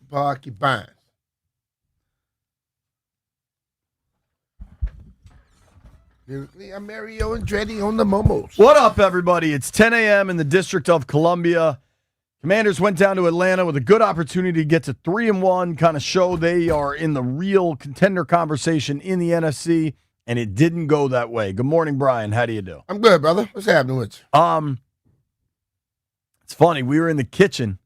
Porcupines. I'm Mario Andretti on the Momos. What up, everybody? It's 10 a.m. in the District of Columbia. Commanders went down to Atlanta with a good opportunity to get to 3-1, kind of show they are in the real contender conversation in the NFC, and it didn't go that way. Good morning, Brian. How do you do? I'm good, brother. What's happening with you? It's funny. We were in the kitchen,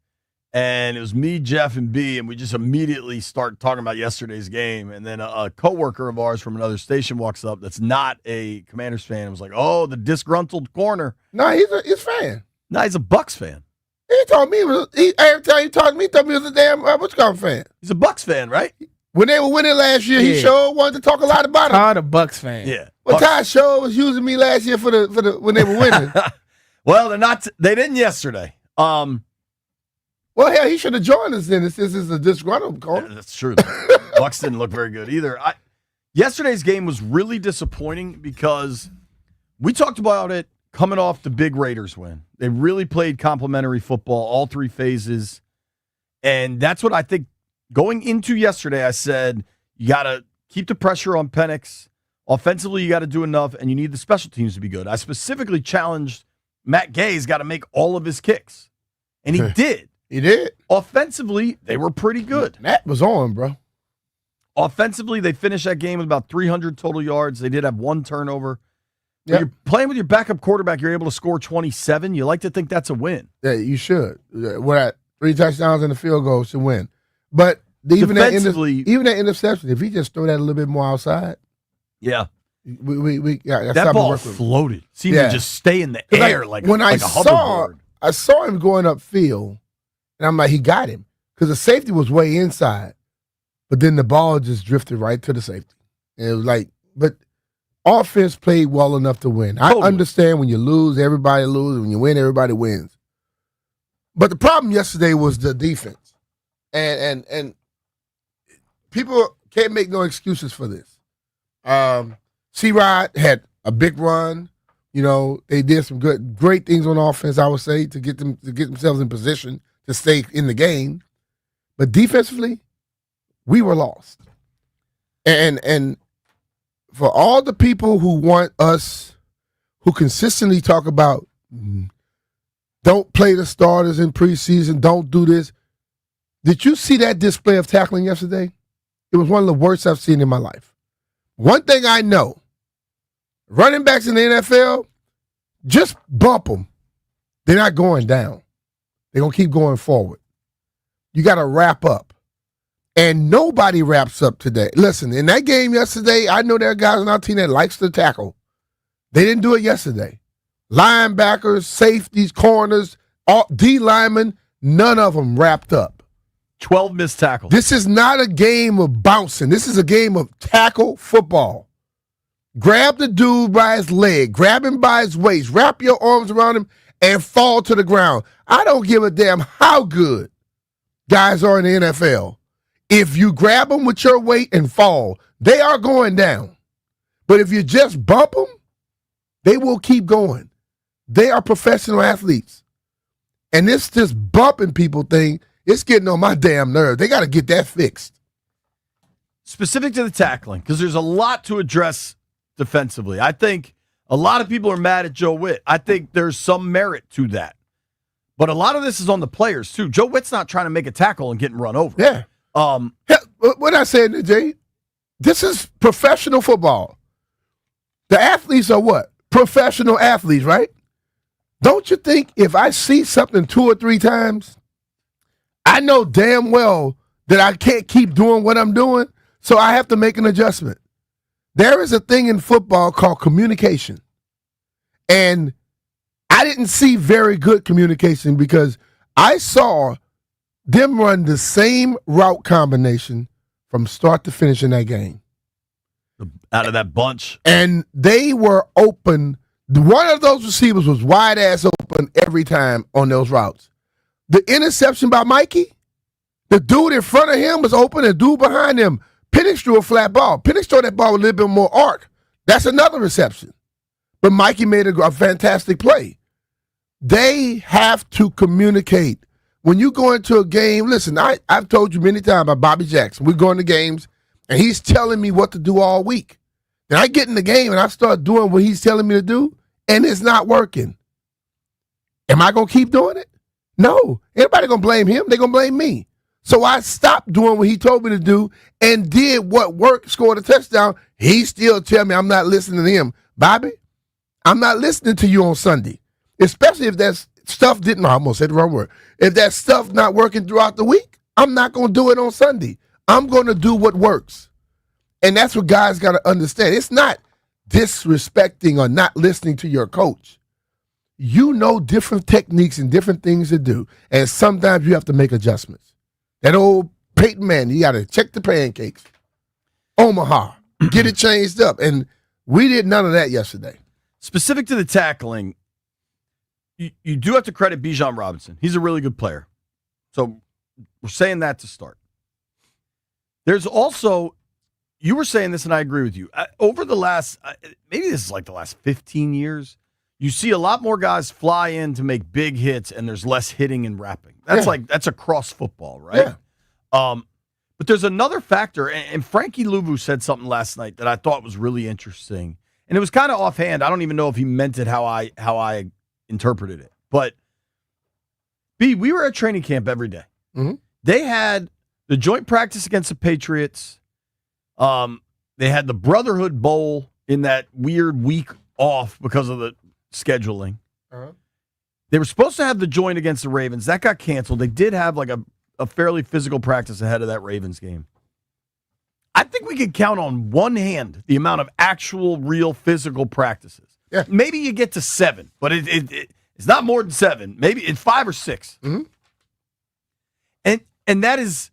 and it was me, Jeff, and B, and we just immediately start talking about yesterday's game. And then a coworker of ours from another station walks up that's not a Commanders fan and was like, "Oh, the disgruntled corner." No, he's a fan. No, he's a Bucks fan. He told me every time he talked to me, he told me he was a damn Wisconsin fan. He's a Bucks fan, right? When they were winning last year, he sure wanted to talk a lot about it. Todd a Bucks fan. Yeah. Well, Todd sure was using me last year for the when they were winning. Well, they're not. They didn't yesterday. Well, hell, he should have joined us then. This is a disgruntled corner. Yeah, that's true. Bucks didn't look very good either. Yesterday's game was really disappointing because we talked about it coming off the big Raiders win. They really played complimentary football, all three phases. And that's what I think going into yesterday, I said, you got to keep the pressure on Penix. Offensively, you got to do enough, and you need the special teams to be good. I specifically challenged Matt Gay's got to make all of his kicks. And he did. He did. Offensively, they were pretty good. Matt was on, bro. Offensively, they finished that game with about 300 total yards. They did have one turnover. When you're playing with your backup quarterback, you're able to score 27. You like to think that's a win. Yeah, you should. We're at 3 touchdowns and a field goal to win. But even that interception, if he just throw that a little bit more outside, yeah, that ball floated. Seemed to just stay in the air like a hoverboard. I saw him going upfield, and I'm like, he got him because the safety was way inside, but then the ball just drifted right to the safety. And it was like, but offense played well enough to win. I understand when you lose, everybody loses. When you win, everybody wins. But the problem yesterday was the defense, and people can't make no excuses for this. C-Rod had a big run. You know, they did some great things on offense, I would say, to get themselves in position to stay in the game. But defensively, we were lost. And for all the people who want us, who consistently talk about don't play the starters in preseason, don't do this. Did you see that display of tackling yesterday? It was one of the worst I've seen in my life. One thing I know, running backs in the NFL, just bump them. They're not going down. They're going to keep going forward. You got to wrap up. And nobody wraps up today. Listen, in that game yesterday, I know there are guys on our team that likes to tackle. They didn't do it yesterday. Linebackers, safeties, corners, D linemen, none of them wrapped up. 12 missed tackles. This is not a game of bouncing. This is a game of tackle football. Grab the dude by his leg, grab him by his waist, wrap your arms around him, and fall to the ground. I don't give a damn how good guys are in the NFL. If you grab them with your weight and fall, they are going down. But if you just bump them, they will keep going. They are professional athletes. And this just bumping people thing, it's getting on my damn nerve. They got to get that fixed. Specific to the tackling, because there's a lot to address defensively. I think a lot of people are mad at Joe Witt. I think there's some merit to that. But a lot of this is on the players, too. Joe Witt's not trying to make a tackle and getting run over. Yeah. What I said, Jay, this is professional football. The athletes are what? Professional athletes, right? Don't you think if I see something 2 or 3 times, I know damn well that I can't keep doing what I'm doing, so I have to make an adjustment. There is a thing in football called communication. And I didn't see very good communication because I saw them run the same route combination from start to finish in that game. Out of that bunch. And they were open. One of those receivers was wide ass open every time on those routes. The interception by Mikey, the dude in front of him was open, and the dude behind him, Penix threw a flat ball. Penix threw that ball with a little bit more arc. That's another reception. But Mikey made a fantastic play. They have to communicate. when you go into a game, listen, I've told you many times about Bobby Jackson. We go into games, and he's telling me what to do all week. Then I get in the game, and I start doing what he's telling me to do, and it's not working. Am I going to keep doing it? No. Everybody going to blame him. They're going to blame me. So I stopped doing what he told me to do and did what worked, scored a touchdown. He still tell me I'm not listening to him. Bobby, I'm not listening to you on Sunday, especially if that stuff didn't, I almost said the wrong word. If that stuff not working throughout the week, I'm not going to do it on Sunday. I'm going to do what works. And that's what guys got to understand. It's not disrespecting or not listening to your coach. You know different techniques and different things to do, and sometimes you have to make adjustments. That old Peyton Manning, you got to check the pancakes. Omaha, get it changed up. And we did none of that yesterday. Specific to the tackling, you do have to credit Bijan Robinson. He's a really good player. So we're saying that to start. There's also, you were saying this, and I agree with you. Over the last, maybe this is like the last 15 years, you see a lot more guys fly in to make big hits, and there's less hitting and wrapping. That's across football, right? Yeah. But there's another factor, and Frankie Louvu said something last night that I thought was really interesting, and it was kind of offhand. I don't even know if he meant it how I interpreted it. But we were at training camp every day. Mm-hmm. They had the joint practice against the Patriots. They had the Brotherhood Bowl in that weird week off because of the scheduling. Uh-huh. They were supposed to have the joint against the Ravens. That got canceled. They did have like a fairly physical practice ahead of that Ravens game. I think we could count on one hand the amount of actual, real physical practices. Yeah. Maybe you get to 7, but it's not more than 7. Maybe it's 5 or 6. Mm-hmm. And that is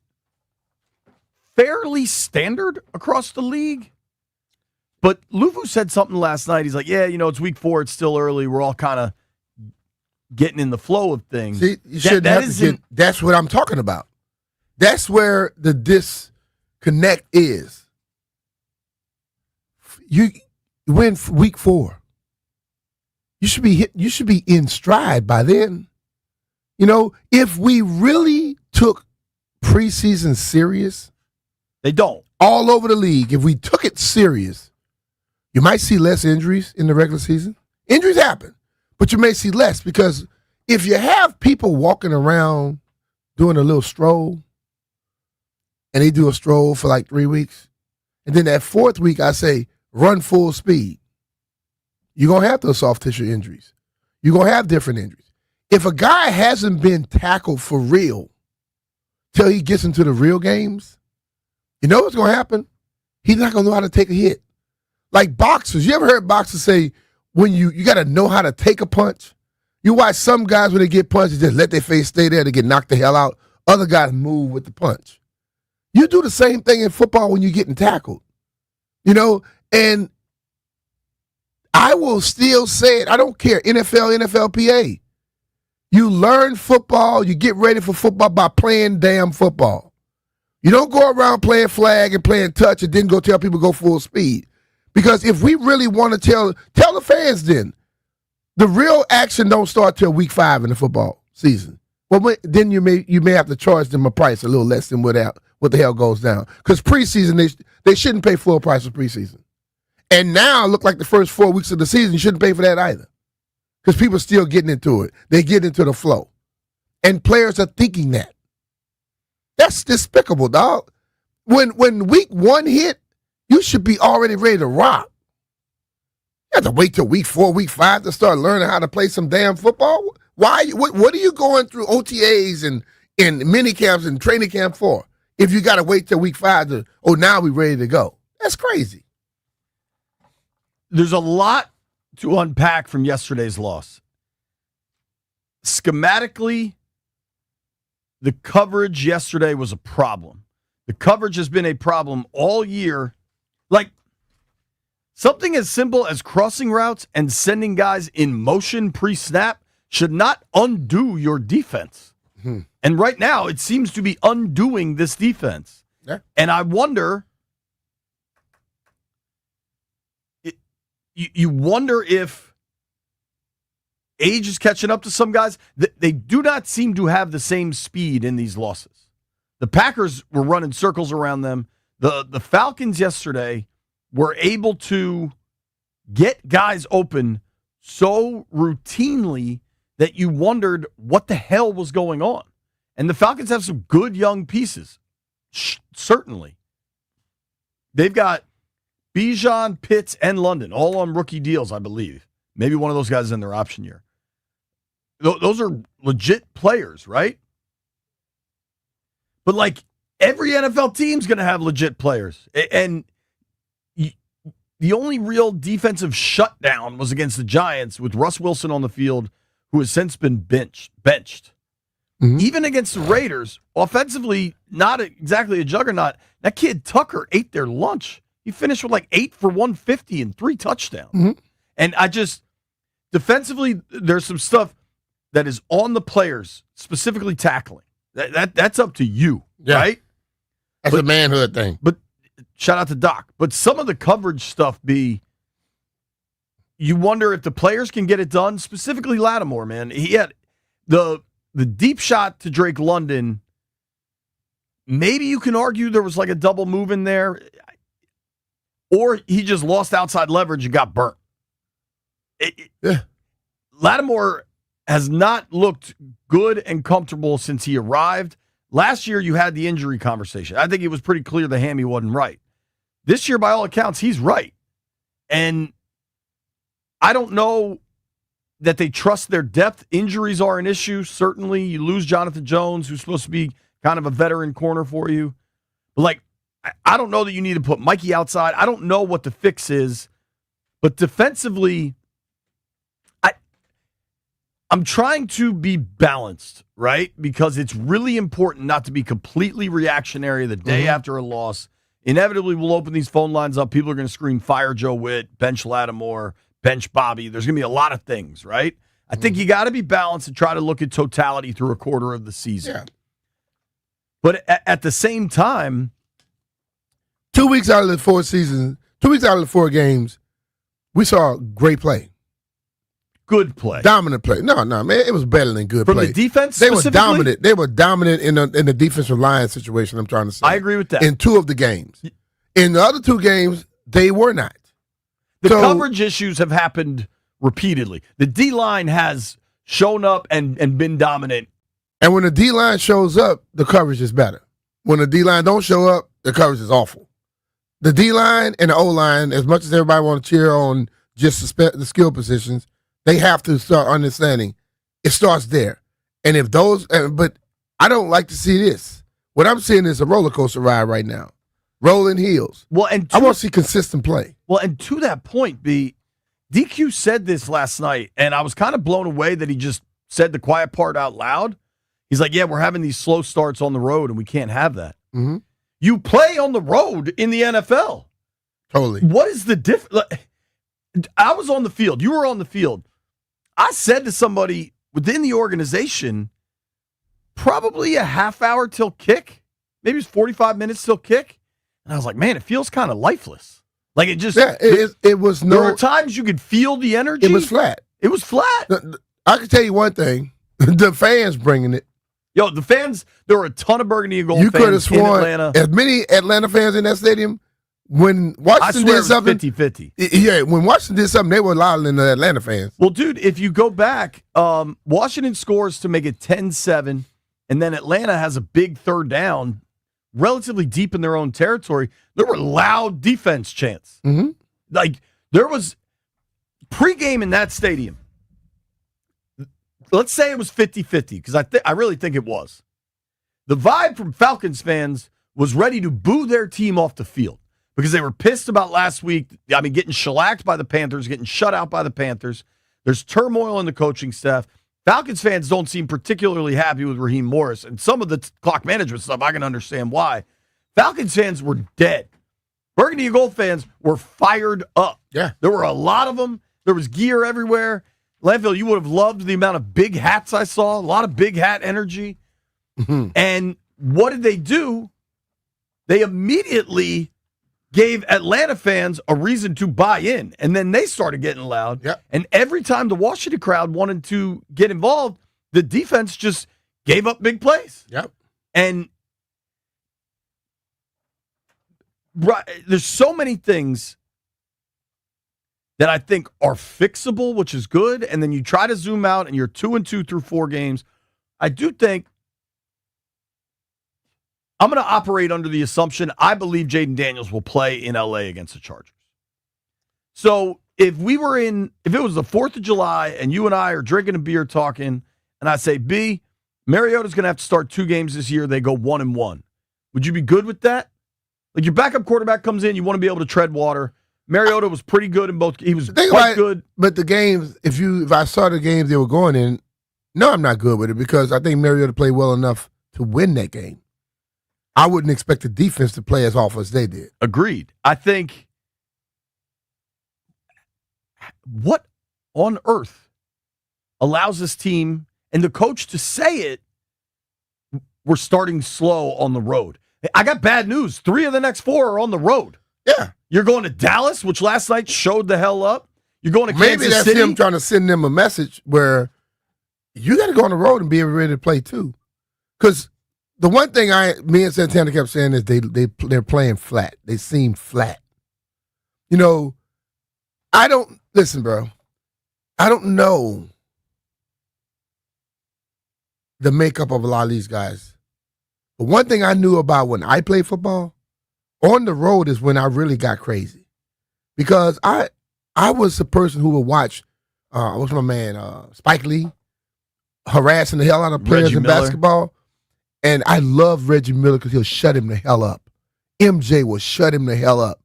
fairly standard across the league. But Louvu said something last night. He's like, yeah, it's week 4. It's still early. We're all kind of getting in the flow of things. See, you shouldn't have to get, that's what I'm talking about. That's where the disconnect is. You win week 4. You should be in stride by then. If we really took preseason serious, they don't. All over the league, if we took it serious, you might see less injuries in the regular season. Injuries happen, but you may see less because if you have people walking around doing a little stroll, and they do a stroll for like 3 weeks, and then that 4th week I say run full speed, you're going to have those soft tissue injuries. You're going to have different injuries. If a guy hasn't been tackled for real till he gets into the real games, you know what's going to happen? He's not going to know how to take a hit. Like boxers. You ever heard boxers say when you got to know how to take a punch? You watch some guys when they get punched, they just let their face stay there to get knocked the hell out. Other guys move with the punch. You do the same thing in football when you're getting tackled. And I will still say it. I don't care. NFL, NFLPA. You learn football, you get ready for football by playing damn football. You don't go around playing flag and playing touch and then go tell people go full speed. Because if we really want to tell the fans then, the real action don't start till week 5 in the football season. Well, then you may have to charge them a price a little less than what the hell goes down. Because preseason, they shouldn't pay full price for preseason. And now, look like the first 4 weeks of the season, you shouldn't pay for that either. Because people are still getting into it. They get into the flow. And players are thinking that. That's despicable, dog. When week 1 hit, you should be already ready to rock. You have to wait till week 4, week 5 to start learning how to play some damn football? Why? What are you going through OTAs and mini camps and training camp for if you got to wait till week 5 to, now we're ready to go? That's crazy. There's a lot to unpack from yesterday's loss. Schematically, the coverage yesterday was a problem. The coverage has been a problem all year. Like, something as simple as crossing routes and sending guys in motion pre-snap should not undo your defense. Hmm. And right now, it seems to be undoing this defense. Yeah. And I wonder, you wonder if age is catching up to some guys. They do not seem to have the same speed in these losses. The Packers were running circles around them. The Falcons yesterday were able to get guys open so routinely that you wondered what the hell was going on. And the Falcons have some good young pieces, certainly. They've got Bijan, Pitts, and London, all on rookie deals, I believe. Maybe one of those guys is in their option year. Those are legit players, right? But like every NFL team's going to have legit players. And the only real defensive shutdown was against the Giants with Russ Wilson on the field, who has since been benched. Mm-hmm. Even against the Raiders, offensively, not exactly a juggernaut. That kid Tucker ate their lunch. He finished with like 8 for 150 and 3 touchdowns. Mm-hmm. And defensively, there's some stuff that is on the players, specifically tackling. That's up to you, right? That's a manhood thing. But shout out to Doc. But some of the coverage stuff you wonder if the players can get it done, specifically Lattimore, man. He had the deep shot to Drake London. Maybe you can argue there was like a double move in there, or he just lost outside leverage and got burnt. Lattimore has not looked good and comfortable since he arrived. Last year, you had the injury conversation. I think it was pretty clear the hammy wasn't right. This year, by all accounts, he's right. And I don't know that they trust their depth. Injuries are an issue, certainly. You lose Jonathan Jones, who's supposed to be kind of a veteran corner for you. But, like, I don't know that you need to put Mikey outside. I don't know what the fix is. But defensively, I'm trying to be balanced, right? Because it's really important not to be completely reactionary the day after a loss. Inevitably, we'll open these phone lines up. People are going to scream, fire Joe Witt, bench Lattimore, bench Bobby. There's going to be a lot of things, right? I think you got to be balanced and try to look at totality through a quarter of the season. Yeah. But at the same time, 2 weeks out of the 4 games, we saw great play. Good play. Dominant play. No, man, it was better than good play. From the defense, they were dominant. They were dominant in the defensive line situation, I'm trying to say. I agree with that. In 2 of the games. In the other 2 games, they were not. The coverage issues have happened repeatedly. The D-line has shown up and been dominant. And when the D-line shows up, the coverage is better. When the D-line don't show up, the coverage is awful. The D-line and the O-line, as much as everybody want to cheer on just the skill positions, they have to start understanding it starts there. And if those, but I don't like to see this. What I'm seeing is a roller coaster ride right now. Rolling heels. Well, and I want to see consistent play. Well, and to that point, DQ said this last night, and I was kind of blown away that he just said the quiet part out loud. He's like, yeah, we're having these slow starts on the road, and we can't have that. Mm-hmm. You play on the road in the NFL. Totally. What is the difference? I was on the field. You were on the field. I said to somebody within the organization, probably a half hour till kick. Maybe it's 45 minutes till kick. And I was like, man, it feels kind of lifeless. Like it just. Yeah, it was no. There were times you could feel the energy. It was flat. It was flat. I can tell you one thing. The fans bringing it. Yo, the fans, there were a ton of Burgundy and Gold fans in Atlanta. You could have sworn as many Atlanta fans in that stadium. When Washington did something, 50-50. Yeah, when Washington did something, they were louder than the Atlanta fans. Well, dude, if you go back, Washington scores to make it 10-7, and then Atlanta has a big third down, relatively deep in their own territory. There were loud defense chants. Mm-hmm. Like, there was pregame in that stadium. Let's say it was 50-50, because I really think it was. The vibe from Falcons fans was ready to boo their team off the field. Because they were pissed about last week. I mean, getting shellacked by the Panthers, getting shut out by the Panthers. There's turmoil in the coaching staff. Falcons fans don't seem particularly happy with Raheem Morris. And some of the clock management stuff, I can understand why. Falcons fans were dead. Burgundy and Gold fans were fired up. Yeah. There were a lot of them. There was gear everywhere. Landfill, you would have loved the amount of big hats I saw. A lot of big hat energy. Mm-hmm. And what did they do? They immediately gave Atlanta fans a reason to buy in. And then they started getting loud. Yep. And every time the Washington crowd wanted to get involved, the defense just gave up big plays. Yep. And there's so many things that I think are fixable, which is good. And then you try to zoom out and you're 2-2 through 4 games. I do think I'm going to operate under the assumption I believe Jaden Daniels will play in LA against the Chargers. So if it was the 4th of July and you and I are drinking a beer talking, and I say, B, Mariota's going to have to start 2 games this year. They go 1-1. Would you be good with that? Like your backup quarterback comes in, you want to be able to tread water. Mariota was pretty good in both. He was quite good. But the games, if I saw the games they were going in, no, I'm not good with it because I think Mariota played well enough to win that game. I wouldn't expect the defense to play as awful as they did. Agreed. I think what on earth allows this team and the coach to say it, we're starting slow on the road. I got bad news. 3 of the next 4 are on the road. Yeah. You're going to Dallas, which last night showed the hell up. You're going to Kansas Maybe that's City. him trying to send them a message where you got to go on the road and be ready to play too. Because the one thing me and Santana kept saying is they're playing flat. They seem flat. You know, listen, bro. I don't know the makeup of a lot of these guys. But one thing I knew about when I played football, on the road is when I really got crazy. Because I was the person who would watch, what's my man, Spike Lee, harassing the hell out of players Reggie in Miller. basketball. And I love Reggie Miller because he'll shut him the hell up. MJ will shut him the hell up.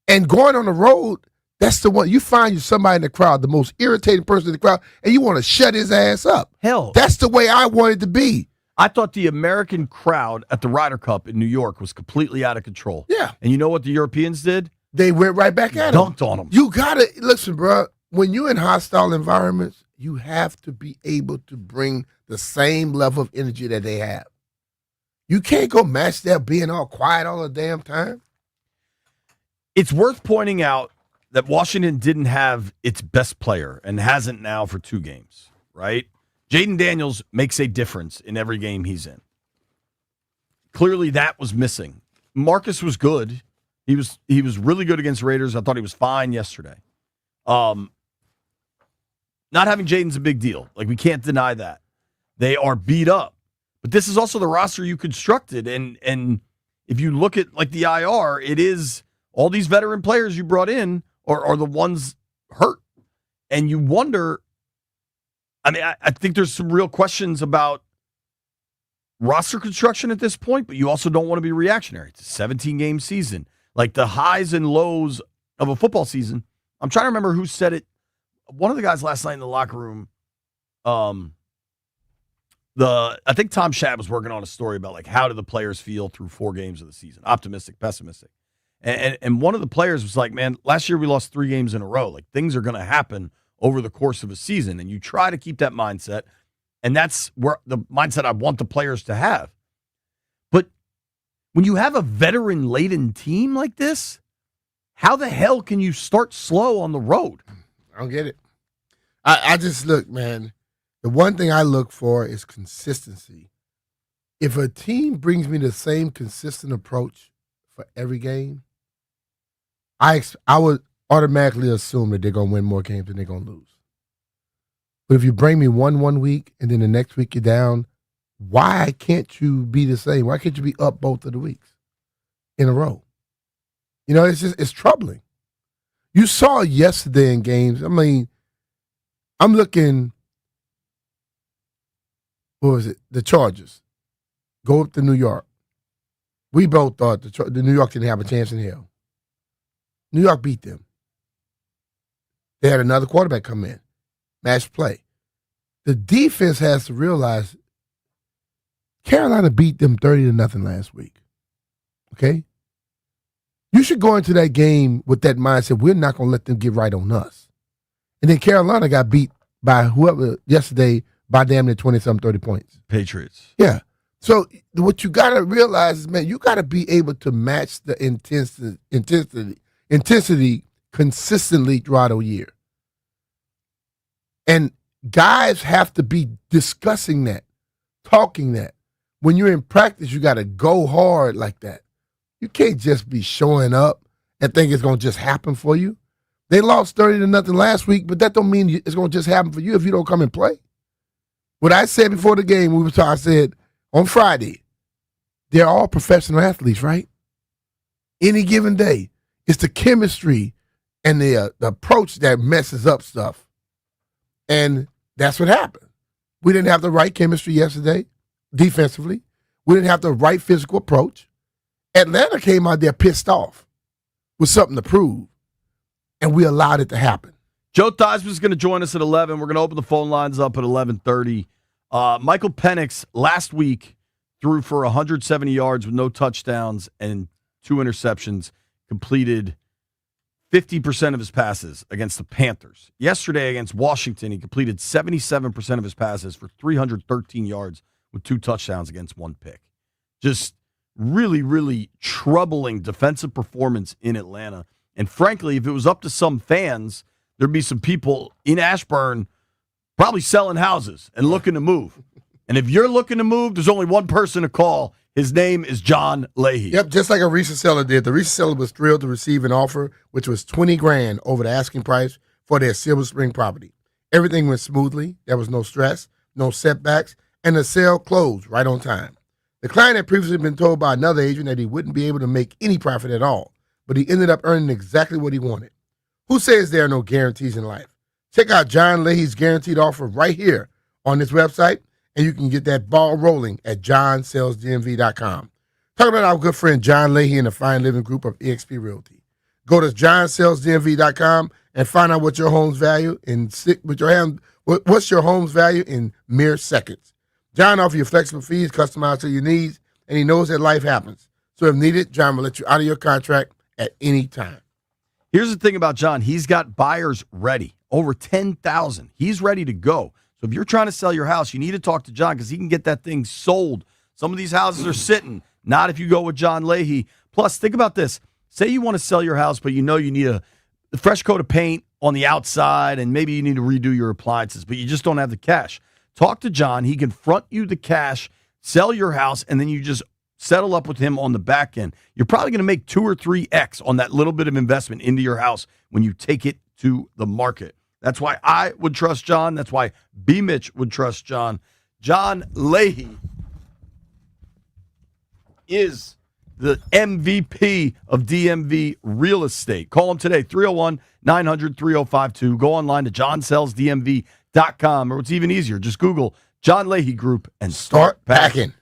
And going on the road, that's the one. You find somebody in the crowd, the most irritating person in the crowd, and you want to shut his ass up. Hell. That's the way I wanted to be. I thought the American crowd at the Ryder Cup in New York was completely out of control. Yeah. And you know what the Europeans did? They went right back at him. Dunked on him. You got to, listen, bro, when you're in hostile environments, you have to be able to bring the same level of energy that they have. You can't go match that being all quiet all the damn time. It's worth pointing out that Washington didn't have its best player and hasn't now for 2 games, right? Jaden Daniels makes a difference in every game he's in. Clearly that was missing. Marcus was good. He was really good against Raiders. I thought he was fine yesterday. Not having Jaden's a big deal. Like, we can't deny that. They are beat up. But this is also the roster you constructed. And if you look at, like, the IR, it is all these veteran players you brought in are the ones hurt. And you wonder, I mean, I think there's some real questions about roster construction at this point, but you also don't want to be reactionary. It's a 17-game season. Like, the highs and lows of a football season. I'm trying to remember who said it. One of the guys last night in the locker room, I think Tom Shad was working on a story about, like, how do the players feel through 4 games of the season? Optimistic, pessimistic. And one of the players was like, man, last year we lost 3 games in a row. Like, things are going to happen over the course of a season. And you try to keep that mindset. And that's where the mindset I want the players to have. But when you have a veteran-laden team like this, how the hell can you start slow on the road? I don't get it. I just look, man, the one thing I look for is consistency. If a team brings me the same consistent approach for every game, I would automatically assume that they're going to win more games than they're going to lose. But if you bring me one week and then the next week you're down, why can't you be the same? Why can't you be up both of the weeks in a row? You know, it's troubling. You saw yesterday in games. I mean, I'm looking, what was it? The Chargers go up to New York. We both thought the New York didn't have a chance in hell. New York beat them. They had another quarterback come in. Match play. The defense has to realize Carolina beat them 30-0 last week. Okay? You should go into that game with that mindset, we're not going to let them get right on us. And then Carolina got beat by whoever yesterday by damn near 20-something, 30 points. Patriots. Yeah. So what you got to realize is, man, you got to be able to match the intensity consistently throughout a year. And guys have to be discussing that, talking that. When you're in practice, you got to go hard like that. You can't just be showing up and think it's going to just happen for you. They lost 30-0 last week, but that don't mean it's going to just happen for you if you don't come and play. What I said before the game, I said on Friday, they're all professional athletes, right? Any given day. It's the chemistry and the approach that messes up stuff. And that's what happened. We didn't have the right chemistry yesterday, defensively. We didn't have the right physical approach. Atlanta came out there pissed off with something to prove, and we allowed it to happen. Joe Theismann is going to join us at 11. We're going to open the phone lines up at 11:30. Michael Penix last week threw for 170 yards with no touchdowns and 2 interceptions, completed 50% of his passes against the Panthers. Yesterday against Washington, he completed 77% of his passes for 313 yards with 2 touchdowns against 1 pick. Just really, really troubling defensive performance in Atlanta. And frankly, if it was up to some fans, there'd be some people in Ashburn probably selling houses and looking to move. And if you're looking to move, there's only one person to call. His name is John Leahy. Yep, just like a recent seller did. The recent seller was thrilled to receive an offer, which was $20,000 over the asking price for their Silver Spring property. Everything went smoothly. There was no stress, no setbacks, and the sale closed right on time. The client had previously been told by another agent that he wouldn't be able to make any profit at all, but he ended up earning exactly what he wanted. Who says there are no guarantees in life? Check out John Leahy's guaranteed offer right here on this website, and you can get that ball rolling at johnsellsdmv.com. Talk about our good friend John Leahy and the Fine Living Group of eXp Realty. Go to johnsellsdmv.com and find out what your home's value what's your home's value in mere seconds. John offers you flexible fees customized to your needs, and he knows that life happens. So if needed, John will let you out of your contract at any time. Here's the thing about John. He's got buyers ready, over 10,000. He's ready to go. So if you're trying to sell your house, you need to talk to John because he can get that thing sold. Some of these houses are sitting, not if you go with John Leahy. Plus, think about this. Say you want to sell your house, but you know you need a fresh coat of paint on the outside and maybe you need to redo your appliances, but you just don't have the cash. Talk to John. He can front you the cash, sell your house, and then you just settle up with him on the back end. You're probably going to make 2 or 3x on that little bit of investment into your house when you take it to the market. That's why I would trust John. That's why B. Mitch would trust John. John Leahy is the MVP of DMV real estate. Call him today, 301-900-3052. Go online to johnsellsdmv.com, or it's even easier. Just Google John Leahy Group and start packing.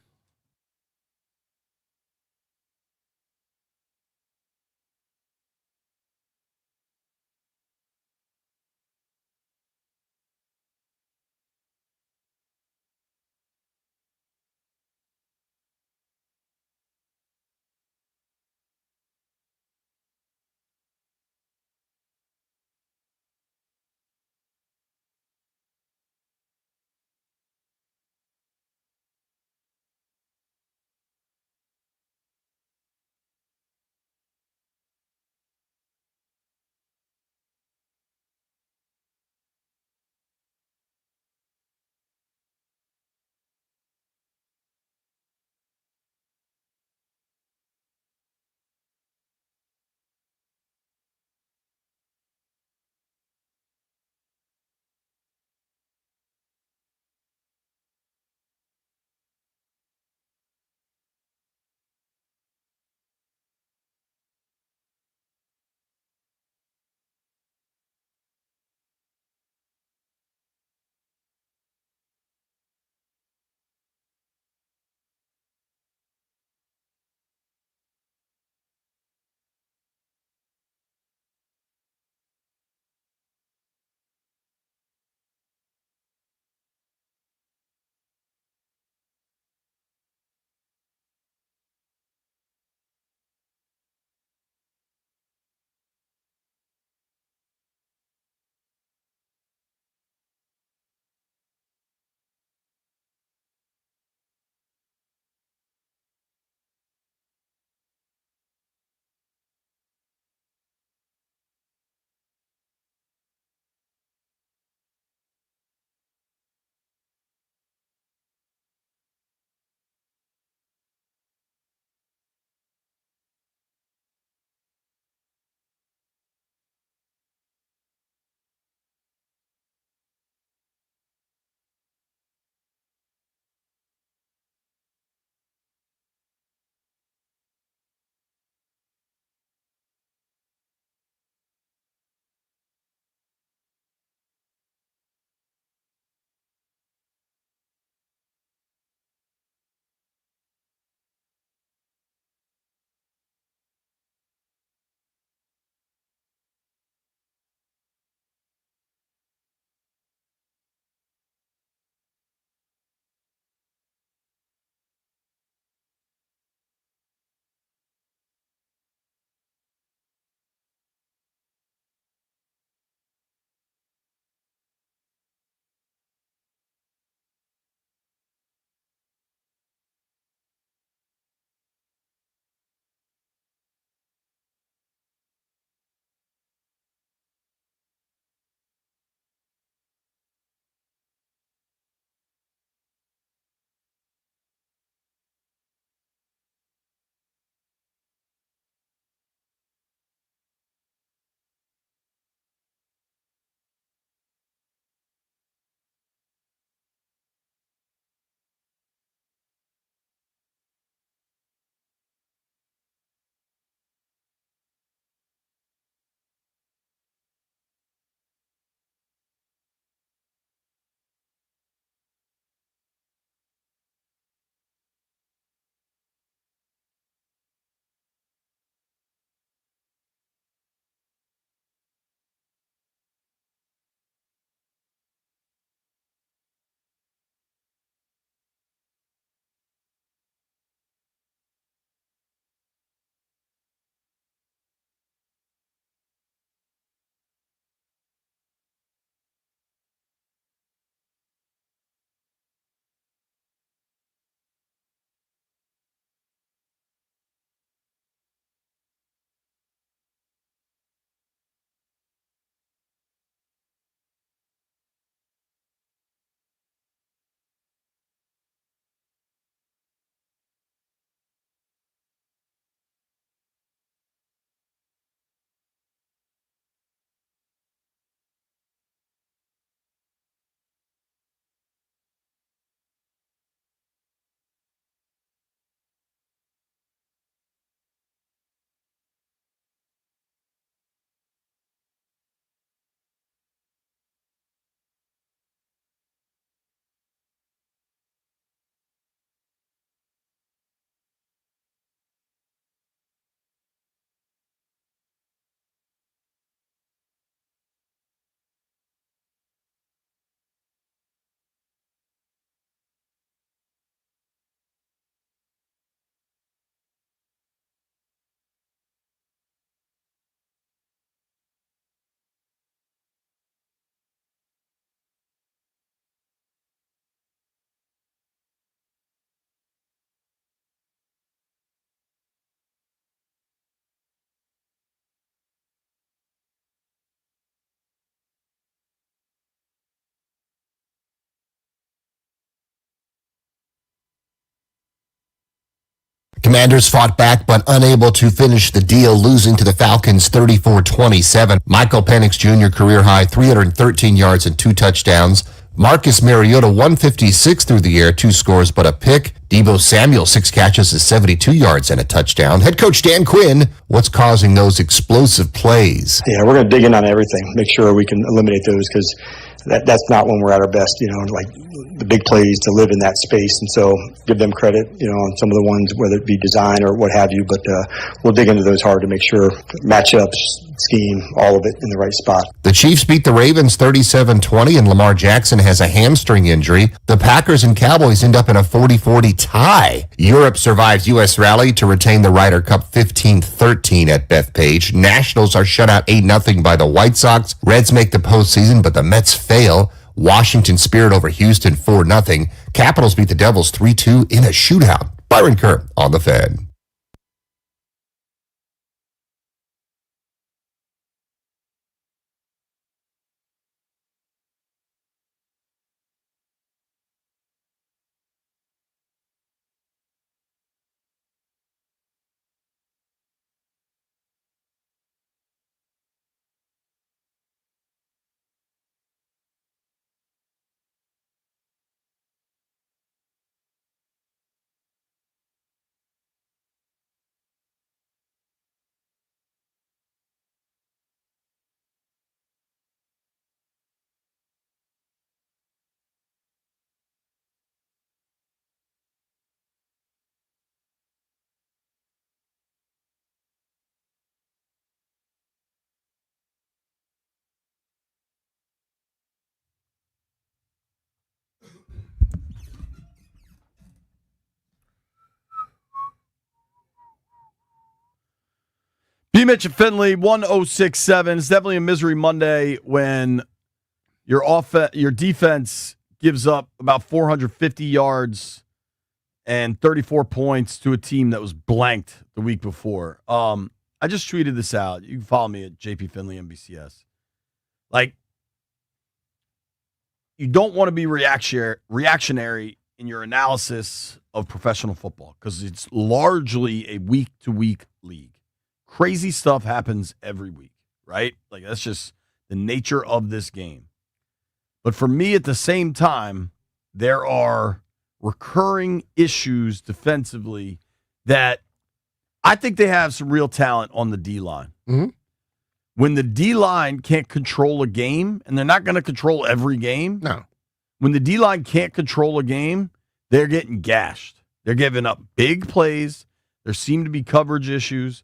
Commanders fought back but unable to finish the deal, losing to the Falcons 34-27. Michael Penix Jr. career high 313 yards and 2 touchdowns. Marcus Mariota 156 through the air, 2 scores but a pick. Deebo Samuel 6 catches and 72 yards and a touchdown. Head coach Dan Quinn, what's causing those explosive plays? Yeah, we're going to dig in on everything, make sure we can eliminate those, because that's not when we're at our best, like the big plays to live in that space. And so give them credit, on some of the ones, whether it be design or what have you, but we'll dig into those hard to make sure matchups, scheme, all of it in the right spot. The Chiefs beat the Ravens 37-20, and Lamar Jackson has a hamstring injury. The Packers and Cowboys end up in a 40-40 tie. Europe survives U.S. rally to retain the Ryder Cup 15-13 at Bethpage. Nationals are shut out 8-0 by the White Sox. Reds make the postseason, but the Mets fail. Washington Spirit over Houston 4-0. Capitals beat the Devils 3-2 in a shootout. Byron Kerr on the Fed. B. Mitch and Finley, 1067. It's definitely a misery Monday when your defense gives up about 450 yards and 34 points to a team that was blanked the week before. I just tweeted this out. You can follow me at JP Finley MBCS. You don't want to be reactionary in your analysis of professional football because it's largely a week-to-week league. Crazy stuff happens every week, right? That's just the nature of this game. But for me, at the same time, there are recurring issues defensively that I think they have some real talent on the D-line. Mm-hmm. When the D-line can't control a game, and they're not going to control every game. No. When the D-line can't control a game, they're getting gashed. They're giving up big plays. There seem to be coverage issues.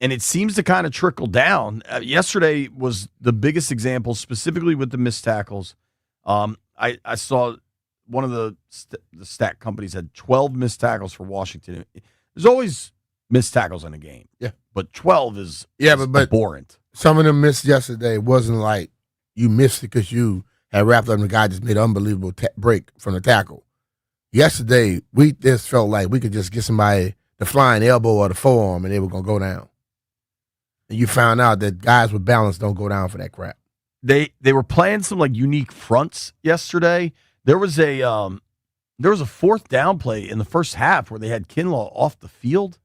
And it seems to kind of trickle down. Yesterday was the biggest example, specifically with the missed tackles. I saw one of the stat companies had 12 missed tackles for Washington. There's always missed tackles in a game. Yeah. But 12 is but abhorrent. Some of them missed yesterday. It wasn't like you missed it because you had wrapped up and the guy just made an unbelievable break from the tackle. Yesterday, we just felt like we could just get somebody the flying elbow or the forearm and they were going to go down. And you found out that guys with balance don't go down for that crap. They were playing some unique fronts yesterday. There was a fourth down play in the first half where they had Kinlaw off the field.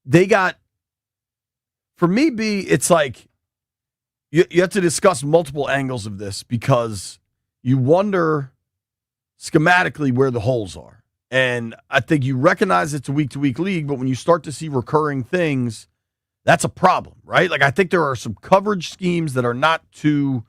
They got, for me, it's like you have to discuss multiple angles of this because you wonder schematically where the holes are. And I think you recognize it's a week-to-week league, but when you start to see recurring things, that's a problem, right? I think there are some coverage schemes that are not to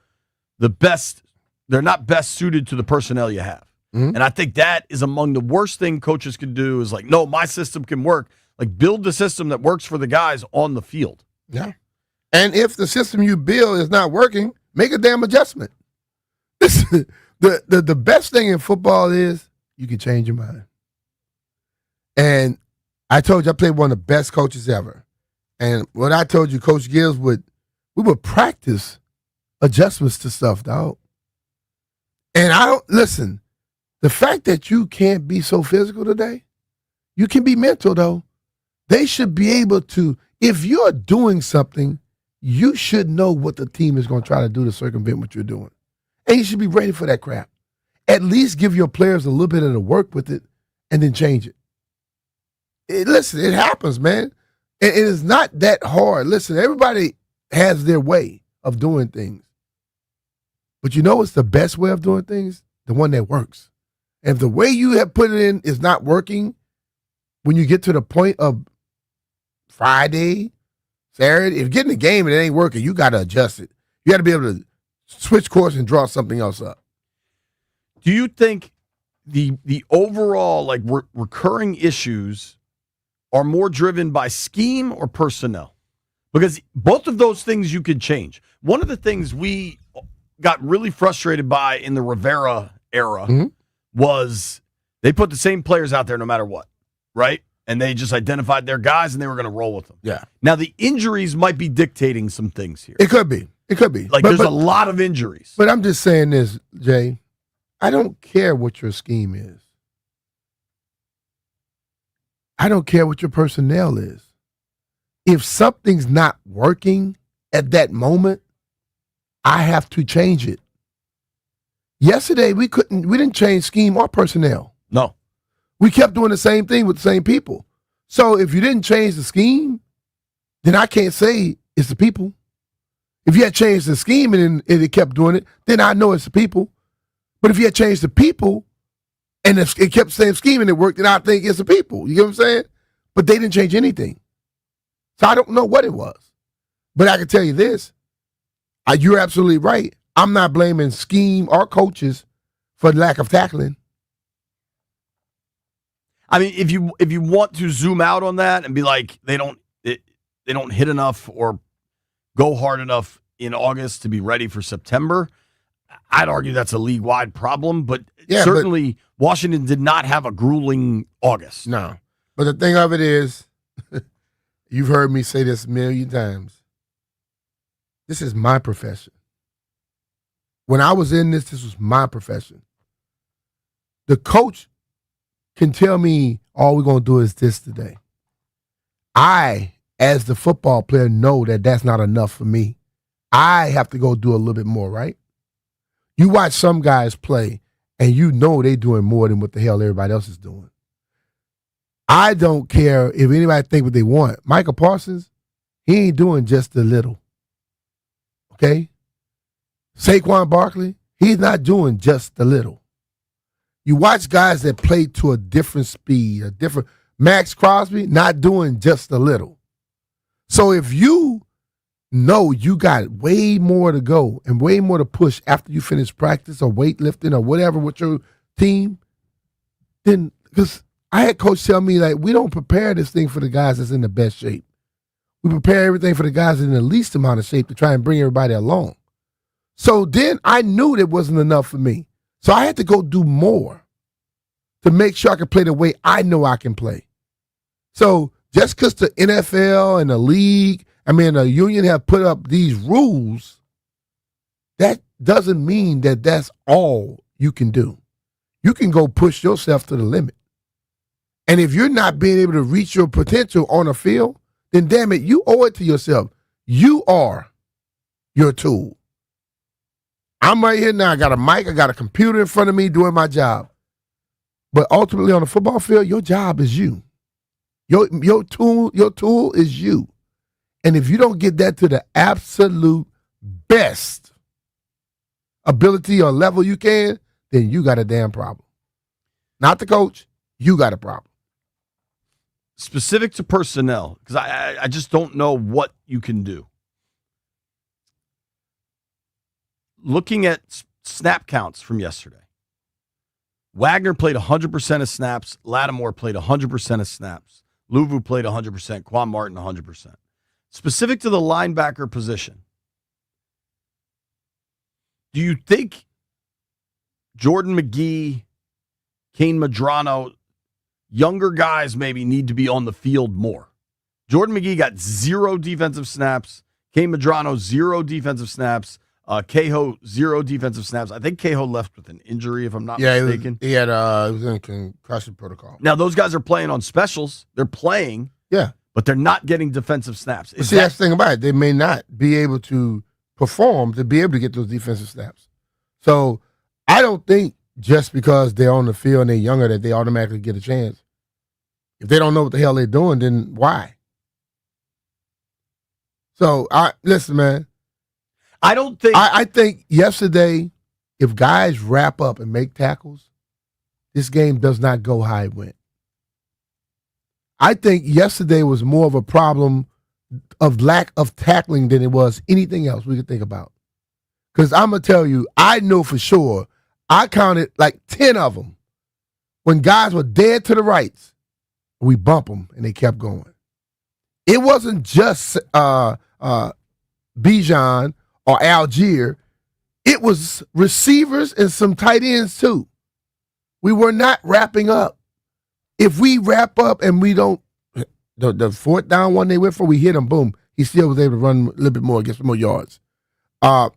the best. They're not best suited to the personnel you have. Mm-hmm. And I think that is among the worst thing coaches can do is no, my system can work. Build the system that works for the guys on the field. Yeah. And if the system you build is not working, make a damn adjustment. The best thing in football is you can change your mind. And I told you I played one of the best coaches ever. And what I told you, Coach Gibbs we would practice adjustments to stuff, dog. And listen, the fact that you can't be so physical today, you can be mental, though. They should be able to, if you're doing something, you should know what the team is going to try to do to circumvent what you're doing. And you should be ready for that crap. At least give your players a little bit of the work with it and then change it. Listen, it happens, man. It is not that hard. Listen, everybody has their way of doing things. But you know what's the best way of doing things? The one that works. And if the way you have put it in is not working, when you get to the point of Friday, Saturday, if you get in the game and it ain't working, you got to adjust it. You got to be able to switch course and draw something else up. Do you think the overall recurring issues are more driven by scheme or personnel? Because both of those things you could change. One of the things we got really frustrated by in the Rivera era was they put the same players out there no matter what, right? And they just identified their guys and they were going to roll with them. Yeah. Now, the injuries might be dictating some things here. It could be. It could be. There's a lot of injuries. But I'm just saying this, Jay. I don't care what your scheme is. I don't care what your personnel is. If something's not working at that moment, I have to change it. Yesterday, we didn't change scheme or personnel. No. We kept doing the same thing with the same people. So if you didn't change the scheme, then I can't say it's the people. If you had changed the scheme and it kept doing it, then I know it's the people. But if you had changed the people and it kept the same scheme and it worked, then I think it's the people. You get what I'm saying? But they didn't change anything. So I don't know what it was. But I can tell you this. You're absolutely right. I'm not blaming scheme or coaches for lack of tackling. I mean, if you want to zoom out on that and be like they don't hit enough or go hard enough in August to be ready for September, I'd argue that's a league-wide problem. But certainly Washington did not have a grueling August. No. But the thing of it is, you've heard me say this a million times. This is my profession. When I was in this was my profession. The coach can tell me all we're going to do is this today. I, as the football player, know that that's not enough for me. I have to go do a little bit more, right? You watch some guys play, and you know they're doing more than what the hell everybody else is doing. I don't care if anybody think what they want. Michael Parsons, he ain't doing just a little. Okay? Saquon Barkley, he's not doing just a little. You watch guys that play to a different speed, Max Crosby, not doing just a little. So if you know you got way more to go and way more to push after you finish practice or weightlifting or whatever with your team, then, because I had coach tell me, we don't prepare this thing for the guys that's in the best shape. We prepare everything for the guys in the least amount of shape to try and bring everybody along. So then I knew that wasn't enough for me. So I had to go do more to make sure I could play the way I know I can play. So just because the NFL and the league, the union have put up these rules, that doesn't mean that that's all you can do. You can go push yourself to the limit. And if you're not being able to reach your potential on a field, then damn it, you owe it to yourself. You are your tool. I'm right here now. I got a mic. I got a computer in front of me doing my job. But ultimately on the football field, your job is you. Your tool is you. And if you don't get that to the absolute best ability or level you can, then you got a damn problem. Not the coach. You got a problem. Specific to personnel, because I just don't know what you can do. Looking at snap counts from yesterday, Wagner played 100% of snaps. Lattimore played 100% of snaps. Luvu played 100%. Quan Martin 100%. Specific to the linebacker position, do you think Jordan McGee, Kane Medrano, younger guys maybe need to be on the field more? Jordan McGee got 0 defensive snaps. Kane Medrano, 0 defensive snaps. Cahill, 0 defensive snaps. I think Cahill left with an injury, if I'm not mistaken. He was in concussion protocol. Now, those guys are playing on specials. They're playing. Yeah. But they're not getting defensive snaps. That's the thing about it. They may not be able to perform to be able to get those defensive snaps. So I don't think just because they're on the field and they're younger that they automatically get a chance. If they don't know what the hell they're doing, then why? So listen, man. I don't think I think yesterday, if guys wrap up and make tackles, this game does not go how it went. I think yesterday was more of a problem of lack of tackling than it was anything else we could think about. Because I'm going to tell you, I know for sure, I counted like 10 of them when guys were dead to the rights. We bump them, and they kept going. It wasn't just Bijan or Algier. It was receivers and some tight ends, too. We were not wrapping up. If we wrap up and we don't, the fourth down one they went for, we hit him, boom. He still was able to run a little bit more, get some more yards.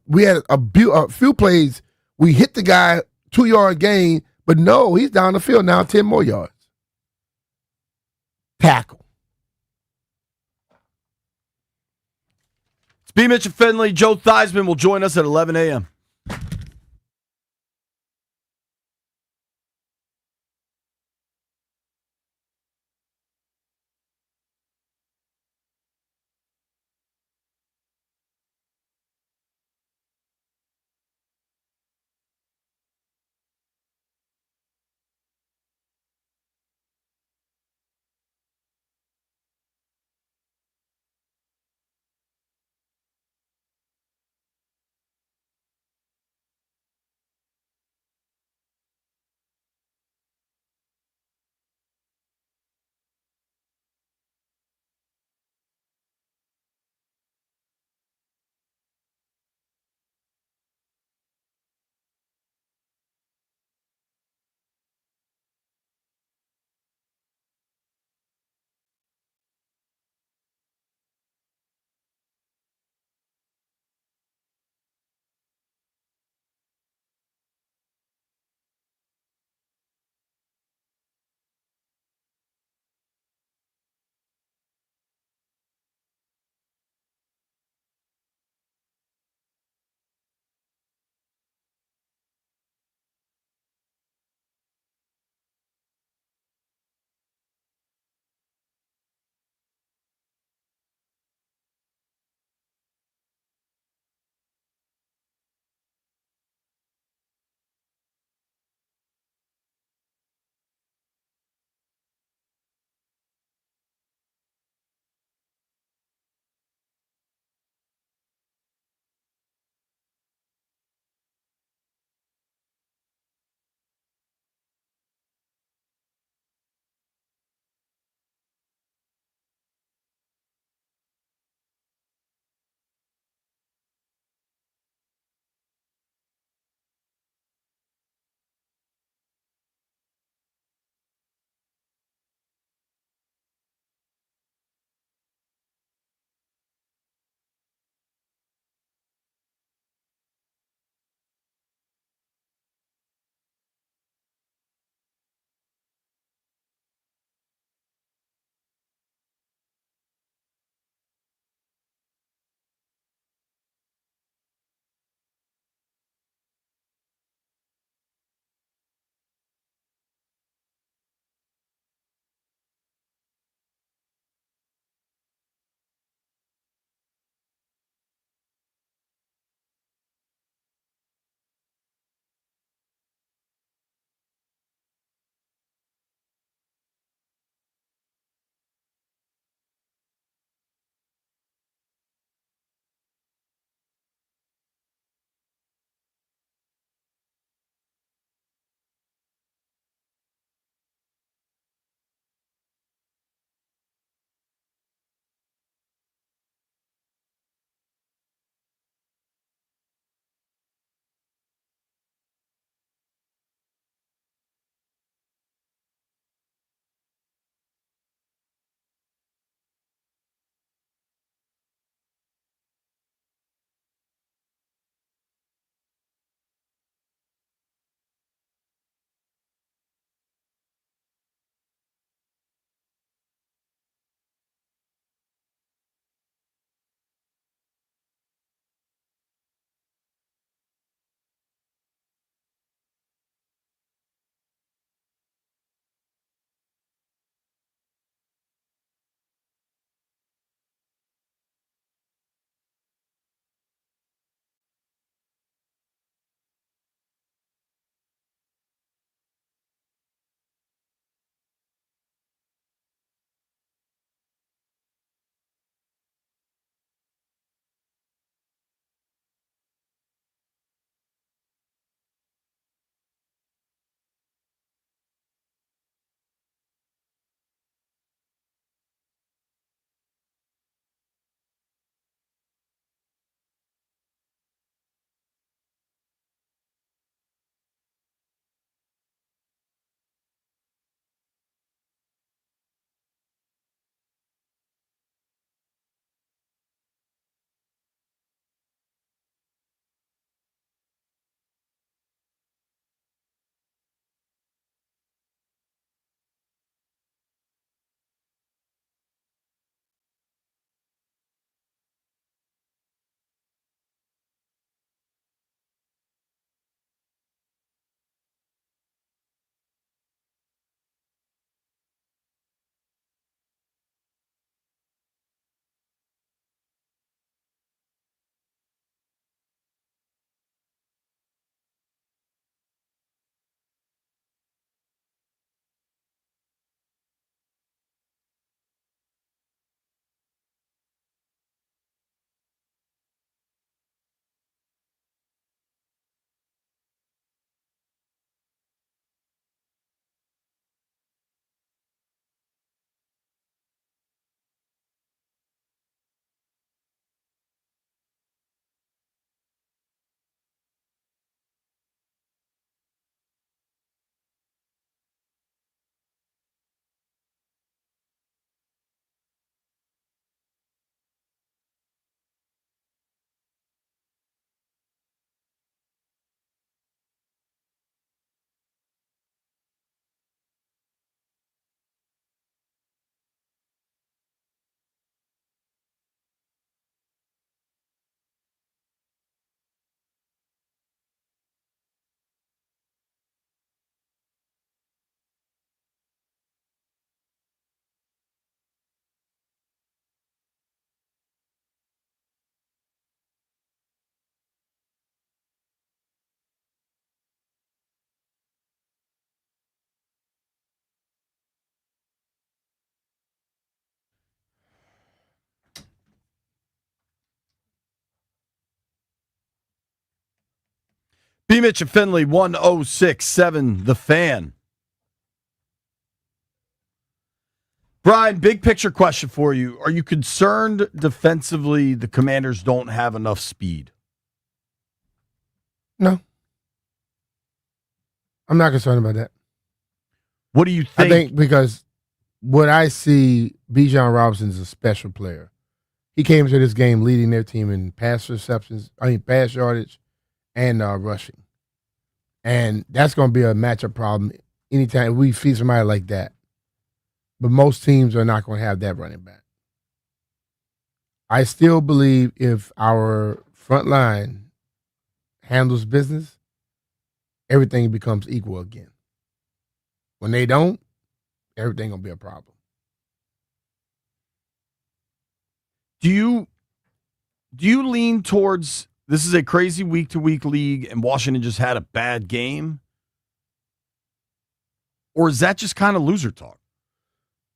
We had a few plays. We hit the guy, 2-yard gain, but no, he's down the field now, 10 more yards. Tackle. it's B. Mitchell Finley. Joe Theismann will join us at 11 a.m. B. Mitch and Finley, 1067, The Fan. Brian, big picture question for you. Are you concerned defensively the Commanders don't have enough speed? No. I'm not concerned about that. What do you think? I think because what I see, Bijan Robinson is a special player. He came to this game leading their team in pass yardage and rushing. And that's going to be a matchup problem anytime we feed somebody like that. But most teams are not going to have that running back. I still believe if our front line handles business, everything becomes equal again. When they don't, everything going to be a problem. Do you lean towards this is a crazy week-to-week league and Washington just had a bad game? Or is that just kind of loser talk?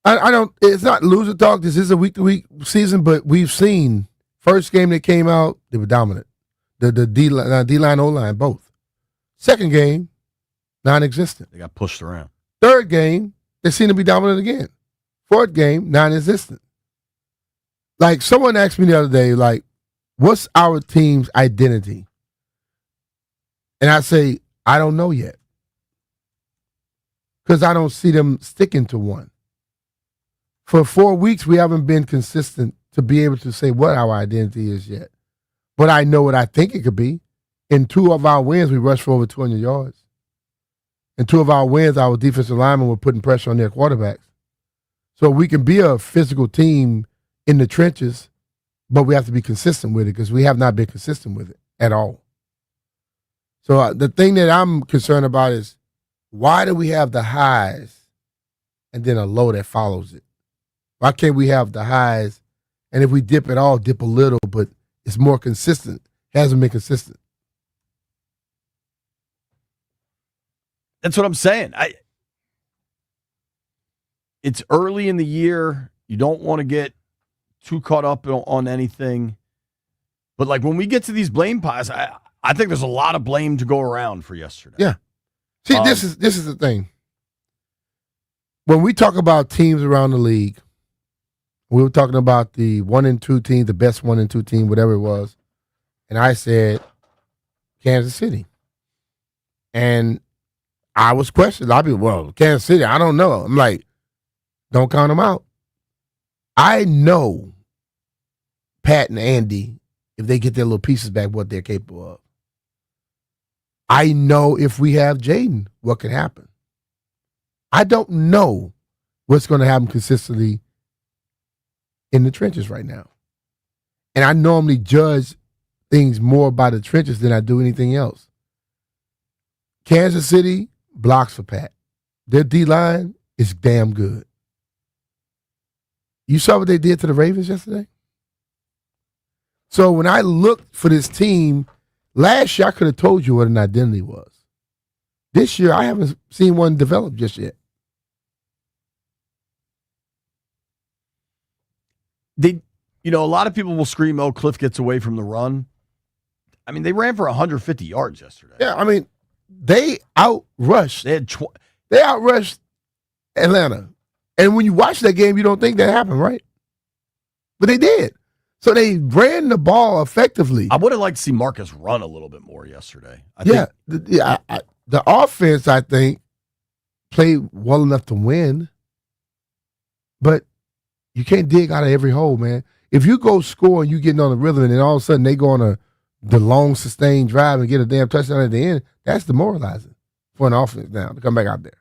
I don't. It's not loser talk. This is a week-to-week season, but we've seen first game that came out, they were dominant. The D-line, O-line, both. Second game, non-existent. They got pushed around. Third game, they seem to be dominant again. Fourth game, non-existent. Like someone asked me the other day, like, what's our team's identity? And I say, I don't know yet. Because I don't see them sticking to one. For 4 weeks, we haven't been consistent to be able to say what our identity is yet. But I know what I think it could be. In 2 of our wins, we rushed for over 200 yards. In 2 of our wins, our defensive linemen were putting pressure on their quarterbacks. So we can be a physical team in the trenches, but we have to be consistent with it because we have not been consistent with it at all. So the thing that I'm concerned about is why do we have the highs and then a low that follows it? Why can't we have the highs and if we dip at all, dip a little, but it's more consistent? It hasn't been consistent. That's what I'm saying. It's early in the year. You don't want to get too caught up on anything. But like when we get to these blame piles, I think there's a lot of blame to go around for yesterday. Yeah. See, this is the thing. When we talk about teams around the league, we were talking about the 1-2 team, the best 1-2 team, whatever it was. And I said Kansas City. And I was questioned. A lot of people, well, Kansas City, I don't know. I'm like, don't count them out. I know Pat and Andy, if they get their little pieces back, what they're capable of. I know if we have Jaden, what can happen. I don't know what's going to happen consistently in the trenches right now. And I normally judge things more by the trenches than I do anything else. Kansas City blocks for Pat. Their D-line is damn good. You saw what they did to the Ravens yesterday? So when I looked for this team, last year I could have told you what an identity was. This year I haven't seen one develop just yet. A lot of people will scream, oh, Cliff gets away from the run. I mean, they ran for 150 yards yesterday. Yeah, I mean, they outrushed. They outrushed Atlanta. And when you watch that game, you don't think that happened, right? But they did. So they ran the ball effectively. I would have liked to see Marcus run a little bit more yesterday. The offense, I think, played well enough to win. But you can't dig out of every hole, man. If you go score and you getting on the rhythm and then all of a sudden they go on the long sustained drive and get a damn touchdown at the end, that's demoralizing for an offense now to come back out there.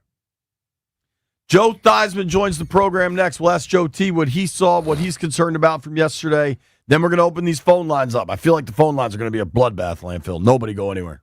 Joe Theismann joins the program next. We'll ask Joe T what he saw, what he's concerned about from yesterday. Then we're going to open these phone lines up. I feel like the phone lines are going to be a bloodbath, Landfill. Nobody go anywhere.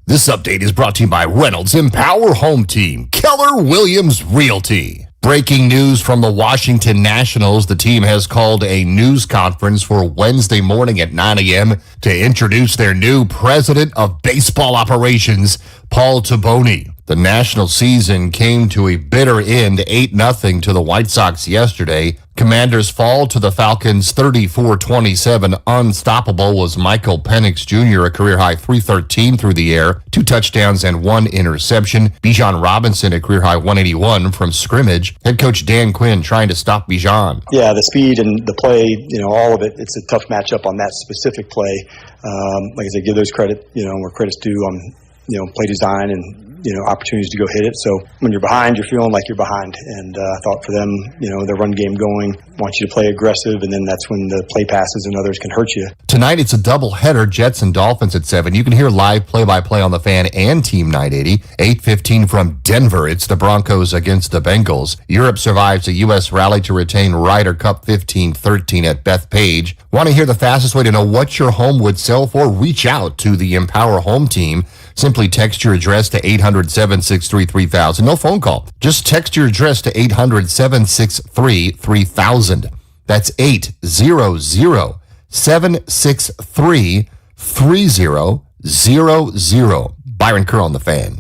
This update is brought to you by Reynolds Empower Home Team, Keller Williams Realty. Breaking news from the Washington Nationals. The team has called a news conference for Wednesday morning at 9 a.m. to introduce their new president of baseball operations, Paul Taboni. The national season came to a bitter end, 8-0 to the White Sox yesterday. Commanders fall to the Falcons 34-27. Unstoppable was Michael Penix Jr., a career-high 313 through the air, 2 touchdowns and 1 interception. Bijan Robinson, a career-high 181 from scrimmage. Head coach Dan Quinn trying to stop Bijan. Yeah, the speed and the play, all of it, it's a tough matchup on that specific play. Like I said, give those credit, where credit's due on, play design and, opportunities to go hit it. So when you're behind, you're feeling like you're behind. And I thought for them, their run game going, want you to play aggressive, and then that's when the play passes and others can hurt you. Tonight, it's a doubleheader, Jets and Dolphins at 7. You can hear live play-by-play on the Fan and Team 980. 8:15 from Denver, it's the Broncos against the Bengals. Europe survives a U.S. rally to retain Ryder Cup 15-13 at Bethpage. Want to hear the fastest way to know what your home would sell for? Reach out to the Empower Home Team. Simply text your address to 800-763-3000. No phone call. Just text your address to 800-763-3000. That's 800-763-3000. Byron Kerr on the Fan.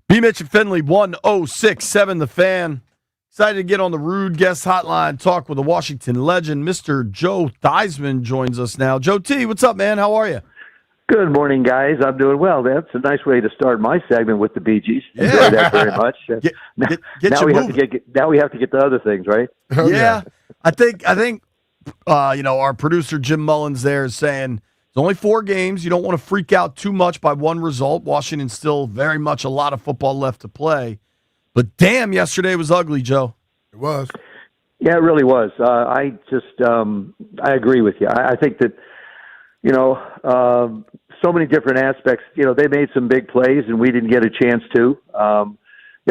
B. Mitch and Finley, 1067 The Fan. Excited to get on the Rude Guest Hotline, talk with the Washington legend. Mr. Joe Theismann joins us now. Joe T, what's up, man? How are you? Good morning, guys. I'm doing well. That's a nice way to start my segment with the Bee Gees. Yeah. Enjoy that very much. Now we have to get to other things, right? Oh, yeah. I think our producer Jim Mullins there is saying it's only 4 games. You don't want to freak out too much by one result. Washington's still very much a lot of football left to play. But damn, yesterday was ugly, Joe. It was. Yeah, it really was. I agree with you. I think that, so many different aspects. They made some big plays and we didn't get a chance to. I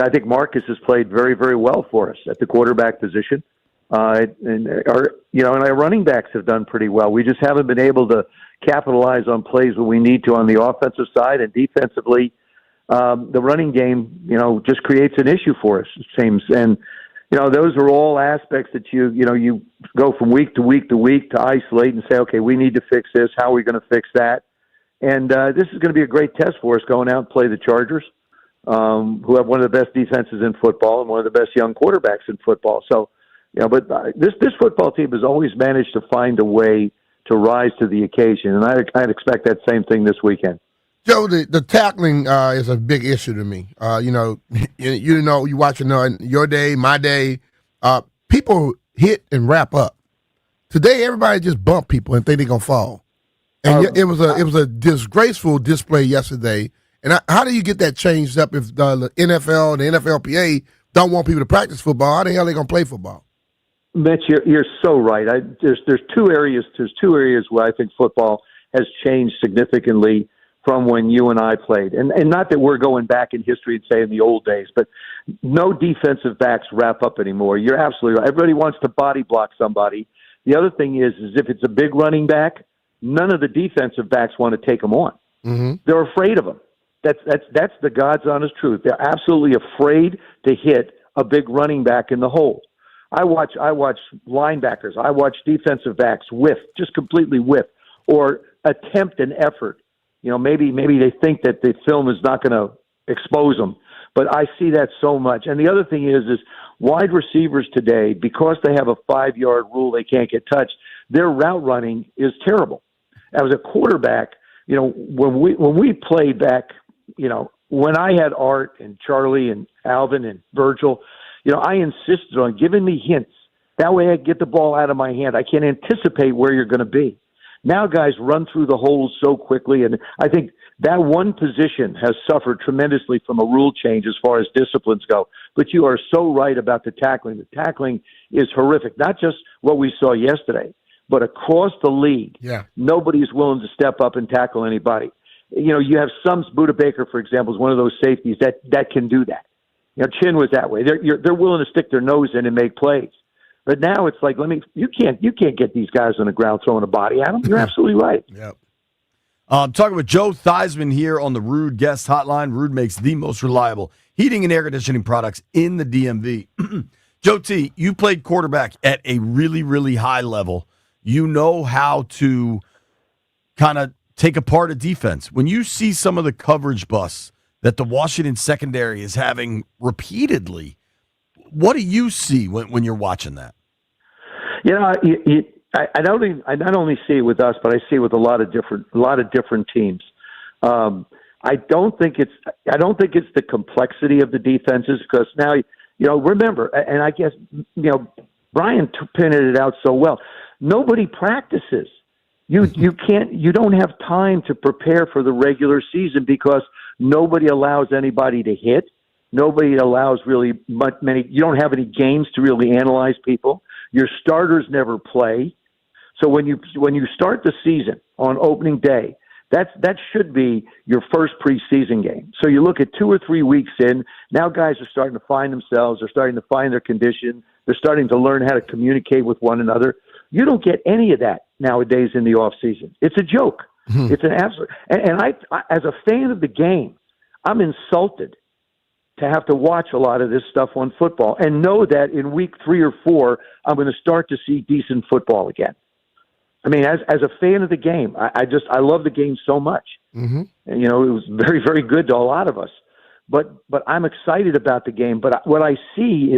think Marcus has played very, very well for us at the quarterback position. And our running backs have done pretty well. We just haven't been able to capitalize on plays when we need to on the offensive side, and defensively, the running game, just creates an issue for us, it seems. And, those are all aspects that you go from week to week to week to isolate and say, okay, we need to fix this. How are we going to fix that? And this is going to be a great test for us going out and play the Chargers, who have one of the best defenses in football and one of the best young quarterbacks in football. So, but this football team has always managed to find a way to rise to the occasion, and I'd expect that same thing this weekend. Joe, the tackling is a big issue to me. You watching your day, my day. People hit and wrap up. Today, everybody just bump people and think they're gonna fall. And it was a disgraceful display yesterday. And how do you get that changed up if the NFL and the NFLPA don't want people to practice football? How the hell are they gonna play football? Mitch, you're so right. There's 2 areas. There's 2 areas where I think football has changed significantly from when you and I played. And not that we're going back in history and say in the old days, but no defensive backs wrap up anymore. You're absolutely right. Everybody wants to body block somebody. The other thing is if it's a big running back, none of the defensive backs want to take him on. Mm-hmm. They're afraid of him. That's the God's honest truth. They're absolutely afraid to hit a big running back in the hole. I watch linebackers. I watch defensive backs just completely whiff, or attempt an effort. Maybe they think that the film is not going to expose them, but I see that so much. And the other thing is wide receivers today, because they have a 5-yard rule, they can't get touched. Their route running is terrible. As a quarterback, when we played back, when I had Art and Charlie and Alvin and Virgil, I insisted on giving me hints. That way I get the ball out of my hand. I can anticipate where you're going to be. Now guys run through the holes so quickly, and I think that one position has suffered tremendously from a rule change as far as disciplines go. But you are so right about the tackling. The tackling is horrific, not just what we saw yesterday, but across the league. Yeah. Nobody's willing to step up and tackle anybody. You have some, Buda Baker, for example, is one of those safeties that can do that. Chin was that way. They're willing to stick their nose in and make plays. But now it's like, you can't get these guys on the ground throwing a body at them. You're absolutely right. Yep. I'm talking with Joe Theismann here on the Rude Guest Hotline. Rude makes the most reliable heating and air conditioning products in the DMV. Joe T, you played quarterback at a really, really high level. You know how to kind of take apart a defense. When you see some of the coverage busts that the Washington secondary is having repeatedly, what do you see when you're watching that? I not only see it with us, but I see it with a lot of different teams. I don't think it's the complexity of the defenses, because now remember, and I guess Brian pinned it out so well. Nobody practices. You don't have time to prepare for the regular season because nobody allows anybody to hit. Nobody allows really many. You don't have any games to really analyze people. Your starters never play. So when you start the season on opening day, that should be your first preseason game. So you look at 2 or 3 weeks in, now guys are starting to find themselves. They're starting to find their condition. They're starting to learn how to communicate with one another. You don't get any of that nowadays in the off season. It's a joke. Mm-hmm. It's an absolute. And I, as a fan of the game, I'm insulted to have to watch a lot of this stuff on football and know that in week 3 or 4, I'm going to start to see decent football again. I mean, as a fan of the game, I love the game so much. Mm-hmm. And, it was very, very good to a lot of us. But I'm excited about the game. But what I see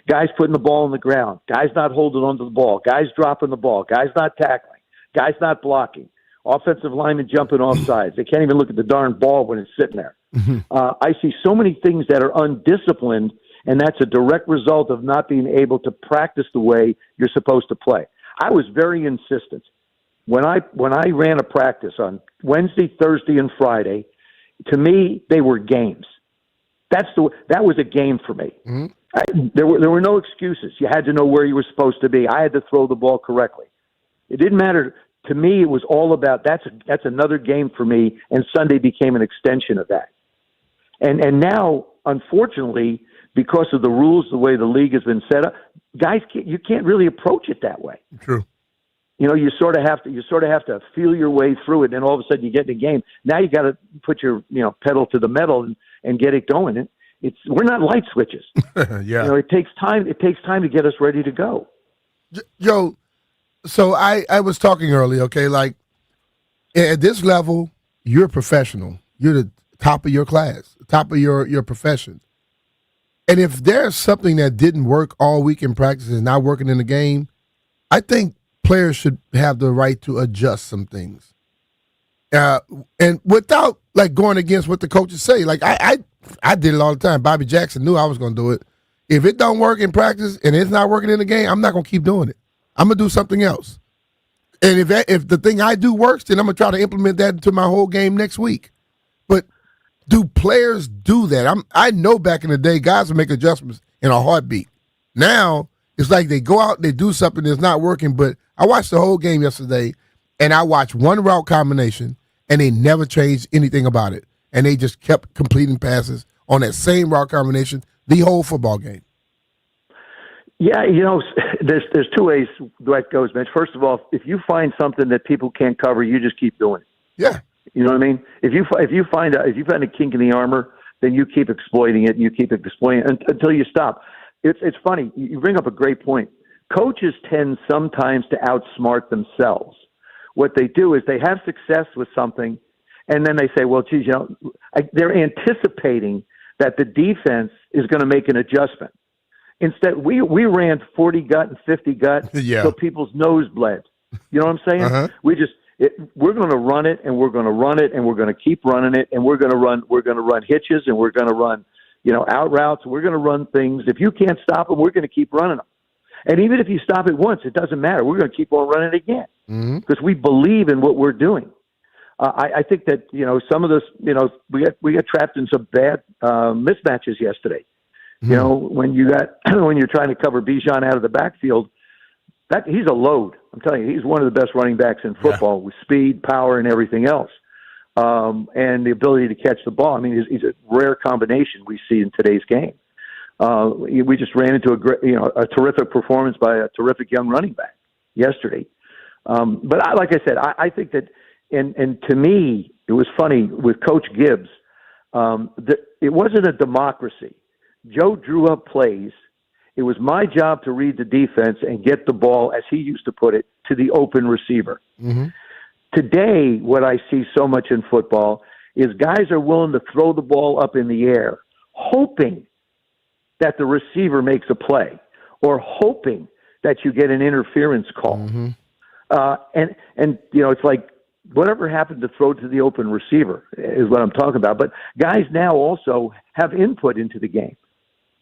guys putting the ball on the ground, guys not holding onto the ball, guys dropping the ball, guys not tackling, guys not blocking, offensive linemen jumping off sides. They can't even look at the darn ball when it's sitting there. Mm-hmm. I see so many things that are undisciplined, and that's a direct result of not being able to practice the way you're supposed to play. I was very insistent. When I ran a practice on Wednesday, Thursday, and Friday, to me, they were games. That was a game for me. Mm-hmm. There were no excuses. You had to know where you were supposed to be. I had to throw the ball correctly. It didn't matter. To me, it was all about that's another game for me, and Sunday became an extension of that. And now, unfortunately, because of the rules, the way the league has been set up, guys, you can't really approach it that way. True. You sort of have to feel your way through it, and all of a sudden you get in the game. Now you got to put your pedal to the metal and get it going. And we're not light switches. Yeah. It takes time. It takes time to get us ready to go. Joe, so I was talking earlier. Okay, like at this level, you're a professional. You're the top of your class, top of your profession. And if there's something that didn't work all week in practice and not working in the game, I think players should have the right to adjust some things. And without like going against what the coaches say. Like I did it all the time. Bobby Jackson knew I was going to do it. If it don't work in practice and it's not working in the game, I'm not going to keep doing it. I'm going to do something else. And if the thing I do works, then I'm going to try to implement that into my whole game next week. But do players do that? I know back in the day, guys would make adjustments in a heartbeat. Now, it's like they go out, they do something that's not working. But I watched the whole game yesterday, and I watched one route combination, and they never changed anything about it. And they just kept completing passes on that same route combination the whole football game. Yeah, there's two ways that goes, Mitch. First of all, if you find something that people can't cover, you just keep doing it. Yeah. You know what I mean? If you find a kink in the armor, then you keep exploiting it, and you keep exploiting it until you stop. It's funny. You bring up a great point. Coaches tend sometimes to outsmart themselves. What they do is they have success with something, and then they say, well, geez, they're anticipating that the defense is going to make an adjustment. Instead, we ran 40 gut and 50 gut yeah. so people's nose bled. You know what I'm saying? Uh-huh. we're going to run it, and we're going to run it, and we're going to keep running it, and we're going to run hitches, and we're going to run, out routes. We're going to run things. If you can't stop them, we're going to keep running them. And even if you stop it once, it doesn't matter. We're going to keep on running it again because we believe in what we're doing. I think that some of this, we got trapped in some bad mismatches yesterday. When you're trying to cover Bijan out of the backfield, he's a load. I'm telling you, he's one of the best running backs in football with speed, power, and everything else, and the ability to catch the ball. I mean, he's a rare combination we see in today's game. We just ran into a terrific performance by a terrific young running back yesterday. But like I said, I think that, and to me, it was funny with Coach Gibbs. It wasn't a democracy. Joe drew up plays. It was my job to read the defense and get the ball, as he used to put it, to the open receiver. Today, what I see so much in football is guys are willing to throw the ball up in the air, hoping that the receiver makes a play, or hoping that you get an interference call. And it's like, whatever happened to throw to the open receiver is what I'm talking about. But guys now also have input into the game.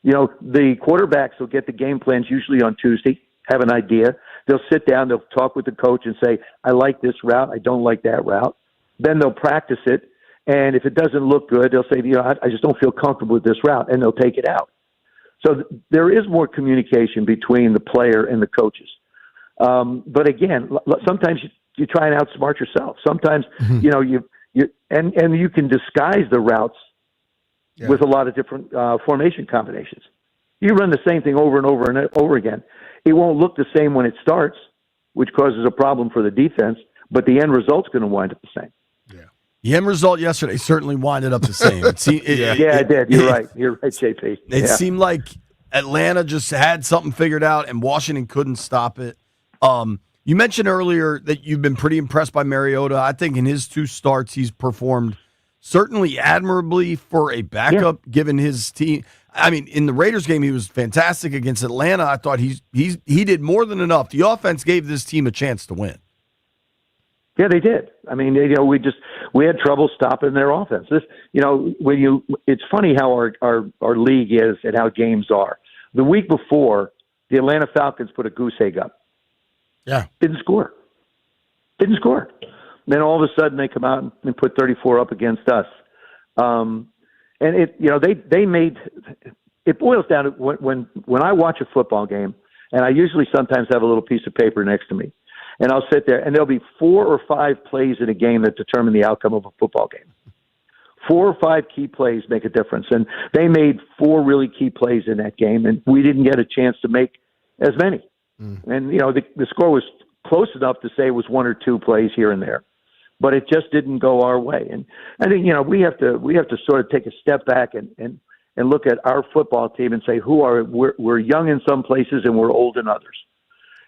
The quarterbacks will get the game plans usually on Tuesday, have an idea. They'll sit down, they'll talk with the coach and say, I like this route, I don't like that route. Then they'll practice it. And if it doesn't look good, they'll say, I just don't feel comfortable with this route, and they'll take it out. So there is more communication between the player and the coaches. But again, sometimes you try and outsmart yourself. Sometimes, you can disguise the routes with a lot of different formation combinations. You run the same thing over and over and over again. It won't look the same when it starts, which causes a problem for the defense, but the end result's going to wind up the same. The end result yesterday certainly winded up the same. It did. You're right. You're right, JP. It seemed like Atlanta just had something figured out, and Washington couldn't stop it. You mentioned earlier that you've been pretty impressed by Mariota. I think in his 2 starts, he's performed certainly admirably for a backup, given his team. I mean, in the Raiders game, he was fantastic against Atlanta. I thought he did more than enough. The offense gave this team a chance to win. Yeah, they did. I mean, we had trouble stopping their offense. It's funny how our league is and how games are. The week before, the Atlanta Falcons put a goose egg up. Yeah. Didn't score. Then all of a sudden they come out and put 34 up against us. And they made it boils down to when I watch a football game, and I usually sometimes have a little piece of paper next to me, and I'll sit there, and there'll be 4 or 5 plays in a game that determine the outcome of a football game. 4 or 5 key plays make a difference, and they made 4 really key plays in that game, and we didn't get a chance to make as many. And the score was close enough to say it was 1 or 2 plays here and there, but it just didn't go our way. And I think we have to sort of take a step back and look at our football team and say we're young in some places and we're old in others.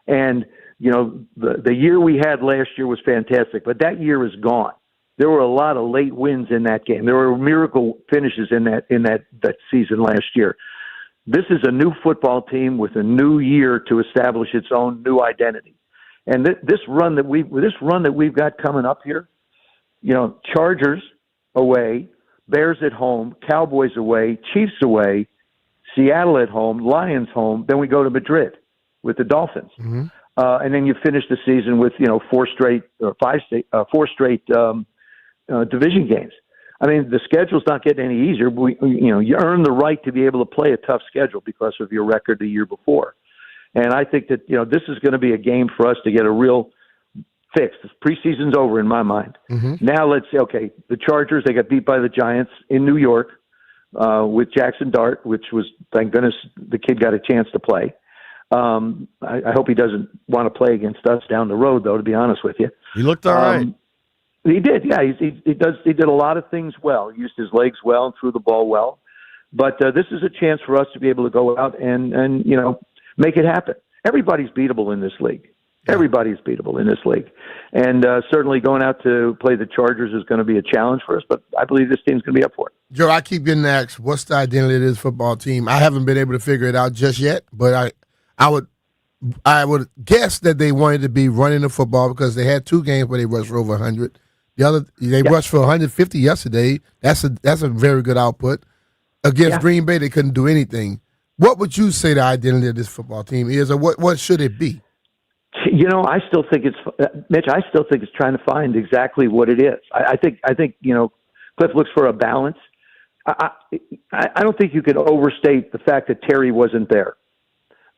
And the year we had last year was fantastic, but that year is gone. There were a lot of late wins in that game. There were miracle finishes in that season last year. This is a new football team with a new year to establish its own new identity. And this run that we've got coming up here, Chargers away, Bears at home, Cowboys away, Chiefs away, Seattle at home, Lions home. Then we go to Madrid with the Dolphins, and then you finish the season with 4 straight division games. I mean, the schedule's not getting any easier. But you earn the right to be able to play a tough schedule because of your record the year before. And I think that this is going to be a game for us to get a real fix. The preseason's over in my mind. Now let's say, okay, the Chargers, they got beat by the Giants in New York with Jackson Dart, which was, thank goodness, the kid got a chance to play. I hope he doesn't want to play against us down the road, though, to be honest with you. He looked all right. He did, yeah. He did a lot of things well. He used his legs well and threw the ball well. But this is a chance for us to be able to go out and make it happen. Everybody's beatable in this league. Everybody's beatable in this league. And certainly going out to play the Chargers is going to be a challenge for us, but I believe this team's going to be up for it. Joe, I keep getting asked, what's the identity of this football team? I haven't been able to figure it out just yet, but I would I would guess that they wanted to be running the football because they had 2 games where they rushed for over 100. They rushed for 150 yesterday. That's a very good output. Against Green Bay, they couldn't do anything. What would you say the identity of this football team is, or what should it be? I still think Mitch. I still think it's trying to find exactly what it is. I think Cliff looks for a balance. I don't think you could overstate the fact that Terry wasn't there.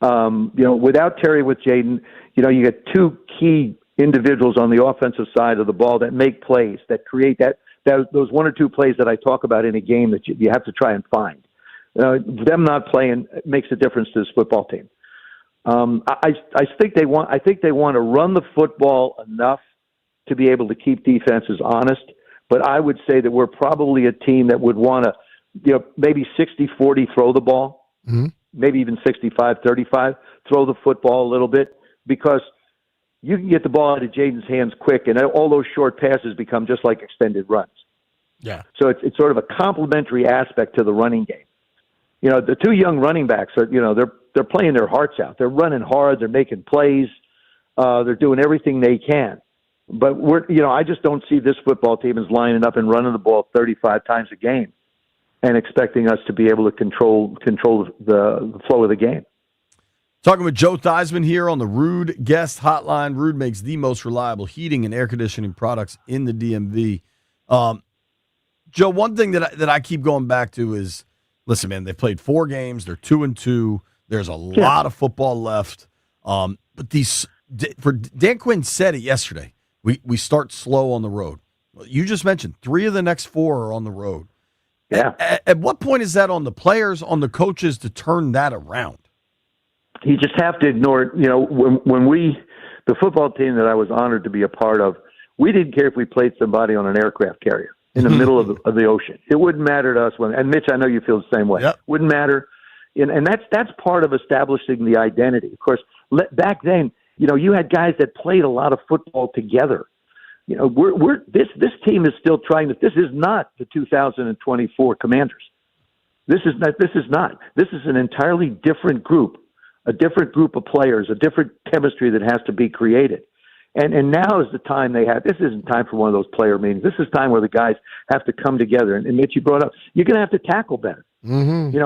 Without Terry with Jaden, you get 2 key individuals on the offensive side of the ball that make plays, that create those 1 or 2 plays that I talk about in a game that you have to try and find. Them not playing makes a difference to this football team. I think they want to run the football enough to be able to keep defenses honest. But I would say that we're probably a team that would want to, maybe 60-40 throw the ball, maybe even 65-35 throw the football a little bit, because you can get the ball out of Jaden's hands quick, and all those short passes become just like extended runs. Yeah. So it's sort of a complementary aspect to the running game. The 2 young running backs are, they're playing their hearts out. They're running hard. They're making plays. They're doing everything they can. But I just don't see this football team as lining up and running the ball 35 times a game and expecting us to be able to control the flow of the game. Talking with Joe Theismann here on the Rude Guest Hotline. Rude makes the most reliable heating and air conditioning products in the DMV. Joe, one thing that I keep going back to is, listen, man, they've played 4 games. They're 2-2. There's a lot of football left. But Dan Quinn said it yesterday. We start slow on the road. You just mentioned 3 of the next 4 are on the road. Yeah. At what point is that on the players, on the coaches to turn that around? You just have to ignore it. When the football team that I was honored to be a part of, we didn't care if we played somebody on an aircraft carrier in the middle of the ocean. It wouldn't matter to us and Mitch, I know you feel the same way. Yep. Wouldn't matter. And that's part of establishing the identity. Of course, back then, you had guys that played a lot of football together. This team is still trying to. This is not the 2024 Commanders. This is not. This is an entirely different group, a different group of players, a different chemistry that has to be created. And now is the time they have. This isn't time for one of those player meetings. This is time where the guys have to come together. And Mitch, you brought up, you're going to have to tackle better. Mm-hmm.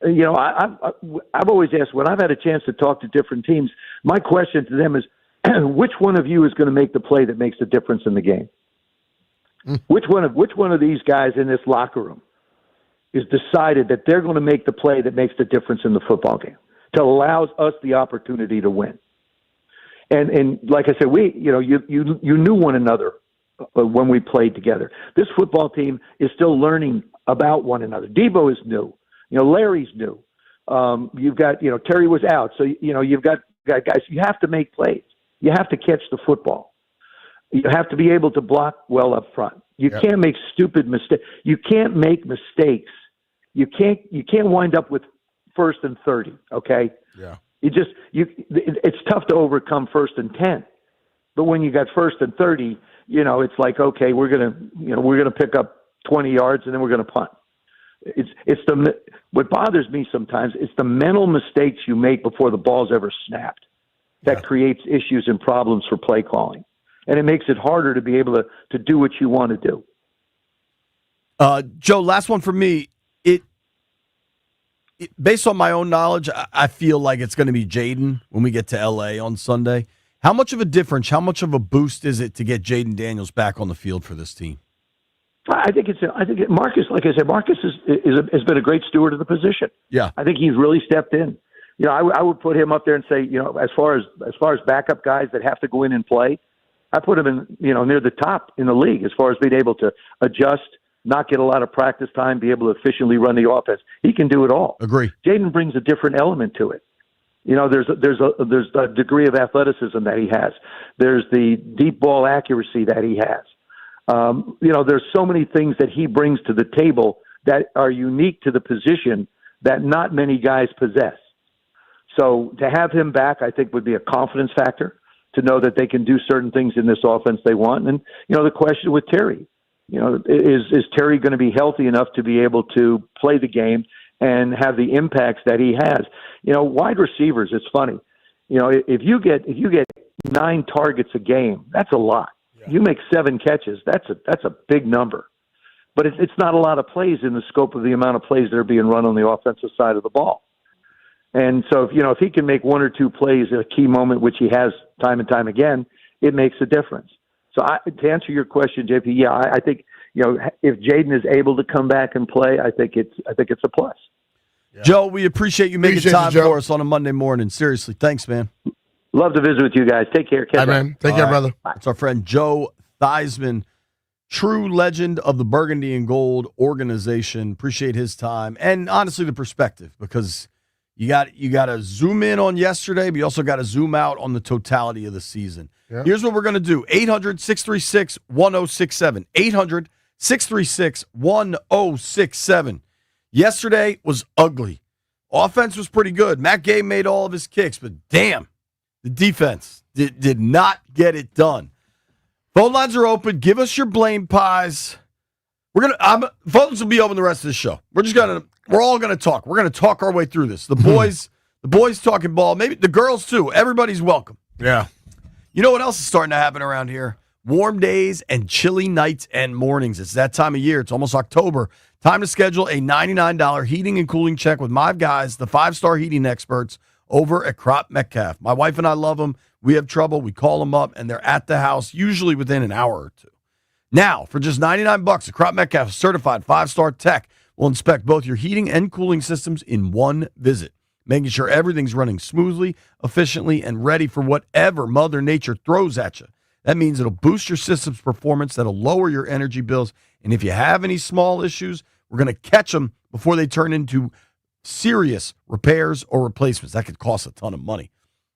I've always asked, when I've had a chance to talk to different teams, my question to them is, which one of you is going to make the play that makes the difference in the game? Which one of these guys in this locker room is decided that they're going to make the play that makes the difference in the football game, to allow us the opportunity to win? And like I said, you knew one another when we played together. This football team is still learning about one another. Debo is new. Larry's new. You've got, Terry was out. So, you've got guys, you have to make plays. You have to catch the football. You have to be able to block well up front. You can't make stupid mistakes. You can't make mistakes. You can't wind up with 1st and 30. Okay. Yeah. It's tough to overcome 1st and 10, but when you got 1st and 30, it's like, okay, we're gonna pick up 20 yards and then we're gonna punt. What bothers me sometimes is the mental mistakes you make before the ball's ever snapped that creates issues and problems for play calling, and it makes it harder to be able to do what you want to do. Joe, last one for me. Based on my own knowledge, I feel like it's going to be Jaden when we get to L.A. on Sunday. How much of a difference, how much of a boost is it to get Jaden Daniels back on the field for this team? I think Marcus, like I said, Marcus has been a great steward of the position. Yeah, I think he's really stepped in. I would put him up there and say, as far as backup guys that have to go in and play, I put him in, near the top in the league as far as being able to adjust, not get a lot of practice time, be able to efficiently run the offense. He can do it all. Agree. Jaden brings a different element to it. There's a degree of athleticism that he has. There's the deep ball accuracy that he has. There's so many things that he brings to the table that are unique to the position that not many guys possess. So to have him back, I think, would be a confidence factor to know that they can do certain things in this offense they want. And, the question with Terry, is Terry going to be healthy enough to be able to play the game and have the impacts that he has? Wide receivers, it's funny. if you get 9 targets a game, that's a lot. Yeah. You make 7 catches, that's a big number. But it's not a lot of plays in the scope of the amount of plays that are being run on the offensive side of the ball. And so, if he can make 1 or 2 plays at a key moment, which he has time and time again, it makes a difference. So to answer your question, JP, yeah, I think if Jaden is able to come back and play, I think it's a plus. Yeah. Joe, we appreciate you making time for us on a Monday morning. Seriously, thanks, man. Love to visit with you guys. Take care. Hi, man. Take care, brother. It's our friend Joe Theismann, true legend of the Burgundy and Gold organization. Appreciate his time and honestly the perspective, because you got to zoom in on yesterday, but you also got to zoom out on the totality of the season. Yeah. Here's what we're going to do. 800-636-1067. 800-636-1067. Yesterday was ugly. Offense was pretty good. Matt Gay made all of his kicks, but damn, the defense did not get it done. Phone lines are open. Give us your blame pies. Phones will be open the rest of the show. We're all gonna talk. We're gonna talk our way through this. The boys talking ball. Maybe the girls too. Everybody's welcome. Yeah. You know what else is starting to happen around here? Warm days and chilly nights and mornings. It's that time of year. It's almost October. Time to schedule a $99 heating and cooling check with my guys, the 5-star heating experts over at Crop Metcalf. My wife and I love them. We have trouble. We call them up, and they're at the house usually within an hour or two. Now, for just $99, a Crop Metcalf certified 5-star tech will inspect both your heating and cooling systems in one visit, making sure everything's running smoothly, efficiently, and ready for whatever Mother Nature throws at you. That means it'll boost your system's performance, that'll lower your energy bills, and if you have any small issues, we're going to catch them before they turn into serious repairs or replacements. That could cost a ton of money.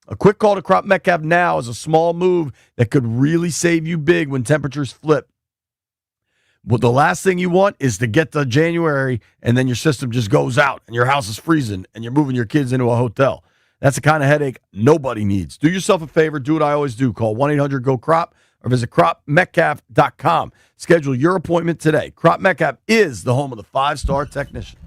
A quick call to Crop Metcalf now is a small move that could really save you big when temperatures flip. Well, the last thing you want is to get to January and then your system just goes out and your house is freezing and you're moving your kids into a hotel. That's the kind of headache nobody needs. Do yourself a favor. Do what I always do. Call 1-800-GO-CROP or visit cropmetcalf.com. Schedule your appointment today. Crop Metcalf is the home of the 5-star technician.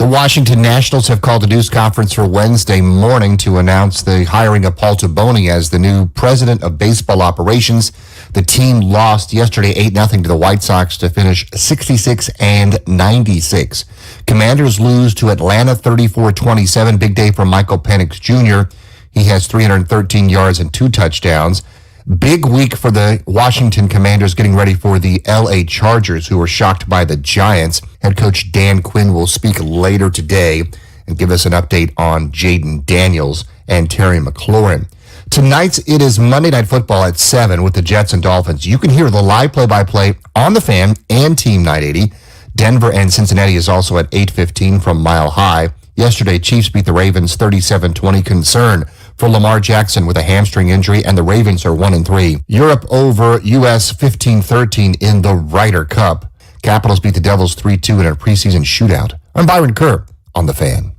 The Washington Nationals have called a news conference for Wednesday morning to announce the hiring of Paul Taboni as the new president of baseball operations. The team lost yesterday 8-0 to the White Sox to finish 66-96. Commanders lose to Atlanta 34-27. Big day for Michael Penix Jr. He has 313 yards and 2 touchdowns. Big week for the Washington Commanders getting ready for the L.A. Chargers, who were shocked by the Giants. Head coach Dan Quinn will speak later today and give us an update on Jaden Daniels and Terry McLaurin. Tonight, it is Monday Night Football at 7 with the Jets and Dolphins. You can hear the live play-by-play on The Fan and Team 980. Denver and Cincinnati is also at 8:15 from Mile High. Yesterday, Chiefs beat the Ravens 37-20. Concern for Lamar Jackson with a hamstring injury, and the Ravens are 1-3. Europe over U.S. 15-13 in the Ryder Cup. Capitals beat the Devils 3-2 in a preseason shootout. I'm Byron Kerr on The Fan.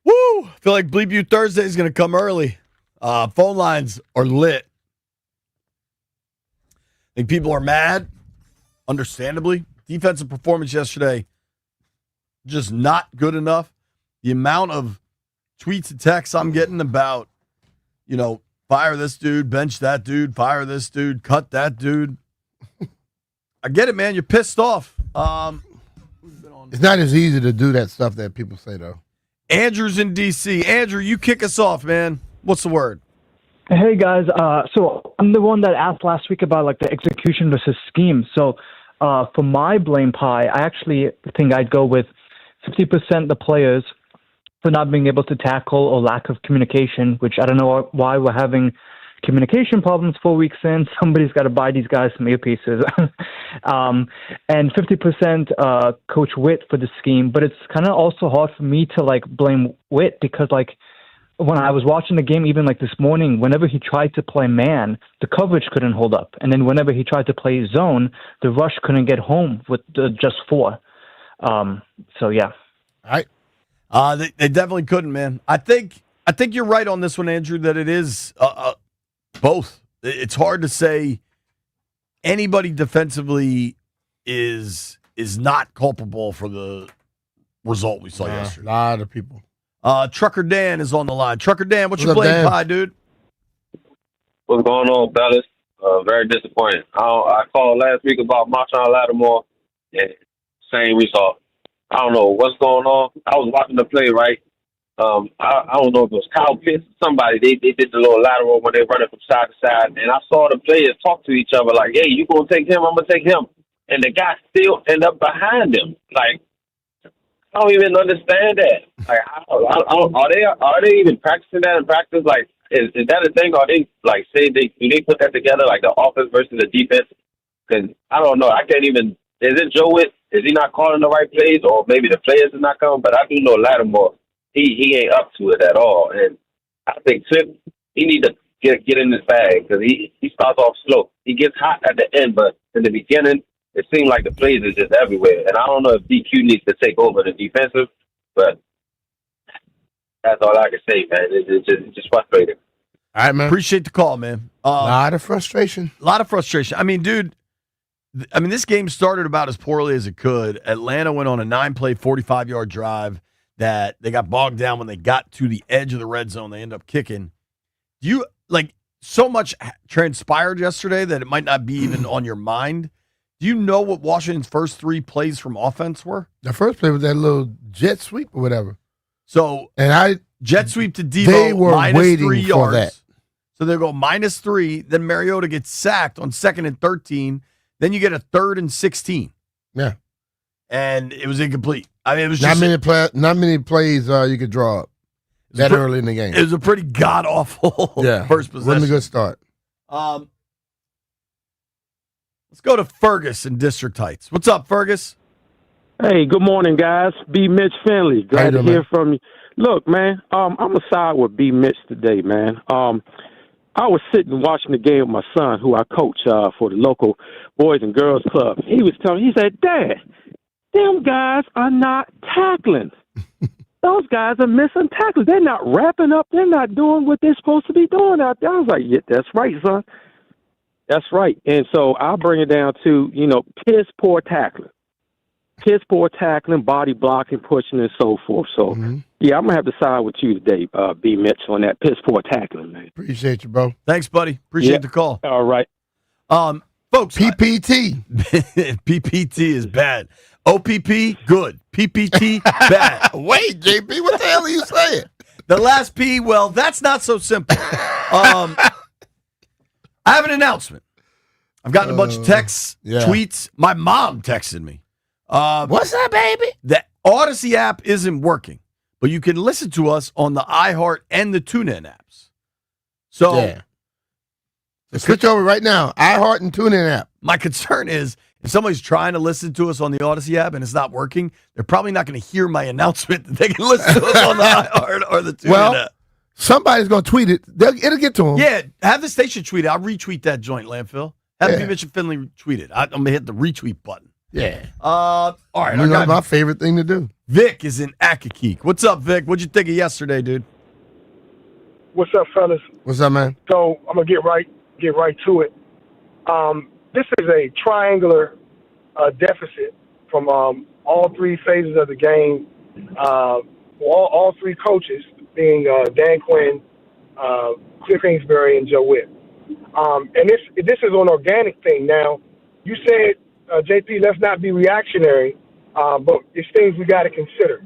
Woo! Feel like Bleep You Thursday is going to come early. Phone lines are lit. I think people are mad, understandably. Defensive performance yesterday, just not good enough. The amount of tweets and texts I'm getting about, fire this dude, bench that dude, fire this dude, cut that dude. I get it, man. You're pissed off. It's not as easy to do that stuff that people say, though. Andrew's in D.C. Andrew, you kick us off, man. What's the word? Hey, guys. So I'm the one that asked last week about, the execution versus scheme. So for my blame pie, I actually think I'd go with 50% the players for not being able to tackle or lack of communication, which I don't know why we're having communication problems 4 weeks in. Somebody's got to buy these guys some earpieces. And 50% Coach Witt for the scheme. But it's kind of also hard for me to blame Witt because when I was watching the game, even this morning, whenever he tried to play man, the coverage couldn't hold up. And then whenever he tried to play zone, the rush couldn't get home with just 4. So yeah. All right. They definitely couldn't, man. I think you're right on this one, Andrew, that it is both. It's hard to say anybody defensively is not culpable for the result we saw yesterday. A lot of people. Trucker Dan is on the line. Trucker Dan, what's your What's up, blame Dan? pie, dude? What's going on, fellas? Very disappointed. I called last week about Marshawn Lattimore, and same result. I don't know what's going on. I was watching the play, right? I don't know if it was Kyle Pitts or somebody. They did the little lateral when they running from side to side, and I saw the players talk to each other like, "Hey, you gonna take him? I'm gonna take him." And the guy still end up behind him. I don't even understand that. Are they even practicing that in practice? Is that a thing? Are they do they put that together the offense versus the defense? Because I don't know. I can't even. Is it Joe Witt? Is he not calling the right plays, or maybe the players are not coming? But I do know Lattimore. He ain't up to it at all, and I think Chip he need to get in his bag because he starts off slow. He gets hot at the end, but in the beginning it seemed like the plays are just everywhere. And I don't know if DQ needs to take over the defensive, but that's all I can say, man. It's just frustrating. All right, man. Appreciate the call, man. A lot of frustration. A lot of frustration. I mean, dude, this game started about as poorly as it could. Atlanta went on a 9-play, 45-yard drive that they got bogged down when they got to the edge of the red zone. They end up kicking. So much transpired yesterday that it might not be even on your mind. Do you know what Washington's first 3 plays from offense were? The first play was that little jet sweep or whatever. So, jet sweep to Devo, they were minus waiting 3 for yards. that. So they go -3. Then Mariota gets sacked on 2nd and 13. Then you get a 3rd and 16. Yeah. And it was incomplete. I mean, it was Not just many plays you could draw up. that early in the game. It was a pretty god-awful first possession. Wasn't a good start. Let's go to Fergus in District Heights. What's up, Fergus? Hey, good morning, guys. B. Mitch Finley. Glad to hear from you. Look, man, I'm going to side with B. Mitch today, man. I was sitting watching the game with my son, who I coach for the local Boys and Girls Club. He said, Dad, them guys are not tackling. Those guys are missing tackles. They're not wrapping up. They're not doing what they're supposed to be doing out there. I was like, yeah, that's right, son. That's right. And so I'll bring it down to, piss poor tackling. Piss poor tackling, body blocking, pushing, and so forth. So, yeah, I'm going to have to side with you today, B. Mitch, on that piss poor tackling, man. Appreciate you, bro. Thanks, buddy. Appreciate the call. All right. Folks. PPT. PPT is bad. OPP, good. PPT, bad. Wait, JP, what the hell are you saying? The last P, well, that's not so simple. I have an announcement. I've gotten a bunch of texts, tweets. My mom texted me. What's up, baby? The Odyssey app isn't working, but you can listen to us on the iHeart and the TuneIn apps. So switch over right now. iHeart and TuneIn app. My concern is if somebody's trying to listen to us on the Odyssey app and it's not working, they're probably not going to hear my announcement that they can listen to us on the iHeart or the TuneIn app. Somebody's going to tweet it. It'll get to them. Yeah, have the station tweet it. I'll retweet that joint, Landfill. Have B. Mitch and Finley tweet it. I'm going to hit the retweet button. Yeah. All right. You know my favorite thing to do. Vic is in Akakeek. What's up, Vic? What'd you think of yesterday, dude? What's up, fellas? What's up, man? So I'm gonna get right to it. This is a triangular deficit from all three phases of the game. All three coaches, being Dan Quinn, Cliff Kingsbury, and Joe Witt. And this is an organic thing. Now, you said, JP, let's not be reactionary, but it's things we got to consider.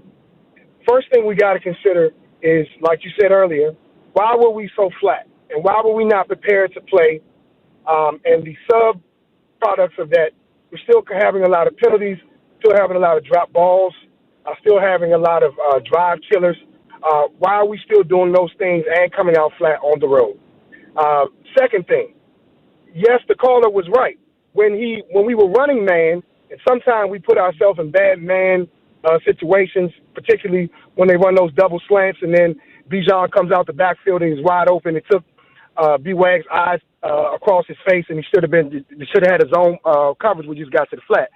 First thing we got to consider is, like you said earlier, why were we so flat? And why were we not prepared to play? And the sub-products of that, we're still having a lot of penalties, still having a lot of drop balls, still having a lot of drive killers. Why are we still doing those things and coming out flat on the road? Second thing, yes, the caller was right. When we were running man, and sometimes we put ourselves in bad man situations, particularly when they run those double slants, and then Bijan comes out the backfield and he's wide open. It took B-Wag's eyes across his face, and he should have had his own coverage when he just got to the flat.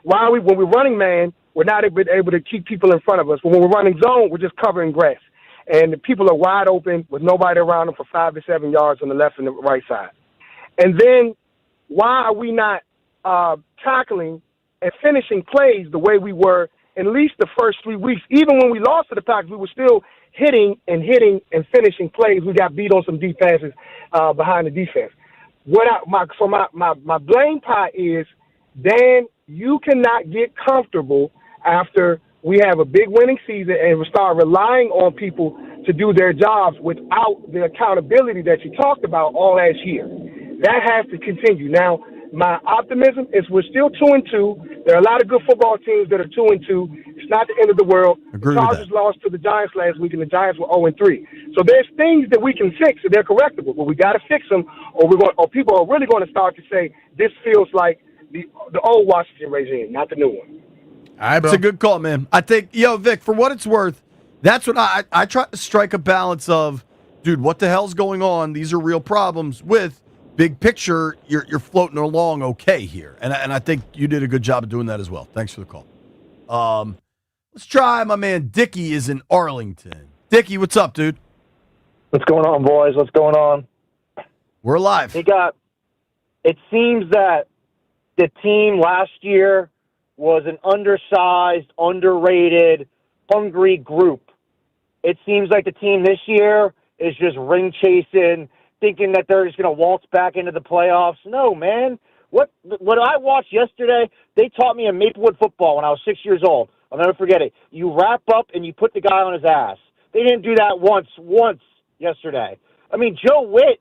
When we're running man, we're not able to keep people in front of us. But when we're running zone, we're just covering grass. And the people are wide open with nobody around them for 5 to 7 yards on the left and the right side. And then why are we not tackling and finishing plays the way we were at least the first 3 weeks? Even when we lost to the Packers, we were still hitting and finishing plays. We got beat on some deep passes behind the defense. My blame pie is, Dan, you cannot get comfortable after we have a big winning season and we start relying on people to do their jobs without the accountability that you talked about all last year. That has to continue. Now, my optimism is we're still 2-2. There are a lot of good football teams that are 2-2. It's not the end of the world. The Chargers lost to the Giants last week, and the Giants were 0-3. So there's things that we can fix, and they're correctable, but we got to fix them, or people are really going to start to say this feels like the old Washington regime, not the new one. All right, bro. It's a good call, man. I think, Vic, for what it's worth, that's what I try to strike a balance of, dude, what the hell's going on? These are real problems with. Big picture, you're floating along okay here. And I think you did a good job of doing that as well. Thanks for the call. Let's try my man Dickie is in Arlington. Dickie, what's up, dude? What's going on, boys? What's going on? We're alive. It seems that the team last year was an undersized, underrated, hungry group. It seems like the team this year is just ring chasing, thinking that they're just going to waltz back into the playoffs. No, man. What I watched yesterday, they taught me in Maplewood football when I was 6 years old. I'll never forget it. You wrap up and you put the guy on his ass. They didn't do that once yesterday. I mean, Joe Witt,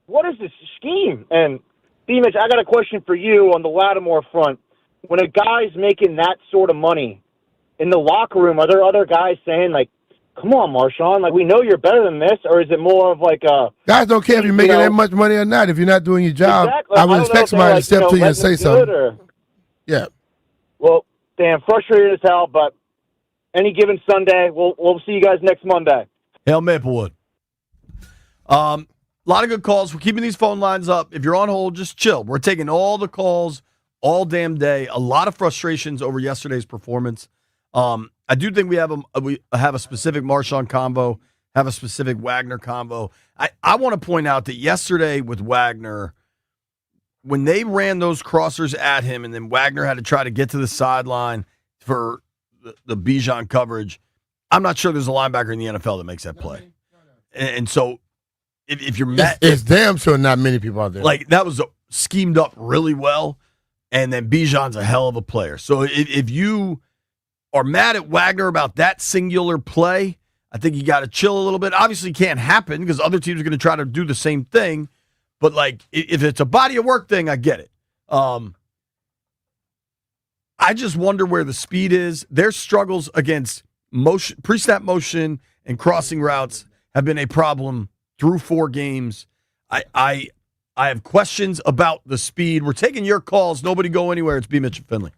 what is this scheme? And, B-Mitch, I got a question for you on the Lattimore front. When a guy's making that sort of money in the locker room, are there other guys saying, like, come on, Marshawn, like we know you're better than this, or is it more of like a Guys don't care if you're making that much money or not. If you're not doing your job, exactly? I would expect somebody to step to you and say something. Yeah. Well, damn, frustrated as hell, but any given Sunday, we'll see you guys next Monday. Hail Maplewood. A lot of good calls. We're keeping these phone lines up. If you're on hold, just chill. We're taking all the calls all damn day. A lot of frustrations over yesterday's performance. I do think we have a specific Marshawn combo, have a specific Wagner combo. I want to point out that yesterday with Wagner, when they ran those crossers at him and then Wagner had to try to get to the sideline for the Bijan coverage, I'm not sure there's a linebacker in the NFL that makes that play. And so if you're mad, it's damn sure not many people out there. Like, that was schemed up really well, and then Bijan's a hell of a player. So if you are mad at Wagner about that singular play, I think you got to chill a little bit. Obviously, it can't happen because other teams are going to try to do the same thing. But, like, if it's a body of work thing, I get it. I just wonder where the speed is. Their struggles against motion, pre-snap motion and crossing routes have been a problem through 4 games. I have questions about the speed. We're taking your calls. Nobody go anywhere. It's B. Mitch and Finley.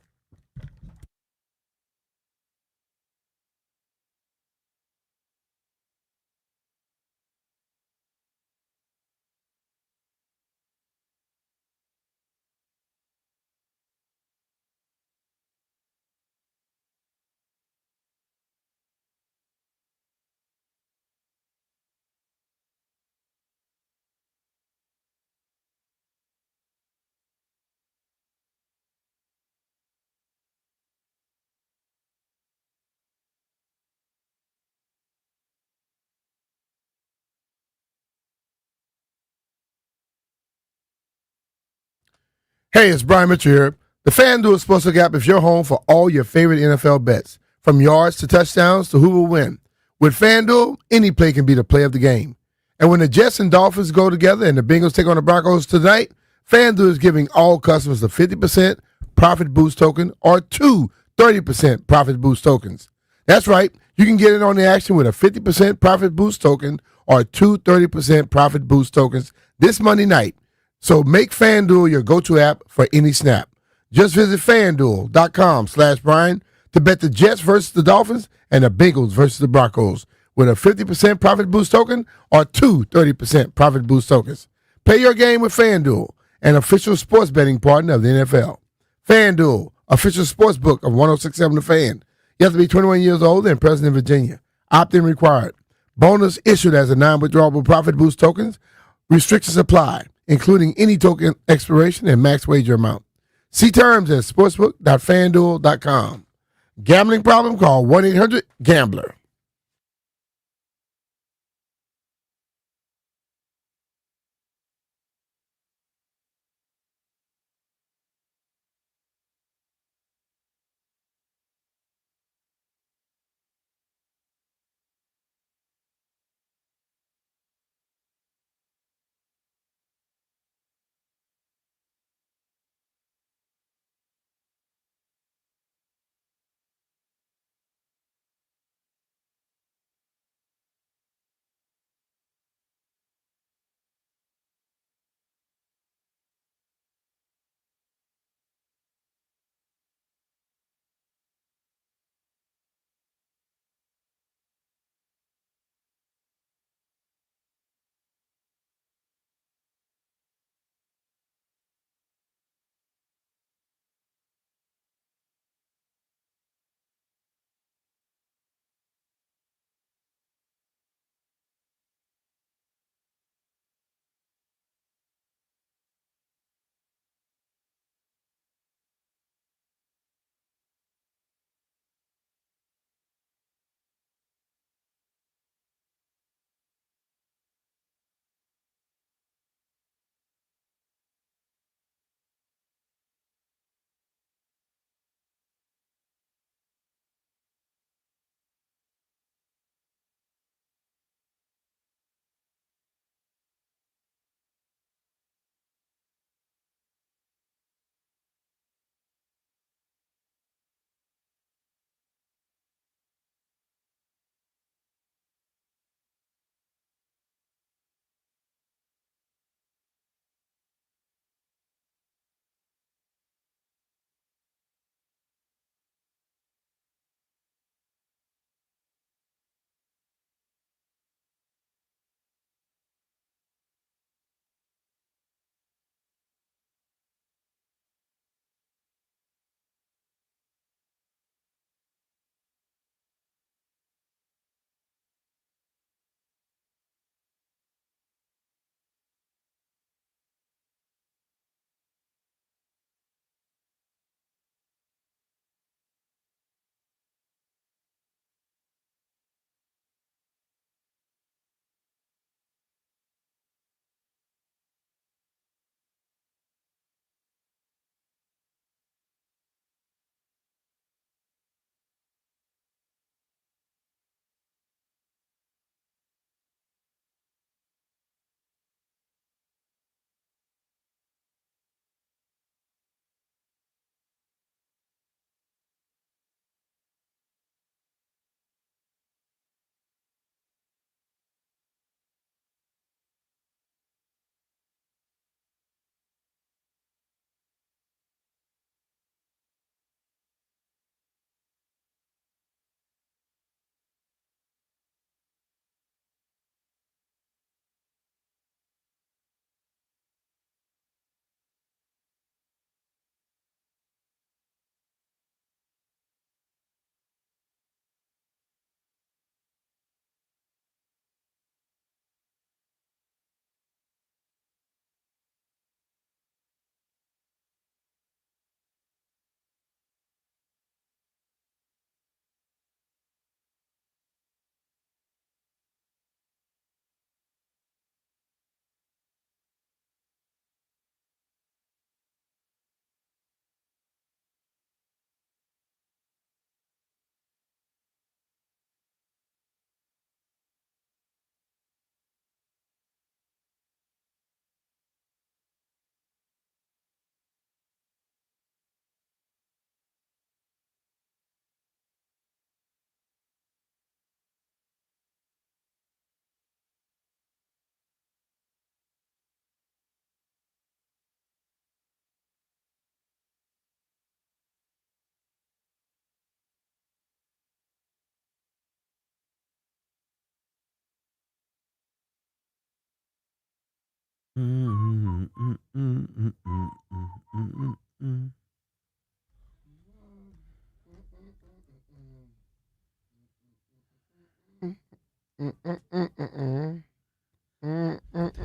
Hey, it's Brian Mitchell here. The FanDuel Sportsbook app is your home for all your favorite NFL bets, from yards to touchdowns to who will win. With FanDuel, any play can be the play of the game. And when the Jets and Dolphins go together and the Bengals take on the Broncos tonight, FanDuel is giving all customers a 50% profit boost token or 2 30% profit boost tokens. That's right. You can get in on the action with a 50% profit boost token or 2 30% profit boost tokens this Monday night. So make FanDuel your go-to app for any snap. Just visit FanDuel.com/Brian to bet the Jets versus the Dolphins and the Bengals versus the Broncos with a 50% profit boost token or 2 30% profit boost tokens. Play your game with FanDuel, an official sports betting partner of the NFL. FanDuel, official sports book of 106.7 The Fan. You have to be 21 years old and present in Virginia. Opt-in required. Bonus issued as a non-withdrawable profit boost tokens. Restrictions apply, including any token expiration and max wager amount. See terms at sportsbook.fanduel.com. Gambling problem? Call 1-800-GAMBLER.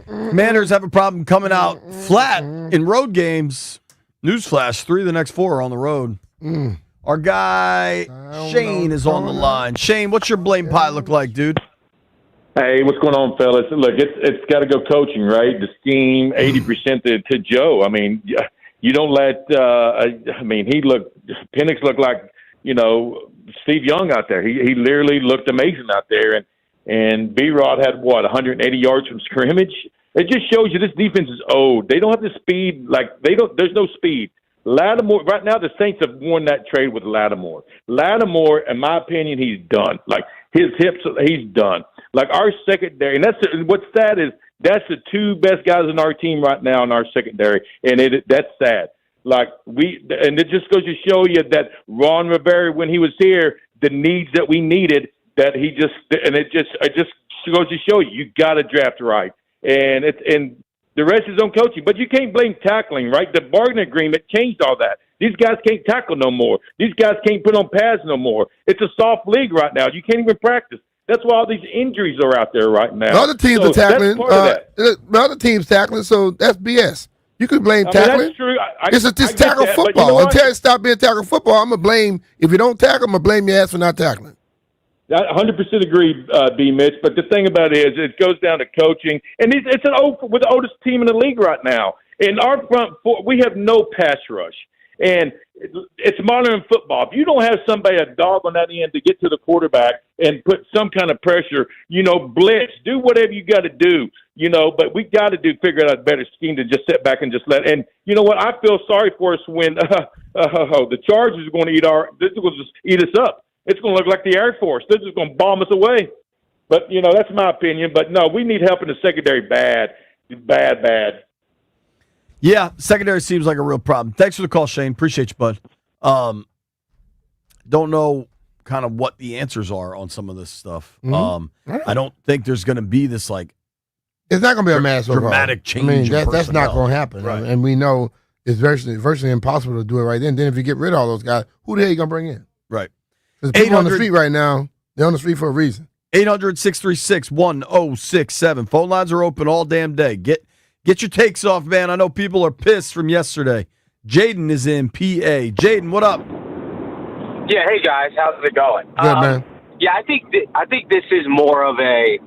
Commanders have a problem coming out flat in road games. Newsflash, 3 of the next 4 are on the road. Our guy Shane is on the line. Shane, what's your blame pie look like, dude? Hey, what's going on, fellas? Look, it's got to go coaching, right? The scheme, 80% to Joe. I mean, you don't let. Penix looked like Steve Young out there. He literally looked amazing out there, and B-Rod had 180 yards from scrimmage. It just shows you this defense is old. They don't have the speed. There's no speed. Lattimore, right now, the Saints have won that trade with Lattimore. Lattimore, in my opinion, he's done. Like, his hips, he's done. Like, our secondary, and what's sad is that's the 2 best guys in our team right now in our secondary, and that's sad. And it just goes to show you that Ron Rivera, when he was here, the needs that we needed, it just goes to show you got to draft right. And the rest is on coaching. But you can't blame tackling, right? The bargaining agreement changed all that. These guys can't tackle no more. These guys can't put on pads no more. It's a soft league right now. You can't even practice. That's why all these injuries are out there right now. The other teams are tackling. The other team's tackling, so that's BS. You can blame tackling. That's true. It's tackle football. Until it stop being tackle football, I'm going to blame. If you don't tackle, I'm going to blame your ass for not tackling. I 100% agree, B. Mitch. But the thing about it is, it goes down to coaching, and we're the oldest team in the league right now. In our front four, we have no pass rush, and it's modern football. If you don't have somebody a dog on that end to get to the quarterback and put some kind of pressure, blitz, do whatever you got to do, But we got to figure out a better scheme than just sit back and just let. And you know what? I feel sorry for us when the Chargers are going to just eat us up. It's going to look like the Air Force. They're just going to bomb us away. But, that's my opinion. But, no, we need help in the secondary bad. Bad. Yeah, secondary seems like a real problem. Thanks for the call, Shane. Appreciate you, bud. Don't know kind of what the answers are on some of this stuff. I don't think there's going to be this, it's not going to be a mass dramatic change. That's not going to happen. Right. And we know it's virtually impossible to do it right then. Then if you get rid of all those guys, who the hell are you going to bring in? Right. Because people on the street right now, they're on the street for a reason. 800-636-1067. Phone lines are open all damn day. Get your takes off, man. I know people are pissed from yesterday. Jaden is in PA. Jaden, what up? Yeah, hey guys, how's it going? Good, man. Yeah, I think this is more of a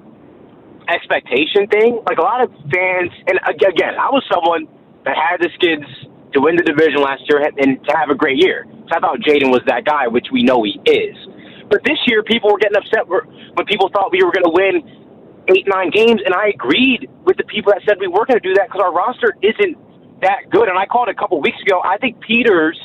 expectation thing. Like a lot of fans, and again, I was someone that had the Skids to win the division last year and to have a great year. So I thought Jaden was that guy, which we know he is. But this year, people were getting upset when people thought we were going to win 8-9 games, and I agreed with the people that said we weren't going to do that because our roster isn't that good. And I called it a couple weeks ago. I think Peters,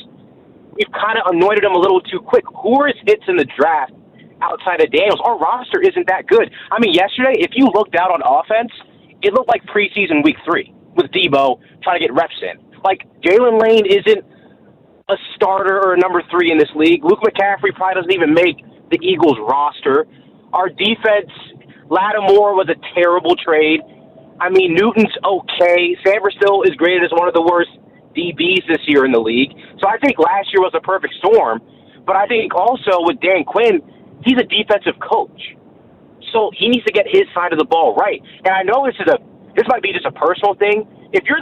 we've kind of anointed him a little too quick. Who are his hits in the draft outside of Daniels? Our roster isn't that good. I mean, yesterday, if you looked out on offense, it looked like preseason week 3 with Debo trying to get reps in. Like, Jalen Lane isn't a starter or a number 3 in this league. Luke McCaffrey probably doesn't even make the Eagles roster. Our defense, Lattimore was a terrible trade. I mean, Newton's okay. Sanford still is graded as one of the worst DBs this year in the league. So I think last year was a perfect storm. But I think also with Dan Quinn, he's a defensive coach. So he needs to get his side of the ball right. And I know this might be just a personal thing. If you're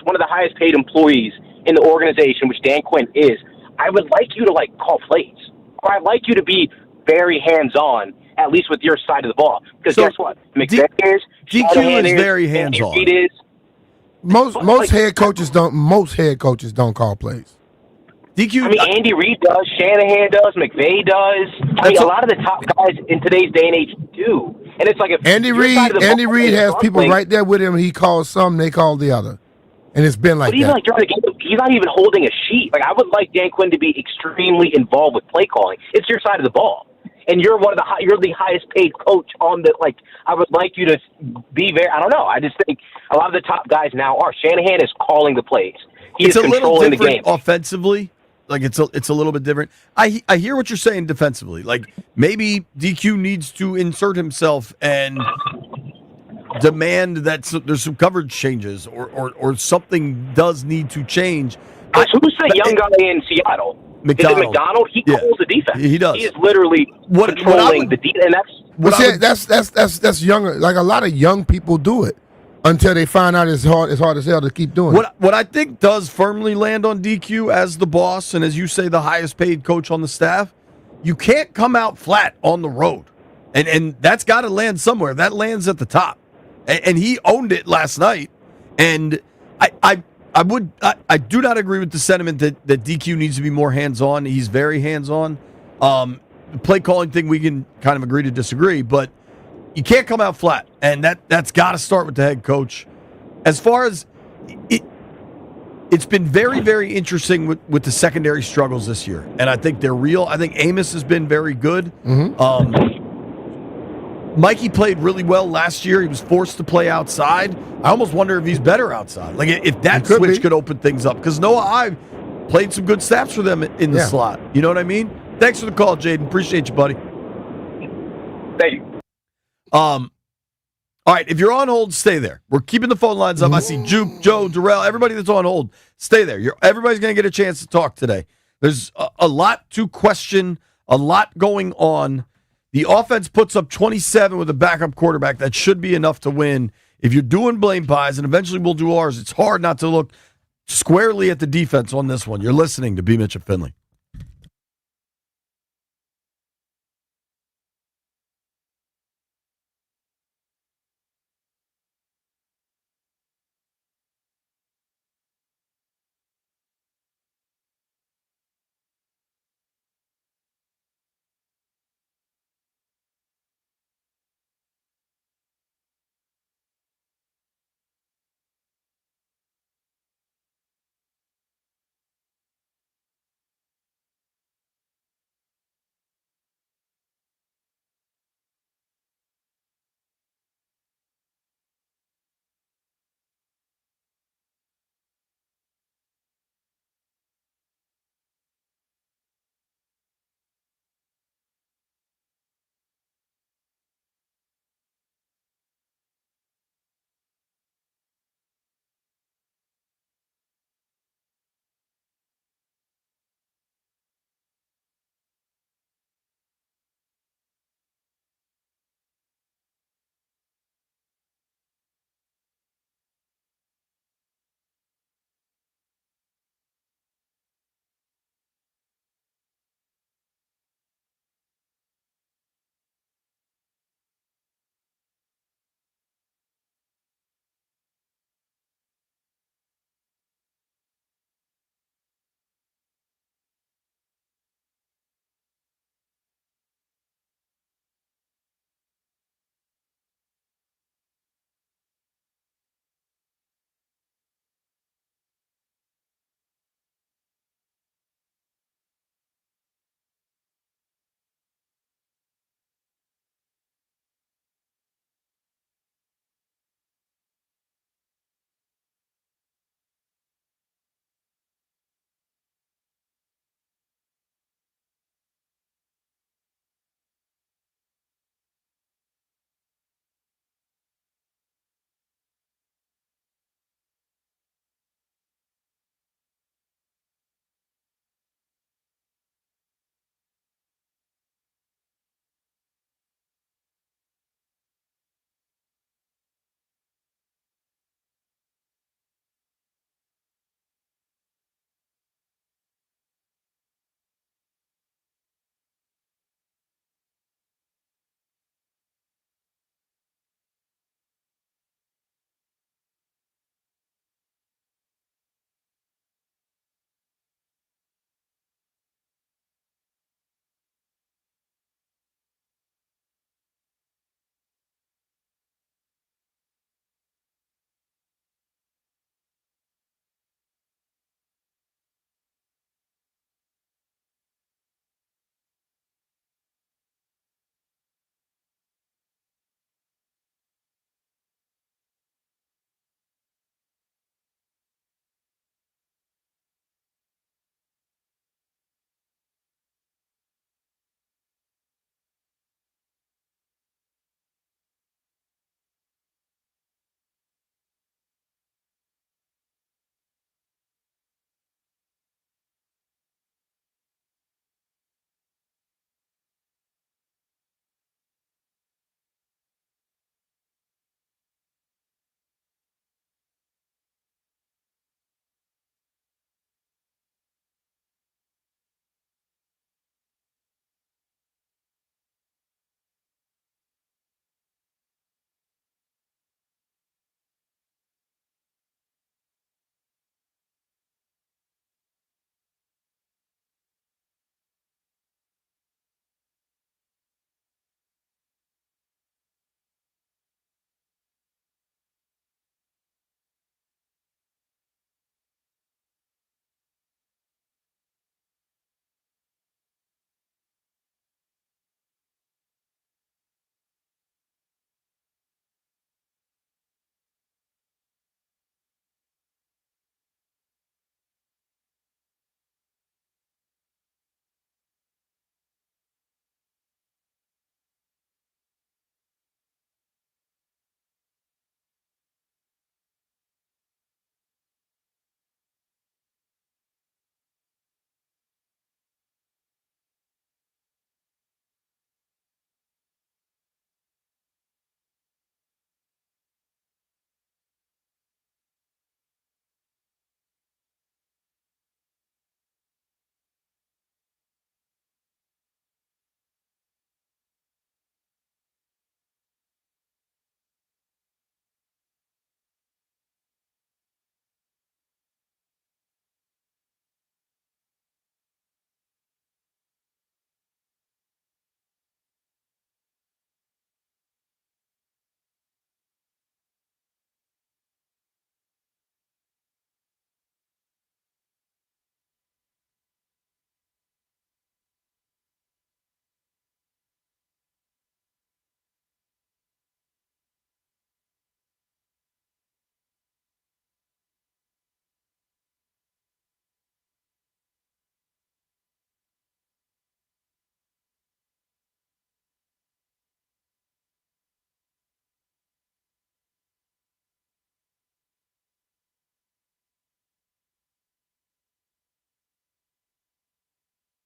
one of the highest paid employees in the organization, which Dan Quinn is, I would like you to call plays. Or I'd like you to be very hands-on, at least with your side of the ball. Because guess what? McVay is. DQ is very hands-on. Most head coaches don't call plays. DQ. I mean, Andy Reid does, Shanahan does, McVay does. I mean, a lot of the top guys in today's day and age do. And it's like if Andy Reid has people right there with him. He calls some, they call the other, and it's been like but even that. Like during the game, he's not even holding a sheet. Like I would like Dan Quinn to be extremely involved with play calling. It's your side of the ball, and you're you're the highest paid coach on the. Like I would like you to be very. I don't know. I just think a lot of the top guys now are. Shanahan is calling the plays. He's controlling the game offensively. Like it's a little bit different. I hear what you're saying defensively. Like maybe DQ needs to insert himself and demand that there's some coverage changes or something does need to change. Who's the young guy in Seattle? McDonald. Is it McDonald? He calls the defense. He does. He is literally controlling the defense, and that's younger. Like a lot of young people do it until they find out it's hard as hell to keep doing it. What I think does firmly land on DQ as the boss and as you say the highest paid coach on the staff, you can't come out flat on the road. And that's got to land somewhere. That lands at the top. And he owned it last night. And I do not agree with the sentiment that DQ needs to be more hands-on. He's very hands-on. The play calling thing, we can kind of agree to disagree, but you can't come out flat, and that's got to start with the head coach. As far as it's been very, very interesting with the secondary struggles this year, and I think they're real. I think Amos has been very good. Mikey played really well last year. He was forced to play outside. I almost wonder if he's better outside. Like if that switch could open things up, because Noah I played some good snaps for them in the slot. You know what I mean? Thanks for the call, Jaden. Appreciate you, buddy. Thank you. All right, if you're on hold, stay there. We're keeping the phone lines up. I see Juke, Joe, Darrell, everybody that's on hold, stay there. Everybody's going to get a chance to talk today. There's a lot to question, a lot going on. The offense puts up 27 with a backup quarterback. That should be enough to win. If you're doing blame pies, and eventually we'll do ours, it's hard not to look squarely at the defense on this one. You're listening to B. Mitch and Finley.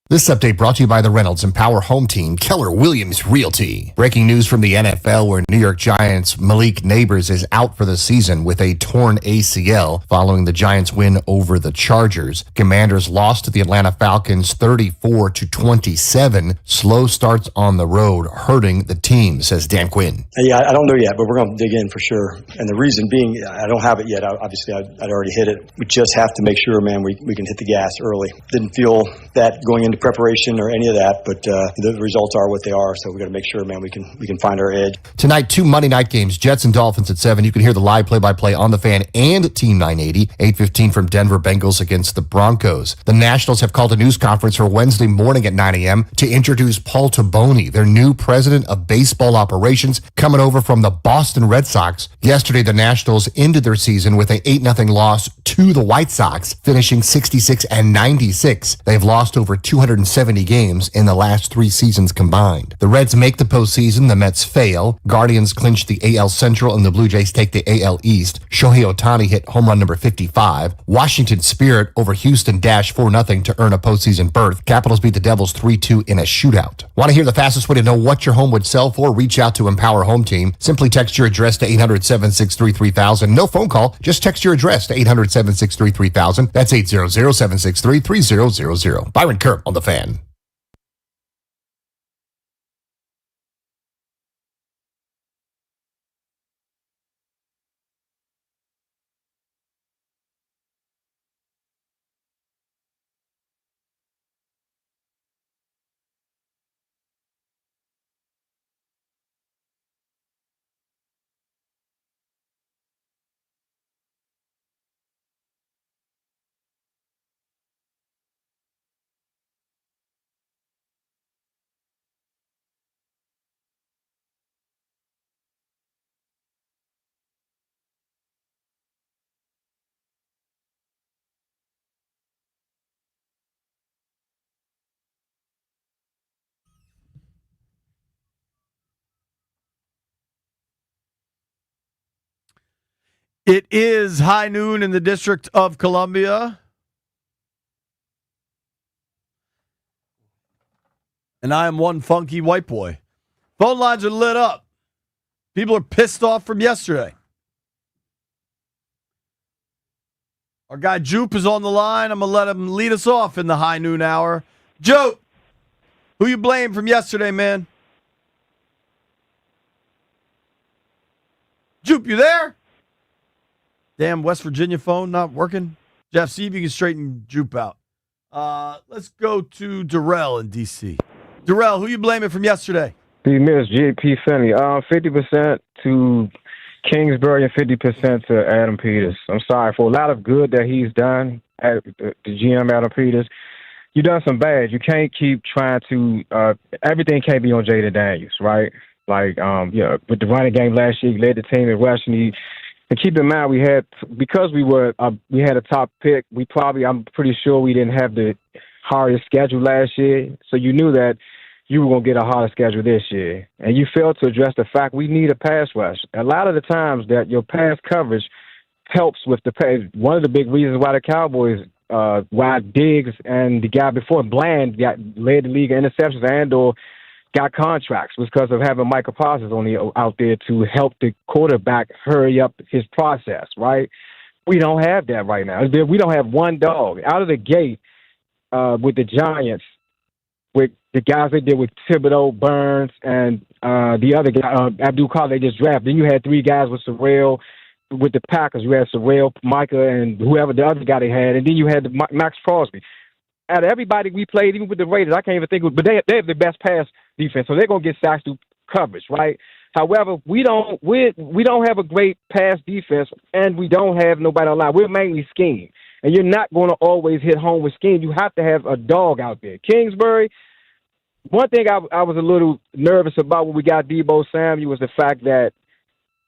This update brought to you by the Reynolds and Power Home Team, Keller Williams Realty. Breaking news from the NFL, where New York Giants' Malik Neighbors is out for the season with a torn ACL following the Giants' win over the Chargers. Commanders lost to the Atlanta Falcons 34-27. Slow starts on the road hurting the team, says Dan Quinn. Yeah, I don't know yet, but we're going to dig in for sure. And the reason being, I don't have it yet. Obviously, I'd already hit it. We just have to make sure, man, we can hit the gas early. Didn't feel that going into preparation or any of that, but the results are what they are, so we got to make sure, man, we can find our edge. Tonight, 2 Monday night games, Jets and Dolphins at 7. You can hear the live play-by-play on the Fan and Team 980. 8:15 from Denver Bengals against the Broncos. The Nationals have called a news conference for Wednesday morning at 9 a.m. to introduce Paul Taboni, their new president of baseball operations, coming over from the Boston Red Sox. Yesterday, the Nationals ended their season with an 8-0 loss to the White Sox, finishing 66-96. They've lost over 270 games in the last 3 seasons combined. The Reds make the postseason, the Mets fail. Guardians clinch the AL Central, and the Blue Jays take the AL East. Shohei Ohtani hit home run number 55. Washington Spirit over Houston dash 4-0 to earn a postseason berth. Capitals beat the Devils 3-2 in a shootout. Want to hear the fastest way to know what your home would sell for? Reach out to Empower Home Team. Simply text your address to 800-763-3000. No phone call. Just text your address to 800-763-3000. That's 800-763-3000. Byron Kerr on the Fan. It is high noon in the District of Columbia. And I am one funky white boy. Phone lines are lit up. People are pissed off from yesterday. Our guy Jupe is on the line. I'm going to let him lead us off in the high noon hour. Joe, who you blame from yesterday, man? Jupe, you there? Damn West Virginia phone not working. Jeff, see if you can straighten Jupe out. Let's go to Darrell in D.C. Darrell, who you blaming from yesterday? The Miss JP Finley. 50% to Kingsbury and 50% to Adam Peters. I'm sorry for a lot of good that he's done at the GM Adam Peters. You done some bad. You can't keep trying to everything can't be on Jaden Daniels, right? Like with the running game last year, he led the team in rushing. And keep in mind, we had a top pick. I'm pretty sure we didn't have the hardest schedule last year, so you knew that you were going to get a harder schedule this year. And you failed to address the fact we need a pass rush. A lot of the times that your pass coverage helps with the pass. One of the big reasons why the Cowboys, why Diggs and the guy before Bland led the league in interceptions and/or got contracts was because of having Micah Parsons out there to help the quarterback hurry up his process, right? We don't have that right now. We don't have one dog. Out of the gate with the Giants, with the guys they did with Thibodeau, Burns, and the other guy, Abdul Khalil, they just drafted. Then you had 3 guys with Sorrell. With the Packers, you had Sorrell, Micah, and whoever the other guy they had. And then you had Max Crosby. Out of everybody we played, even with the Raiders, I can't even think of, but they have the best pass defense, so they're gonna get sacks through coverage, right? However, we don't have a great pass defense, and we don't have nobody alive. We're mainly scheme, and you're not going to always hit home with scheme. You have to have a dog out there. Kingsbury. One thing I was a little nervous about when we got Deebo Samuel was the fact that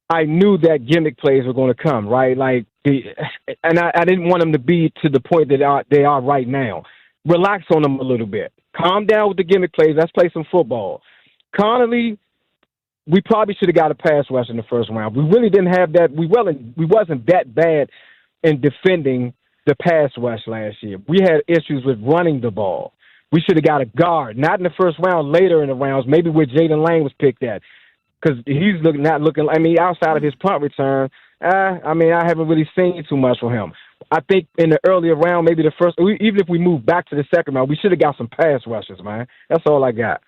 I knew that gimmick plays were going to come, right? I didn't want them to be to the point that they are right now. Relax on them a little bit. Calm down with the gimmick plays. Let's play some football. Connolly, we probably should have got a pass rush in the first round. We really didn't have that. We wasn't that bad in defending the pass rush last year. We had issues with running the ball. We should have got a guard, not in the first round, later in the rounds, maybe where Jaden Lane was picked at. Because he's not looking, outside of his punt return, I haven't really seen too much from him. I think in the earlier round, maybe the first, even if we move back to the second round, we should have got some pass rushers, man. That's all I got.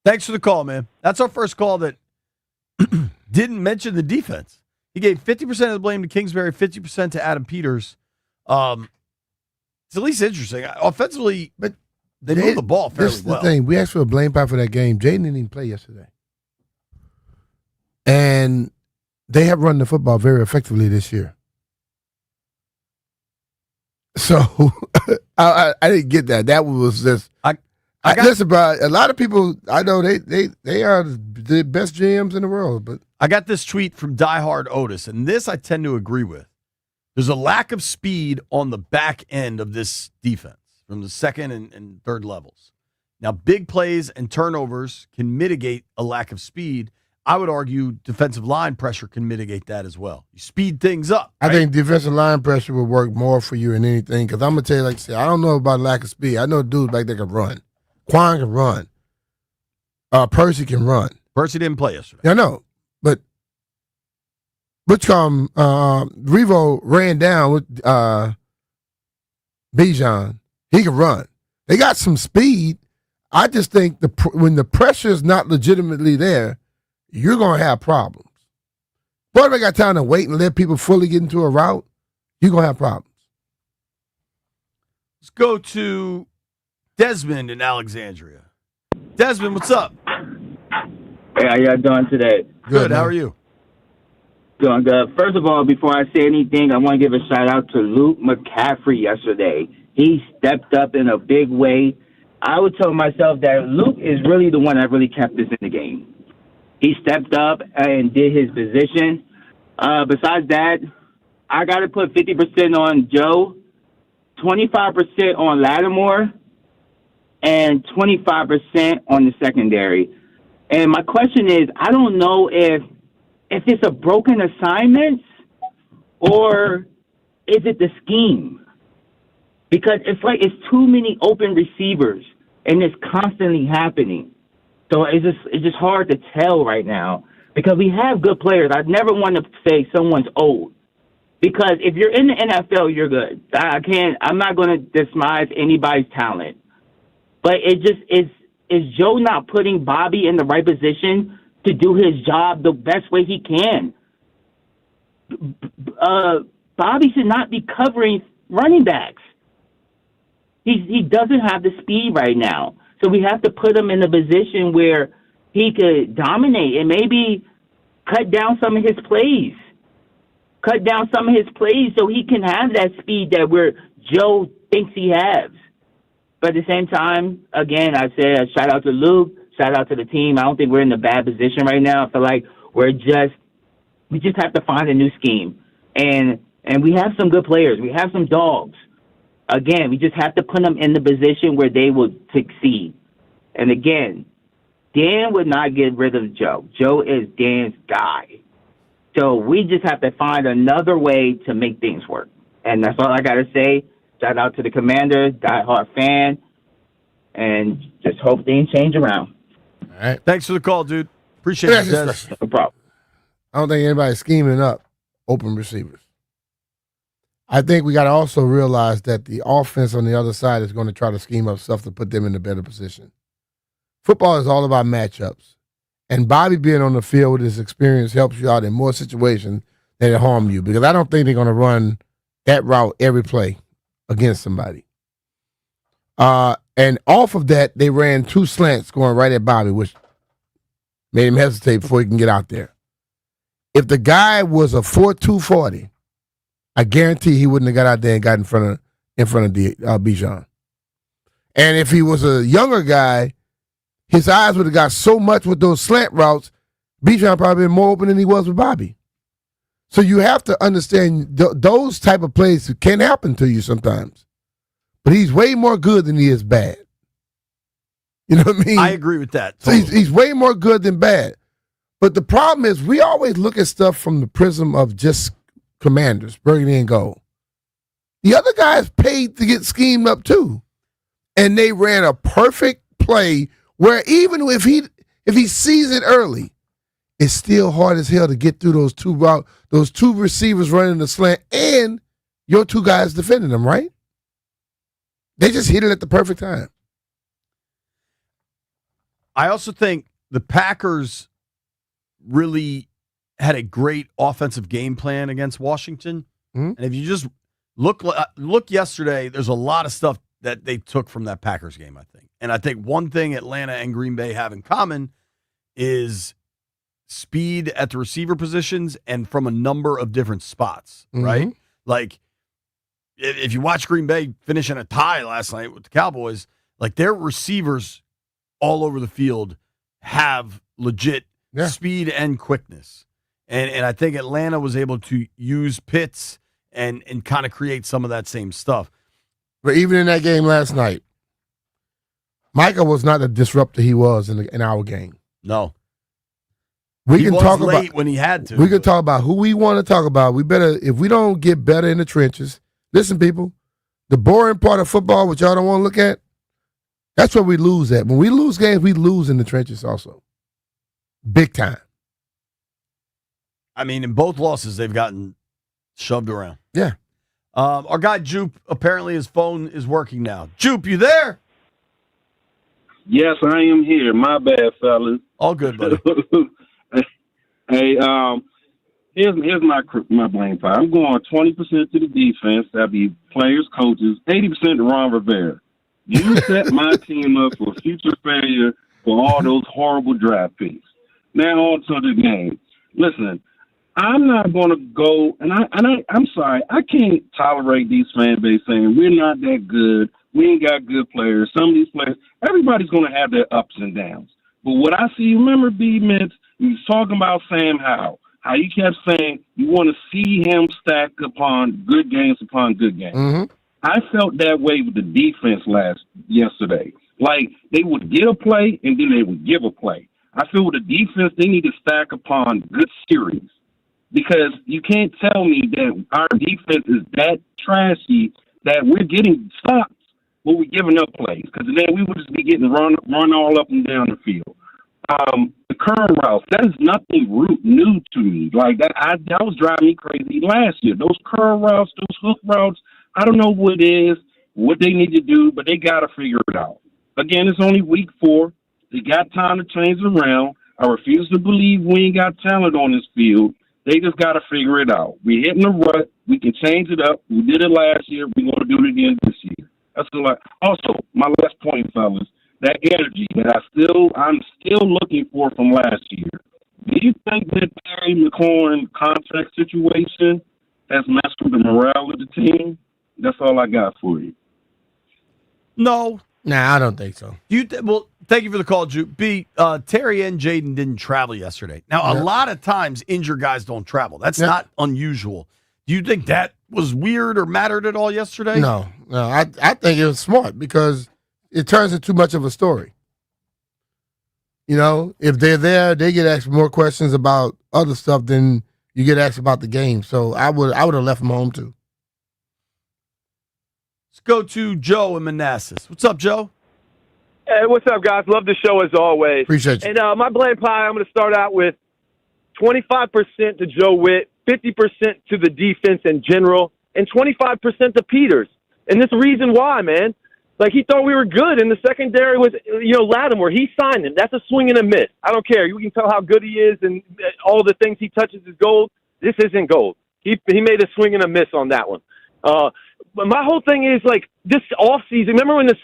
Thanks for the call, man. That's our first call that didn't mention the defense. He gave 50% of the blame to Kingsbury, 50% to Adam Peters. It's at least interesting. Offensively, but they moved the ball fairly well. This is the thing. We asked for a blame pie for that game. Jaden didn't even play yesterday. And they have run the football very effectively this year. So I didn't get that. That was just listen, bro. A lot of people I know they are the best GMs in the world. But I got this tweet from Diehard Otis, and this I tend to agree with. There's a lack of speed on the back end of this defense from the second and third levels. Now, big plays and turnovers can mitigate a lack of speed. I would argue defensive line pressure can mitigate that as well. You speed things up. Right? I think defensive line pressure would work more for you than anything because I'm going to tell you, like I said, I don't know about lack of speed. I know dudes back there can run. Quan can run. Percy can run. Percy didn't play yesterday. Yeah, I know. But Revo ran down with Bijan. He can run. They got some speed. I just think when the pressure is not legitimately there, you're going to have problems. But if I got time to wait and let people fully get into a route, you're going to have problems. Let's go to Desmond in Alexandria. Desmond, what's up? Hey, how y'all doing today? Good. How are you? Doing good. First of all, before I say anything, I want to give a shout out to Luke McCaffrey yesterday. He stepped up in a big way. I would tell myself that Luke is really the one that really kept us in the game. He stepped up and did his position. Besides that, I got to put 50% on Joe, 25% on Lattimore, and 25% on the secondary. And my question is, I don't know if it's a broken assignment or is it the scheme? Because it's too many open receivers and it's constantly happening. So it's just hard to tell right now because we have good players. I never want to say someone's old because if you're in the NFL, you're good. I'm not going to despise anybody's talent, but it just is Joe not putting Bobby in the right position to do his job the best way he can. Bobby should not be covering running backs. He doesn't have the speed right now. So we have to put him in a position where he could dominate and maybe cut down some of his plays. Cut down some of his plays so he can have that speed that Joe thinks he has. But at the same time, again, I said a shout out to Luke, shout out to the team. I don't think we're in a bad position right now. I feel like we just have to find a new scheme. And we have some good players. We have some dogs. Again, we just have to put them in the position where they will succeed. And again, Dan would not get rid of Joe. Joe is Dan's guy. So we just have to find another way to make things work. And that's all I got to say. Shout out to the Commanders, diehard fan, and just hope things change around. All right. Thanks for the call, dude. Appreciate it, Des. No problem. I don't think anybody's scheming up open receivers. I think we got to also realize that the offense on the other side is going to try to scheme up stuff to put them in a better position. Football is all about matchups. And Bobby being on the field with his experience helps you out in more situations than it harm you because I don't think they're going to run that route every play against somebody. And off of that, they ran two slants going right at Bobby, which made him hesitate before he can get out there. If the guy was a 4.2 40, I guarantee he wouldn't have got out there and got in front of Bijan. And if he was a younger guy, his eyes would have got so much with those slant routes, Bijan probably been more open than he was with Bobby. So you have to understand those type of plays can happen to you sometimes. But he's way more good than he is bad. You know what I mean? I agree with that. Totally. So he's way more good than bad. But the problem is we always look at stuff from the prism of just Commanders, burgundy and gold. The other guys paid to get schemed up too. And they ran a perfect play where even if he sees it early, it's still hard as hell to get through those two receivers running the slant and your two guys defending them, right? They just hit it at the perfect time. I also think the Packers really had a great offensive game plan against Washington. Mm-hmm. And if you just look yesterday, there's a lot of stuff that they took from that Packers game, I think. And I think one thing Atlanta and Green Bay have in common is speed at the receiver positions and from a number of different spots, right? Like, if you watch Green Bay finish in a tie last night with the Cowboys, like their receivers all over the field have legit speed and quickness. And I think Atlanta was able to use Pitts and kind of create some of that same stuff. But even in that game last night, Micah was not the disruptor he was in our game. No. We he can was talk late about when he had to. We can talk about who we want to talk about. We better, if we don't get better in the trenches. Listen, people, the boring part of football, which y'all don't want to look at, that's where we lose at. When we lose games, we lose in the trenches also. Big time. I mean, in both losses, they've gotten shoved around. Yeah. Our guy Jupe, apparently his phone is working now. Jupe, you there? Yes, I am here. My bad, fellas. All good, buddy. Hey, here's my blame pie. I'm going 20% to the defense. That'd be players, coaches, 80% to Ron Rivera. You set my team up for future failure for all those horrible draft picks. Now on to the game. Listen, I'm not going to go, and I'm sorry, I can't tolerate these fan base saying we're not that good. We ain't got good players. Some of these players, everybody's going to have their ups and downs. But what I see, remember B-Mitz, he was talking about Sam Howell, how he kept saying you want to see him stack upon good games upon good games. Mm-hmm. I felt that way with the defense yesterday. Like, they would get a play, and then they would give a play. I feel with the defense, they need to stack upon good series. Because you can't tell me that our defense is that trashy that we're getting stops, but we're giving up plays. Because then we would just be getting run all up and down the field. The current routes, that is nothing new to me. Like that was driving me crazy last year. Those current routes, those hook routes, I don't know what it is, what they need to do, but they got to figure it out. Again, it's only week 4. They got time to change it around. I refuse to believe we ain't got talent on this field. They just got to figure it out. We're hitting a rut. We can change it up. We did it last year. We're going to do it again this year. That's a lot. Also, my last point, fellas, that energy that I'm still looking for from last year. Do you think that Terry McLaurin contract situation has messed with the morale of the team? That's all I got for you. No. Nah, I don't think so. Well, thank you for the call, Jupe. B, Terry and Jaden didn't travel yesterday. Now, a lot of times injured guys don't travel. That's not unusual. Do you think that was weird or mattered at all yesterday? No. I think it was smart because it turns into too much of a story. You know, if they're there, they get asked more questions about other stuff than you get asked about the game. So I would have left them home too. Let's go to Joe in Manassas. What's up, Joe? Hey, what's up, guys? Love the show as always. Appreciate you. And my blame pie, I'm going to start out with 25% to Joe Witt, 50% to the defense in general, and 25% to Peters. And this reason why, man. Like, he thought we were good, and the secondary was, Lattimore. He signed him. That's a swing and a miss. I don't care. You can tell how good he is, and all the things he touches is gold. This isn't gold. He made a swing and a miss on that one. But my whole thing is, like, this offseason, remember when this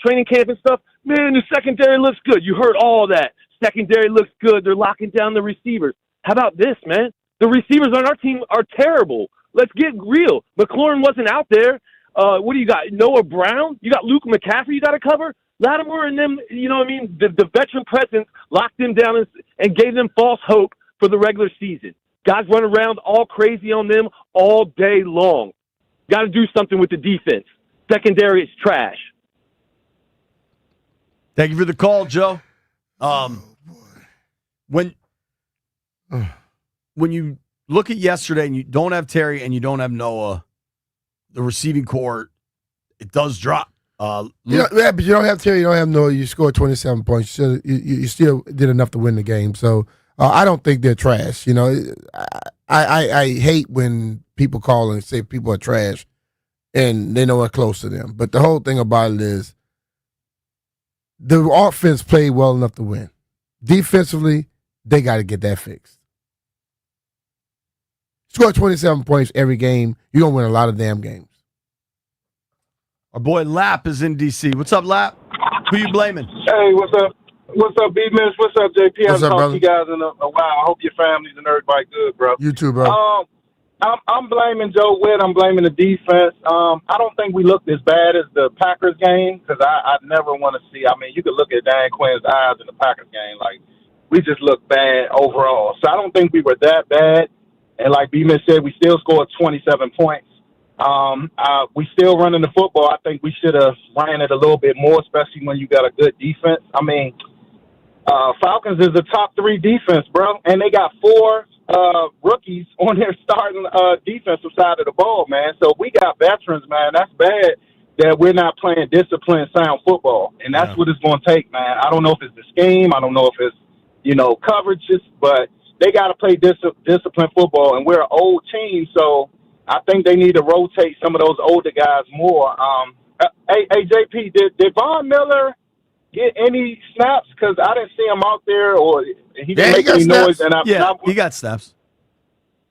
training camp and stuff? Man, the secondary looks good. You heard all that. Secondary looks good. They're locking down the receivers. How about this, man? The receivers on our team are terrible. Let's get real. McLaurin wasn't out there. What do you got? Noah Brown? You got Luke McCaffrey you got to cover? Lattimore and them, you know what I mean? The veteran presence locked them down and gave them false hope for the regular season. Guys run around all crazy on them all day long. Got to do something with the defense. Secondary is trash. Thank you for the call, Joe. When you look at yesterday and you don't have Terry and you don't have Noah, the receiving core, it does drop. But you don't have Terry. You don't have Noah. You scored 27 points. You still did enough to win the game. So I don't think they're trash. I hate when people call and say people are trash, and they know we're close to them. But the whole thing about it is the offense played well enough to win. Defensively, they got to get that fixed. Score 27 points every game, you're going to win a lot of damn games. Our boy Lap is in D.C. What's up, Lap? Who you blaming? Hey, what's up? What's up, B-Miss? What's up, JP? I haven't talked to you guys in a while. I hope your families and everybody good, bro. You too, bro. I'm blaming Joe Witt. I'm blaming the defense. I don't think we looked as bad as the Packers game because I never want to see. I mean, you could look at Dan Quinn's eyes in the Packers game. Like, we just looked bad overall. So I don't think we were that bad. And like B-Miss said, we still scored 27 points. We still running the football. I think we should have ran it a little bit more, especially when you got a good defense. I mean, Falcons is a top 3 defense, bro, and they got 4 rookies on their starting defensive side of the ball, man. So we got veterans, man. That's bad that we're not playing disciplined, sound football, and that's what it's going to take, man. I don't know if it's the scheme. I don't know if it's, coverages, but they got to play disciplined football, and we're an old team, so I think they need to rotate some of those older guys more. Hey, JP, did Von Miller get any snaps? Because I didn't see him out there, or he didn't make any noise. And he got snaps.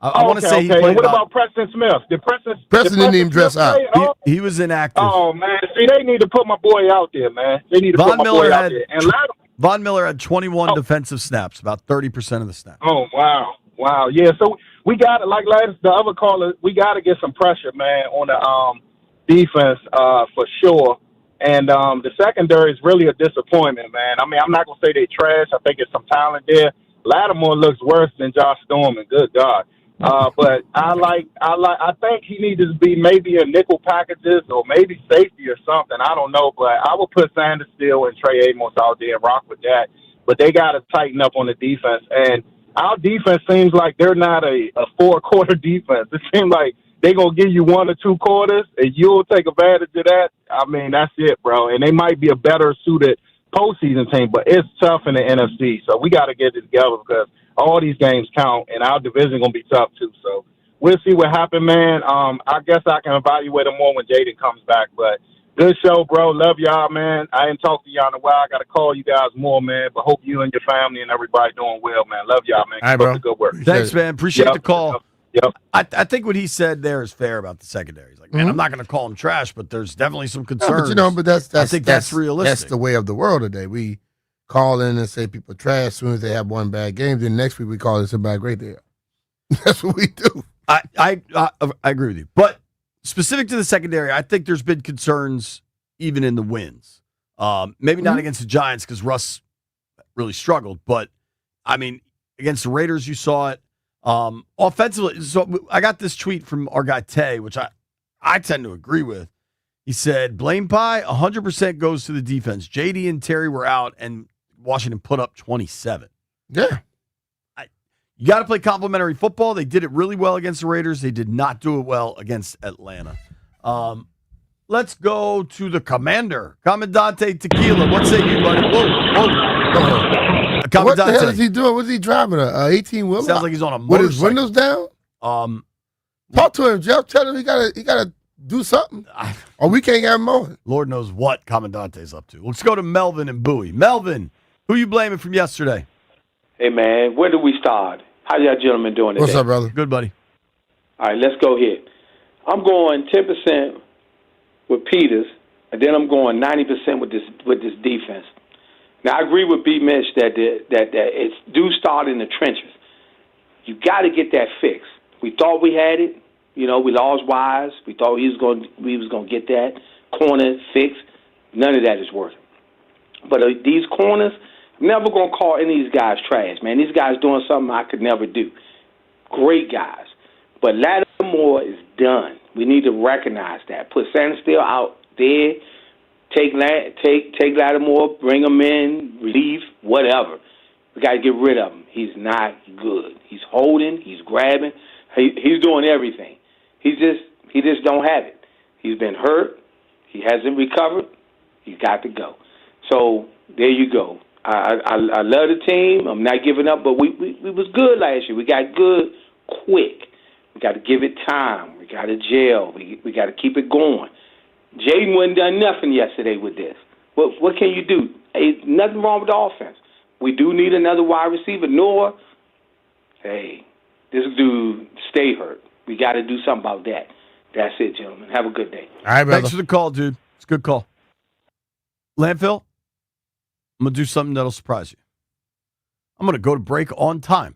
I want to say he played. And what about Preston Smith? Did Preston didn't even dress out. He was inactive. Oh, man. See, they need to put my boy out there, man. They need to put my boy out there. And Von Miller had 21 defensive snaps, about 30% of the snaps. Oh, wow. Wow. Yeah, so we got to, like the other caller, we got to get some pressure, man, on the defense for sure. And the secondary is really a disappointment, man. I mean, I'm not going to say they trash. I think it's some talent there. Lattimore looks worse than Josh Storman, good God. But I think he needs to be maybe in nickel packages or maybe safety or something. I don't know, but I would put Sanders Steele and Trey Amos out there and rock with that. But they got to tighten up on the defense. And our defense seems like they're not a 4-quarter defense. It seems like they're going to give you 1 or 2 quarters, and you'll take advantage of that. I mean, that's it, bro. And they might be a better suited postseason team, but it's tough in the NFC. So we got to get it together because all these games count, and our division going to be tough too. So we'll see what happens, man. I guess I can evaluate them more when Jaden comes back. But good show, bro. Love y'all, man. I ain't talked to y'all in a while. I got to call you guys more, man. But hope you and your family and everybody doing well, man. Love y'all, man. All right, bro. Good work. Thanks, man. Appreciate the call. Yep. I think what he said there is fair about the secondary. He's like, man, I'm not going to call him trash, but there's definitely some concerns. But I think that's realistic. That's the way of the world today. We call in and say people are trash as soon as they have one bad game. Then next week we call it some bad great they are. That's what we do. I agree with you. But specific to the secondary, I think there's been concerns even in the wins. Maybe not against the Giants because Russ really struggled. But, I mean, against the Raiders, you saw it. Offensively, so I got this tweet from our guy Tay, which I tend to agree with. He said, blame pie 100% goes to the defense. JD and Terry were out, and Washington put up 27. Yeah. You got to play complimentary football. They did it really well against the Raiders. They did not do it well against Atlanta. Let's go to the commander, Commandante Tequila. What say you, buddy? Whoa. What the hell is he doing? What's he driving? A 18-wheeler? Sounds like he's on a With motorcycle. his windows down? Talk to him, Jeff. Tell him he gotta do something. Or we can't have him on. Lord knows what Commandante's up to. Let's go to Melvin and Bowie. Melvin, who you blaming from yesterday? Hey, man, where do we start? How y'all gentlemen doing today? What's up, brother? Good, buddy. All right, let's go here. I'm going 10% with Peters, and then I'm going 90% with this defense. Now, I agree with B. Mitch that it's do start in the trenches. You got to get that fixed. We thought we had it. We lost Wise. We thought we was going to get that corner fixed. None of that is working. But these corners, I'm never going to call any of these guys trash, man. These guys doing something I could never do. Great guys. But Lattimore is done. We need to recognize that. Put Sanders Steele out there. Take Lattimore, bring him in, relief, whatever. We got to get rid of him. He's not good. He's holding. He's grabbing. He's doing everything. He just don't have it. He's been hurt. He hasn't recovered. You got to go. So there you go. I love the team. I'm not giving up, but we was good last year. We got good quick. We got to give it time. We got to gel. We got to keep it going. Jaden wasn't done nothing yesterday with this. What can you do? Hey, nothing wrong with the offense. We do need another wide receiver. Nor, hey, this dude stay hurt. We got to do something about that. That's it, gentlemen. Have a good day. All right, brother. Thanks for the call, dude. It's a good call. Landfill, I'm going to do something that'll surprise you. I'm going to go to break on time.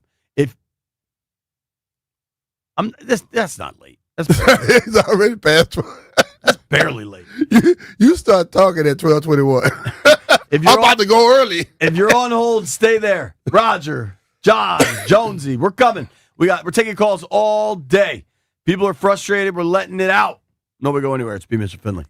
That's not late. That's barely, It's already past. that's barely late. You start talking at 12:21. If I'm about to go early. If you're on hold, stay there. Roger, John, Jonesy, we're coming. We're taking calls all day. People are frustrated. We're letting it out. Nobody go anywhere. It's B. Mr. Finley.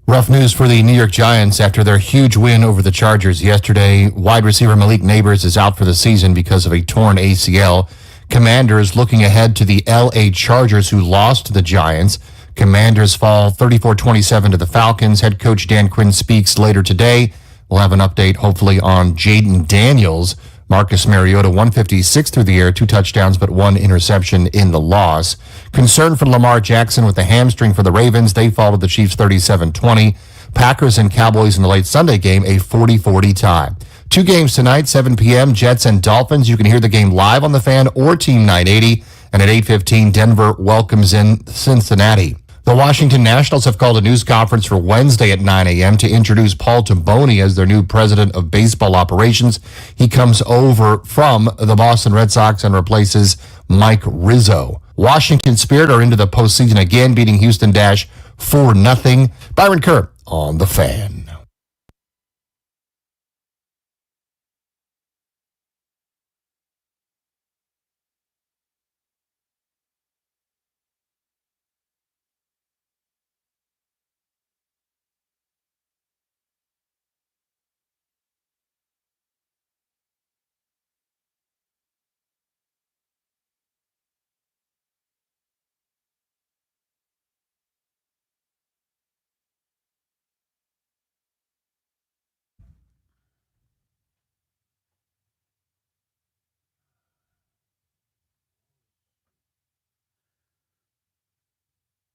Rough news for the New York Giants after their huge win over the Chargers yesterday. Wide receiver Malik Nabers is out for the season because of a torn ACL. Commanders looking ahead to the L.A. Chargers, who lost to the Giants. Commanders fall 34-27 to the Falcons. Head coach Dan Quinn speaks later today. We'll have an update, hopefully, on Jaden Daniels. Marcus Mariota, 156 through the air, 2 touchdowns, but 1 interception in the loss. Concern for Lamar Jackson with the hamstring for the Ravens. They fall to the Chiefs 37-20. Packers and Cowboys in the late Sunday game, a 40-40 tie. 2 games tonight, 7 p.m., Jets and Dolphins. You can hear the game live on the Fan or Team 980. And at 8:15, Denver welcomes in Cincinnati. The Washington Nationals have called a news conference for Wednesday at 9 a.m. to introduce Paul Taboni as their new president of baseball operations. He comes over from the Boston Red Sox and replaces Mike Rizzo. Washington Spirit are into the postseason again, beating Houston Dash 4-0. Byron Kerr on the Fan.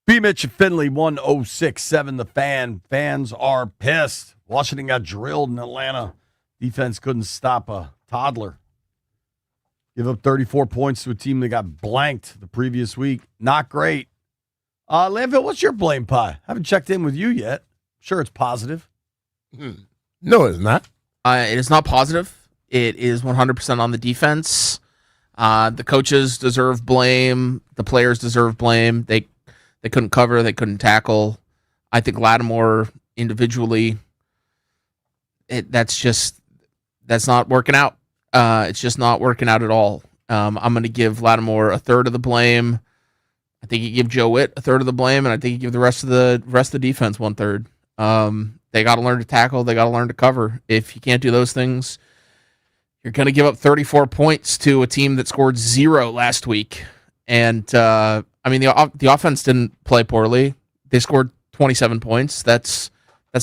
B. Mitch and Finley, 106.7 The Fan. Fans are pissed. Washington got drilled in Atlanta. Defense couldn't stop a toddler. Give up 34 points to a team that got blanked the previous week. Not great. Lanville, what's your blame pie? Haven't checked in with you yet. Sure, it's positive. No, it's not. It is not positive. It is 100% on the defense. The coaches deserve blame. The players deserve blame. They couldn't cover. They couldn't tackle. I think Lattimore individually, that's not working out. It's just not working out at all. I'm going to give Lattimore a third of the blame. I think you give Joe Witt a third of the blame, and I think you give the rest of the defense 1/3. They got to learn to tackle. They got to learn to cover. If you can't do those things, you're going to give up 34 points to a team that scored 0 last week. And the offense didn't play poorly. They scored 27 points. That's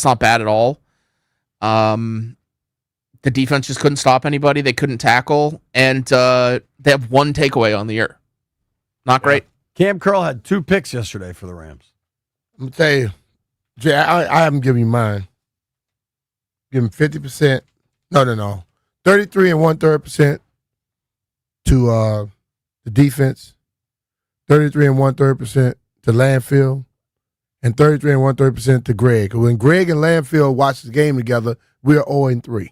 not bad at all. The defense just couldn't stop anybody. They couldn't tackle, and they have 1 takeaway on the year. Not great. Cam Curl had 2 picks yesterday for the Rams. I'm going to tell you, Jay, I haven't given you mine. Give him 50%. No. 33 1/3% to the defense, 33 1/3% to Landfill, and 33 1/3% to Greg. When Greg and Landfill watch the game together, we're 0-3.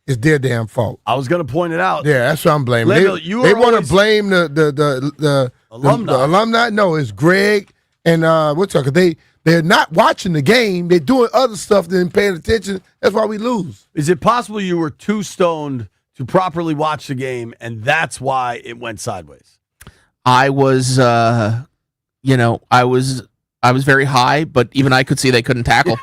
It's their damn fault. I was going to point it out. Yeah, that's what I'm blaming. Landfill, They want to blame the alumni. The alumni. No, it's Greg and what's up? They're not watching the game. They're doing other stuff than paying attention. That's why we lose. Is it possible you were too stoned to properly watch the game, and that's why it went sideways? I was, I was very high, but even I could see they couldn't tackle.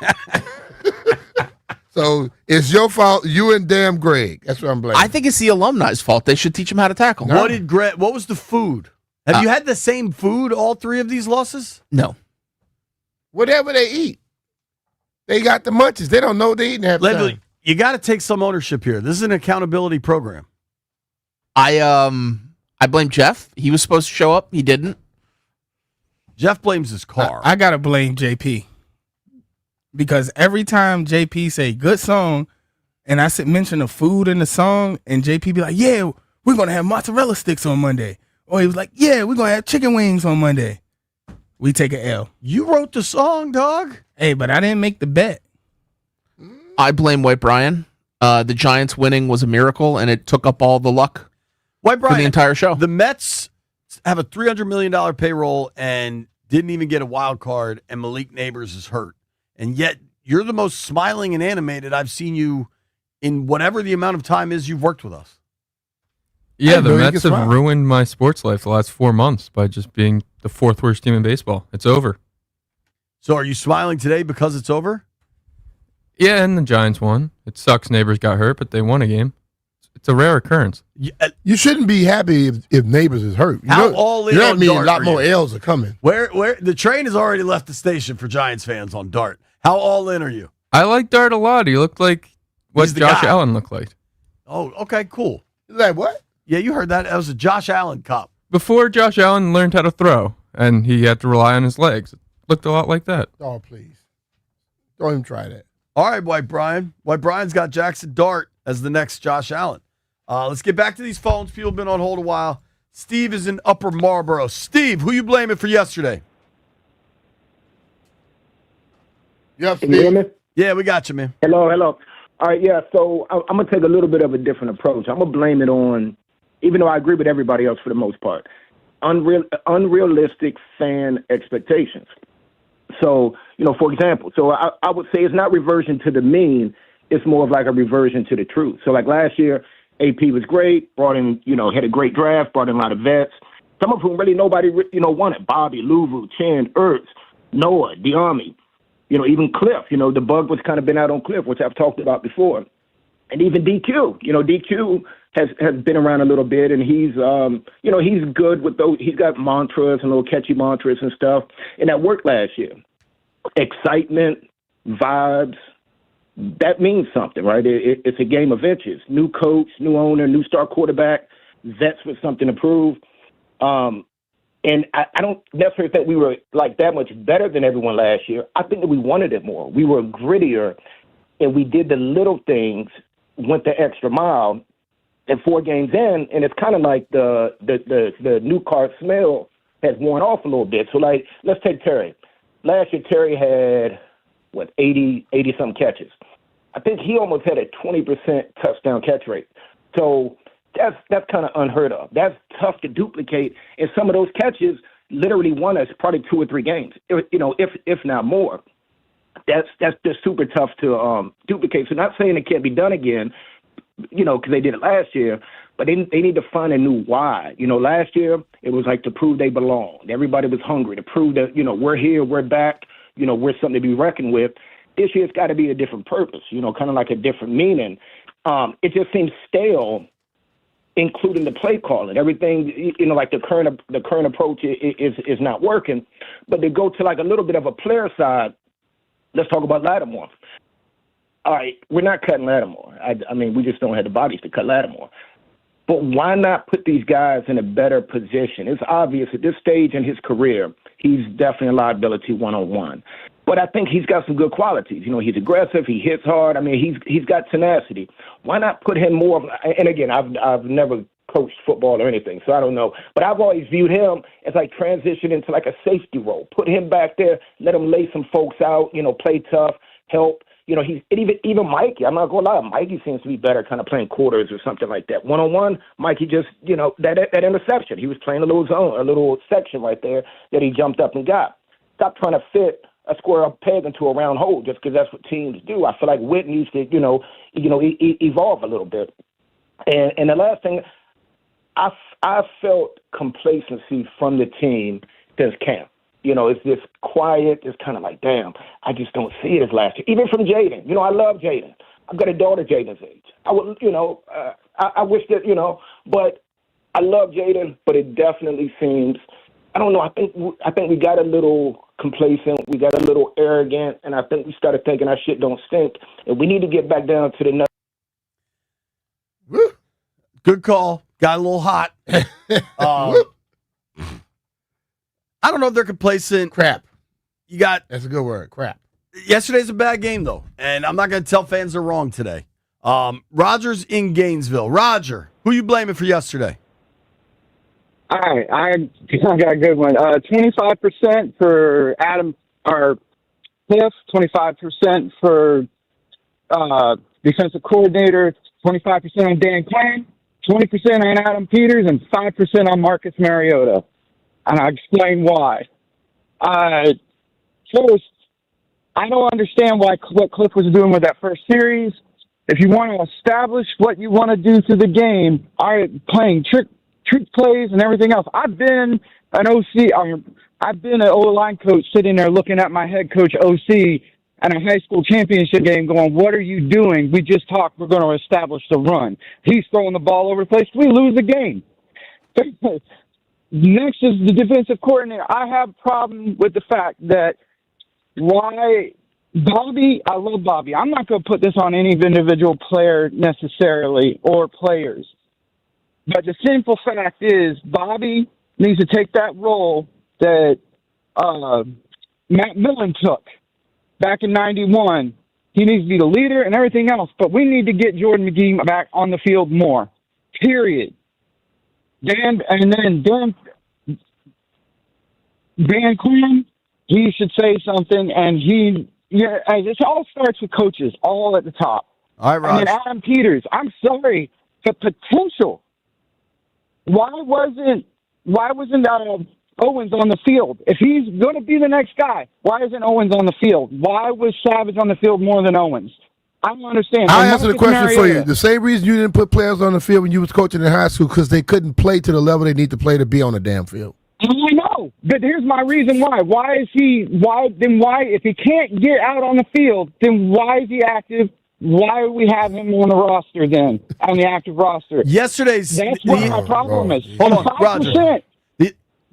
So it's your fault. You and damn Greg. That's what I'm blaming. I think it's the alumni's fault. They should teach them how to tackle. No. What was the food? Have you had the same food all 3 of these losses? No. Whatever they eat, they got the munchies. They don't know what they eating half the time. You got to take some ownership here. This is an accountability program. I blame Jeff. He was supposed to show up. He didn't. Jeff blames his car. I gotta blame JP because every time JP say good song, and I mention the food in the song, and JP be like, "Yeah, we're gonna have mozzarella sticks on Monday," or he was like, "Yeah, we're gonna have chicken wings on Monday." We take an L. You wrote the song, dog. Hey, but I didn't make the bet. I blame White Brian. The Giants winning was a miracle, and it took up all the luck White Brian, for the entire show. The Mets have a $300 million payroll and didn't even get a wild card, and Malik Nabers is hurt. And yet, you're the most smiling and animated I've seen you in whatever the amount of time is you've worked with us. Yeah, the Mets have ruined my sports life the last 4 months by just being the 4th worst team in baseball. It's over. So are you smiling today because it's over? Yeah, and the Giants won. It sucks Neighbors got hurt, but they won a game. It's a rare occurrence. You shouldn't be happy if Neighbors is hurt. All in you know on what I mean? Dart A lot are more you? L's are coming. Where the train has already left the station for Giants fans on Dart. How all in are you? I like Dart a lot. He looked like what He's the Josh guy. Allen looked like. Oh, okay, cool. Like what? Yeah, you heard that. That was a Josh Allen cop. Before Josh Allen learned how to throw, and he had to rely on his legs. It looked a lot like that. Oh, please. Don't even try that. All right, White Brian. White Brian's got Jackson Dart as the next Josh Allen. Let's get back to these phones. People have been on hold a while. Steve is in Upper Marlboro. Steve, who you blaming for yesterday? Yep, Can you hear me? Yeah, we got you, man. Hello. All right, yeah, so I'm going to take a little bit of a different approach. I'm going to blame it on, even though I agree with everybody else for the most part, unrealistic fan expectations. So, for example, I would say it's not reversion to the mean. It's more of like a reversion to the truth. So like last year, AP was great, brought in, had a great draft, brought in a lot of vets, some of whom really nobody, wanted. Bobby, Louvu, Chin, Ertz, Noah, Diami, even Cliff. The bug was kind of been out on Cliff, which I've talked about before. And even DQ. DQ has been around a little bit, and he's, he's good with those. He's got mantras and little catchy mantras and stuff. And that worked last year. Excitement, vibes, that means something, right? It's a game of inches. New coach, new owner, new star quarterback, vets with something to prove. And I don't necessarily think we were like that much better than everyone last year. I think that we wanted it more. We were grittier, and we did the little things, went the extra mile. And 4 games in, and it's kind of like the new car smell has worn off a little bit. So, like, let's take Terry. Last year, Terry had, 80-some catches. I think he almost had a 20% touchdown catch rate. So that's kind of unheard of. That's tough to duplicate. And some of those catches literally won us probably 2 or 3 games, if not more. That's just super tough to duplicate. So not saying it can't be done again, because they did it last year, but they need to find a new why. Last year it was like to prove they belonged. Everybody was hungry to prove that, we're here, we're back, we're something to be reckoned with. This year it's got to be a different purpose, kind of like a different meaning. It just seems stale, including the play calling. Everything, like the current approach is not working. But to go to like a little bit of a player side, let's talk about Lattimore. All right, we're not cutting Lattimore. I mean, we just don't have the bodies to cut Lattimore. But why not put these guys in a better position? It's obvious at this stage in his career, he's definitely a liability one-on-one. But I think he's got some good qualities. He's aggressive. He hits hard. I mean, he's got tenacity. Why not put him more? And again, I've never coached football or anything, so I don't know. But I've always viewed him as like transition into like a safety role. Put him back there, let him lay some folks out. Play tough, help. He's even Mikey. I'm not gonna lie, Mikey seems to be better, kind of playing quarters or something like that. One-on-one, Mikey just that interception. He was playing a little zone, a little section right there that he jumped up and got. Stop trying to fit a square peg into a round hole just because that's what teams do. I feel like Witt needs to evolve a little bit. And the last thing, I felt complacency from the team this camp. It's this quiet, it's kind of like, damn, I just don't see it as last year. Even from Jaden. I love Jaden. I've got a daughter Jaden's age. I would, I wish that, but I love Jaden, but it definitely seems, I don't know, I think we got a little complacent, we got a little arrogant, and I think we started thinking our shit don't stink, and we need to get back down to the nut. Good call. Got a little hot. I don't know if they're complacent. Crap. That's a good word. Crap. Yesterday's a bad game, though, and I'm not going to tell fans they're wrong today. Roger's in Gainesville. Roger, who you blaming for yesterday? All right, I got a good one. 25% for Adam or Cliff, 25% for defensive coordinator, 25% on Dan Quinn, 20% on Adam Peters, and 5% on Marcus Mariota. And I'll explain why. First, I don't understand what Cliff was doing with that first series. If you want to establish what you want to do through the game, playing trick plays and everything else. I've been an OC. I've been an O-line coach sitting there looking at my head coach OC at a high school championship game going, what are you doing? We just talked. We're going to establish the run. He's throwing the ball over the place. We lose the game. Next is the defensive coordinator. I have a problem with the fact that why Bobby, I love Bobby. I'm not going to put this on any individual player necessarily or players. But the simple fact is Bobby needs to take that role that Matt Millen took back in 91. He needs to be the leader and everything else. But we need to get Jordan McGee back on the field more, period. Dan Quinn, he should say something, and it all starts with coaches, all at the top. All right, Raj. And then Adam Peters, I'm sorry, the potential. Why wasn't Owens on the field? If he's going to be the next guy, why isn't Owens on the field? Why was Savage on the field more than Owens? I don't understand. I'll answer the question for you. The same reason you didn't put players on the field when you was coaching in high school, because they couldn't play to the level they need to play to be on the damn field. I know, but here's my reason why. Why, if he can't get out on the field, then why is he active? Why do we have him on the roster then, on the active roster? That's what my problem is. Hold on, 5%. Roger.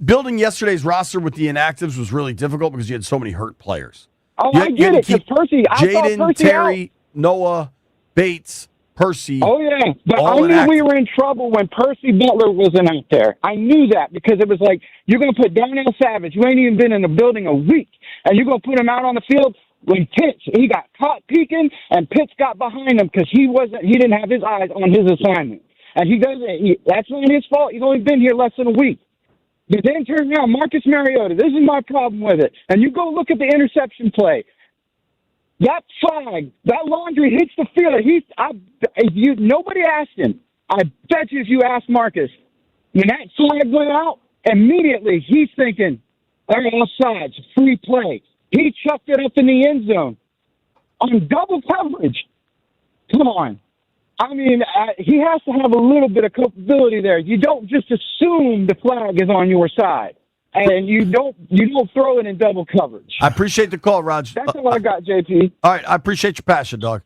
Building yesterday's roster with the inactives was really difficult because you had so many hurt players. Oh, I get it, because Percy, I thought Jaden, Percy Terry, out. Noah, Bates, Percy. Oh, yeah. But I all knew inactive. we were in trouble when Percy Butler wasn't out there. I knew that because it was like, you're going to put Donnell Savage, who ain't even been in the building a week, and you're going to put him out on the field when Pitts, he got caught peeking, and Pitts got behind him because he didn't have his eyes on his assignment. And that's not his fault. He's only been here less than a week. But then turn around, Marcus Mariota. This is my problem with it. And you go look at the interception play. That flag, that laundry hits the field. Nobody asked him. I bet you if you asked Marcus, when that flag went out, immediately he's thinking, all right, offsides, free play. He chucked it up in the end zone on double coverage. Come on. I mean, he has to have a little bit of culpability there. You don't just assume the flag is on your side, and you don't throw it in double coverage. I appreciate the call, Raj. That's all I got, JP. All right, I appreciate your passion, dog.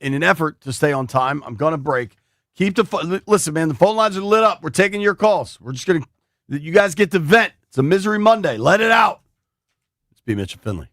In an effort to stay on time, I'm going to break. Listen, man, the phone lines are lit up. We're taking your calls. We're just going to, you guys get to vent. It's a Misery Monday. Let it out. It's B. Mitch and Finley.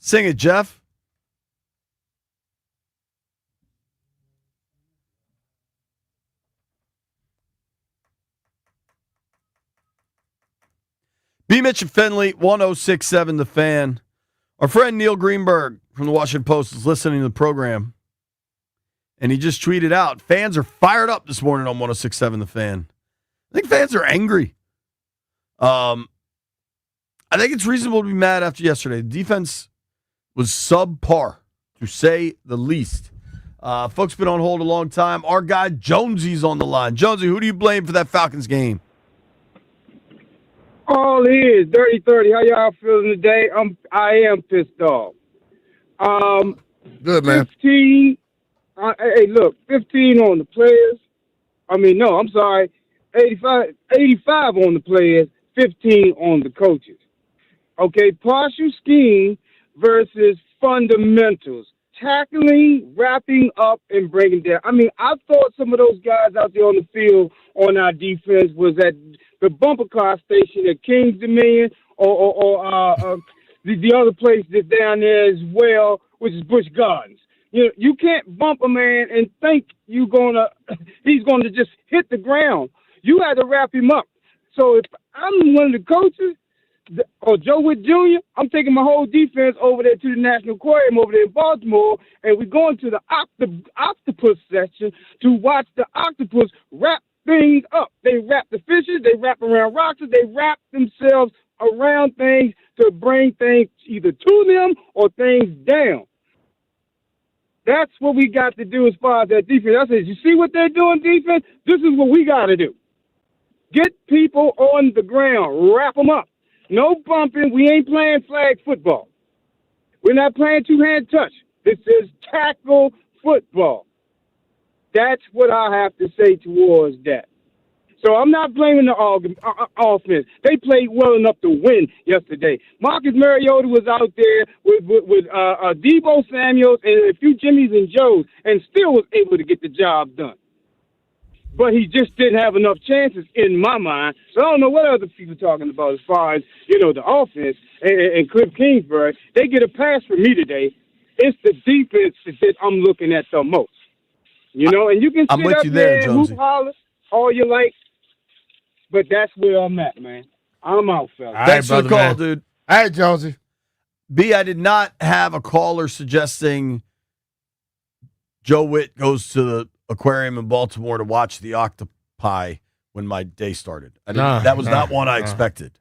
Sing it, Jeff. B. Mitch and Finley, 1067 The Fan. Our friend Neil Greenberg from the Washington Post is listening to the program, and he just tweeted out, fans are fired up this morning on 1067 The Fan. I think fans are angry. I think it's reasonable to be mad after yesterday. The defense was subpar, to say the least. Folks been on hold a long time. Our guy Jonesy's on the line. Jonesy, who do you blame for that Falcons game? All is dirty 30. How y'all feeling today? I am pissed off. Good, man. 15. Hey, look, 15 on the players. No, I'm sorry. 85 on the players, 15 on the coaches. Okay, partial scheme versus fundamentals. Tackling, wrapping up, and breaking down. I thought some of those guys out there on the field on our defense was at the bumper car station at King's Dominion or the other place that's down there as well, which is Busch Gardens. You can't bump a man and think he's gonna just hit the ground. You had to wrap him up. So if I'm one of the coaches, or Joe Witt Jr., I'm taking my whole defense over there to the National Aquarium over there in Baltimore, and we're going to the octopus section to watch the octopus wrap things up. They wrap the fishes, they wrap around rocks, they wrap themselves around things to bring things either to them or things down. That's what we got to do as far as that defense. I said, you see what they're doing, defense? This is what we got to do. Get people on the ground, wrap them up. No bumping. We ain't playing flag football. We're not playing two-hand touch. This is tackle football. That's what I have to say towards that. So I'm not blaming the offense. They played well enough to win yesterday. Marcus Mariota was out there with Deebo Samuels and a few Jimmies and Joes and still was able to get the job done. But he just didn't have enough chances in my mind. So I don't know what other people are talking about as far as, the offense and Cliff Kingsbury. They get a pass from me today. It's the defense that I'm looking at the most. And you can I'm sit with up you there, there and hoop Jonesy. holler all you like, but that's where I'm at, man. I'm out, fella. Thanks for the call, dude. All right, Jonesy. B, I did not have a caller suggesting Joe Witt goes to the aquarium in Baltimore to watch the octopi when my day started. That was not one I expected.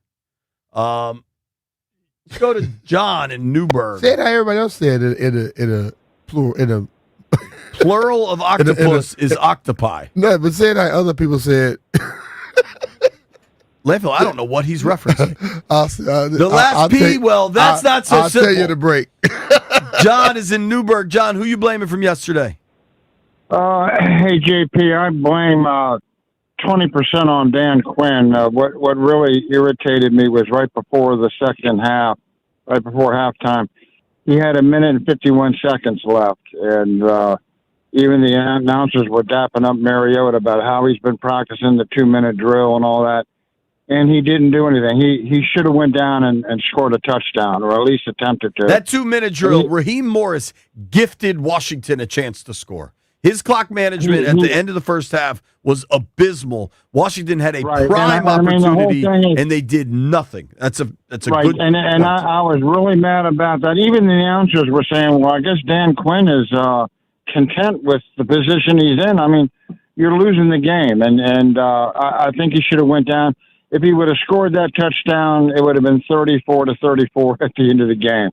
Let's go to John in Newburgh. Say it how everybody else said it in a plural. Plural of octopus is octopi. No, but say it how other people said. Landfill, I don't know what he's referencing. The last P, that's not so simple. I'll tell you the break. John is in Newburgh. John, who you blaming from yesterday? Hey, JP, I blame 20% on Dan Quinn. What really irritated me was right before the second half, right before halftime, he had 1 minute and 51 seconds left, and even the announcers were dapping up Mariota about how he's been practicing the 2-minute drill and all that, and he didn't do anything. He should have went down and scored a touchdown, or at least attempted to. That 2-minute drill, Raheem Morris gifted Washington a chance to score. His clock management at the end of the first half was abysmal. Washington had a prime opportunity, and they did nothing. That's a good and I was really mad about that. Even the announcers were saying, well, I guess Dan Quinn is content with the position he's in. You're losing the game, and I think he should have went down. If he would have scored that touchdown, it would have been 34-34 at the end of the game.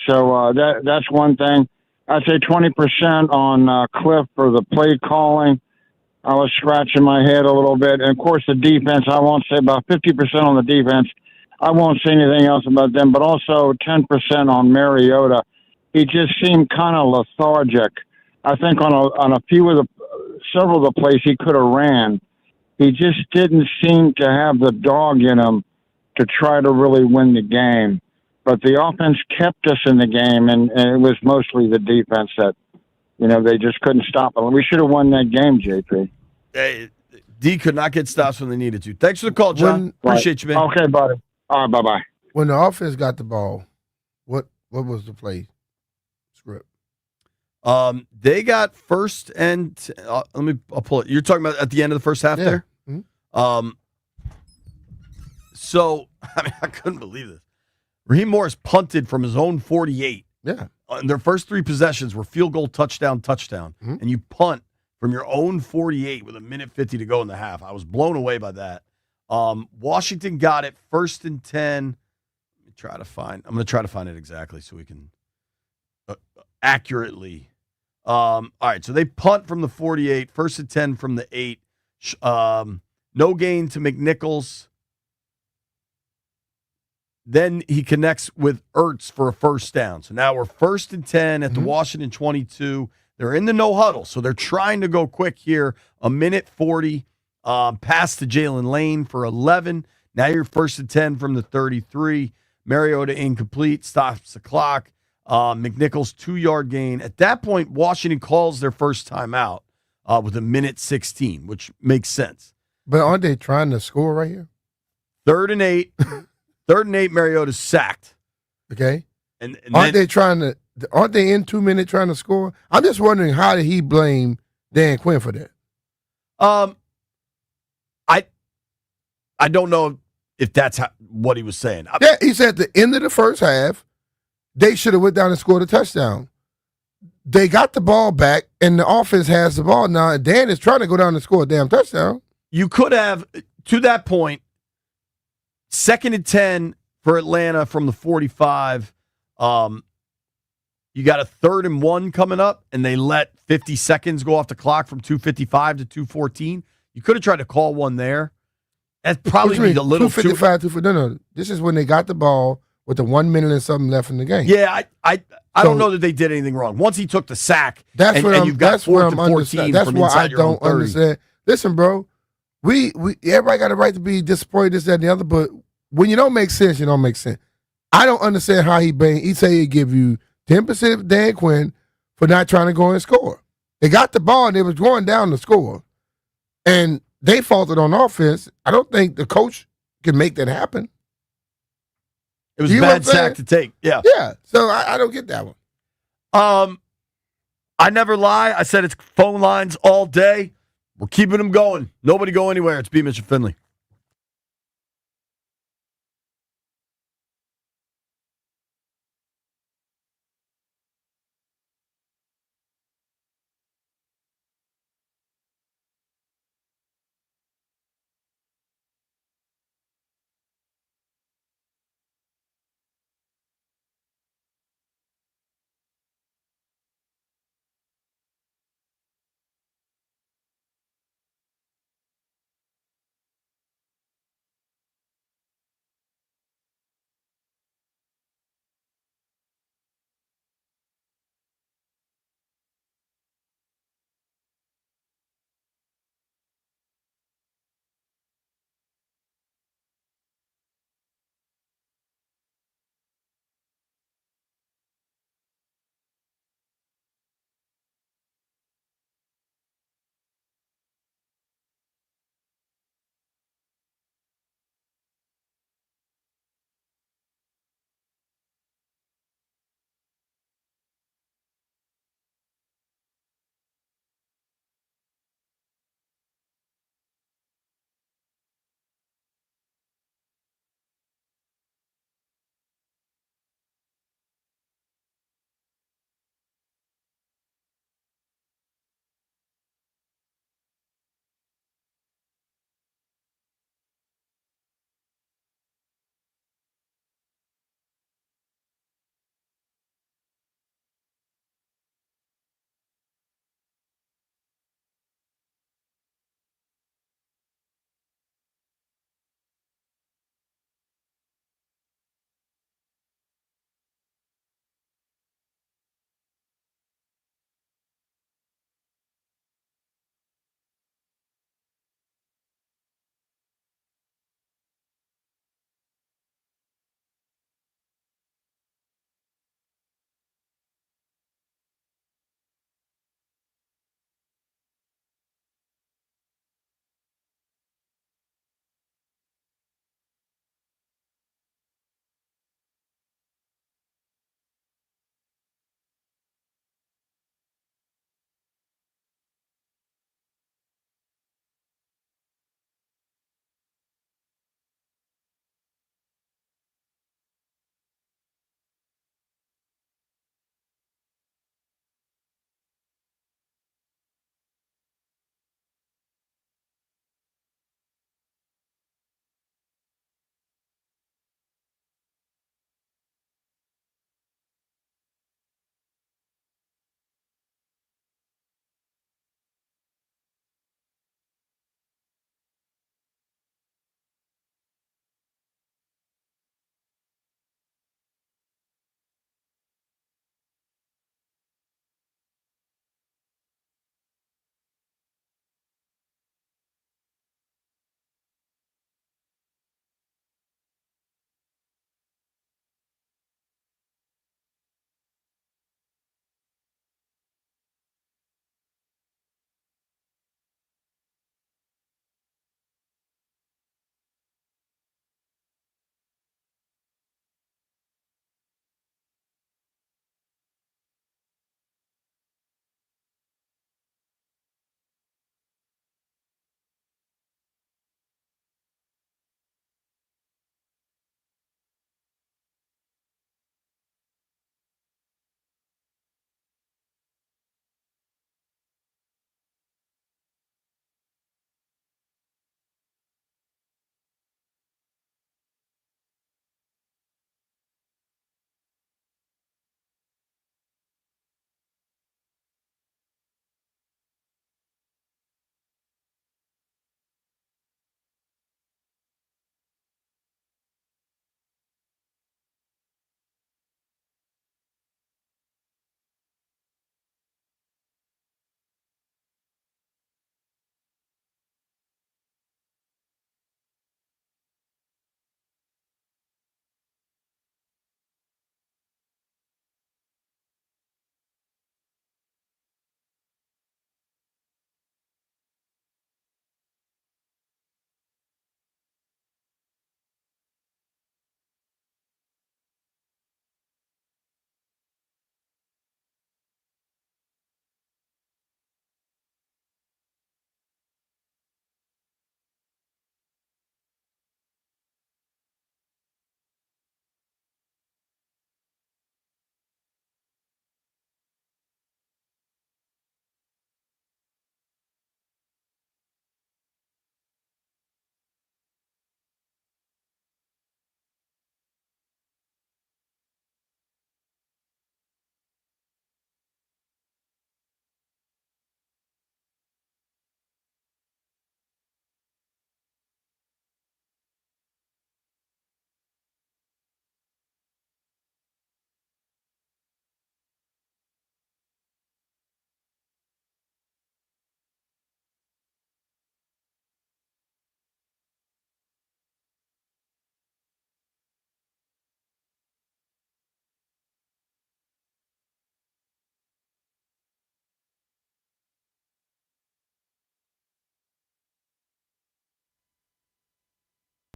So that's one thing. I'd say 20% on Cliff for the play calling. I was scratching my head a little bit. And, of course, the defense, I won't say about 50% on the defense. I won't say anything else about them, but also 10% on Mariota. He just seemed kind of lethargic. I think on a few of several of the plays he could have ran. He just didn't seem to have the dog in him to try to really win the game. But the offense kept us in the game, and it was mostly the defense that, they just couldn't stop it. We should have won that game, JP. Hey, D could not get stops when they needed to. Thanks for the call, John. Appreciate you, man. Okay, buddy. All right, bye-bye. When the offense got the ball, what What was the play script? They got first and I'll pull it. You're talking about at the end of the first half there? Mhm. So, I mean, I couldn't believe this. Raheem Morris punted from his own 48. Yeah. And their first 3 possessions were field goal, touchdown. Mhm. And you punt from your own 48 with 1:50 to go in the half. I was blown away by that. Washington got it first and 10. I'm going to try to find it exactly so we can accurately. All right, so they punt from the 48, first and 10 from the 8. No gain to McNichols. Then he connects with Ertz for a first down. So now we're first and 10 at the Washington 22. They're in the no huddle, so they're trying to go quick here. 1:40. Pass to Jalen Lane for 11. Now you're first and 10 from the 33. Mariota incomplete, stops the clock. McNichols 2-yard gain. At that point, Washington calls their first timeout with 1:16, which makes sense. But aren't they trying to score right here? 3rd and 8. 3rd and 8, Mariota's sacked. Okay. And aren't they in 2 minutes trying to score? I'm just wondering, how did he blame Dan Quinn for that? I don't know if that's what he was saying. Yeah, he said at the end of the first half, they should have went down and scored a touchdown. They got the ball back, and the offense has the ball now, and Dan is trying to go down and score a damn touchdown. You could have, to that point, 2nd and 10 for Atlanta from the 45. You got a 3rd and 1 coming up, and they let 50 seconds go off the clock from 2:55 to 2:14. You could have tried to call one there. That'd probably be a little 2:55, 2:40. No. This is when they got the ball with the 1 minute and something left in the game. Yeah, I don't know that they did anything wrong. Once he took the sack, that's and you've got 4th and 14 That's from why inside I your own don't 30. understand. Listen, bro, we everybody got a right to be disappointed, this, that, and the other, but when you don't make sense, you don't make sense. I don't understand how he say he give you 10% of Dan Quinn for not trying to go and score. They got the ball and they was going down to score. And they faulted on offense. I don't think the coach can make that happen. It was a bad sack to take. Yeah. Yeah. So I don't get that one. I never lie. I said it's phone lines all day. We're keeping them going. Nobody go anywhere. It's B. Mitchell Finley.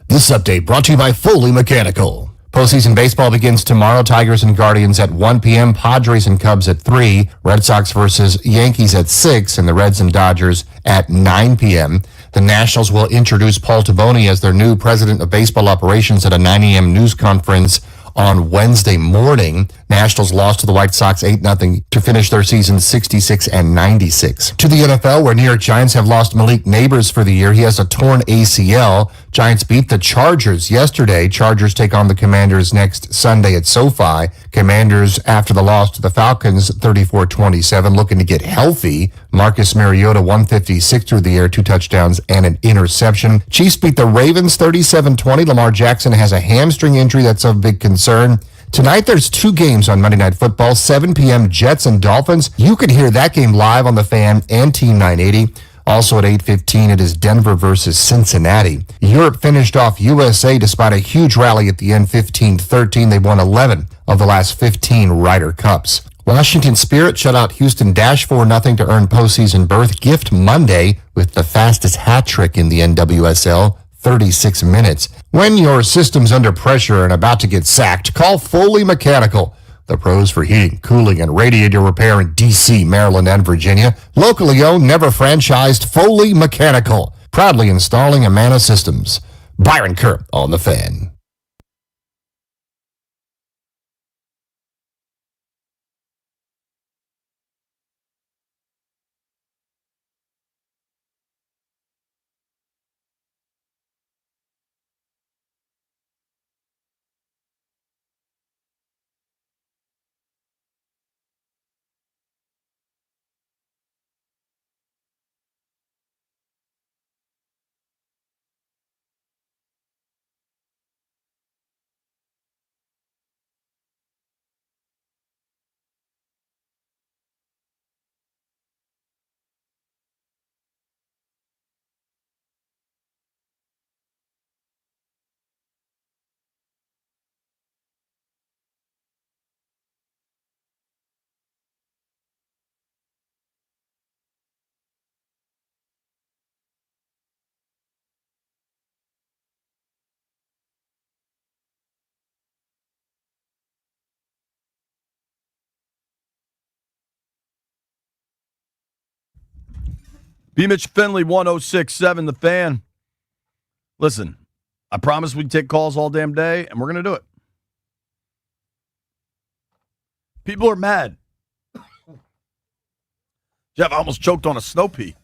This update brought to you by Foley Mechanical. Postseason baseball begins tomorrow. Tigers and Guardians at 1 p.m., Padres and Cubs at 3, Red Sox versus Yankees at 6, and the Reds and Dodgers at 9 p.m. The Nationals will introduce Paul Taboni as their new president of baseball operations at a 9 a.m. news conference on Wednesday morning. Nationals lost to the White Sox 8-0 to finish their season 66-96. To the NFL, where New York Giants have lost Malik Neighbors for the year. He has a torn ACL. Giants beat the Chargers yesterday. Chargers take on the Commanders next Sunday at SoFi. Commanders, after the loss to the Falcons 34-27, looking to get healthy. Marcus Mariota 156 through the air, 2 touchdowns and an interception. Chiefs beat the Ravens 37-20. Lamar Jackson has a hamstring injury that's of big concern. Tonight, there's 2 games on Monday Night Football, 7 p.m. Jets and Dolphins. You can hear that game live on the Fan and Team 980. Also at 8:15, it is Denver versus Cincinnati. Europe finished off USA despite a huge rally at the end, 15-13. They won 11 of the last 15 Ryder Cups. Washington Spirit shut out Houston 4-0 to earn postseason berth. Gift Monday with the fastest hat trick in the NWSL. 36 minutes. When your system's under pressure and about to get sacked, call Foley Mechanical, the pros for heating, cooling, and radiator repair in D.C., Maryland, and Virginia. Locally owned, never franchised, Foley Mechanical, proudly installing Amana systems. Byron Kerr on the Fan. B. Mitch Finley, 106.7 The Fan. Listen, I promise we'd take calls all damn day, and we're going to do it. People are mad. Jeff, I almost choked on a snow pea.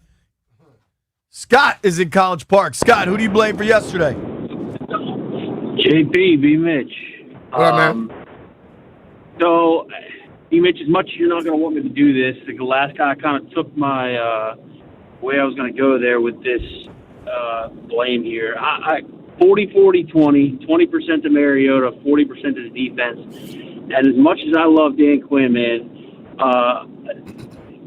Scott is in College Park. Scott, who do you blame for yesterday? JP, B. Mitch. What up, man? So, B. Mitch, as much as you're not going to want me to do this, the last guy kind of took my way I was going to go there with this blame here. 40-40-20, 20% to Mariota, 40% to the defense. And as much as I love Dan Quinn, man,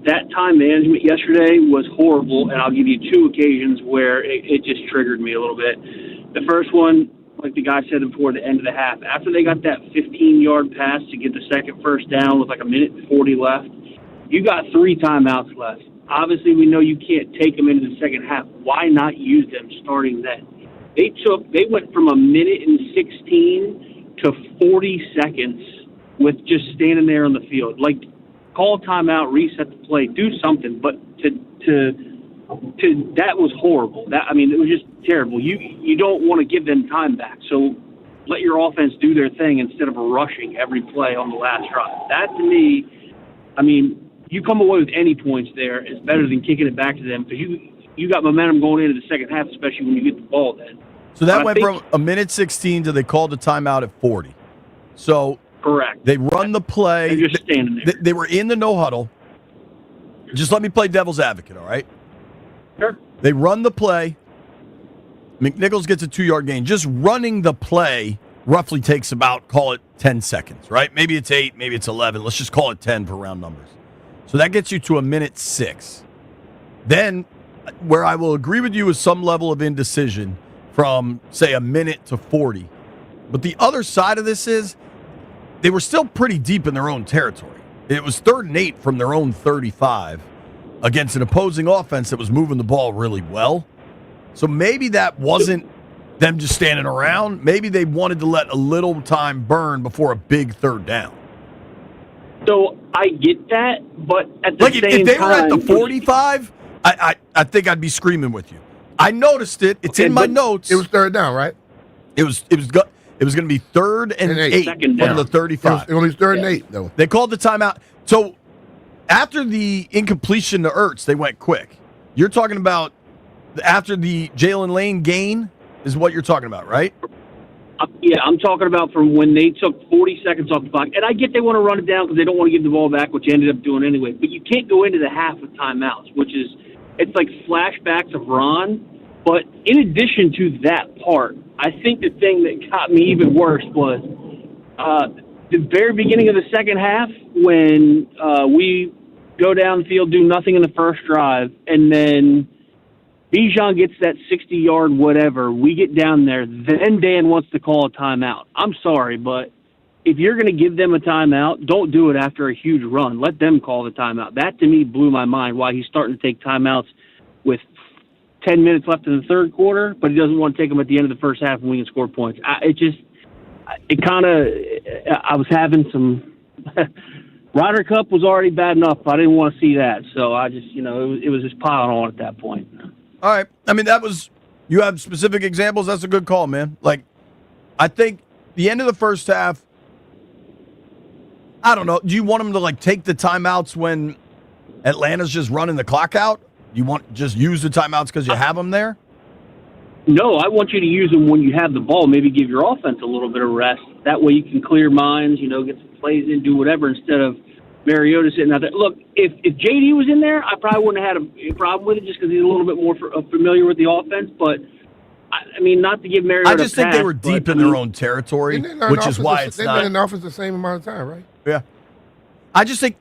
that time management yesterday was horrible, and I'll give you 2 occasions where it just triggered me a little bit. The first one, like the guy said before the end of the half, after they got that 15-yard pass to get the second first down with like a minute and 40 left, you got 3 timeouts left. Obviously, we know you can't take them into the second half. Why not use them starting then? They went from a minute and 16 to 40 seconds with just standing there on the field. Like, call timeout, reset the play, do something. But that was horrible. It was just terrible. You don't want to give them time back. So let your offense do their thing instead of rushing every play on the last drive. That, to me, you come away with any points there is better than kicking it back to them because you got momentum going into the second half, especially when you get the ball then. So that went from a minute 16 to they called a timeout at 40. So correct. They run the play. They're just standing there. They were in the no huddle. Just let me play devil's advocate, all right? Sure. They run the play. McNichols gets a 2-yard gain. Just running the play roughly takes about, call it 10 seconds, right? Maybe it's 8, maybe it's 11. Let's just call it 10 for round numbers. So that gets you to a minute 6. Then, where I will agree with you is some level of indecision from, say, a minute to 40. But the other side of this is they were still pretty deep in their own territory. It was 3rd and 8 from their own 35 against an opposing offense that was moving the ball really well. So maybe that wasn't them just standing around. Maybe they wanted to let a little time burn before a big third down. So I get that, but at the Like same if they time, were at the 45, I think I'd be screaming with you. I noticed it. It's in my notes. It was third down, right? It was going to be 3rd and 8 from the 35. It was 3rd and 8 though. They called the timeout. So after the incompletion to Ertz, they went quick. You're talking about after the Jalen Lane gain is what you're talking about, right? Yeah, I'm talking about from when they took 40 seconds off the clock. And I get they want to run it down because they don't want to give the ball back, which you ended up doing anyway. But you can't go into the half with timeouts, which is, it's like flashbacks of Ron. But in addition to that part, I think the thing that got me even worse was the very beginning of the second half when we go down the field, do nothing in the first drive, and then Bijan gets that 60-yard whatever. We get down there. Then Dan wants to call a timeout. I'm sorry, but if you're going to give them a timeout, don't do it after a huge run. Let them call the timeout. That, to me, blew my mind, why he's starting to take timeouts with 10 minutes left in the third quarter, but he doesn't want to take them at the end of the first half when we can score points. I was having some – Ryder Cup was already bad enough. I didn't want to see that. So I just, it was just piling on at that point. All right. I mean, you have specific examples. That's a good call, man. Like, I think the end of the first half, I don't know. Do you want them to, take the timeouts when Atlanta's just running the clock out? You want just use the timeouts because you have them there? No, I want you to use them when you have the ball. Maybe give your offense a little bit of rest. That way you can clear minds, get some plays in, do whatever, instead of Mariota sitting out there. Look, if JD was in there, I probably wouldn't have had a problem with it just because he's a little bit more familiar with the offense. But, I mean, not to give Mariota I just think they were deep in their own territory, which is why it's they've not. been in the offense the same amount of time, right? Yeah. I just think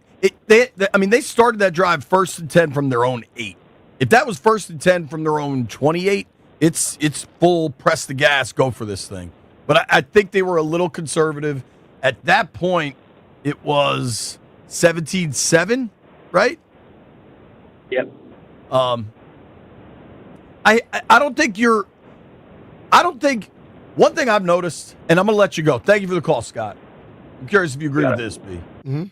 they started that drive 1st and 10 from their own 8. If that was 1st and 10 from their own 28, it's full press the gas, go for this thing. But I think they were a little conservative. At that point, it was 17-7, right? Yep. I don't think one thing I've noticed, and I'm going to let you go. Thank you for the call, Scott. I'm curious if you agree with this, B. Mm-hmm.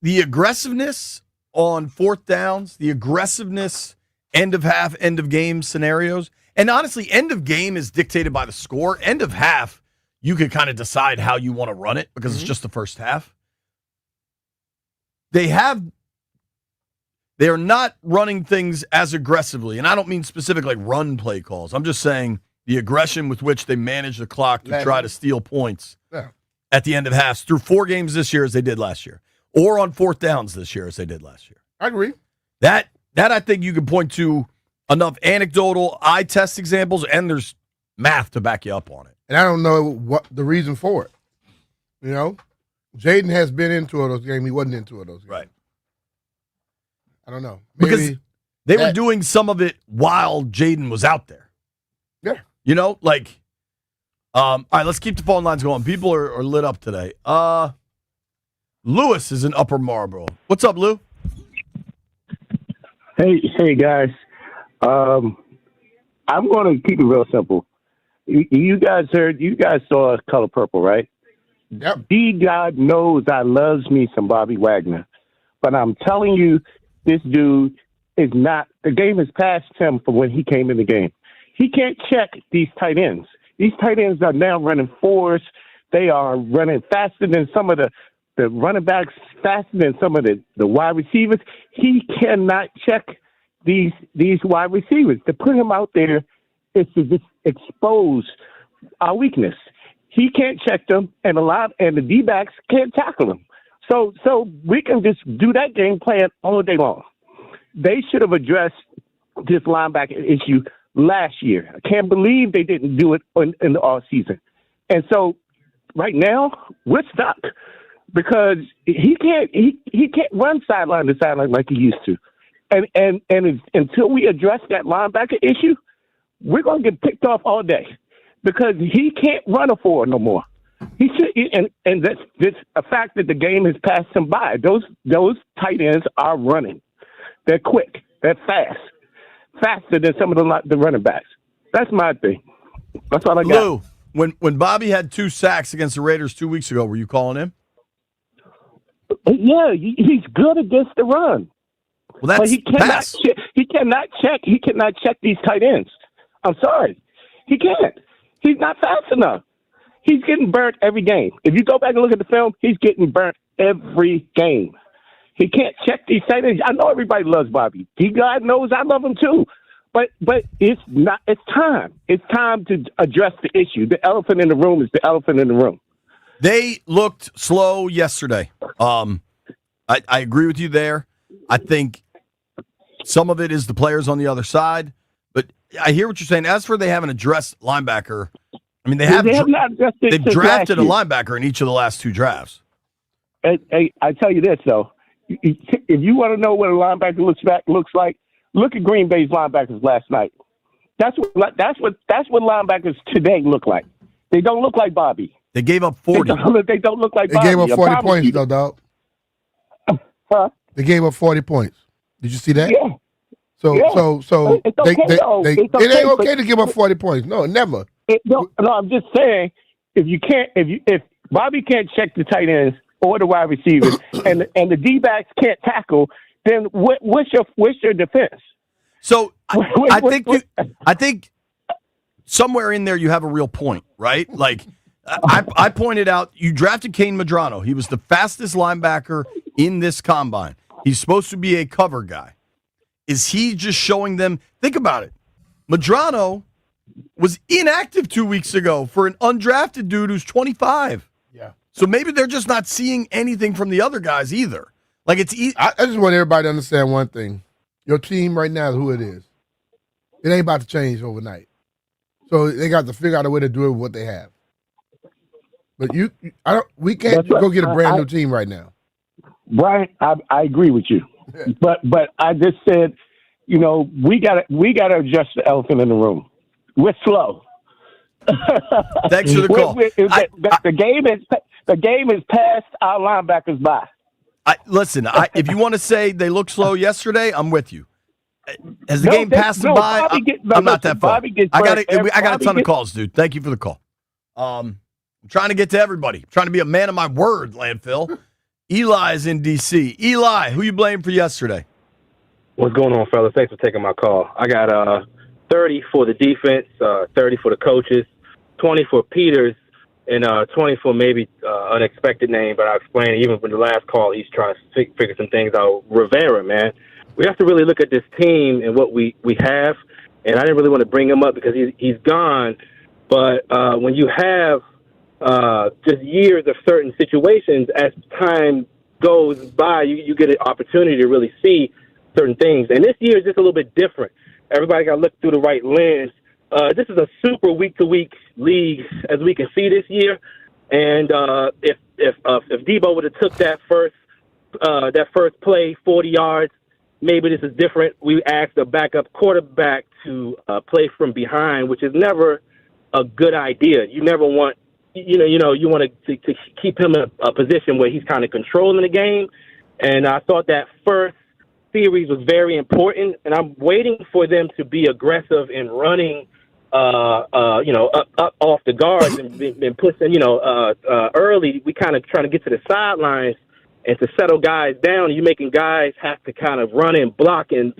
The aggressiveness on 4th downs, the aggressiveness end of half, end of game scenarios. And honestly, end of game is dictated by the score. End of half, you can kind of decide how you want to run it because it's just the first half. They are not running things as aggressively. And I don't mean specific run play calls. I'm just saying the aggression with which they manage the clock to try to steal points at the end of halves through 4 games this year as they did last year. Or on 4th downs this year as they did last year. I agree. That I think you can point to enough anecdotal eye test examples, and there's math to back you up on it. And I don't know what the reason for it. Jaden has been in 2 of those games. He wasn't in 2 of those games. Right. I don't know. Because they were doing some of it while Jaden was out there. Yeah. All right, let's keep the phone lines going. People are lit up today. Lewis is in Upper Marlboro. What's up, Lou? Hey guys. I'm going to keep it real simple. You guys saw Color Purple, right? Yep. God knows I loves me some Bobby Wagner. But I'm telling you, this dude is not, the game has passed him from when he came in the game. He can't check these tight ends. These tight ends are now running 4s. They are running faster than some of the running backs, faster than some of the wide receivers. He cannot check these wide receivers. To put him out there is to just expose our weakness. He can't check them, and the D-backs can't tackle him. So we can just do that game plan all day long. They should have addressed this linebacker issue last year. I can't believe they didn't do it in the off season. And so right now we're stuck because he can't run sideline to sideline like he used to. And until we address that linebacker issue, we're going to get picked off all day because he can't run a 4 no more. He should, and that's a fact that the game has passed him by. Those tight ends are running. They're quick. They're fast, faster than some of the running backs. That's my thing. That's all I got. Lou, when Bobby had 2 sacks against the Raiders 2 weeks ago, were you calling him? Yeah, he's good against the run. Well, that's but he cannot. pass. He cannot check. He cannot check these tight ends. I'm sorry, he can't. He's not fast enough. He's getting burnt every game. If you go back and look at the film, he's getting burnt every game. He can't check these tight ends. I know everybody loves Bobby. God knows I love him too. But it's not. It's time. It's time to address the issue. The elephant in the room is the elephant in the room. They looked slow yesterday. I agree with you there. I think some of it is the players on the other side. But I hear what you're saying. As for they haven't addressed linebacker, I mean, they've drafted a linebacker in each of the last 2 drafts. Hey, I tell you this though, if you want to know what a linebacker looks like, look at Green Bay's linebackers last night. That's what linebackers today look like. They don't look like Bobby. They gave up 40. They don't look like They Bobby. gave up 40 points, though, dog. Huh? They gave up 40 points. Did you see that? Yeah. So It's okay, though. It's it okay, ain't okay but- to give up 40 points. No, never. No, I'm just saying, if Bobby can't check the tight ends or the wide receivers, and the D-backs can't tackle, then what's your defense? So I think somewhere in there you have a real point, right? Like I pointed out, you drafted Kane Medrano. He was the fastest linebacker in this combine. He's supposed to be a cover guy. Is he just showing them? Think about it. Medrano was inactive 2 weeks ago for an undrafted dude who's 25. Yeah. So maybe they're just not seeing anything from the other guys either. Like it's I just want everybody to understand one thing. Your team right now is who it is. It ain't about to change overnight. So they got to figure out a way to do it with what they have. But we can't go get a brand new team right now. Brian, I agree with you, but I just said, we gotta adjust the elephant in the room. We're slow. Thanks for the call. The game is passed our linebackers by. Listen, if you want to say they look slow yesterday, I'm with you. Has the game passed them by? I'm not that far. I got a ton of calls, dude. Thank you for the call. I'm trying to get to everybody. I'm trying to be a man of my word, Landfill. Eli's in D.C. Eli, who you blame for yesterday? What's going on, fellas? Thanks for taking my call. I got 30 for the defense, 30 for the coaches, 20 for Peters, and 20 for maybe unexpected name, but I'll explain even from the last call, he's trying to figure some things out. Rivera, man. We have to really look at this team and what we have, and I didn't really want to bring him up because he's gone, but when you have just years of certain situations, as time goes by, you get an opportunity to really see certain things. And this year is just a little bit different. Everybody got to look through the right lens. This is a super week-to-week league, as we can see this year. And if Debo would have took that first play, 40 yards, maybe this is different. We asked a backup quarterback to play from behind, which is never a good idea. You never want, you want to keep him in a position where he's kind of controlling the game. And I thought that first series was very important, and I'm waiting for them to be aggressive in running, up off the guards and pushing, early. We kind of trying to get to the sidelines and to settle guys down. You're making guys have to kind of run and block and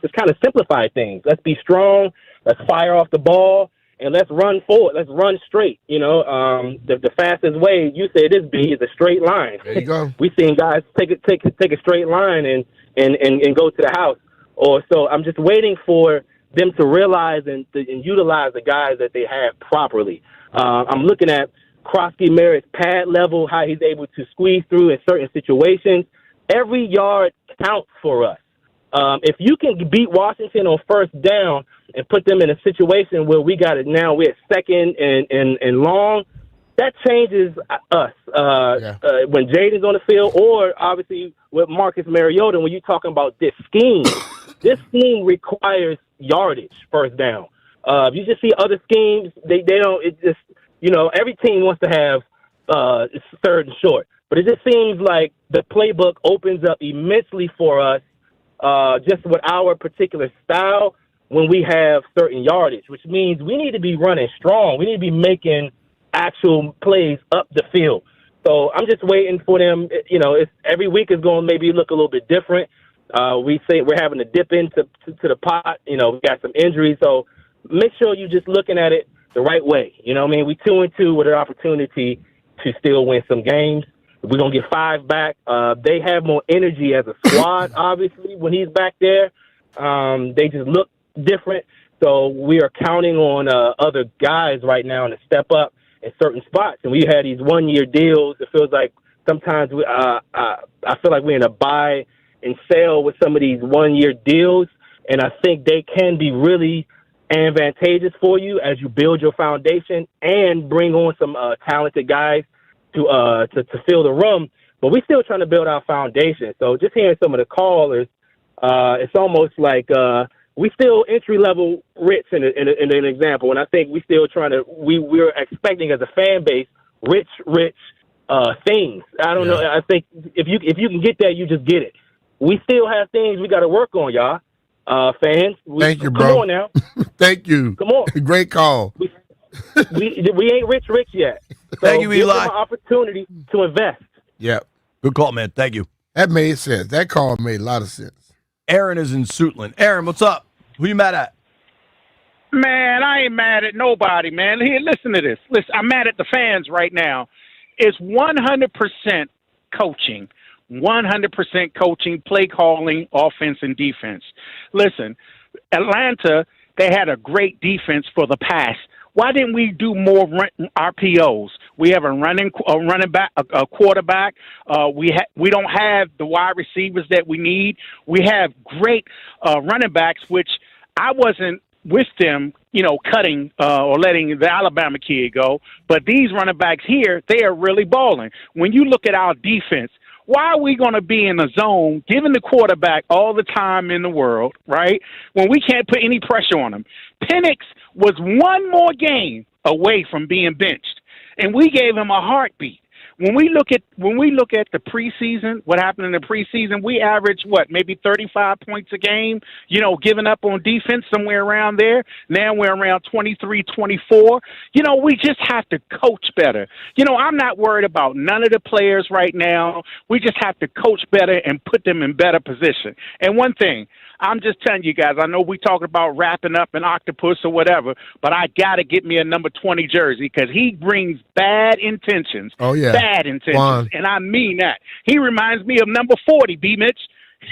just kind of simplify things. Let's be strong. Let's fire off the ball. And let's run forward. Let's run straight. The fastest way, you say this, B, is a straight line. There you go. We've seen guys take a straight line and go to the house. Or so I'm just waiting for them to realize and utilize the guys that they have properly. I'm looking at Krosky Merritt's pad level, how he's able to squeeze through in certain situations. Every yard counts for us. If you can beat Washington on first down and put them in a situation where we got it now, we're at second and long, that changes us. When Jaden's on the field, or obviously with Marcus Mariota, when you're talking about this scheme requires yardage first down. You just see other schemes, they don't, it just, every team wants to have third and short. But it just seems like the playbook opens up immensely for us just with our particular style. when we have certain yardage, which means we need to be running strong. We need to be making actual plays up the field. So I'm just waiting for them. You know, every week is going to maybe look a little bit different. We say we're having to dip into the pot. You know, we got some injuries. So make sure you're just looking at it the right way. You know what I mean? We 2-2 with an opportunity to still win some games. We're going to get 5 back. They have more energy as a squad, obviously, when he's back there. They just look different. So we are counting on other guys right now to step up in certain spots. And we had these 1-year deals. It feels like sometimes I feel like we're in a buy and sell with some of these 1-year deals. And I think they can be really advantageous for you as you build your foundation and bring on some talented guys to fill the room. But we're still trying to build our foundation. So just hearing some of the callers, it's almost like we still entry level rich in an example. And I think we still trying to we're expecting as a fan base rich things. I don't know. I think if you can get that, you just get it. We still have things we got to work on, y'all. Fans. Thank you, bro. Come on now. Thank you. Come on. Great call. We ain't rich yet. So Thank you, give Eli. them an opportunity to invest. Yeah. Good call, man. Thank you. That made sense. That call made a lot of sense. Aaron is in Suitland. Aaron, what's up? Who you mad at? Man, I ain't mad at nobody, man. Here, listen to this. Listen, I'm mad at the fans right now. It's 100% coaching. 100% coaching, play calling, offense and defense. Listen, Atlanta, they had a great defense for the past. Why didn't we do more RPOs? We have a running back, a quarterback. We don't have the wide receivers that we need. We have great running backs, which I wasn't with them, cutting or letting the Alabama kid go. But these running backs here, they are really balling. When you look at our defense, why are we going to be in a zone giving the quarterback all the time in the world, right, when we can't put any pressure on him? Penix was one more game away from being benched, and we gave him a heartbeat. When we look at the preseason, what happened in the preseason, we averaged maybe 35 points a game, giving up on defense somewhere around there. Now we're around 23, 24. We just have to coach better. I'm not worried about none of the players right now. We just have to coach better and put them in better position. And one thing, I'm just telling you guys, I know we talking about wrapping up an octopus or whatever, but I got to get me a number 20 jersey because he brings bad intentions. Oh, yeah. Bad intentions. Juan. And I mean that. He reminds me of number 40, B. Mitch.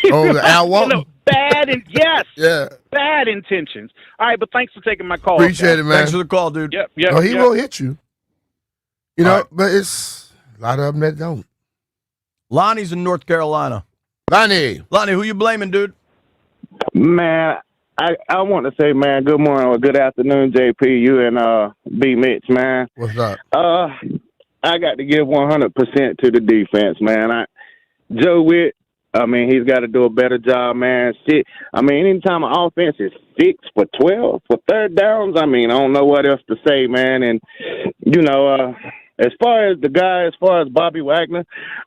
Oh, Al Walton. Bad and yes. Yeah. Bad intentions. All right, but thanks for taking my call. Appreciate it, man. Thanks for the call, dude. Yep. Oh, he will hit you. Right. But it's a lot of them that don't. Lonnie's in North Carolina. Lonnie, who you blaming, dude? Man, I want to say, man, good morning or good afternoon, JP, you and B. Mitch, man. What's up? I got to give 100% to the defense, man. Joe Witt, he's got to do a better job, man. Anytime an offense is 6 for 12 for third downs, I don't know what else to say, man. And, as far as Bobby Wagner,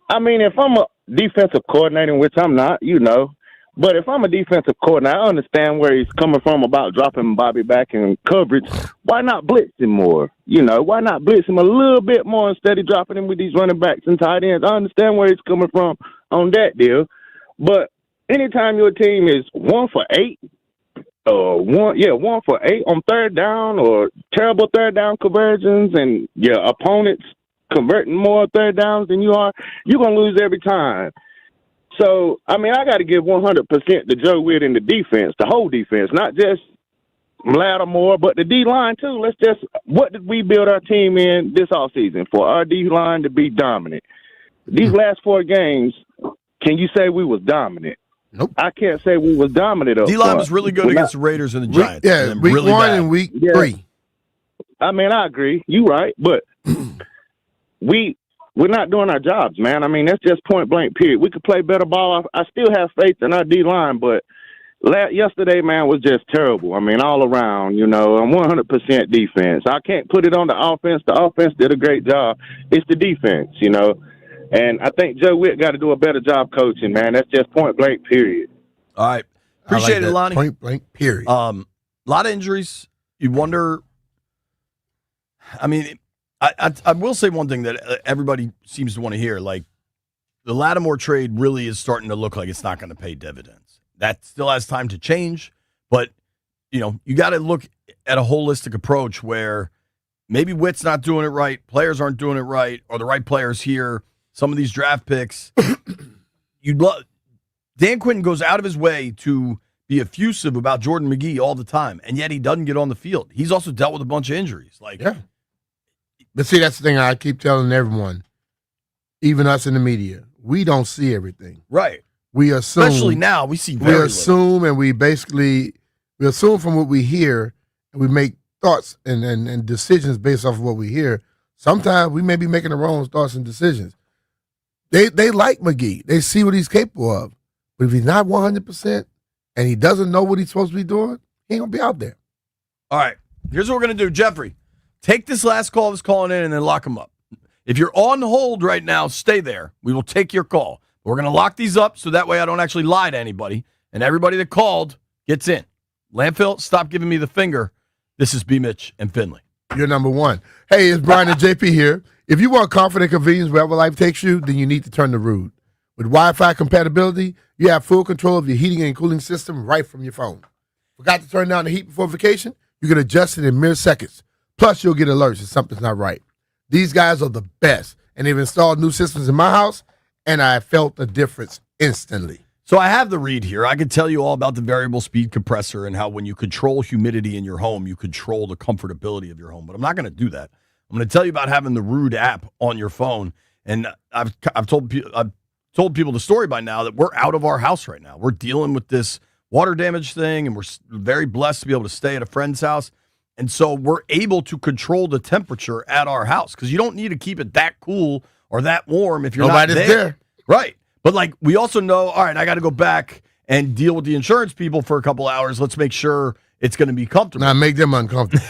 if I'm a defensive coordinator, which I'm not, but if I'm a defensive coordinator, I understand where he's coming from about dropping Bobby back in coverage. Why not blitz him more? Why not blitz him a little bit more instead of dropping him with these running backs and tight ends? I understand where he's coming from on that deal. But anytime your team is 1 for 8, 1 for 8 on third down or terrible third down conversions and your opponent's converting more third downs than you are, you're going to lose every time. So, I got to give 100% to Joe Witt and the defense, the whole defense, not just Lattimore, but the D-line, too. What did we build our team in this offseason? For our D-line to be dominant. These last 4 games, can you say we was dominant? Nope. I can't say we was dominant up D-line front. was really good against the Raiders and the Giants. Week really 1 bad. and week 3. I agree. You right, but we're not doing our jobs, man. That's just point blank, period. We could play better ball. I still have faith in our D-line, but yesterday, man, was just terrible. All around, I'm 100% defense. I can't put it on the offense. The offense did a great job. It's the defense, And I think Joe Witt got to do a better job coaching, man. That's just point blank, period. All right. Appreciate it, Lonnie. Point blank, period. A lot of injuries. You wonder. I mean, I will say one thing that everybody seems to want to hear. Like, the Lattimore trade really is starting to look like it's not going to pay dividends. That still has time to change, but you got to look at a holistic approach where maybe Witt's not doing it right, players aren't doing it right, or the right players here. Some of these draft picks, Dan Quinn goes out of his way to be effusive about Jordan McGee all the time, and yet he doesn't get on the field. He's also dealt with a bunch of injuries. But see, that's the thing I keep telling everyone, even us in the media. We don't see everything. Right. We assume. Especially now, we see very We assume, and we assume from what we hear, and we make thoughts and decisions based off of what we hear. Sometimes we may be making the wrong thoughts and decisions. They like McGee. They see what he's capable of. But if he's not 100% and he doesn't know what he's supposed to be doing, he ain't going to be out there. All right. Here's what we're going to do. Jeffrey, take this last call that's calling in and then lock him up. If you're on hold right now, stay there. We will take your call. We're going to lock these up so that way I don't actually lie to anybody. And everybody that called gets in. Landfill, stop giving me the finger. This is B. Mitch and Finley. You're number one. Hey, it's Brian and JP here. If you want comfort and convenience wherever life takes you, then you need to turn to Rude. With Wi-Fi compatibility, you have full control of your heating and cooling system right from your phone. Forgot to turn down the heat before vacation? You can adjust it in mere seconds. Plus, you'll get alerts if something's not right. These guys are the best, and they've installed new systems in my house, and I felt the difference instantly. So I have the read here. I could tell you all about the variable speed compressor and how when you control humidity in your home, you control the comfortability of your home. But I'm not going to do that. I'm going to tell you about having the Rude app on your phone. And I've told people the story by now that we're out of our house right now. We're dealing with this water damage thing, and we're very blessed to be able to stay at a friend's house. And so we're able to control the temperature at our house because you don't need to keep it that cool or that warm if you're Nobody's not there. there. Right. But we also know, all right, I got to go back and deal with the insurance people for a couple hours. Let's make sure it's going to be comfortable. Now make them uncomfortable.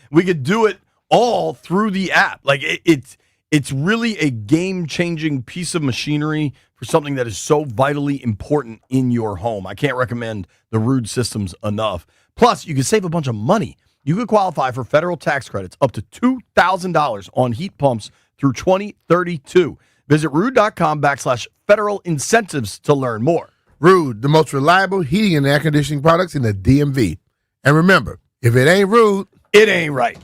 We could do it all through the app. It's really a game-changing piece of machinery for something that is so vitally important in your home. I can't recommend the Rude systems enough. Plus, you can save a bunch of money. You could qualify for federal tax credits up to $2,000 on heat pumps through 2032. Visit rude.com/federal incentives to learn more. Rude, the most reliable heating and air conditioning products in the DMV. And remember, if it ain't Rude, it ain't right.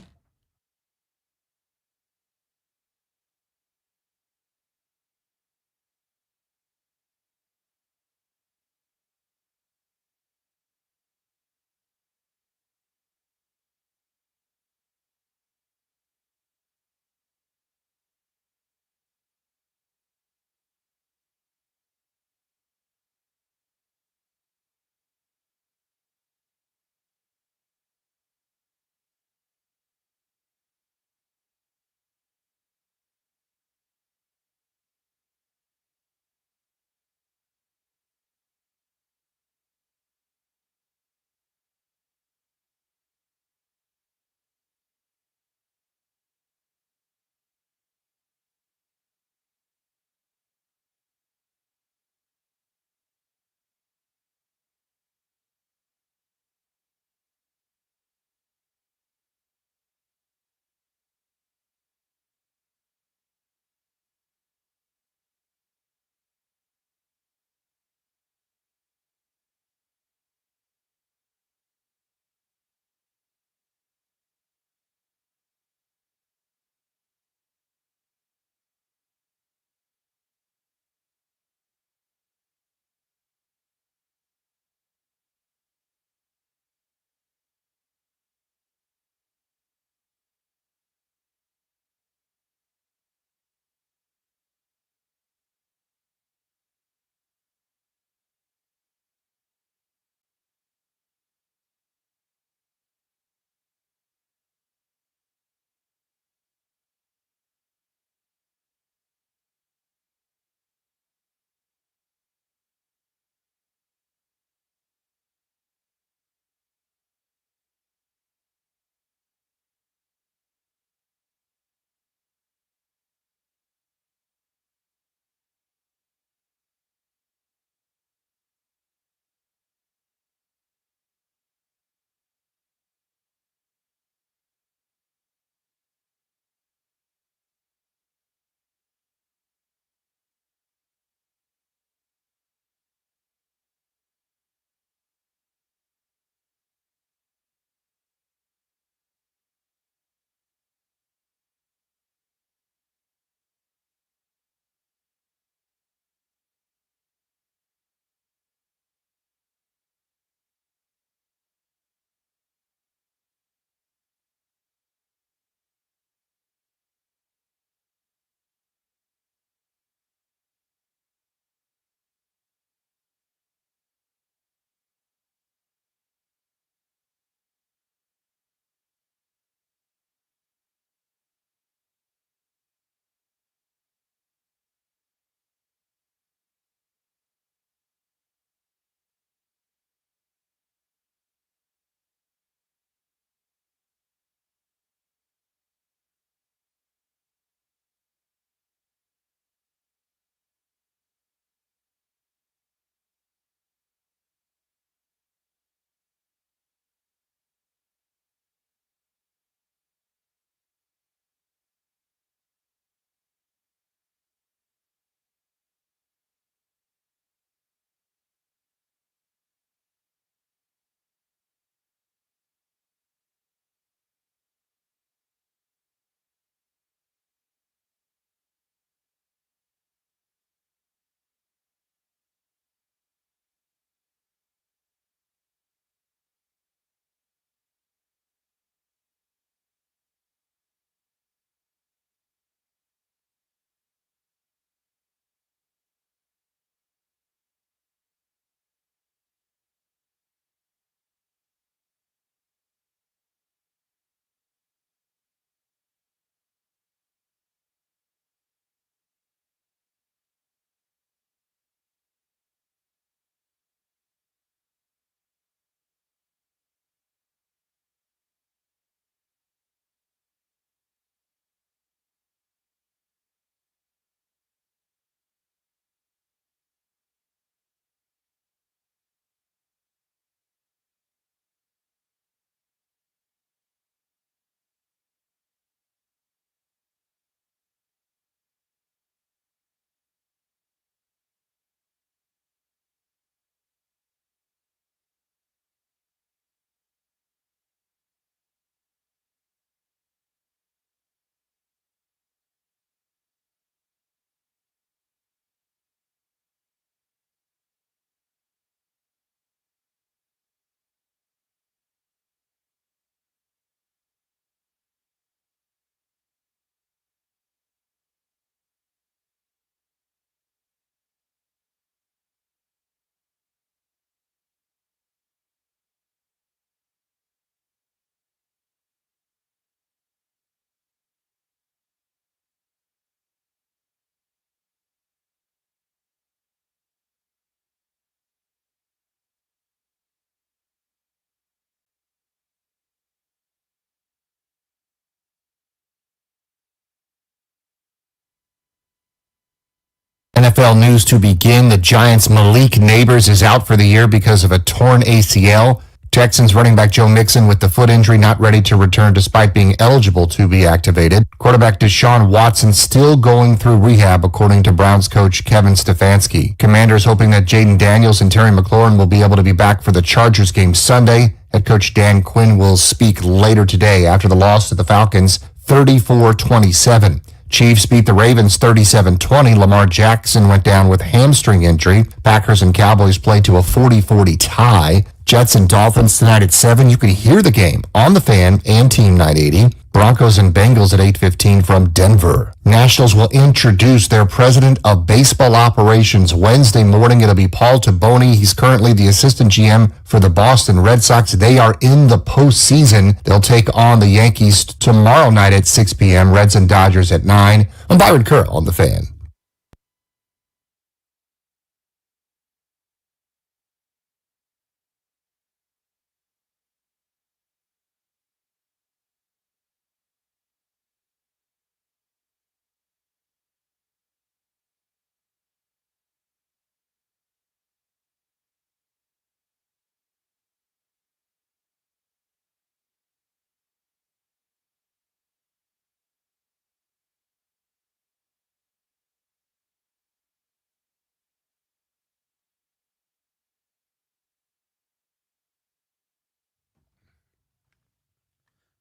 NFL news to begin. The Giants' Malik Neighbors is out for the year because of a torn ACL. Texans running back Joe Mixon with the foot injury not ready to return despite being eligible to be activated. Quarterback Deshaun Watson still going through rehab, according to Browns coach Kevin Stefanski. Commanders hoping that Jaden Daniels and Terry McLaurin will be able to be back for the Chargers game Sunday. Head coach Dan Quinn will speak later today after the loss to the Falcons 34-27. Chiefs beat the Ravens 37-20. Lamar Jackson went down with hamstring injury. Packers and Cowboys played to a 40-40 tie. Jets and Dolphins tonight at 7. You can hear the game on The Fan and Team 980. Broncos and Bengals at 8:15 from Denver. Nationals will introduce their president of baseball operations Wednesday morning. It'll be Paul Taboni. He's currently the assistant GM for the Boston Red Sox. They are in the postseason. They'll take on the Yankees tomorrow night at 6 p.m. Reds and Dodgers at 9. I'm Byron Kerr on The Fan.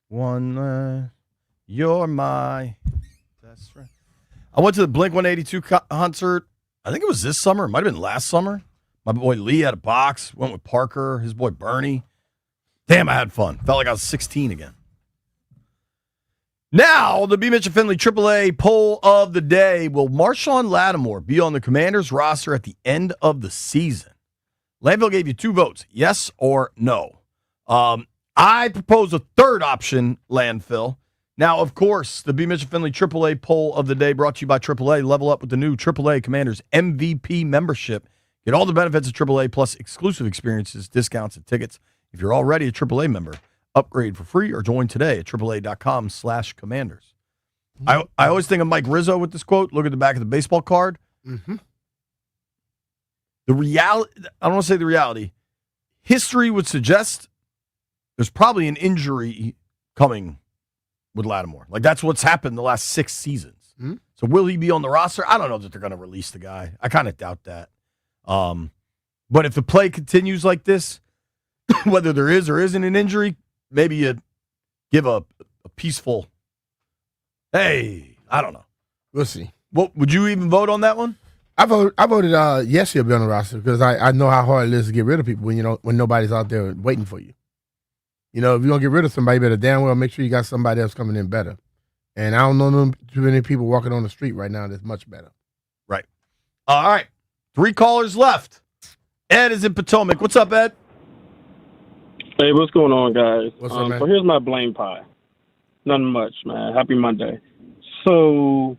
One, you're my best friend. I went to the Blink-182 concert. I think it was this summer. It might have been last summer. My boy Lee had a box. Went with Parker, his boy Bernie. Damn, I had fun. Felt like I was 16 again. Now, the B. Mitchell Finley AAA poll of the day. Will Marshawn Lattimore be on the Commanders roster at the end of the season? Landville gave you 2 votes, yes or no. I propose a third option, Landfill. Now, of course, the B. Mitchell Finley AAA poll of the day brought to you by AAA. Level up with the new AAA Commanders MVP membership. Get all the benefits of AAA plus exclusive experiences, discounts, and tickets. If you're already a AAA member, upgrade for free or join today at AAA.com/Commanders. I always think of Mike Rizzo with this quote. Look at the back of the baseball card. Mm-hmm. The reality, I don't want to say the reality. History would suggest there's probably an injury coming with Lattimore. Like, that's what's happened the last 6 seasons. Mm-hmm. So will he be on the roster? I don't know that they're going to release the guy. I kind of doubt that. But if the play continues like this, whether there is or isn't an injury, maybe you give a peaceful, hey, I don't know. We'll see. What, would you even vote on that one? I voted yes, he'll be on the roster because I know how hard it is to get rid of people when nobody's out there waiting for you. If you're going to get rid of somebody, you better damn well make sure you got somebody else coming in better. And I don't know too many people walking on the street right now that's much better. Right. All right. 3 callers left. Ed is in Potomac. What's up, Ed? Hey, what's going on, guys? What's up, man? So here's my blame pie. Nothing much, man. Happy Monday. So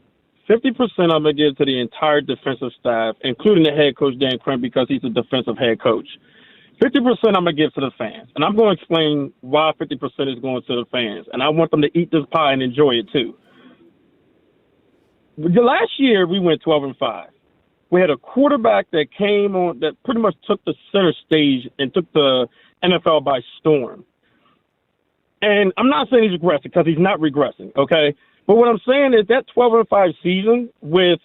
50% I'm going to give to the entire defensive staff, including the head coach, Dan Quinn, because he's a defensive head coach. 50% I'm going to give to the fans. And I'm going to explain why 50% is going to the fans. And I want them to eat this pie and enjoy it, too. Last year, we went 12-5. We had a quarterback that came on that pretty much took the center stage and took the NFL by storm. And I'm not saying he's regressing because he's not regressing, okay? But what I'm saying is that 12-5 season with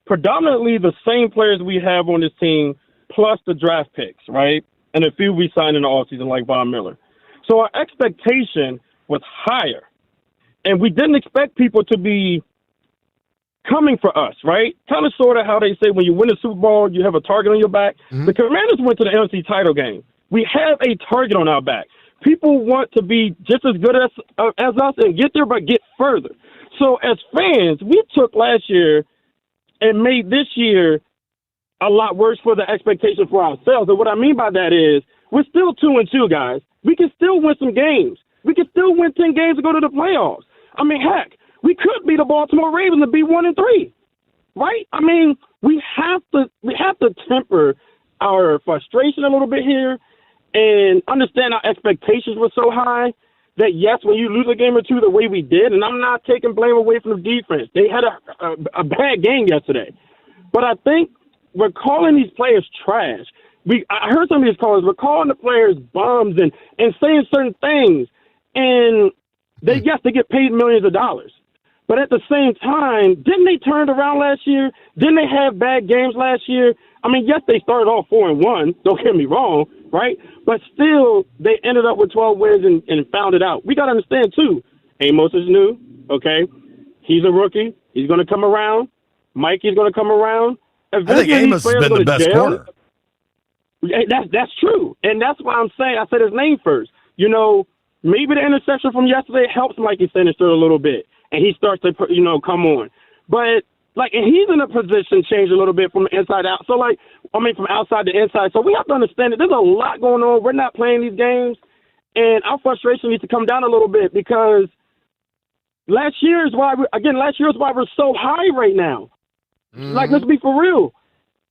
predominantly the same players we have on this team plus the draft picks, right? And a few we signed in the offseason like Von Miller. So our expectation was higher. And we didn't expect people to be coming for us, right? Kind of sort of how they say when you win a Super Bowl, you have a target on your back. Mm-hmm. The Commanders went to the NFC title game. We have a target on our back. People want to be just as good as us and get there, but get further. So as fans, we took last year and made this year a lot worse for the expectation for ourselves. And what I mean by that is we're still 2-2, guys. We can still win some games. We can still win 10 games to go to the playoffs. I mean, heck, we could beat the Baltimore Ravens and be 1-3, right? I mean, we have to temper our frustration a little bit here and understand our expectations were so high that, yes, when you lose a game or two the way we did, and I'm not taking blame away from the defense. They had a bad game yesterday. But I think we're calling these players trash. I heard some of these callers, we're calling the players bums and saying certain things. And they get paid millions of dollars. But at the same time, didn't they turn it around last year? Didn't they have bad games last year? I mean, yes, they started off 4-1. Don't get me wrong, right? But still, they ended up with 12 wins and found it out. We got to understand, too, Amos is new, okay? He's a rookie. He's going to come around. Mikey's going to come around. I think Amos has been the best corner. That's true. And that's why I'm saying, I said his name first. You know, maybe the interception from yesterday helps Mikey Sinister a little bit. And he starts to, come on. But, and he's in a position change a little bit from the inside out. So, from outside to inside. So we have to understand that there's a lot going on. We're not playing these games. And our frustration needs to come down a little bit because last year is why we're so high right now. Mm-hmm. Let's be for real.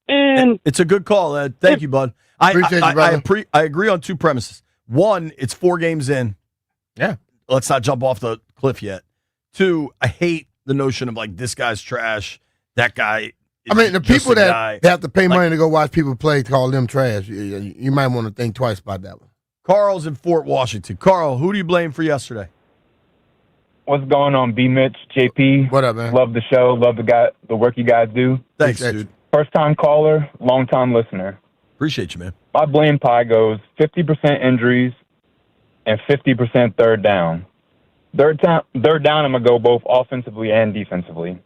And it's a good call. Thank you, bud. Appreciate you, brother. I agree on two premises. One, it's 4 games in. Yeah. Let's not jump off the cliff yet. 2, I hate the notion of this guy's trash. That guy. The people that have to pay money to go watch people play call them trash. You might want to think twice about that one. Carl's in Fort Washington. Carl, who do you blame for yesterday? What's going on, B. Mitch, JP? What up, man? Love the show. Love the work you guys do. Thanks, dude. First time caller, long time listener. Appreciate you, man. My blame pie goes 50% injuries and 50% third down. Third down, I'm going to go both offensively and defensively.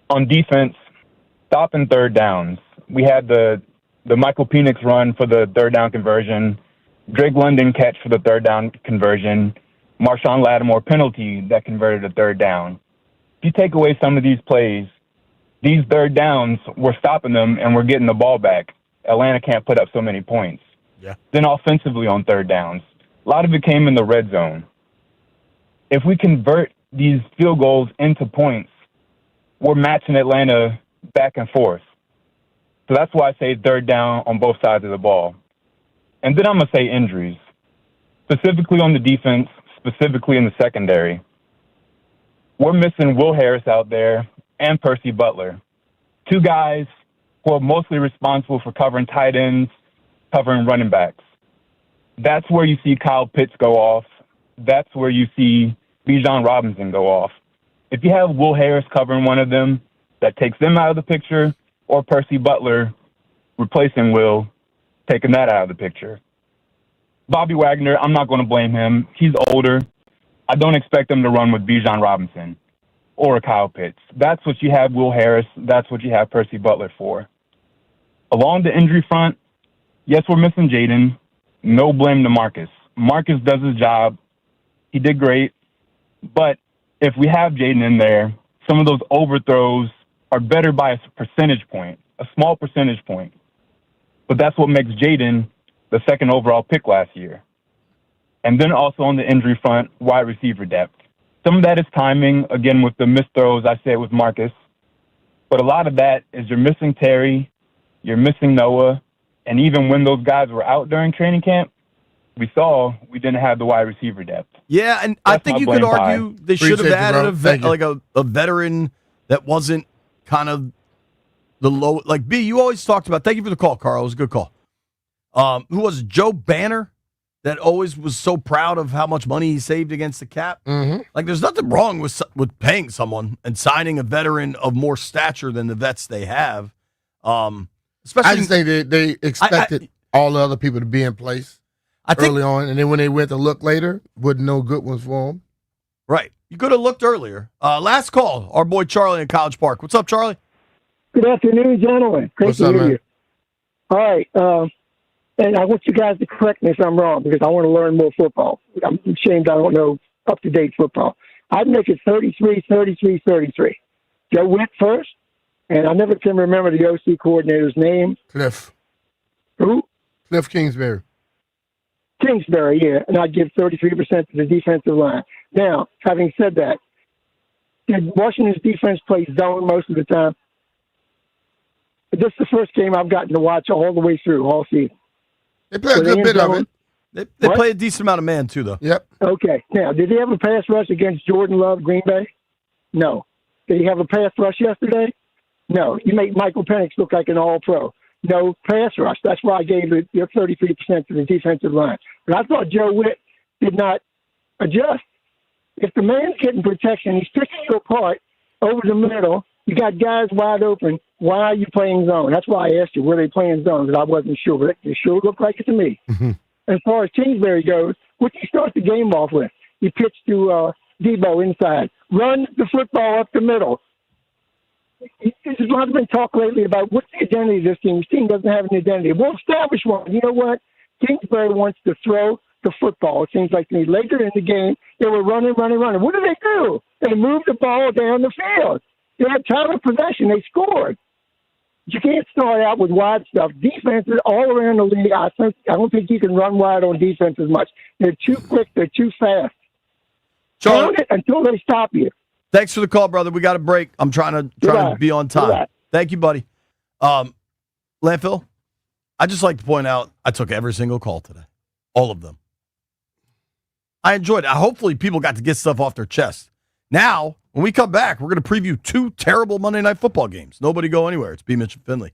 On defense, stopping third downs. We had the Michael Penix run for the third down conversion, Drake London catch for the third down conversion, Marshawn Lattimore penalty that converted a third down. If you take away some of these plays, these third downs, we're stopping them and we're getting the ball back. Atlanta can't put up so many points. Yeah. Then offensively on third downs, a lot of it came in the red zone. If we convert these field goals into points, we're matching Atlanta back and forth. So that's why I say third down on both sides of the ball. And then I'm going to say injuries, specifically on the defense, specifically in the secondary. We're missing Will Harris out there and Percy Butler, 2 guys who are mostly responsible for covering tight ends, covering running backs. That's where you see Kyle Pitts go off. That's where you see Bijan Robinson go off. If you have Will Harris covering one of them, that takes them out of the picture, or Percy Butler replacing Will, taking that out of the picture. Bobby Wagner, I'm not going to blame him. He's older. I don't expect him to run with Bijan Robinson or Kyle Pitts. That's what you have Will Harris. That's what you have Percy Butler for. Along the injury front, yes, we're missing Jaden. No blame to Marcus. Marcus does his job. He did great. But if we have Jaden in there, some of those overthrows are better by a percentage point, a small percentage point. But that's what makes Jaden the second overall pick last year. And then also on the injury front, wide receiver depth. Some of that is timing, again, with the missed throws I said with Marcus. But a lot of that is you're missing Terry, you're missing Noah, and even when those guys were out during training camp, we saw we didn't have the wide receiver depth. Yeah, and That's I think my you could blame argue pie. they should have Appreciate you, added bro. a veteran that wasn't kind of the low. Like, B, you always talked about, thank you for the call, Carl. It was a good call. Who was it? Joe Banner that always was so proud of how much money he saved against the cap. Mm-hmm. Like, there's nothing wrong with paying someone and signing a veteran of more stature than the vets they have. Especially, I just think they expected all the other people to be in place early on, and then when they went to look later, wasn't no good ones for them. Right. You could have looked earlier. Last call, our boy Charlie in College Park. What's up, Charlie? Good afternoon, gentlemen. Great What's to up, hear man? you. All right. And I want you guys to correct me if I'm wrong because I want to learn more football. I'm ashamed I don't know up-to-date football. I'd make it 33-33-33. Joe Witt first, and I never can remember the OC coordinator's name. Cliff. Who? Cliff Kingsbury. Kingsbury, yeah. And I'd give 33% to the defensive line. Now, having said that, did Washington's defense play zone most of the time? This is the first game I've gotten to watch all the way through, all season. They play a good bit of it. They play a decent amount of man, too, though. Yep. Okay. Now, did he have a pass rush against Jordan Love, Green Bay? No. Did he have a pass rush yesterday? No, you make Michael Penix look like an all-pro. No pass rush. That's why I gave it your 33% to the defensive line. But I thought Joe Witt did not adjust. If the man's getting protection, he's picking you apart over the middle. You got guys wide open. Why are you playing zone? That's why I asked you, were they playing zone? Because I wasn't sure. But it sure looked like it to me. As far as Kingsbury goes, what do you start the game off with? You pitch to Debo inside. Run the football up the middle. There's a lot of been talk lately about what's the identity of this team. This team doesn't have an identity. We'll establish one. You know what? Kingsbury wants to throw the football. It seems like to me. Later in the game, they were running. What do? They moved the ball down the field. They had time of possession. They scored. You can't start out with wide stuff. Defenses all around the league, I don't think you can run wide on defense as much. They're too quick. They're too fast. Count it until they stop you. Thanks for the call, brother. We got a break. I'm trying to be on time. Thank you, buddy. Landfill, I'd just like to point out I took every single call today. All of them. I enjoyed it. Hopefully people got to get stuff off their chest. Now, when we come back, we're going to preview 2 terrible Monday Night Football games. Nobody go anywhere. It's B. Mitch and Finley.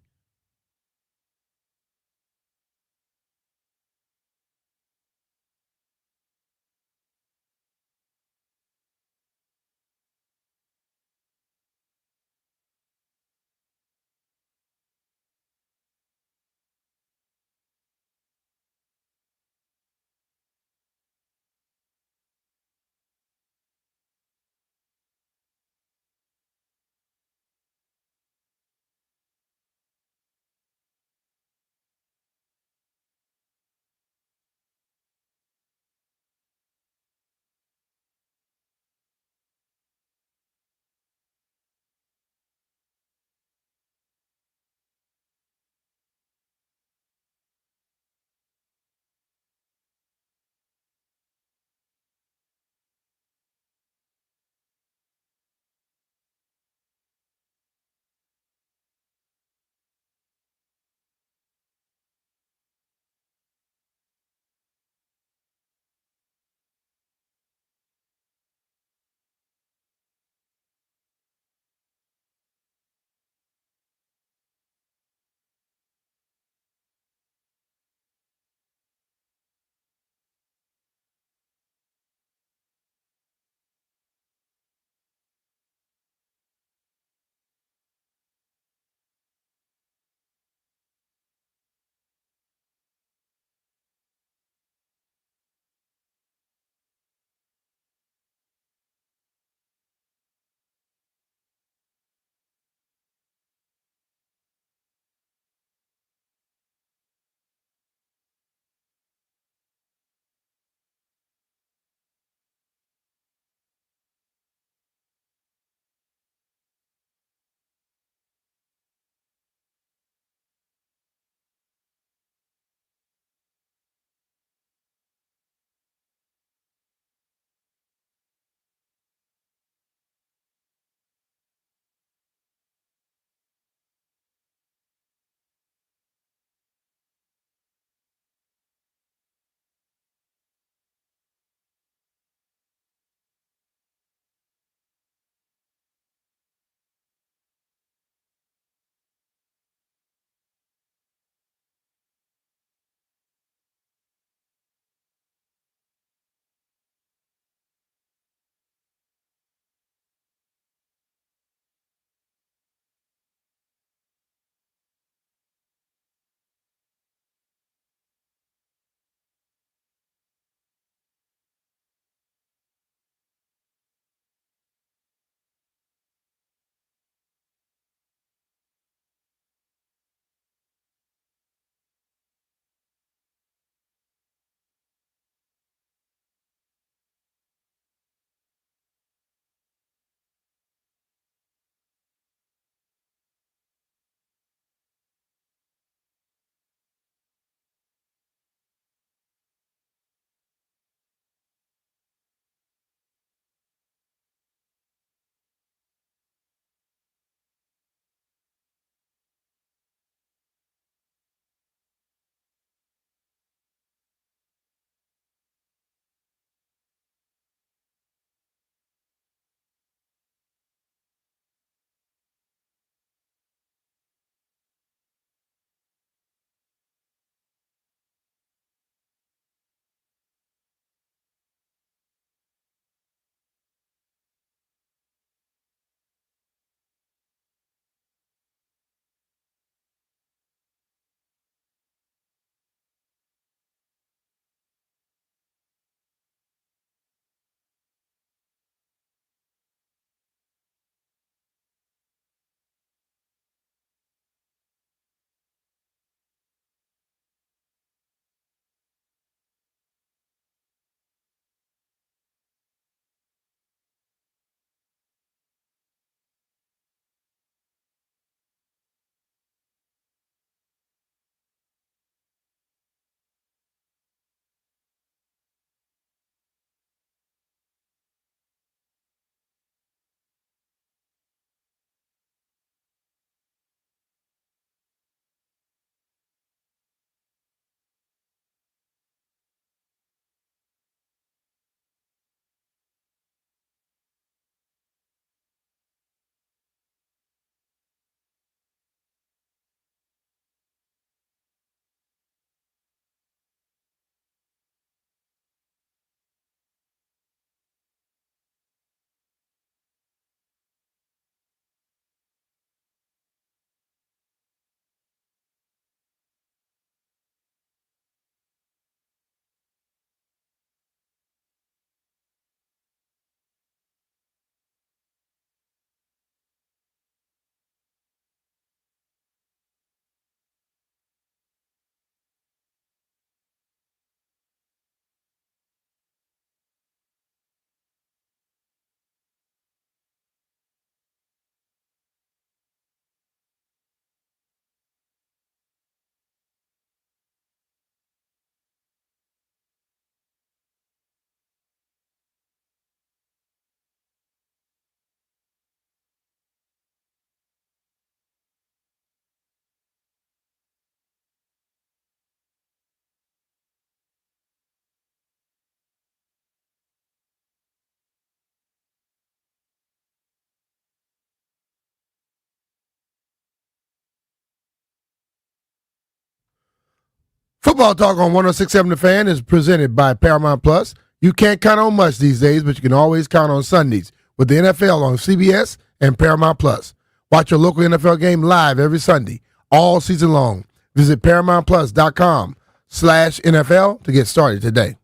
Football Talk on 106.7 The Fan is presented by Paramount Plus. You can't count on much these days, but you can always count on Sundays with the NFL on CBS and Paramount Plus. Watch your local NFL game live every Sunday, all season long. Visit ParamountPlus.com/NFL to get started today.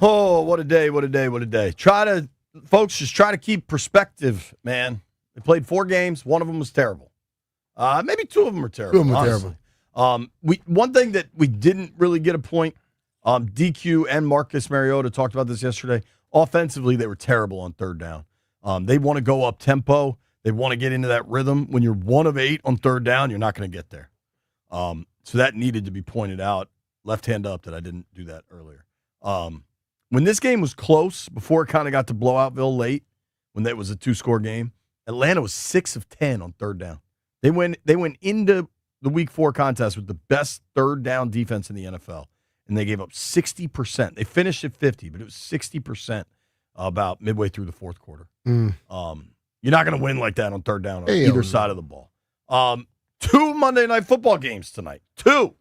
Oh, what a day, what a day, what a day. Folks, just try to keep perspective, man. They played 4 games. One of them was terrible. Maybe 2 of them were terrible. 2 of them were honestly. One thing that we didn't really get a point, DQ and Marcus Mariota talked about this yesterday. Offensively, they were terrible on third down. They want to go up tempo. They want to get into that rhythm. When you're 1 of 8 on third down, you're not going to get there. So that needed to be pointed out. Left hand up that I didn't do that earlier. When this game was close, before it kind of got to Blowoutville late, when that was a 2-score game, Atlanta was 6 of 10 on third down. They went into the Week 4 contest with the best third down defense in the NFL, and they gave up 60%. They finished at 50, but it was 60% about midway through the fourth quarter. You're not going to win like that on third down on either side of the ball. 2 Monday Night Football games tonight. 2.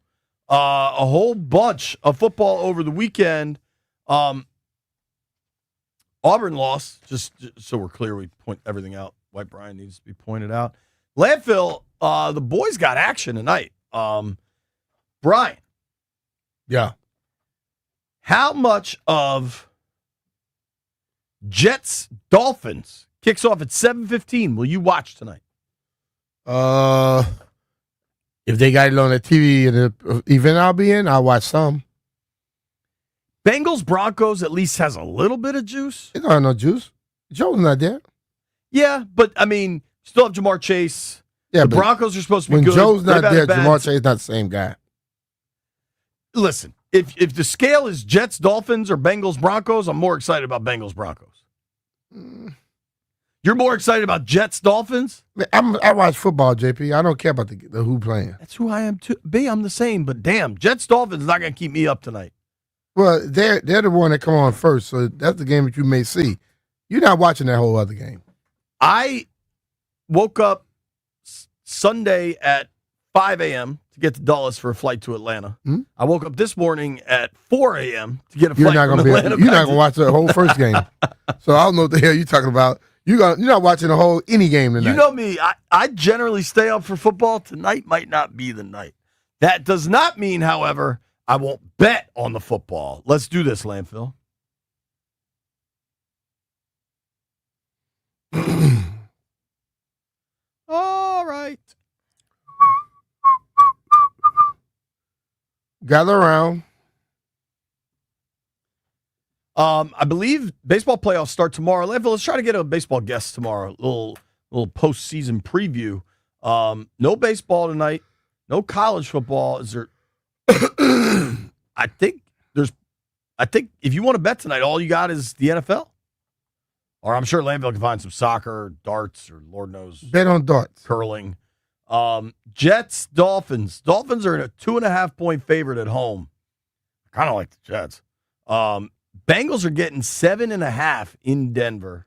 A whole bunch of football over the weekend. Auburn lost, just so we're clear, we point everything out. White Brian needs to be pointed out. Landfill, the boys got action tonight. Brian. Yeah. How much of Jets Dolphins kicks off at 7:15 will you watch tonight? If they got it on the TV in the event I'll be in, I'll watch some. Bengals Broncos at least has a little bit of juice. It don't have no juice. Joe's not there. Yeah, but I mean, still have Jamar Chase. Yeah, the but Broncos are supposed to be when good. Joe's not They've had there, a bad- Jamar Chase not the same guy. Listen, if the scale is Jets Dolphins or Bengals Broncos, I'm more excited about Bengals Broncos. You're more excited about Jets Dolphins? I watch football, JP. I don't care about the who playing. That's who I am too. B, I'm the same, but damn, Jets Dolphins is not going to keep me up tonight. Well, they're the one that come on first, so that's the game that you may see. You're not watching that whole other game. I woke up Sunday at 5 a.m. to get to Dulles for a flight to Atlanta. I woke up this morning at 4 a.m. to get a flight from Atlanta. You're not gonna watch the whole first game. So I don't know what the hell you're talking about. You're not watching the whole any game tonight. You know me. I generally stay up for football. Tonight might not be the night. That does not mean, however, I won't bet on the football. Let's do this, Landfill. All right. Gather around. I believe baseball playoffs start tomorrow. Landfill, let's try to get a baseball guest tomorrow. A little postseason preview. No baseball tonight. No college football. Is there? I think if you want to bet tonight, all you got is the NFL. Or I'm sure Landville can find some soccer, or darts, or Lord knows. Bet on darts. Curling. Jets, Dolphins. Dolphins are in a 2.5-point favorite at home. Kind of like the Jets. Bengals are getting 7.5 in Denver.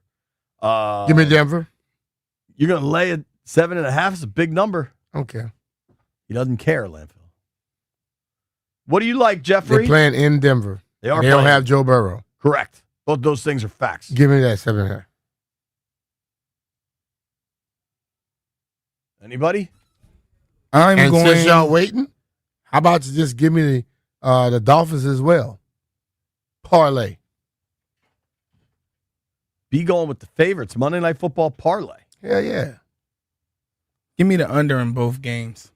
Give me Denver. You're going to lay at 7.5? It's a big number. Okay. He doesn't care, Landfill. What do you like, Jeffrey? They're playing in Denver. They are. They don't have Joe Burrow. Correct. Both those things are facts. Give me that 7.5. Anybody? Since y'all waiting, how about you just give me the Dolphins as well? Parlay. Be going with the favorites. Monday Night Football parlay. Yeah. Give me the under in both games.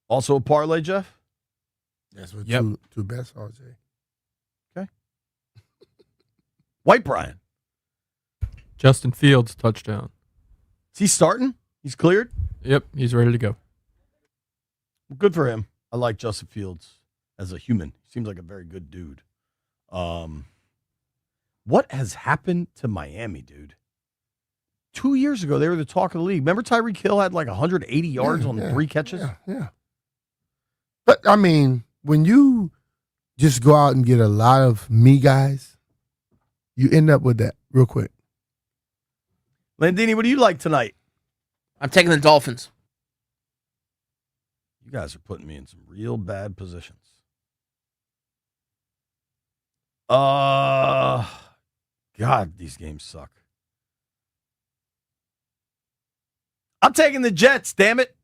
Also a parlay, Jeff? That's what two best, RJ. Okay. White Brian. Justin Fields touchdown. Is he starting? He's cleared? Yep, he's ready to go. Good for him. I like Justin Fields as a human. Seems like a very good dude. What has happened to Miami, dude? 2 years ago, they were the talk of the league. Remember Tyreek Hill had like 180 yards on 3 catches? Yeah. But, I mean, when you just go out and get a lot of me guys, you end up with that real quick. Landini, what do you like tonight? I'm taking the Dolphins. You guys are putting me in some real bad positions. God, these games suck. I'm taking the Jets, damn it.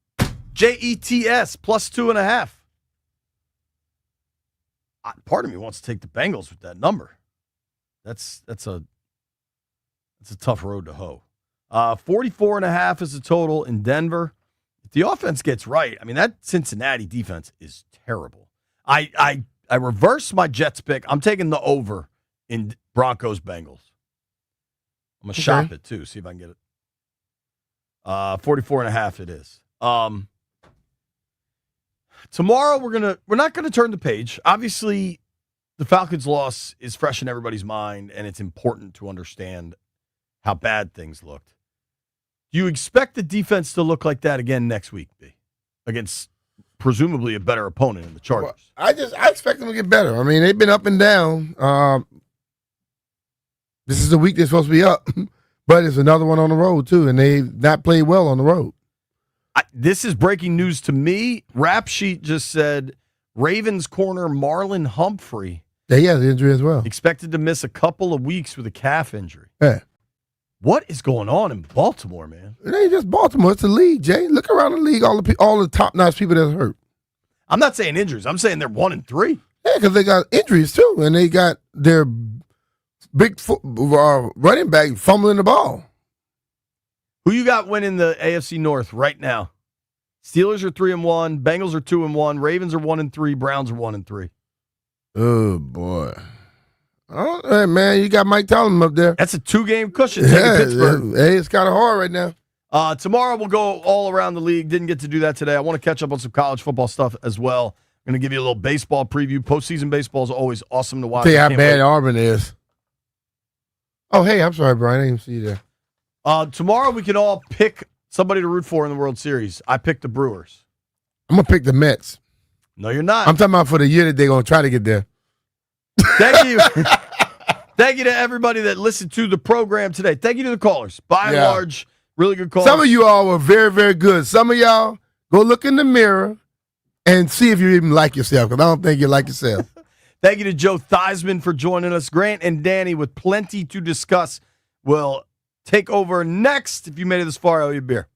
Jets plus 2.5. Part of me wants to take the Bengals with that number. That's a tough road to hoe. 44.5 is the total in Denver. If the offense gets right, I mean, that Cincinnati defense is terrible. I reversed my Jets pick. I'm taking the over in Broncos Bengals. I'm gonna shop it too. See if I can get it. 44.5 it is. Tomorrow we're not gonna turn the page. Obviously, the Falcons' loss is fresh in everybody's mind, and it's important to understand how bad things looked. Do you expect the defense to look like that again next week, B? Against presumably a better opponent in the Chargers. Well, I expect them to get better. I mean, they've been up and down. This is the week they're supposed to be up, but it's another one on the road too, and they've not played well on the road. This is breaking news to me. Rap Sheet just said Ravens corner Marlon Humphrey. Yeah, he has an injury as well. Expected to miss a couple of weeks with a calf injury. Yeah. What is going on in Baltimore, man? It ain't just Baltimore. It's the league, Jay. Look around the league, all the top-notch people that's hurt. I'm not saying injuries. I'm saying they're 1-3. Yeah, because they got injuries too, and they got their big running back fumbling the ball. Who you got winning the AFC North right now? Steelers are 3-1. Bengals are 2-1. Ravens are 1-3. Browns are 1-3. Oh boy! Oh, hey, man, you got Mike Tomlin up there. That's a 2-game cushion. Taking Pittsburgh. Hey, it's kind of hard right now. Tomorrow we'll go all around the league. Didn't get to do that today. I want to catch up on some college football stuff as well. I'm going to give you a little baseball preview. Postseason baseball is always awesome to watch. Tell you how bad Auburn is. Oh, hey, I'm sorry, Brian. I didn't even see you there. Tomorrow we can all pick somebody to root for in the World Series. I picked the Brewers. I'm going to pick the Mets. No, you're not. I'm talking about for the year that they're going to try to get there. Thank you. Thank you to everybody that listened to the program today. Thank you to the callers. By and large, really good calls. Some of you all were very, very good. Some of y'all, go look in the mirror and see if you even like yourself, because I don't think you like yourself. Thank you to Joe Theismann for joining us. Grant and Danny with plenty to discuss will take over next. If you made it this far, I owe you a beer.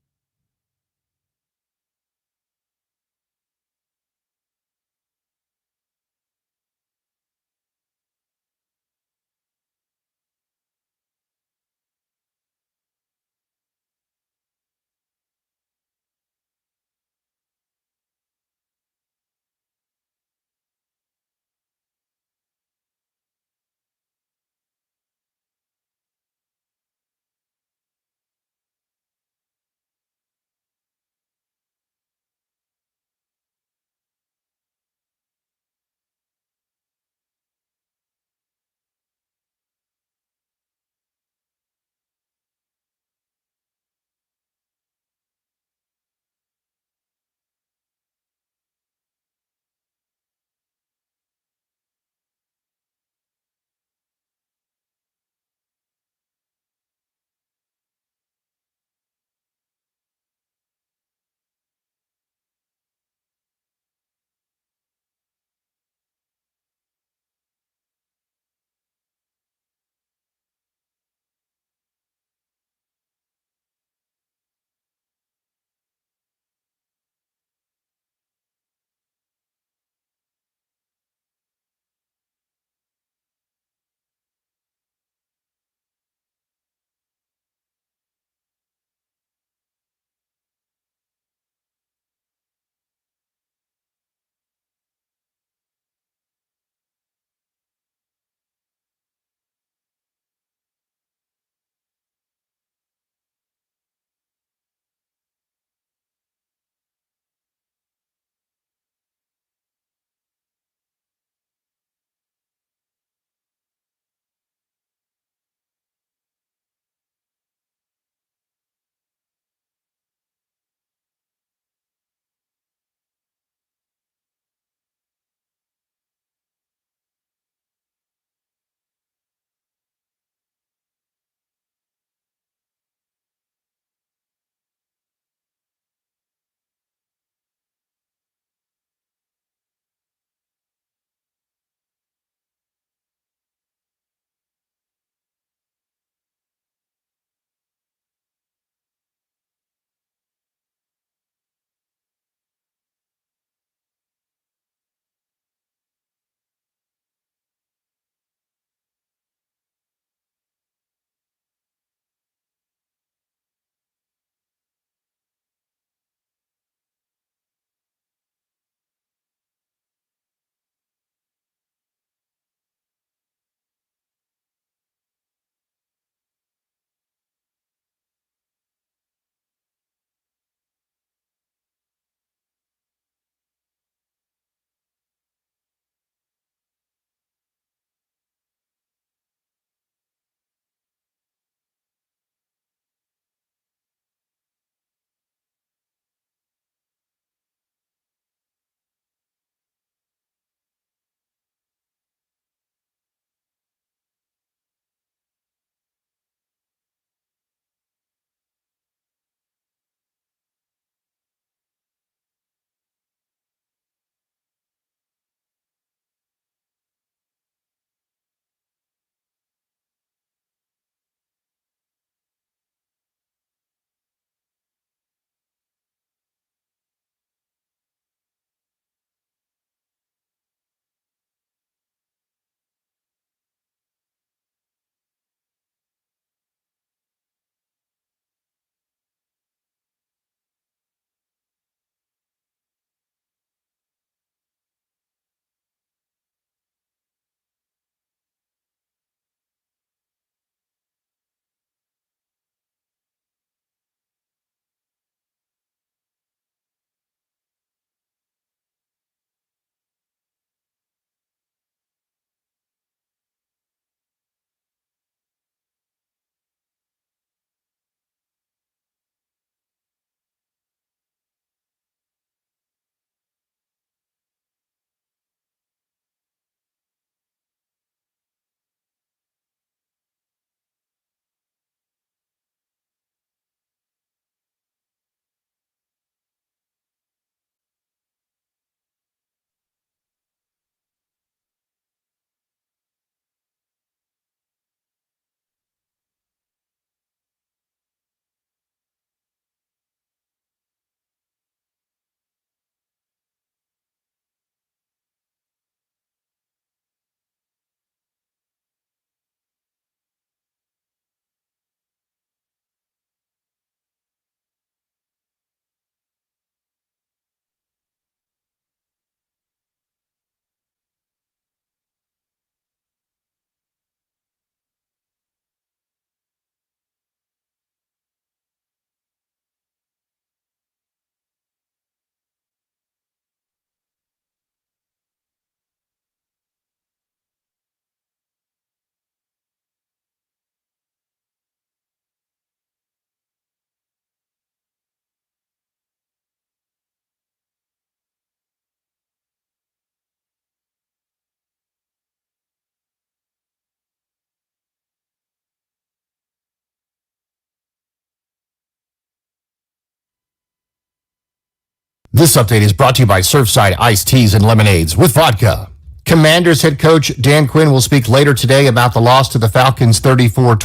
This update is brought to you by Surfside Iced Teas and Lemonades with vodka. Commanders head coach Dan Quinn will speak later today about the loss to the Falcons 34-27.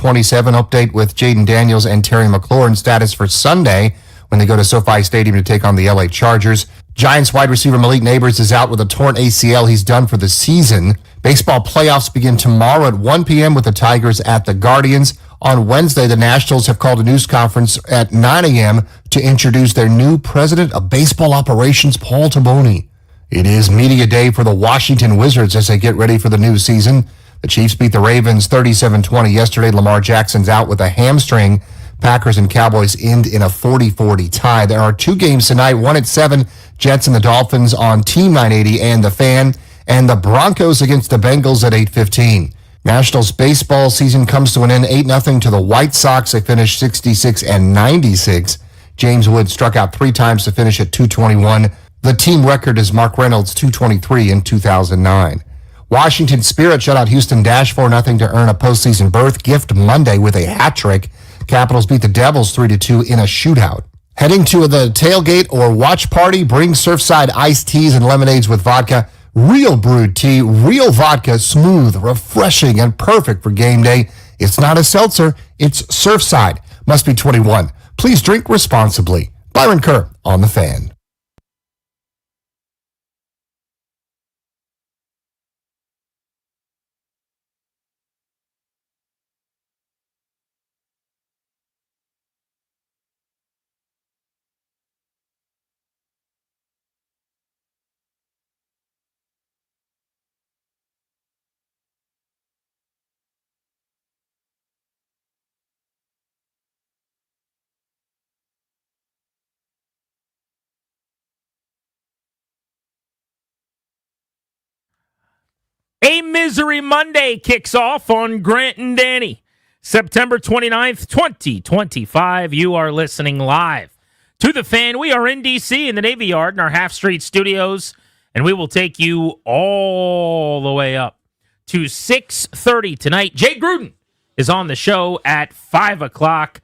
Update with Jaden Daniels and Terry McLaurin status for Sunday when they go to SoFi Stadium to take on the LA Chargers. Giants wide receiver Malik Neighbors is out with a torn ACL. He's done for the season. Baseball playoffs begin tomorrow at 1 p.m. with the Tigers at the Guardians. On Wednesday, the Nationals have called a news conference at 9 a.m. to introduce their new president of baseball operations, Paul Taboni. It is media day for the Washington Wizards as they get ready for the new season. The Chiefs beat the Ravens 37-20 yesterday. Lamar Jackson's out with a hamstring. Packers and Cowboys end in a 40-40 tie. There are two games tonight, one at 7, Jets and the Dolphins on Team 980 and the Fan, and the Broncos against the Bengals at 8:15. Nationals baseball season comes to an end 8-0 to the White Sox. They finished 66-96. James Wood struck out 3 times to finish at 221. The team record is Mark Reynolds' 223 in 2009. Washington Spirit shut out Houston Dash 4-0 to earn a postseason berth. Gift Monday with a hat trick. Capitals beat the Devils 3-2 in a shootout. Heading to the tailgate or watch party, bring Surfside iced teas and lemonades with vodka. Real brewed tea, real vodka, smooth, refreshing, and perfect for game day. It's not a seltzer, it's Surfside. Must be 21. Please drink responsibly. Byron Kerr on the Fan. A Misery Monday kicks off on Grant and Danny. September 29th, 2025. You are listening live to The Fan. We are in D.C. in the Navy Yard in our Half Street studios, and we will take you all the way up to 6:30 tonight. Jay Gruden is on the show at 5 o'clock.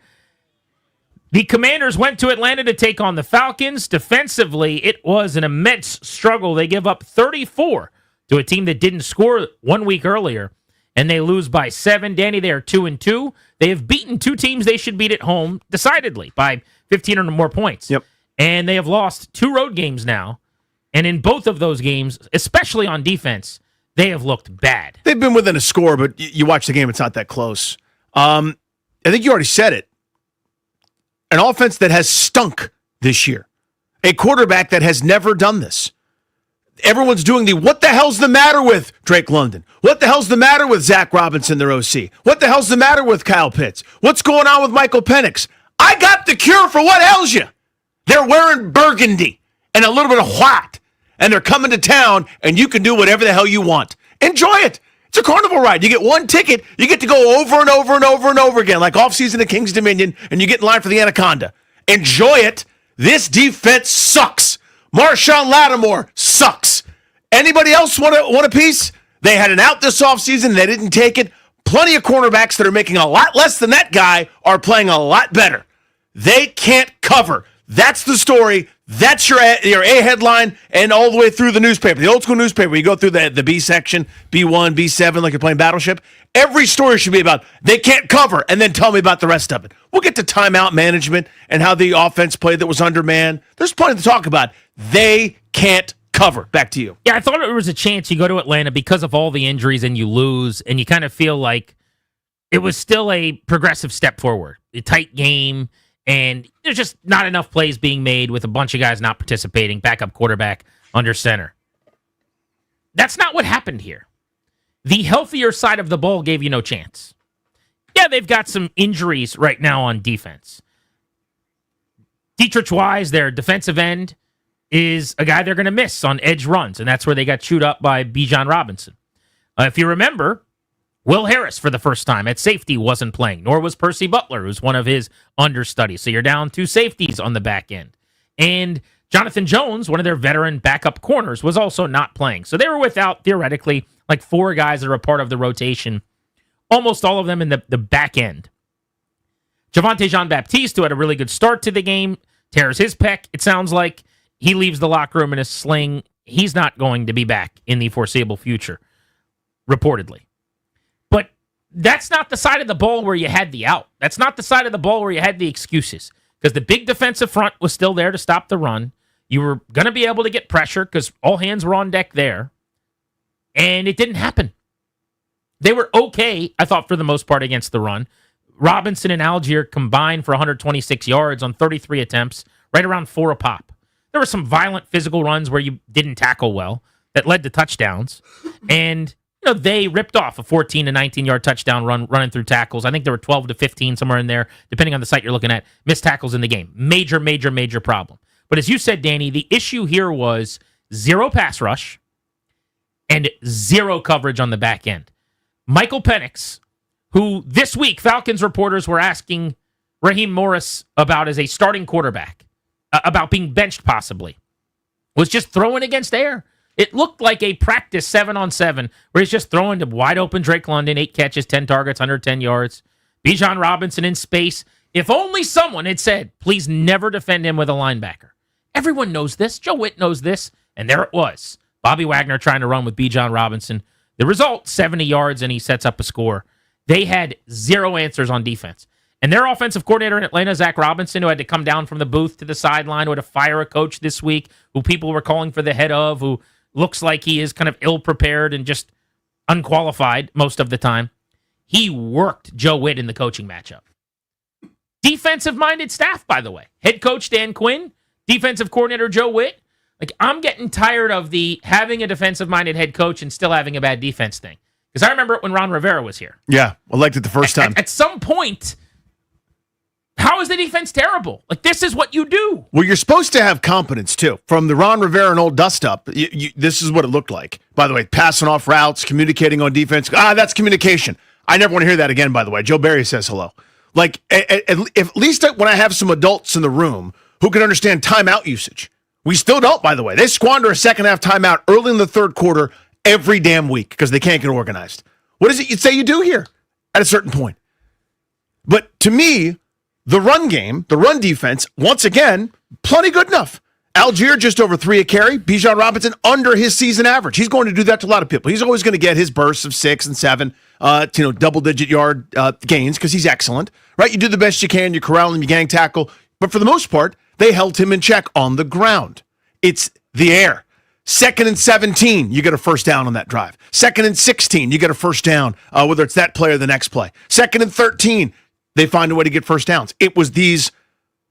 The Commanders went to Atlanta to take on the Falcons. Defensively, it was an immense struggle. They give up 34 to a team that didn't score 1 week earlier, and they lose by 7. Danny, they are 2-2. They have beaten 2 teams they should beat at home decidedly by 15 or more points. Yep. And they have lost 2 road games now, and in both of those games, especially on defense, they have looked bad. They've been within a score, but you watch the game, it's not that close. I think you already said it. An offense that has stunk this year. A quarterback that has never done this. Everyone's doing what the hell's the matter with Drake London? What the hell's the matter with Zach Robinson, their OC? What the hell's the matter with Kyle Pitts? What's going on with Michael Penix? I got the cure for what ails you. They're wearing burgundy and a little bit of white, and they're coming to town, and you can do whatever the hell you want. Enjoy it. It's a carnival ride. You get one ticket, you get to go over and over and over and over again, like off-season at King's Dominion, and you get in line for the Anaconda. Enjoy it. This defense sucks. Marshawn Lattimore sucks. Anybody else want a piece? They had an out this offseason. They didn't take it. Plenty of cornerbacks that are making a lot less than that guy are playing a lot better. They can't cover. That's the story. That's your A headline and all the way through the newspaper, the old school newspaper. You go through the B section, B1, B7, like you're playing Battleship. Every story should be about they can't cover, and then tell me about the rest of it. We'll get to timeout management and how the offense played that was undermanned. There's plenty to talk about. They can't cover. Back to you. Yeah, I thought there was a chance you go to Atlanta because of all the injuries and you lose, and you kind of feel like it was still a progressive step forward. A tight game, and there's just not enough plays being made with a bunch of guys not participating, backup quarterback under center. That's not what happened here. The healthier side of the ball gave you no chance. Yeah, they've got some injuries right now on defense. Dietrich Wise, their defensive end, is a guy they're going to miss on edge runs, and that's where they got chewed up by Bijan Robinson. If you remember, Will Harris, for the first time at safety, wasn't playing, nor was Percy Butler, who's one of his understudies. So you're down 2 safeties on the back end. And Jonathan Jones, one of their veteran backup corners, was also not playing. So they were without, theoretically, like 4 guys that are a part of the rotation, almost all of them in the back end. Javonte Jean-Baptiste, who had a really good start to the game, tears his pec, it sounds like. he leaves the locker room in a sling. He's not going to be back in the foreseeable future, reportedly. But that's not the side of the ball where you had the out. That's not the side of the ball where you had the excuses. Because the big defensive front was still there to stop the run. You were going to be able to get pressure because all hands were on deck there. And it didn't happen. They were okay, I thought, for the most part against the run. Robinson and Algier combined for 126 yards on 33 attempts, right around 4 a pop. There were some violent physical runs where you didn't tackle well that led to touchdowns. And they ripped off a 14 to 19-yard touchdown run running through tackles. I think there were 12 to 15 somewhere in there, depending on the site you're looking at. Missed tackles in the game. Major, major, major problem. But as you said, Danny, the issue here was 0 pass rush and 0 coverage on the back end. Michael Penix, who this week Falcons reporters were asking Raheem Morris about as a starting quarterback, about being benched possibly, was just throwing against air. It looked like a practice 7-on-7 where he's just throwing to wide open Drake London, 8 catches, 10 targets, 110 yards. Bijan Robinson in space. If only someone had said, please never defend him with a linebacker. Everyone knows this. Joe Witt knows this. And there it was. Bobby Wagner trying to run with Bijan Robinson. The result, 70 yards, and he sets up a score. They had 0 answers on defense. And their offensive coordinator in Atlanta, Zach Robinson, who had to come down from the booth to the sideline, who had to fire a coach this week, who people were calling for the head of, who looks like he is kind of ill-prepared and just unqualified most of the time. He worked Joe Witt in the coaching matchup. Defensive-minded staff, by the way. Head coach Dan Quinn, defensive coordinator Joe Witt. Like, I'm getting tired of the having a defensive-minded head coach and still having a bad defense thing. Because I remember it when Ron Rivera was here. Yeah, I liked it the first time. At some point, how is the defense terrible? Like, this is what you do. Well, you're supposed to have competence, too. From the Ron Rivera and old dust-up, this is what it looked like. By the way, passing off routes, communicating on defense. That's communication. I never want to hear that again, by the way. Joe Barry says hello. Like, at least when I have some adults in the room who can understand timeout usage. We still don't, by the way. They squander a second-half timeout early in the third quarter every damn week because they can't get organized. What is it you'd say you do here at a certain point? But to me, the run game, the run defense, once again, plenty good enough. Algier just over 3 a carry. Bijan Robinson under his season average. He's going to do that to a lot of people. He's always going to get his bursts of 6 and 7, double-digit yard gains because he's excellent. Right? You do the best you can. You corral him, you gang tackle. But for the most part, they held him in check on the ground. It's the air. 2nd and 17, you get a first down on that drive. 2nd and 16, you get a first down, whether it's that play or the next play. 2nd and 13, they find a way to get first downs. It was these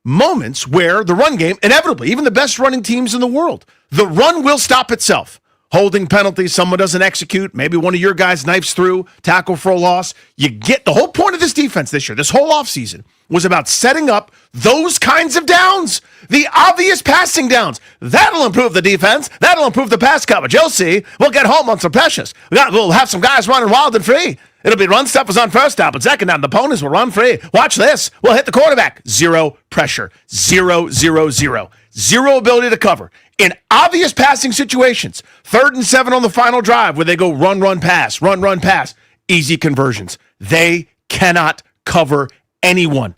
moments where the run game, inevitably, even the best running teams in the world, the run will stop itself. Holding penalties, someone doesn't execute, maybe one of your guys knifes through, tackle for a loss. You get the whole point of this defense this year, this whole offseason, was about setting up those kinds of downs, the obvious passing downs. That'll improve the defense. That'll improve the pass coverage. You'll see. We'll get home on some precious. We'll have some guys running wild and free. It'll be run stuffers on first down, but second down, the opponents will run free. Watch this. We'll hit the quarterback. 0 pressure. 0, 0, 0. 0 ability to cover. In obvious passing situations, 3rd and 7 on the final drive where they go run, pass, run, pass. Easy conversions. They cannot cover anyone.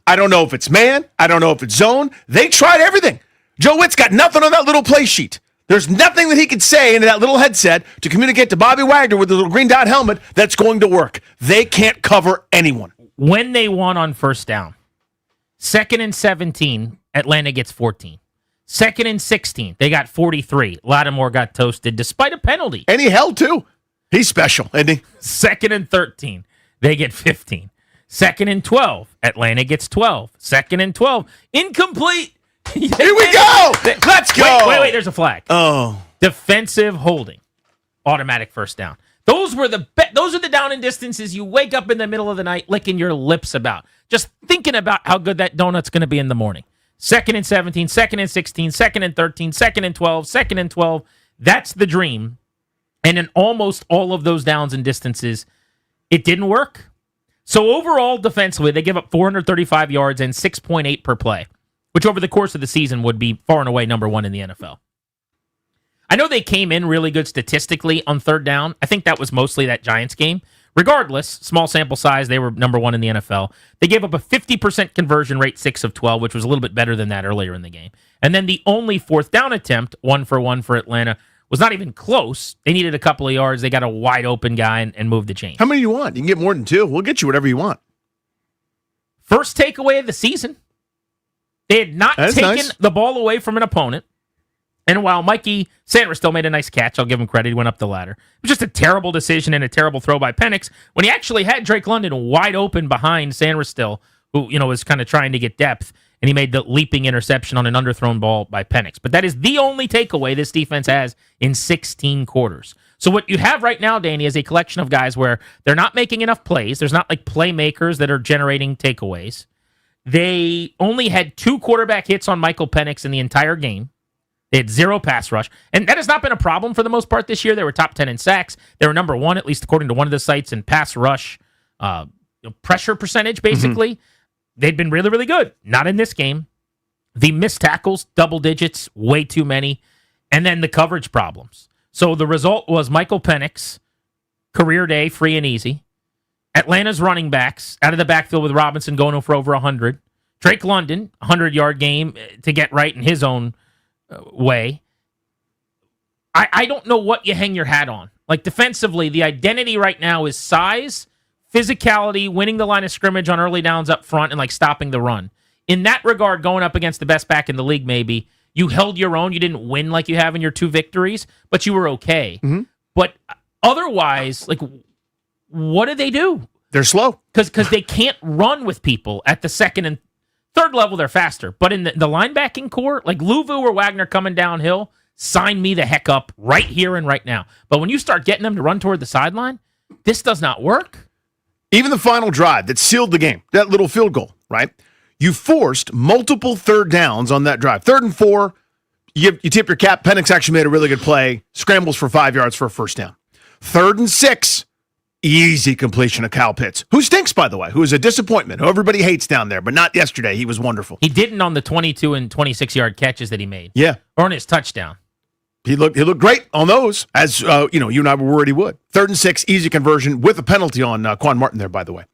I don't know if it's man. I don't know if it's zone. They tried everything. Joe Witt's got nothing on that little play sheet. There's nothing that he could say into that little headset to communicate to Bobby Wagner with the little green dot helmet that's going to work. They can't cover anyone. When they won on first down, 2nd and 17, Atlanta gets 14. 2nd and 16, they got 43. Lattimore got toasted despite a penalty. And he held, too. He's special, isn't he? 2nd and 13, they get 15. 2nd and 12, Atlanta gets 12. 2nd and 12, incomplete. Here we go. Let's go. Wait, there's a flag. Oh. Defensive holding. Automatic first down. Those are the down and distances you wake up in the middle of the night licking your lips about. Just thinking about how good that donut's going to be in the morning. 2nd and 17, 2nd and 16, 2nd and 13, 2nd and 12, 2nd and 12. That's the dream. And in almost all of those downs and distances, it didn't work. So overall, defensively, they give up 435 yards and 6.8 per play, which over the course of the season would be far and away number 1 in the NFL. I know they came in really good statistically on third down. I think that was mostly that Giants game Regardless, small sample size, they were number 1 in the NFL. They gave up a 50% conversion rate, 6 of 12, which was a little bit better than that earlier in the game. And then the only fourth down attempt, 1 for 1 for Atlanta, was not even close. They needed a couple of yards. They got a wide open guy and moved the chain. How many do you want? You can get more than 2. We'll get you whatever you want. First takeaway of the season. They had not taken the ball away from an opponent. And while Mikey Sanders still made a nice catch, I'll give him credit, he went up the ladder. It was just a terrible decision and a terrible throw by Penix when he actually had Drake London wide open behind Sanders still, who was kind of trying to get depth, and he made the leaping interception on an underthrown ball by Penix. But that is the only takeaway this defense has in 16 quarters. So what you have right now, Danny, is a collection of guys where they're not making enough plays. There's not like playmakers that are generating takeaways. They only had 2 quarterback hits on Michael Penix in the entire game. They had 0 pass rush. And that has not been a problem for the most part this year. They were top 10 in sacks. They were number 1, at least according to one of the sites, in pass rush pressure percentage, basically. Mm-hmm. They'd been really, really good. Not in this game. The missed tackles, double digits, way too many. And then the coverage problems. So the result was Michael Penix, career day, free and easy. Atlanta's running backs out of the backfield with Robinson going for over 100. Drake London, 100-yard game to get right in his own way. I don't know what you hang your hat on. Like defensively, the identity right now is size, physicality, winning the line of scrimmage on early downs up front, and like stopping the run. In that regard, going up against the best back in the league, maybe you held your own. You didn't win like you have in your 2 victories, but you were okay. Mm-hmm. But otherwise, like, what do they do? They're slow because they can't run with people at the second and third level. They're faster, but in the linebacking core, like Luvu or Wagner coming downhill, sign me the heck up right here and right now. But when you start getting them to run toward the sideline, this does not work. Even the final drive that sealed the game, that little field goal, right? You forced multiple third downs on that drive. 3rd and 4, you tip your cap. Penix actually made a really good play, scrambles for 5 yards for a first down. 3rd and 6, easy completion of Kyle Pitts, who stinks, by the way, who is a disappointment, who everybody hates down there, but not yesterday. He was wonderful. He didn't on the 22 and 26-yard catches that he made. Yeah. Or on his touchdown. He looked great on those, as you and I were worried he would. 3rd and 6, easy conversion with a penalty on Quan Martin there, by the way.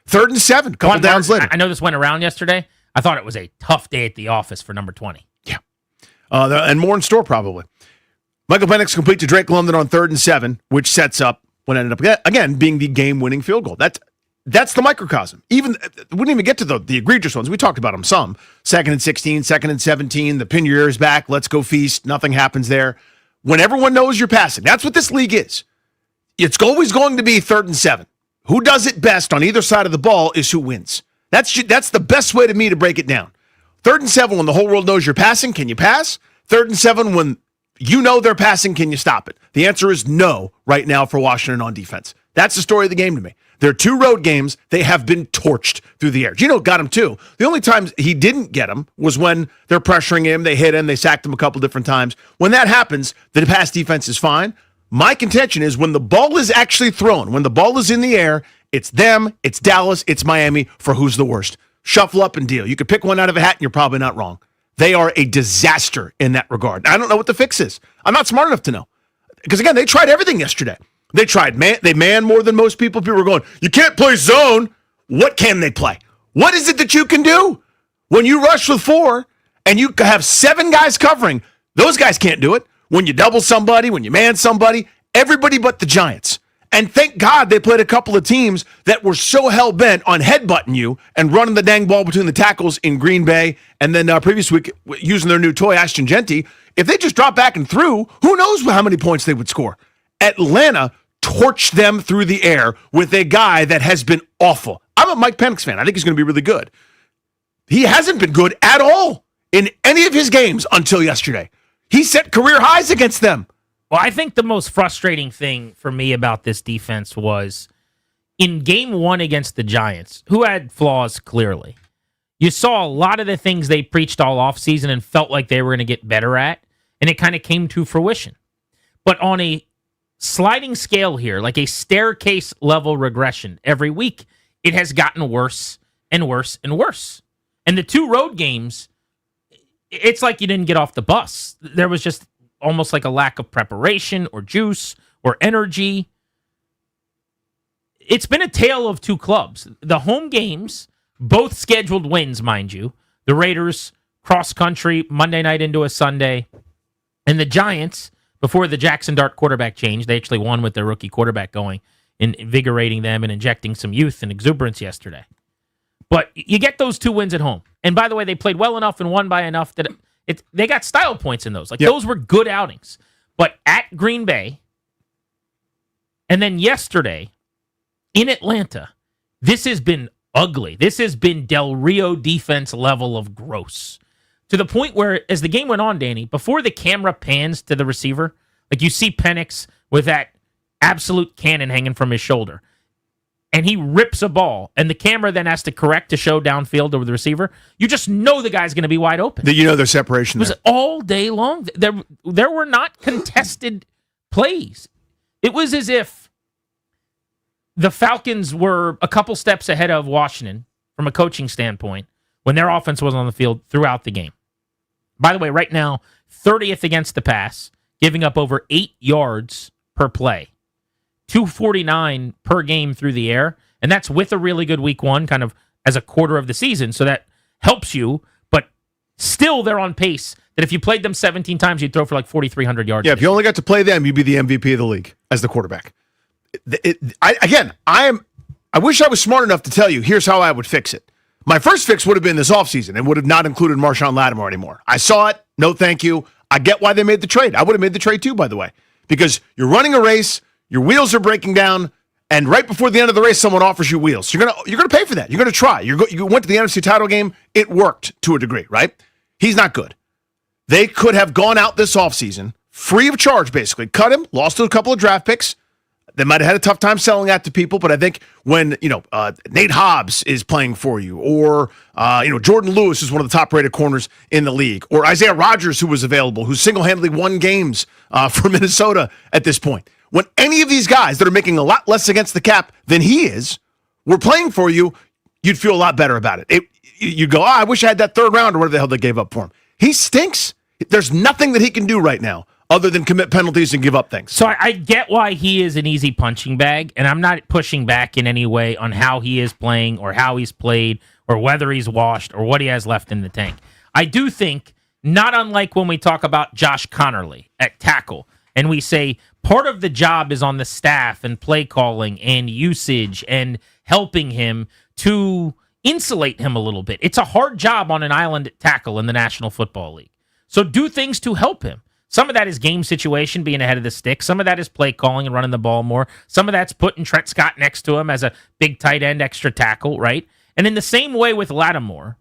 3rd and 7, couple downs later. I know this went around yesterday. I thought it was a tough day at the office for number 20. Yeah. And more in store, probably. Michael Penix complete to Drake London on 3rd and 7, which sets up what ended up, again, being the game-winning field goal. That's the microcosm. We didn't even get to the egregious ones. We talked about them some. 2nd and 16, 2nd and 17, the pin your ears back, let's go feast, nothing happens there. When everyone knows you're passing, that's what this league is. It's always going to be 3rd and 7. Who does it best on either side of the ball is who wins. That's the best way to me to break it down. 3rd and 7, when the whole world knows you're passing, can you pass? 3rd and 7, when you know they're passing, can you stop it? The answer is no right now for Washington on defense. That's the story of the game to me. They're 2 road games. They have been torched through the air. Gino got him too. The only times he didn't get him was when they're pressuring him, they hit him, they sacked him a couple different times. When that happens, the pass defense is fine. My contention is when the ball is actually thrown, when the ball is in the air, it's them, it's Dallas, it's Miami for who's the worst. Shuffle up and deal. You could pick one out of a hat and you're probably not wrong. They are a disaster in that regard. I don't know what the fix is. I'm not smart enough to know. Because, again, they tried everything yesterday. They tried they man more than most people. People were going, you can't play zone. What can they play? What is it that you can do? When you rush with 4 and you have 7 guys covering, those guys can't do it. When you double somebody, when you man somebody, everybody but the Giants. And thank God they played a couple of teams that were so hell-bent on headbutting you and running the dang ball between the tackles in Green Bay and then previous week using their new toy, Ashton Genty. If they just dropped back and threw, who knows how many points they would score. Atlanta torched them through the air with a guy that has been awful. I'm a Mike Penix fan. I think he's going to be really good. He hasn't been good at all in any of his games until yesterday. He set career highs against them. Well, I think the most frustrating thing for me about this defense was in game 1 against the Giants, who had flaws clearly. You saw a lot of the things they preached all offseason and felt like they were going to get better at, and it kind of came to fruition. But on a sliding scale here, like a staircase level regression, every week it has gotten worse and worse and worse. And the 2 road games, it's like you didn't get off the bus. There was just almost like a lack of preparation or juice or energy. it's been a tale of two clubs. The home games, both scheduled wins, mind you. The Raiders cross country Monday night into a Sunday, and the Giants, before the Jackson Dart quarterback change, they actually won with their rookie quarterback going, invigorating them and injecting some youth and exuberance yesterday. But you get those two wins at home. And by the way, they played well enough and won by enough that they got style points in those. Those were good outings. But at Green Bay, and then yesterday in Atlanta, this has been ugly. This has been Del Rio defense level of gross. To the point where, as the game went on, Danny, before the camera pans to the receiver, you see Penix with that absolute cannon hanging from his shoulder, and he rips a ball, and the camera then has to correct to show downfield over the receiver. You just know the guy's going to be wide open. There's separation. It was all day long. There were not contested plays. It was as if the Falcons were a couple steps ahead of Washington from a coaching standpoint when their offense was on the field throughout the game. By the way, right now, 30th against the pass, giving up over 8 yards per play. 249 per game through the air, and that's with a really good week one, kind of as a quarter of the season, so that helps you, but still they're on pace that if you played them 17 times, you'd throw for 4,300 yards. Yeah, if you only got to play them, you'd be the MVP of the league as the quarterback. I wish I was smart enough to tell you, here's how I would fix it. My first fix would have been this offseason and would have not included Marshawn Lattimore anymore. I saw it. No, thank you. I get why they made the trade. I would have made the trade too, by the way, because you're running a race, your wheels are breaking down, and right before the end of the race, someone offers you wheels. You're gonna pay for that. You're gonna try. You went to the NFC title game. It worked to a degree, right? He's not good. They could have gone out this offseason free of charge, basically. Cut him, lost a couple of draft picks. They might have had a tough time selling that to people, but I think when Nate Hobbs is playing for you, or Jordan Lewis is one of the top-rated corners in the league, or Isaiah Rodgers, who was available, who single-handedly won games for Minnesota at this point. When any of these guys that are making a lot less against the cap than he is were playing for you, you'd feel a lot better about it. You'd go, I wish I had that third round or whatever the hell they gave up for him. He stinks. There's nothing that he can do right now other than commit penalties and give up things. So I get why he is an easy punching bag, and I'm not pushing back in any way on how he is playing or how he's played or whether he's washed or what he has left in the tank. I do think, not unlike when we talk about Josh Connerly at tackle, and we say part of the job is on the staff and play calling and usage and helping him to insulate him a little bit. It's a hard job on an island tackle in the National Football League. So do things to help him. Some of that is game situation, being ahead of the stick. Some of that is play calling and running the ball more. Some of that's putting Trent Scott next to him as a big tight end, extra tackle, right? And in the same way with Lattimore,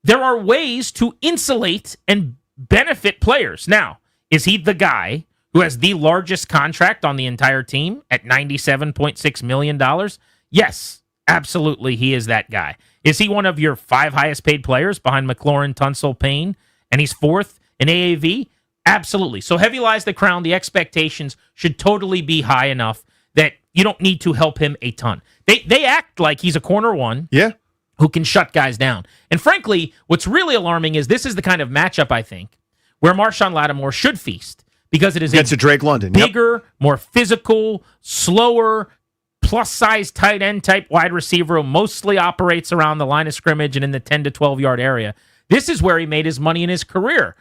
there are ways to insulate and benefit players. Now, is he the guy who has the largest contract on the entire team at $97.6 million? Yes, absolutely, he is that guy. Is he one of your 5 highest paid players behind McLaurin, Tunsil, Payne, and he's 4th in AAV? Absolutely. So heavy lies the crown. The expectations should totally be high enough that you don't need to help him a ton. They act like he's a corner one who can shut guys down. And frankly, what's really alarming is this is the kind of matchup, I think, where Marshawn Lattimore should feast, because it is against a Drake London. Bigger, more physical, slower, plus-size tight end type wide receiver who mostly operates around the line of scrimmage and in the 10 to 12-yard area. This is where he made his money in his career,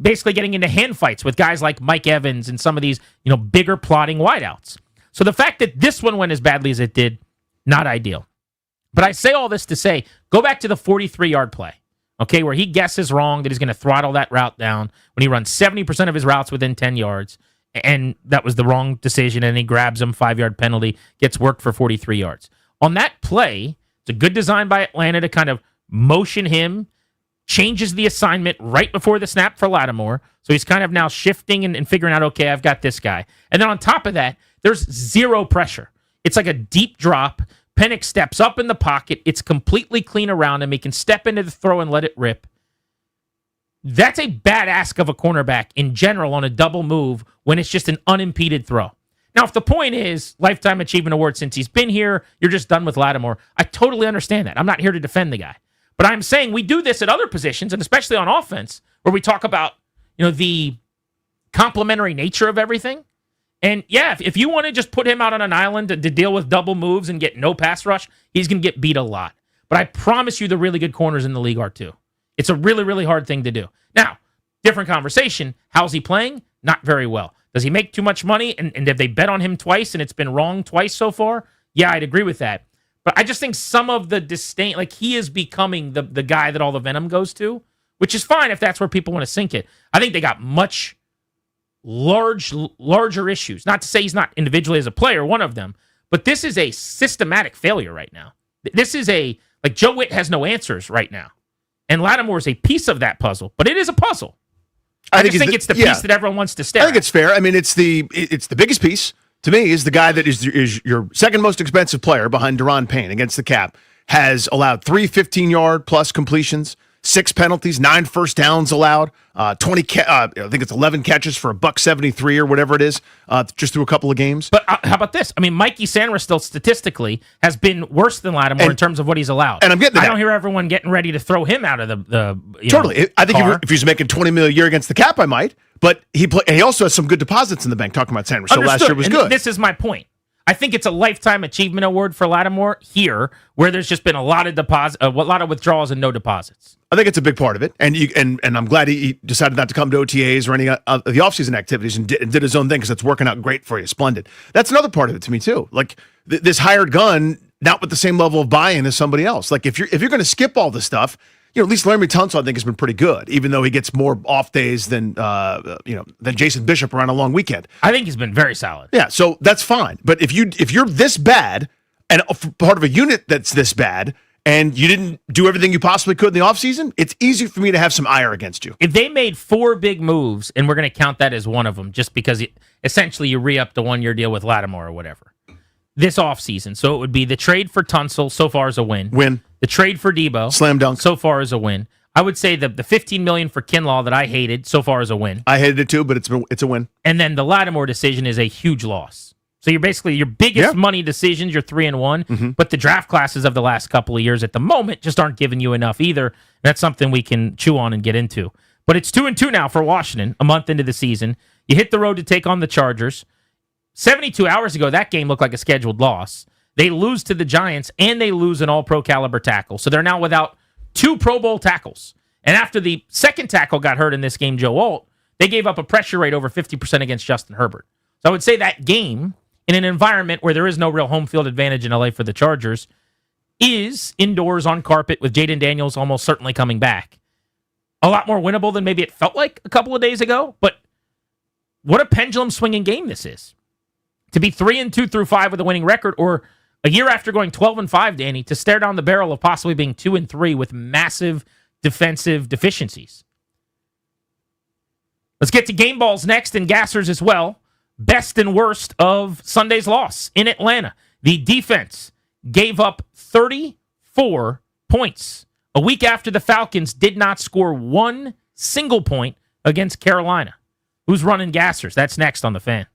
basically getting into hand fights with guys like Mike Evans and some of these, bigger plotting wideouts. So the fact that this one went as badly as it did, not ideal. But I say all this to say, go back to the 43-yard play, okay, where he guesses wrong that he's going to throttle that route down when he runs 70% of his routes within 10 yards, and that was the wrong decision, and he grabs him, 5-yard penalty, gets worked for 43 yards. On that play, it's a good design by Atlanta to kind of motion him, changes the assignment right before the snap for Lattimore. So he's kind of now shifting and figuring out, okay, I've got this guy. And then on top of that, there's zero pressure. It's like a deep drop. Penix steps up in the pocket. It's completely clean around him. He can step into the throw and let it rip. That's a bad ask of a cornerback in general on a double move when it's just an unimpeded throw. Now, if the point is Lifetime Achievement Award since he's been here, you're just done with Lattimore, I totally understand that. I'm not here to defend the guy. But I'm saying we do this at other positions, and especially on offense, where we talk about, the complementary nature of everything. And yeah, if you want to just put him out on an island to deal with double moves and get no pass rush, he's going to get beat a lot. But I promise you the really good corners in the league are too. It's a really, really hard thing to do. Now, different conversation. How's he playing? Not very well. Does he make too much money? And have they bet on him twice and it's been wrong twice so far? Yeah, I'd agree with that. But I just think some of the disdain, like he is becoming the guy that all the venom goes to, which is fine if that's where people want to sink it. I think they got much larger issues. Not to say he's not individually as a player, one of them, but this is a systematic failure right now. This is like Joe Witt has no answers right now. And Lattimore is a piece of that puzzle, but it is a puzzle. I just think it's the piece that everyone wants to stare at. I think it's fair. I mean, it's the biggest piece to me is the guy that is your second most expensive player behind Deron Payne against the cap, has allowed 3 15-yard plus completions, 6 penalties, 9 first downs allowed, 20. I think it's 11 catches for $173 or whatever it is, just through a couple of games. But how about this? I mean, Mikey Sanders still statistically has been worse than Lattimore in terms of what he's allowed. And I'm getting to that. I don't hear everyone getting ready to throw him out of the totally. I think car. if he's making $20 million a year against the cap, I might. But he also has some good deposits in the bank. Talking about Sanders, so last year was good. This is my point. I think it's a lifetime achievement award for Lattimore here, where there's just been a lot of withdrawals and no deposits. I think it's a big part of it, and I'm glad he decided not to come to OTAs or any of the offseason activities and did his own thing because it's working out great for you. Splendid. That's another part of it to me too. Like this hired gun, not with the same level of buy-in as somebody else. Like if you're going to skip all this stuff, at least Laremy Tunsil I think has been pretty good, even though he gets more off days than Jason Bishop around a long weekend. I think he's been very solid. Yeah, so that's fine. But if you're this bad and part of a unit that's this bad, and you didn't do everything you possibly could in the offseason, it's easy for me to have some ire against you. If they made 4 big moves, and we're going to count that as one of them, just because essentially you re-up the 1-year deal with Lattimore or whatever, this offseason. So it would be the trade for Tunsil, so far is a win. Win. The trade for Debo. Slam dunk. So far is a win. I would say the $15 million for Kinlaw that I hated, so far is a win. I hated it too, but it's a win. And then the Lattimore decision is a huge loss. So you're basically your biggest money decisions. You're 3-1, but the draft classes of the last couple of years at the moment just aren't giving you enough either. That's something we can chew on and get into. But it's 2-2 now for Washington. A month into the season, you hit the road to take on the Chargers. 72 hours ago, that game looked like a scheduled loss. They lose to the Giants and they lose an All-Pro caliber tackle. So they're now without 2 Pro Bowl tackles. And after the second tackle got hurt in this game, Joe Alt, they gave up a pressure rate over 50% against Justin Herbert. So I would say that game, in an environment where there is no real home field advantage in LA for the Chargers, is indoors on carpet with Jaden Daniels almost certainly coming back. A lot more winnable than maybe it felt like a couple of days ago, but what a pendulum swinging game this is. To be 3-2 through 5 with a winning record, or a year after going 12-5, Danny, to stare down the barrel of possibly being 2-3 with massive defensive deficiencies. Let's get to game balls next and gassers as well. Best and worst of Sunday's loss in Atlanta. The defense gave up 34 points a week after the Falcons did not score one single point against Carolina. Who's running gassers? That's next on The Fan.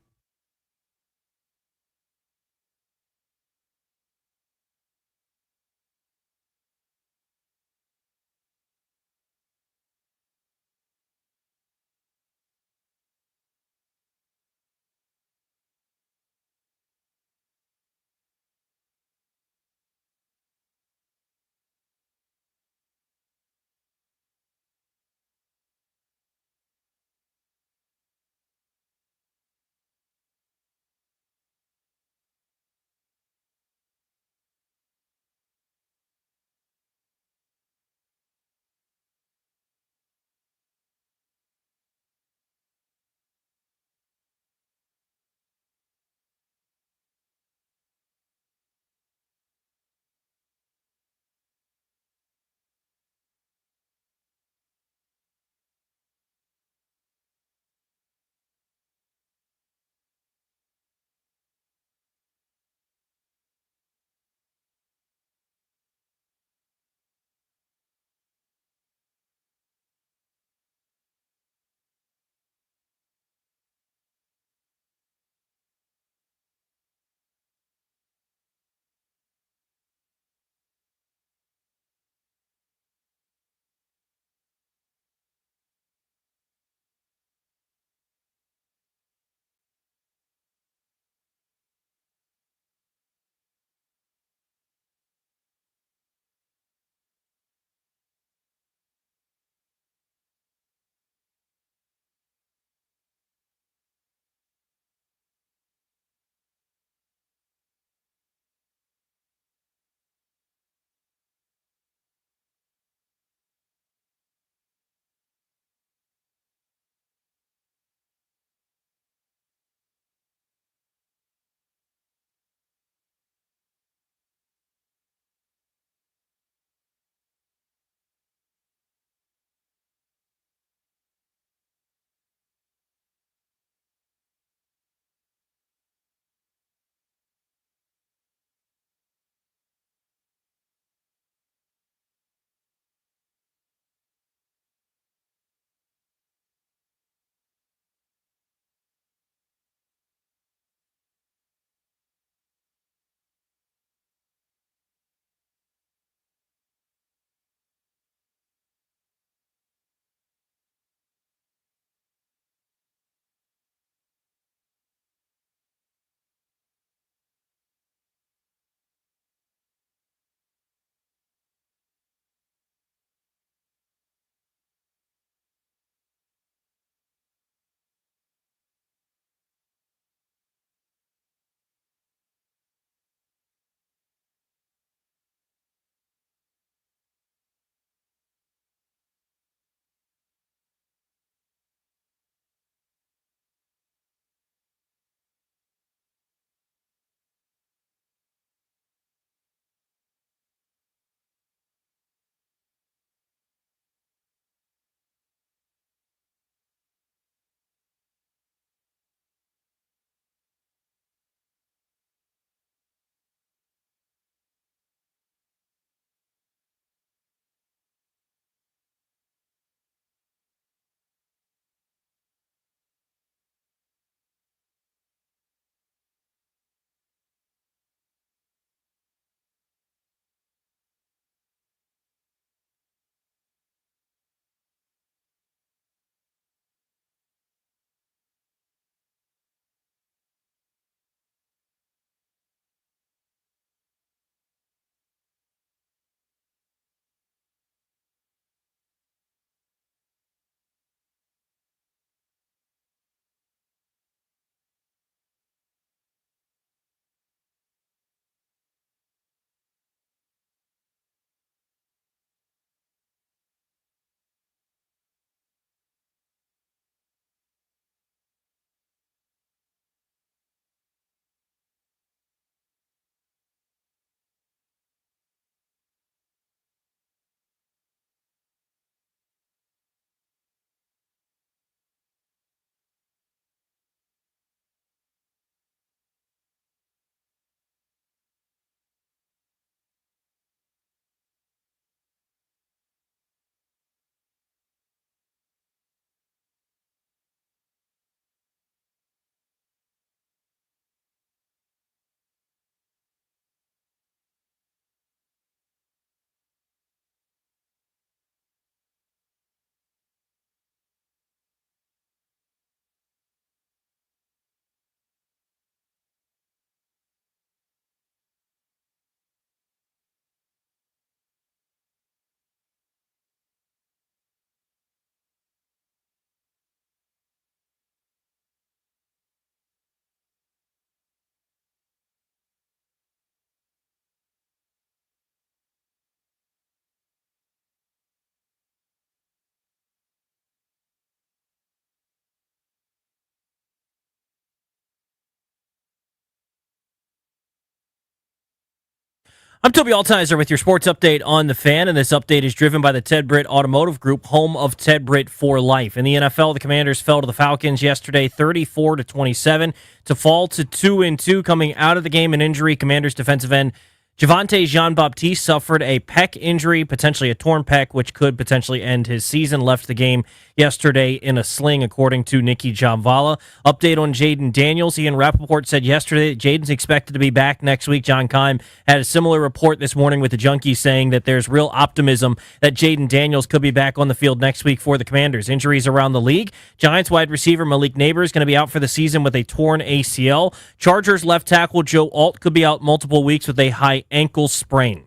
I'm Toby Altizer with your sports update on The Fan, and this update is driven by the Ted Britt Automotive Group, home of Ted Britt for life. In the NFL, the Commanders fell to the Falcons yesterday 34-27 to fall to 2-2 coming out of the game. An injury, Commanders defensive end Javonte Jean-Baptiste suffered a pec injury, potentially a torn pec, which could potentially end his season. Left the game yesterday in a sling, according to Nikki Jamvala. Update on Jaden Daniels. Ian Rappaport said yesterday that Jaden's expected to be back next week. John Keim had a similar report this morning with the Junkies saying that there's real optimism that Jaden Daniels could be back on the field next week for the Commanders. Injuries around the league. Giants wide receiver Malik Neighbors is going to be out for the season with a torn ACL. Chargers left tackle Joe Alt could be out multiple weeks with a high ankle sprain.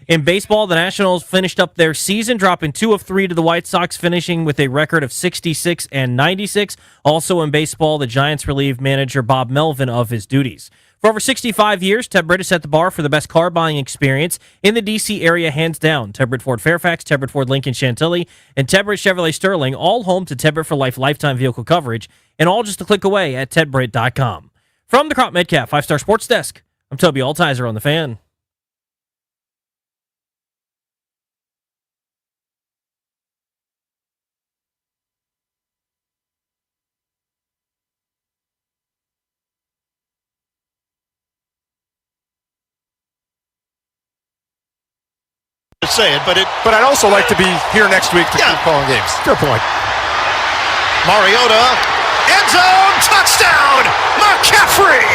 In baseball, the Nationals finished up their season, dropping 2 of 3 to the White Sox, finishing with a record of 66 and 96. Also in baseball, the Giants relieved manager Bob Melvin of his duties. For over 65 years, Ted Britt has set the bar for the best car buying experience in the D.C. area, hands down. Ted Britt Ford Fairfax, Ted Britt Ford Lincoln Chantilly, and Ted Britt Chevrolet Sterling, all home to Ted Britt for Life lifetime vehicle coverage, and all just a click away at tedbritt.com. From the Crop Metcalf 5-Star Sports Desk, I'm Toby Altizer on The Fan. Say it, but I'd also like to be here next week to keep calling games. Fair point. Mariota, end zone, touchdown, McCaffrey.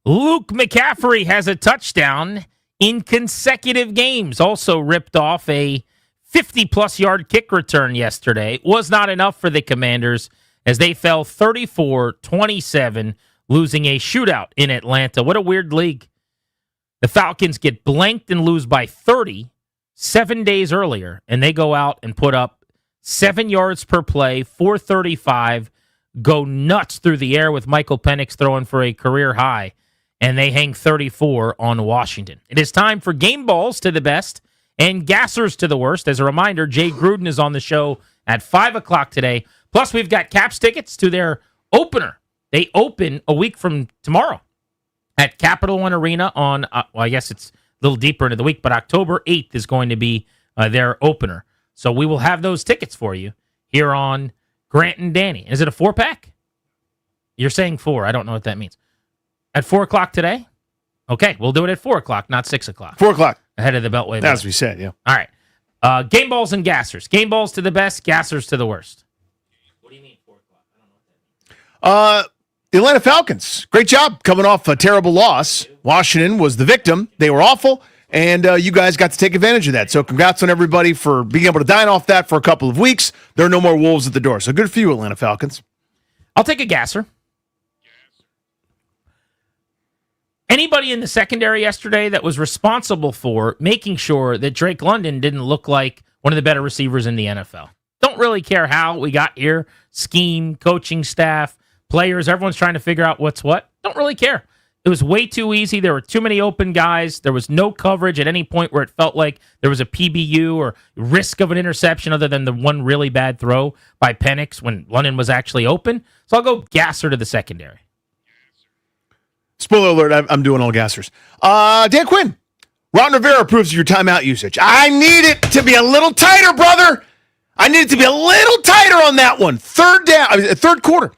Luke McCaffrey has a touchdown in consecutive games. Also ripped off a 50-plus yard kick return yesterday. Was not enough for the Commanders as they fell 34-27, losing a shootout in Atlanta. What a weird league. The Falcons get blanked and lose by 30 7 days earlier, and they go out and put up 7 yards per play, 435, go nuts through the air with Michael Penix throwing for a career high, and they hang 34 on Washington. It is time for game balls to the best and gassers to the worst. As a reminder, Jay Gruden is on the show at 5 o'clock today. Plus, we've got Caps tickets to their opener. They open a week from tomorrow at Capital One Arena on, I guess it's a little deeper into the week, but October 8th is going to be their opener. So we will have those tickets for you here on Grant and Danny. Is it a 4-pack? You're saying 4. I don't know what that means. At 4 o'clock today? Okay, we'll do it at 4 o'clock, not 6 o'clock. 4 o'clock. Ahead of the Beltway. As we said, yeah. All right. Game balls and gassers. Game balls to the best, gassers to the worst. What do you mean 4 o'clock? I don't know what that means. The Atlanta Falcons, great job coming off a terrible loss. Washington was the victim. They were awful, and you guys got to take advantage of that. So congrats on everybody for being able to dine off that for a couple of weeks. There are no more wolves at the door. So good for you, Atlanta Falcons. I'll take a gasser. Anybody in the secondary yesterday that was responsible for making sure that Drake London didn't look like one of the better receivers in the NFL. Don't really care how we got here. Scheme, coaching staff, players, everyone's trying to figure out what's what. Don't really care. It was way too easy. There were too many open guys. There was no coverage at any point where it felt like there was a PBU or risk of an interception other than the one really bad throw by Penix when London was actually open. So I'll go gasser to the secondary. Spoiler alert, I'm doing all gassers. Dan Quinn, Ron Rivera approves of your timeout usage. I need it to be a little tighter, brother. I need it to be a little tighter on that one. Third quarter.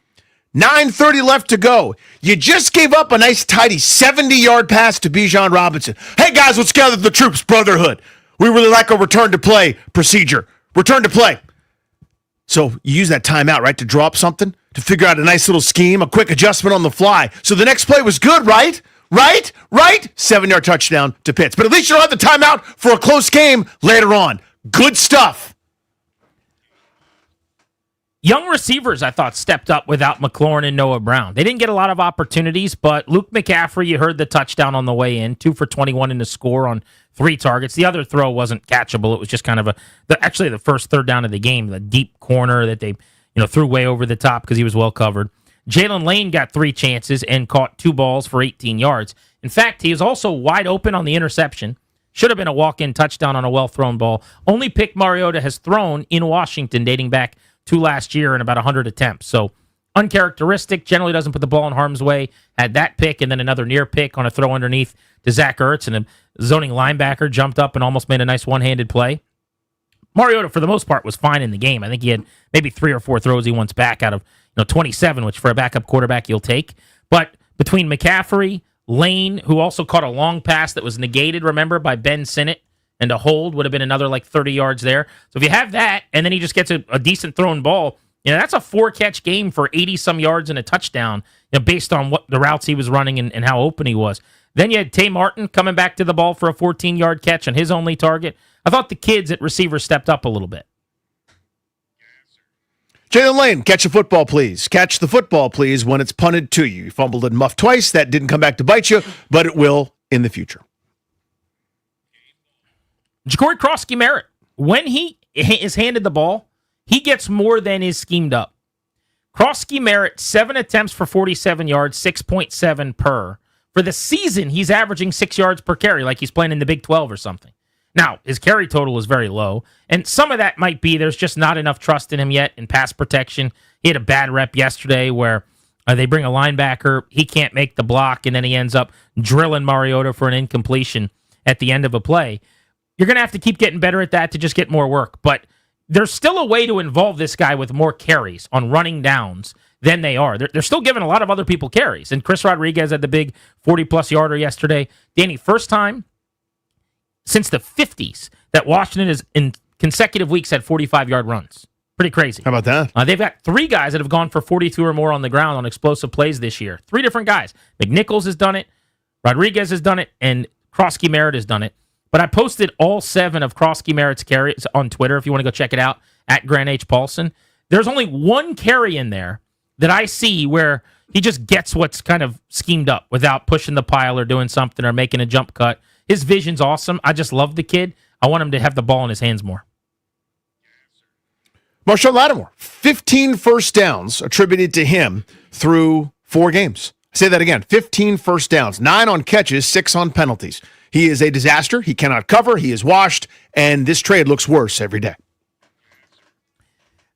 9:30 left to go. You just gave up a nice, tidy 70-yard pass to Bijan Robinson. Hey, guys, let's gather the troops. Brotherhood. We really like our return to play procedure. Return to play. So you use that timeout, right, to draw up something, to figure out a nice little scheme, a quick adjustment on the fly. So the next play was good, right? Right? 7-yard touchdown to Pitts. But at least you don't have the timeout for a close game later on. Good stuff. Young receivers, I thought, stepped up without McLaurin and Noah Brown. They didn't get a lot of opportunities, but Luke McCaffrey, you heard the touchdown on the way in, 2 for 21 in the score on 3 targets. The other throw wasn't catchable. It was just kind of actually the first third down of the game, the deep corner that they threw way over the top because he was well covered. Jalen Lane got 3 chances and caught 2 balls for 18 yards. In fact, he is also wide open on the interception. Should have been a walk-in touchdown on a well-thrown ball. Only pick Mariota has thrown in Washington dating back to last year in about 100 attempts. So uncharacteristic, generally doesn't put the ball in harm's way. Had that pick and then another near pick on a throw underneath to Zach Ertz, and a zoning linebacker jumped up and almost made a nice one-handed play. Mariota, for the most part, was fine in the game. I think he had maybe 3 or 4 throws he wants back out of 27, which for a backup quarterback you'll take. But between McCaffrey, Lane, who also caught a long pass that was negated, remember, by Ben Sinnott, and a hold would have been another 30 yards there. So if you have that, and then he just gets a decent thrown ball, that's a 4-catch game for 80-some yards and a touchdown, based on what the routes he was running and how open he was. Then you had Tay Martin coming back to the ball for a 14-yard catch on his only target. I thought the kids at receiver stepped up a little bit. Jalen Lane, catch a football, please. Catch the football, please, when it's punted to you. You fumbled and muffed twice. That didn't come back to bite you, but it will in the future. Ja'Cory Krosky-Merritt, when he is handed the ball, he gets more than is schemed up. Krosky-Merritt, 7 attempts for 47 yards, 6.7 per. For the season, he's averaging 6 yards per carry, like he's playing in the Big 12 or something. Now, his carry total is very low, and some of that might be there's just not enough trust in him yet in pass protection. He had a bad rep yesterday where they bring a linebacker, he can't make the block, and then he ends up drilling Mariota for an incompletion at the end of a play. You're going to have to keep getting better at that to just get more work, but there's still a way to involve this guy with more carries on running downs than they are. They're still giving a lot of other people carries, and Chris Rodriguez had the big 40-plus yarder yesterday. Danny, first time since the 50s that Washington has in consecutive weeks had 45-yard runs. Pretty crazy. How about that? They've got 3 guys that have gone for 42 or more on the ground on explosive plays this year. 3 different guys. McNichols has done it, Rodriguez has done it, and Krosky-Merritt has done it. But I posted all 7 of Krosky-Merritt's carries on Twitter if you want to go check it out, at Grant H. Paulson. There's only 1 carry in there that I see where he just gets what's kind of schemed up without pushing the pile or doing something or making a jump cut. His vision's awesome. I just love the kid. I want him to have the ball in his hands more. Marshawn Lattimore, 15 first downs attributed to him through 4 games. I say that again, 15 first downs, 9 on catches, 6 on penalties. He is a disaster. He cannot cover. He is washed, and this trade looks worse every day.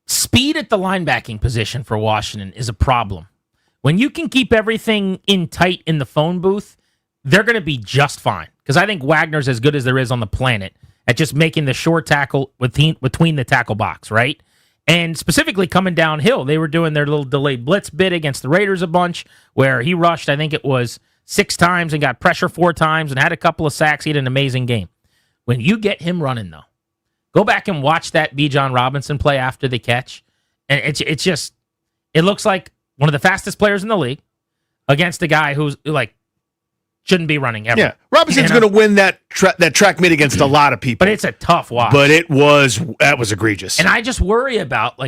Speed at the linebacking position for Washington is a problem. When you can keep everything in tight in the phone booth, they're going to be just fine. Because I think Wagner's as good as there is on the planet at just making the short tackle between the tackle box, right? And specifically coming downhill, they were doing their little delayed blitz bit against the Raiders a bunch, where he rushed, I think it was 6 times and got pressure 4 times and had a couple of sacks. He had an amazing game. When you get him running, though, go back and watch that Bijan Robinson play after the catch. And it's just, it looks like one of the fastest players in the league against a guy who's shouldn't be running ever. Yeah, Robinson's going to win that track meet against a lot of people. But it's a tough watch. But that was egregious. And I just worry about,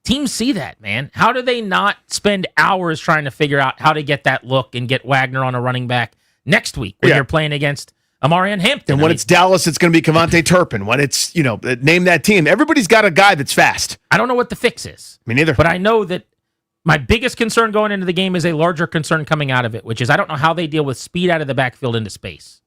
teams see that, man. How do they not spend hours trying to figure out how to get that look and get Wagner on a running back next week when you're playing against Amarian Hampton? And when it's Dallas, it's going to be Kevontae Turpin. When it's, name that team. Everybody's got a guy that's fast. I don't know what the fix is. Me neither. But I know that my biggest concern going into the game is a larger concern coming out of it, which is I don't know how they deal with speed out of the backfield into space.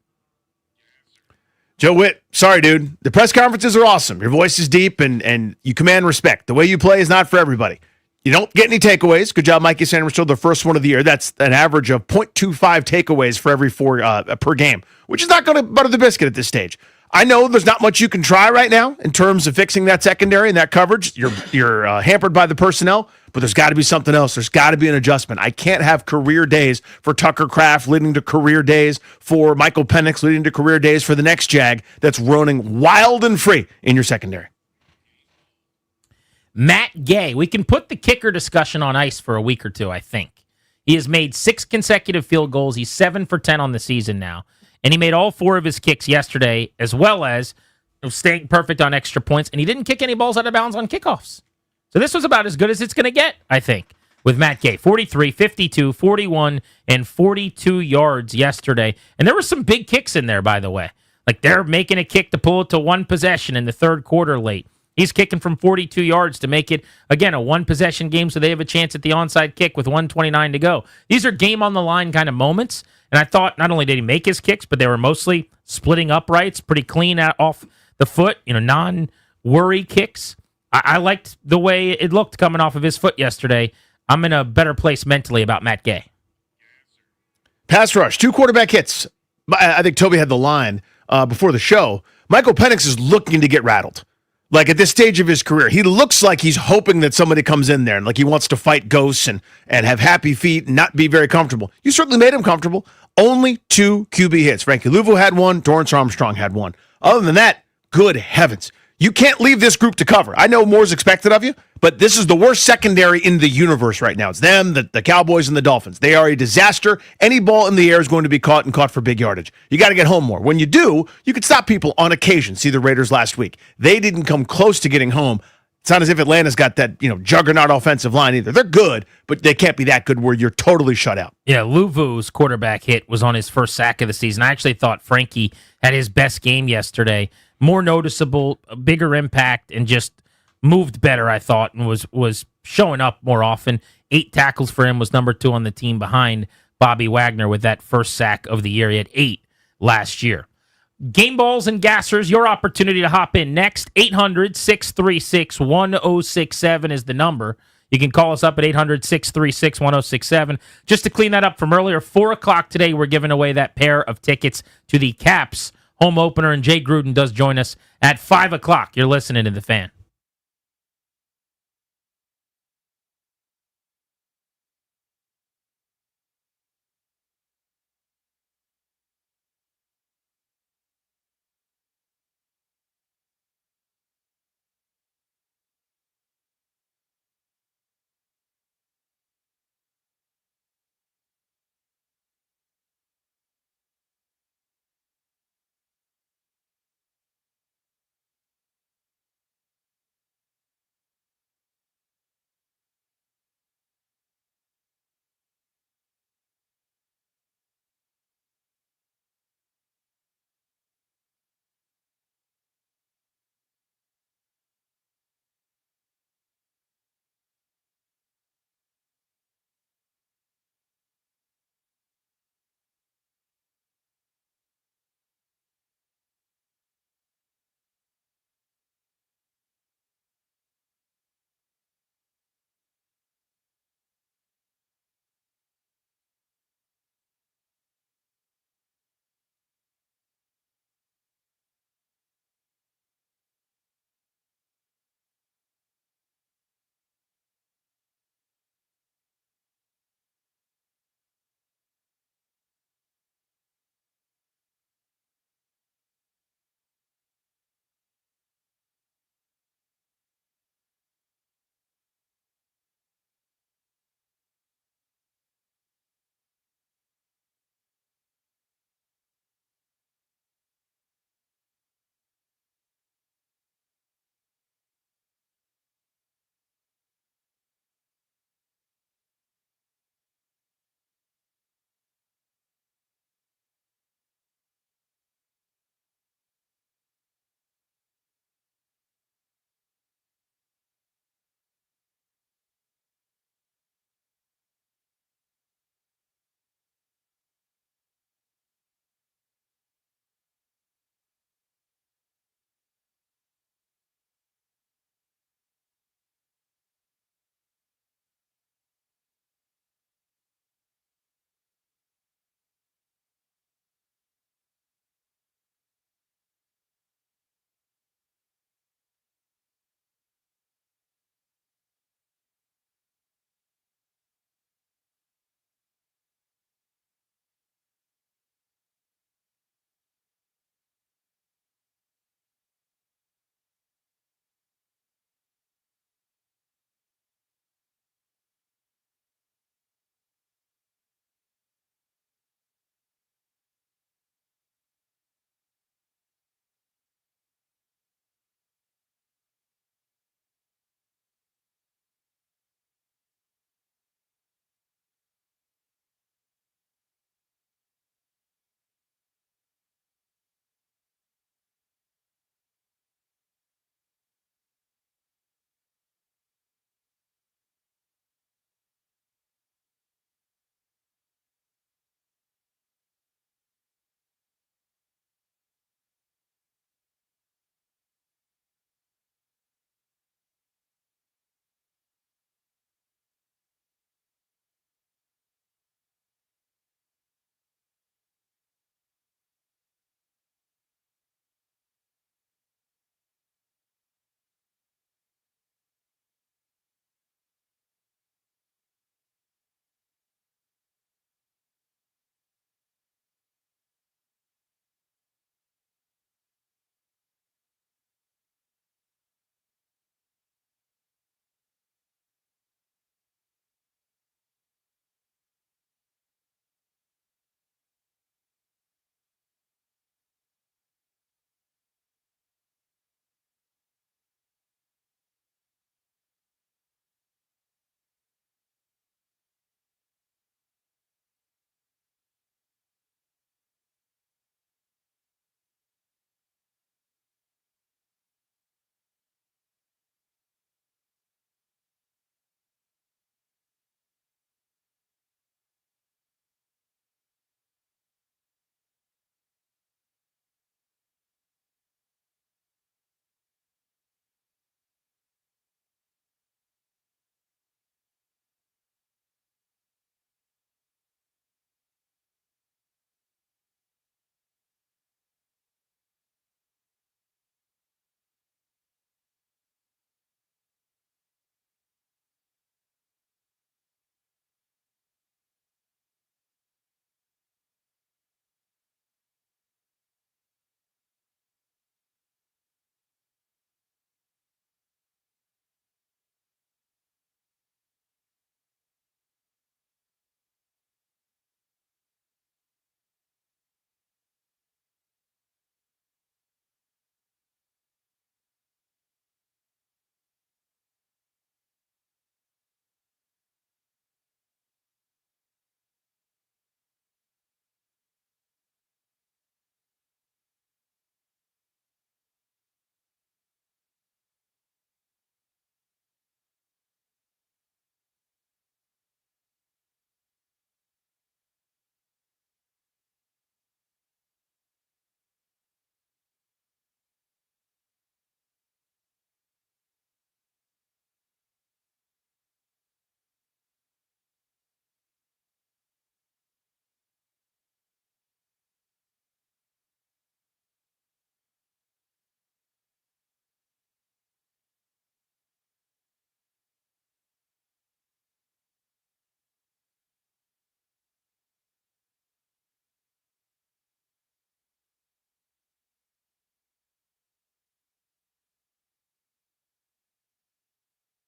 Joe Witt, sorry, dude. The press conferences are awesome. Your voice is deep, and you command respect. The way you play is not for everybody. You don't get any takeaways. Good job, Mikey Sanders, the first one of the year. That's an average of 0.25 takeaways for every 4 per game, which is not going to butter the biscuit at this stage. I know there's not much you can try right now in terms of fixing that secondary and that coverage. You're hampered by the personnel, but there's got to be something else. There's got to be an adjustment. I can't have career days for Tucker Kraft leading to career days for Michael Penix leading to career days for the next Jag that's running wild and free in your secondary. Matt Gay. We can put the kicker discussion on ice for a week or two, I think. He has made 6 consecutive field goals. He's 7 for 10 on the season now. And he made all 4 of his kicks yesterday, as well as staying perfect on extra points. And he didn't kick any balls out of bounds on kickoffs. So this was about as good as it's going to get, I think, with Matt Gay. 43, 52, 41, and 42 yards yesterday. And there were some big kicks in there, by the way. Like they're making a kick to pull it to 1 possession in the third quarter late. He's kicking from 42 yards to make it, again, a 1-possession game, so they have a chance at the onside kick with 1:29 to go. These are game-on-the-line kind of moments, and I thought not only did he make his kicks, but they were mostly splitting uprights, pretty clean off the foot, non-worry kicks. I liked the way it looked coming off of his foot yesterday. I'm in a better place mentally about Matt Gay. Pass rush, 2 quarterback hits. I think Toby had the line before the show. Michael Penix is looking to get rattled. Like at this stage of his career, he looks like he's hoping that somebody comes in there and like he wants to fight ghosts and have happy feet and not be very comfortable. You certainly made him comfortable. Only 2 QB hits. Frankie Louvo had 1. Dorrance Armstrong had 1. Other than that, good heavens. You can't leave this group to cover. I know more's expected of you, but this is the worst secondary in the universe right now. It's them, the Cowboys, and the Dolphins. They are a disaster. Any ball in the air is going to be caught and caught for big yardage. You got to get home more. When you do, you can stop people on occasion. See the Raiders last week. They didn't come close to getting home. It's not as if Atlanta's got that, juggernaut offensive line either. They're good, but they can't be that good where you're totally shut out. Yeah, Louvo's quarterback hit was on his first sack of the season. I actually thought Frankie had his best game yesterday. More noticeable, a bigger impact, and just moved better, I thought, and was showing up more often. 8 tackles for him, was number 2 on the team behind Bobby Wagner with that first sack of the year. He had 8 last year. Game balls and gassers, your opportunity to hop in next. 800-636-1067 is the number. You can call us up at 800-636-1067. Just to clean that up from earlier, 4 o'clock today, we're giving away that pair of tickets to the Caps home opener, and Jay Gruden does join us at 5 o'clock. You're listening to The Fan.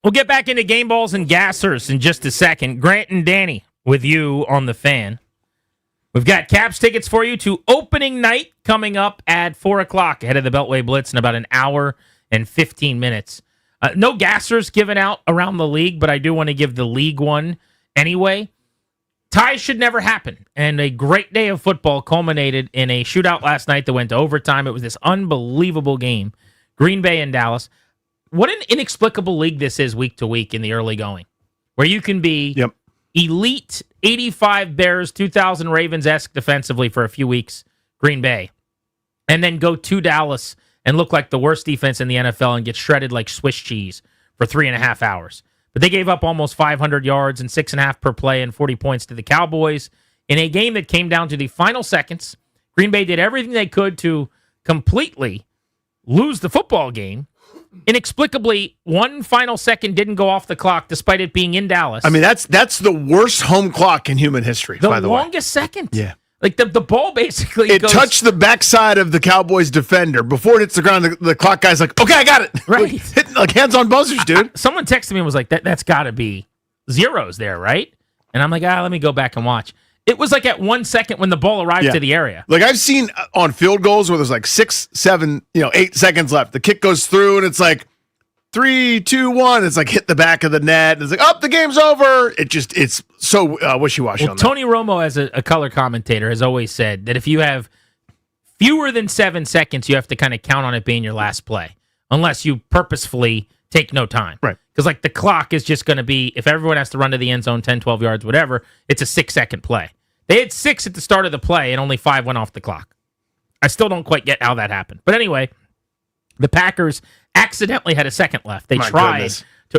We'll get back into game balls and gassers in just a second. Grant and Danny with you on the Fan. We've got Caps tickets for you to opening night coming up at 4 o'clock ahead of the Beltway Blitz in about an hour and 15 minutes. No gassers given out around the league, but I do want to give the league one anyway. Ties should never happen, and a great day of football culminated in a shootout last night that went to overtime. It was this unbelievable game, Green Bay and Dallas. What an inexplicable league this is week to week in the early going, where you can be elite 85 Bears, 2,000 Ravens-esque defensively for a few weeks, Green Bay, and then go to Dallas and look like the worst defense in the NFL and get shredded like Swiss cheese for 3.5 hours. But they gave up almost 500 yards and 6.5 per play and 40 points to the Cowboys in a game that came down to the final seconds. Green Bay did everything they could to completely lose the football game. Inexplicably, one final second didn't go off the clock despite it being in Dallas. I mean, that's the worst home clock in human history, by the way. The longest second. Yeah. Like the ball basically It touched the backside of the Cowboys defender. Before it hits the ground, the clock guy's like, okay, I got it. Right. Hitting like hands on buzzers, dude. Someone texted me and was like, that's got to be zeros there, right? And I'm like, let me go back and watch. It was like at 1 second when the ball arrived to the area. Like I've seen on field goals where there's like 6, 7, 8 seconds left. The kick goes through and it's like 3, 2, 1. It's like hit the back of the net. It's like, the game's over. It's so wishy-washy on that. Tony Romo, as a color commentator, has always said that if you have fewer than 7 seconds, you have to kind of count on it being your last play, unless you purposefully take no time. Right. Because like the clock is just going to be, if everyone has to run to the end zone 10, 12 yards, whatever, it's a 6-second play. They had 6 at the start of the play, and only 5 went off the clock. I still don't quite get how that happened. But anyway, the Packers accidentally had a second left. They tried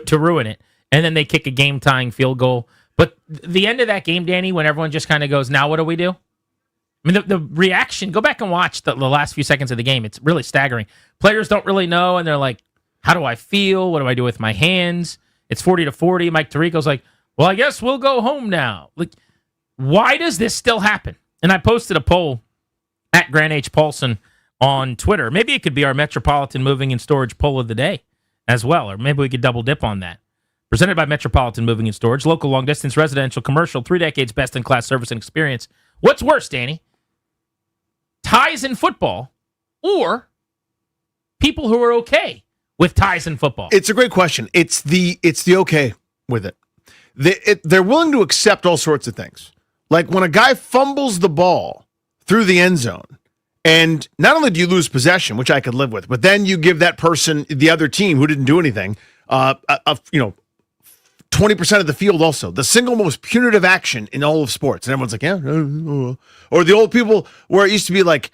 to ruin it, and then they kick a game-tying field goal. But the end of that game, Danny, when everyone just kind of goes, now what do we do? I mean, the reaction, go back and watch the last few seconds of the game. It's really staggering. Players don't really know, and they're like, how do I feel? What do I do with my hands? It's 40-40. Mike Tirico's like, well, I guess we'll go home now. Like, why does this still happen? And I posted a poll at Grant H. Paulson on Twitter. Maybe it could be our Metropolitan Moving and Storage poll of the day as well, or maybe we could double dip on that. Presented by Metropolitan Moving and Storage, local long-distance, residential, commercial, 3 decades best-in-class service and experience. What's worse, Danny? Ties in football or people who are okay with ties in football? It's a great question. It's the okay with it. They're willing to accept all sorts of things. Like when a guy fumbles the ball through the end zone, and not only do you lose possession, which I could live with, but then you give that person, the other team who didn't do anything, 20% of the field also. The single most punitive action in all of sports. And everyone's like, yeah. Or the old people where it used to be like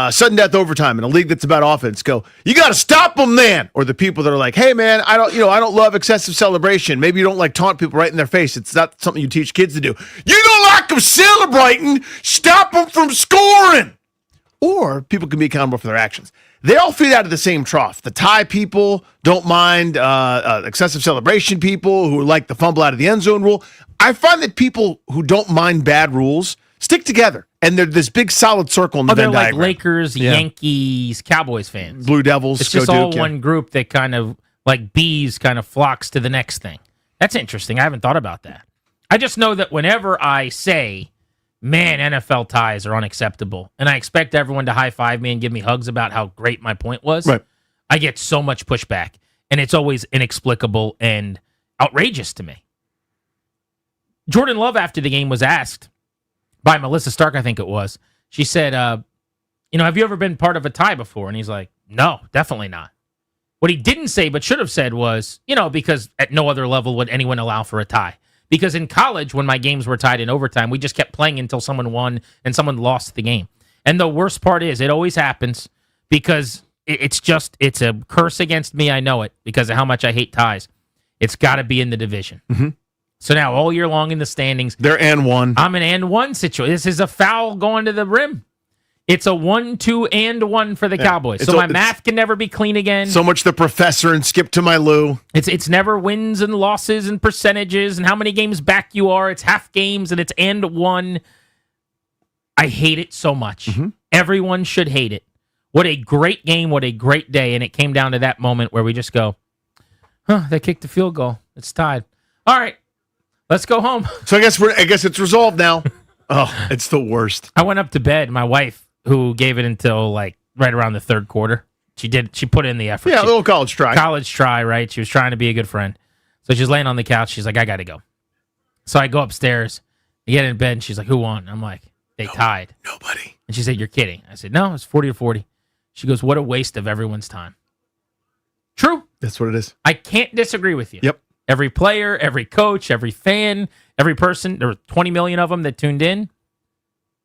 sudden death overtime in a league that's about offense go, you got to stop them, man. Or the people that are like, hey, man, I don't love excessive celebration. Maybe you don't like taunt people right in their face. It's not something you teach kids to do. You don't like them celebrating. Stop them from scoring. Or people can be accountable for their actions. They all feed out of the same trough. The tie people don't mind excessive celebration people who like the fumble out of the end zone rule. I find that people who don't mind bad rules stick together, and they're this big solid circle in the Venn they're like diagram. Lakers, Yankees, Cowboys fans. Blue Devils. It's just go all Duke, one group that kind of, like bees, kind of flocks to the next thing. That's interesting. I haven't thought about that. I just know that whenever I say, man, NFL ties are unacceptable, and I expect everyone to high-five me and give me hugs about how great my point was, right, I get so much pushback, and it's always inexplicable and outrageous to me. Jordan Love, after the game, was asked by Melissa Stark, I think it was. She said, have you ever been part of a tie before? And he's like, no, definitely not. What he didn't say but should have said was, because at no other level would anyone allow for a tie. Because in college, when my games were tied in overtime, we just kept playing until someone won and someone lost the game. And the worst part is it always happens because it's a curse against me. I know it because of how much I hate ties. It's got to be in the division. Mm-hmm. So now all year long in the standings, they're and one. I'm an and one situation. This is a foul going to the rim. It's a 1, 2, and 1 for the Cowboys. So my math can never be clean again. So much the professor and skip to my Lou. It's never wins and losses and percentages and how many games back you are. It's half games and it's and 1. I hate it so much. Mm-hmm. Everyone should hate it. What a great game. What a great day. And it came down to that moment where we just go, They kicked the field goal. It's tied. All right, let's go home. So I guess it's resolved now. Oh, it's the worst. I went up to bed. My wife, who gave it until like right around the third quarter, she put in the effort. Yeah, a little college try. College try, right? She was trying to be a good friend. So she's laying on the couch. She's like, I got to go. So I go upstairs, I get in bed, and she's like, who won? I'm like, they tied. Nobody. And she said, you're kidding. I said, no, it's 40-40. She goes, what a waste of everyone's time. True. That's what it is. I can't disagree with you. Yep. Every player, every coach, every fan, every person, there were 20 million of them that tuned in.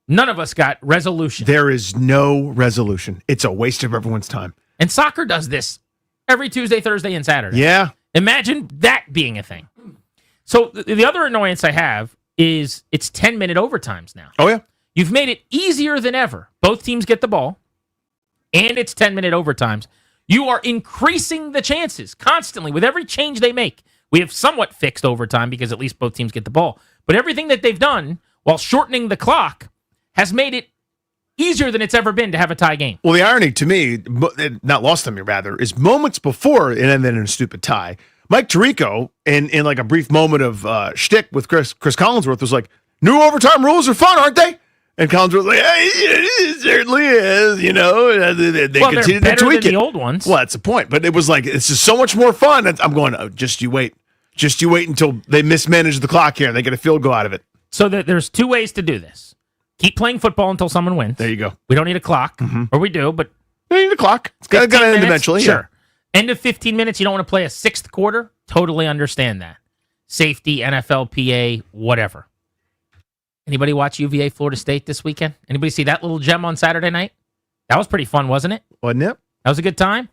None of us got resolution. There is no resolution. It's a waste of everyone's time. And soccer does this every Tuesday, Thursday, and Saturday. Yeah. Imagine that being a thing. So the other annoyance I have is it's 10-minute overtimes now. Oh, yeah. You've made it easier than ever. Both teams get the ball, and it's 10-minute overtimes. You are increasing the chances constantly with every change they make. We have somewhat fixed overtime because at least both teams get the ball. But everything that they've done while shortening the clock has made it easier than it's ever been to have a tie game. Well, the irony to me, not lost on me rather, is moments before it ended in a stupid tie. Mike Tirico, in like a brief moment of shtick with Chris Collinsworth, was like, new overtime rules are fun, aren't they? And Collinsworth was like, hey, it certainly is, you know. They continue to tweak than it. The old ones. Well, that's the point. But it was like, it's just so much more fun. I'm going, oh, just you wait. Just you wait until they mismanage the clock here and they get a field goal out of it. So there's two ways to do this. Keep playing football until someone wins. There you go. We don't need a clock, or we do, but we need a clock. It's got to end eventually. Sure. Yeah. End of 15 minutes, you don't want to play a sixth quarter. Totally understand that. Safety, NFLPA, whatever. Anybody watch UVA Florida State this weekend? Anybody see that little gem on Saturday night? That was pretty fun, wasn't it? Wasn't it? That was a good time.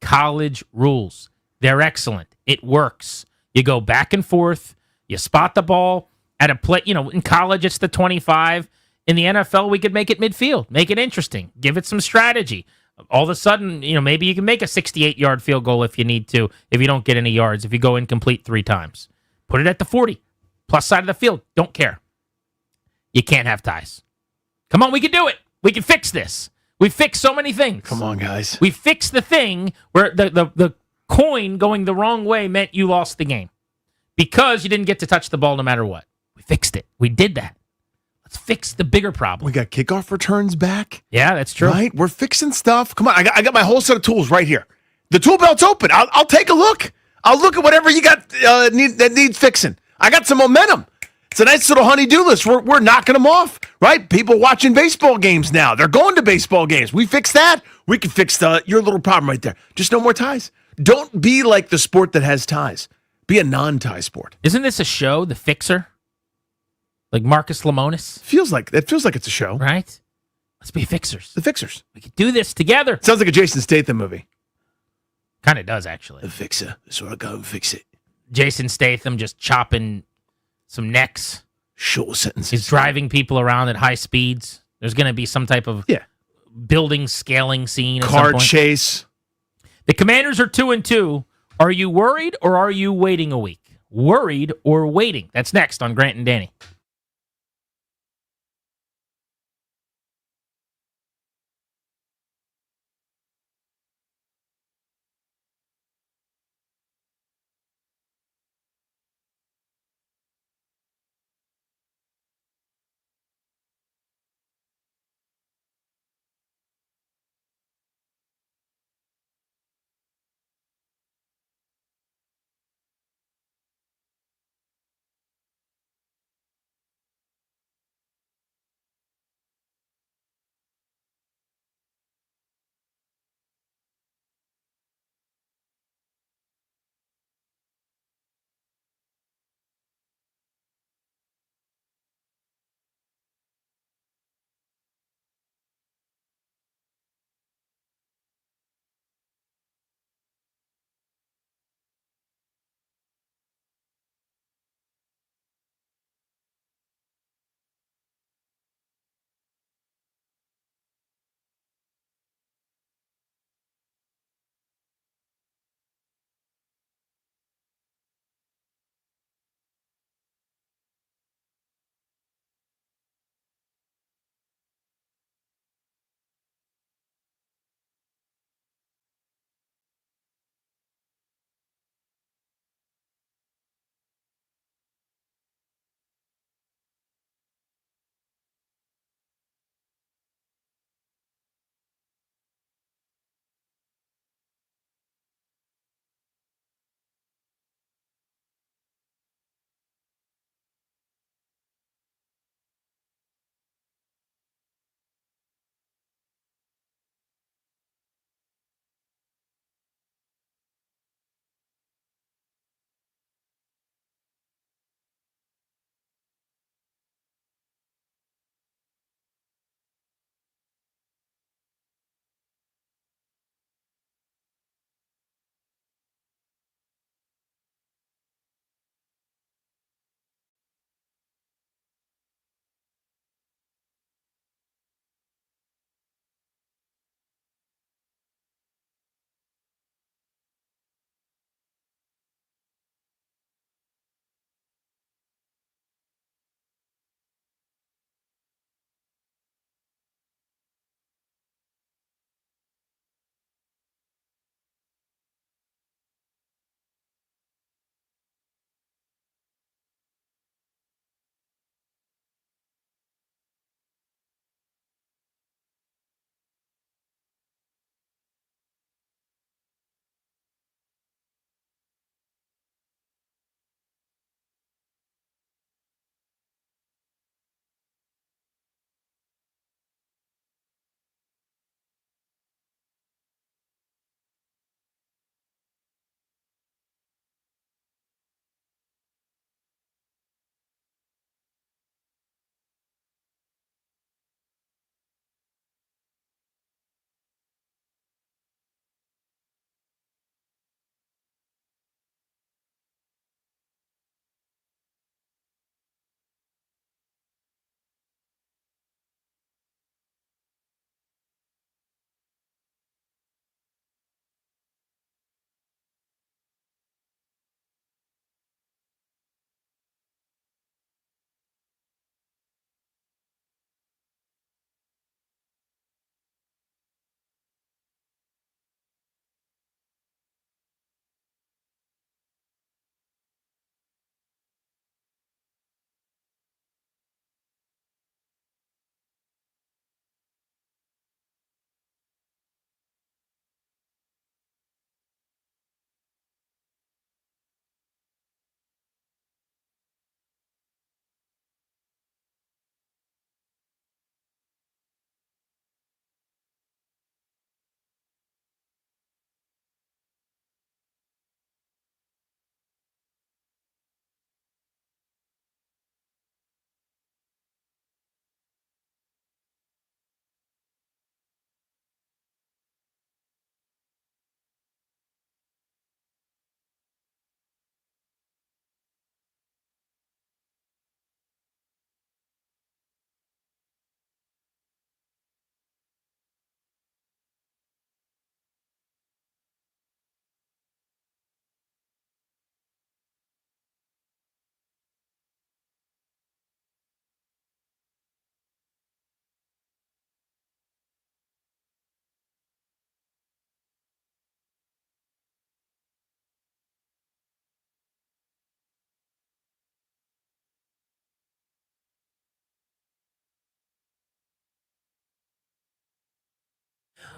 College rules. They're excellent. It works. You go back and forth. You spot the ball at a play. You know, in college, it's the 25. In the NFL, we could make it midfield. Make it interesting. Give it some strategy. All of a sudden, you know, maybe you can make a 68-yard field goal if you need to, if you don't get any yards, if you go incomplete 3 times. Put it at the 40, plus side of the field. Don't care. You can't have ties. Come on, we can do it. We can fix this. We fix so many things. Come on, guys. We fixed the thing where the coin going the wrong way meant you lost the game because you didn't get to touch the ball no matter what. We fixed it. We did that. Let's fix the bigger problem. We got kickoff returns back. Yeah, that's true. Right? We're fixing stuff. Come on, I got my whole set of tools right here. The tool belt's open. I'll take a look. I'll look at whatever you got that needs fixing. I got some momentum. It's a nice little honey-do list. We're knocking them off, right? People watching baseball games now. They're going to baseball games. We fix that. We can fix your little problem right there. Just no more ties. Don't be like the sport that has ties. Be a non-tie sport. Isn't this a show, The Fixer? Like Marcus Lemonis? Feels like it's a show. Right? Let's be fixers. The Fixers. We can do this together. Sounds like a Jason Statham movie. Kind of does, actually. The Fixer. That's where I go and fix it. Jason Statham just chopping some necks. Short sentences. He's driving people around at high speeds. There's going to be some type of building scaling scene. Car chase. The Commanders are 2-2. Are you worried or are you waiting a week? Worried or waiting? That's next on Grant and Danny.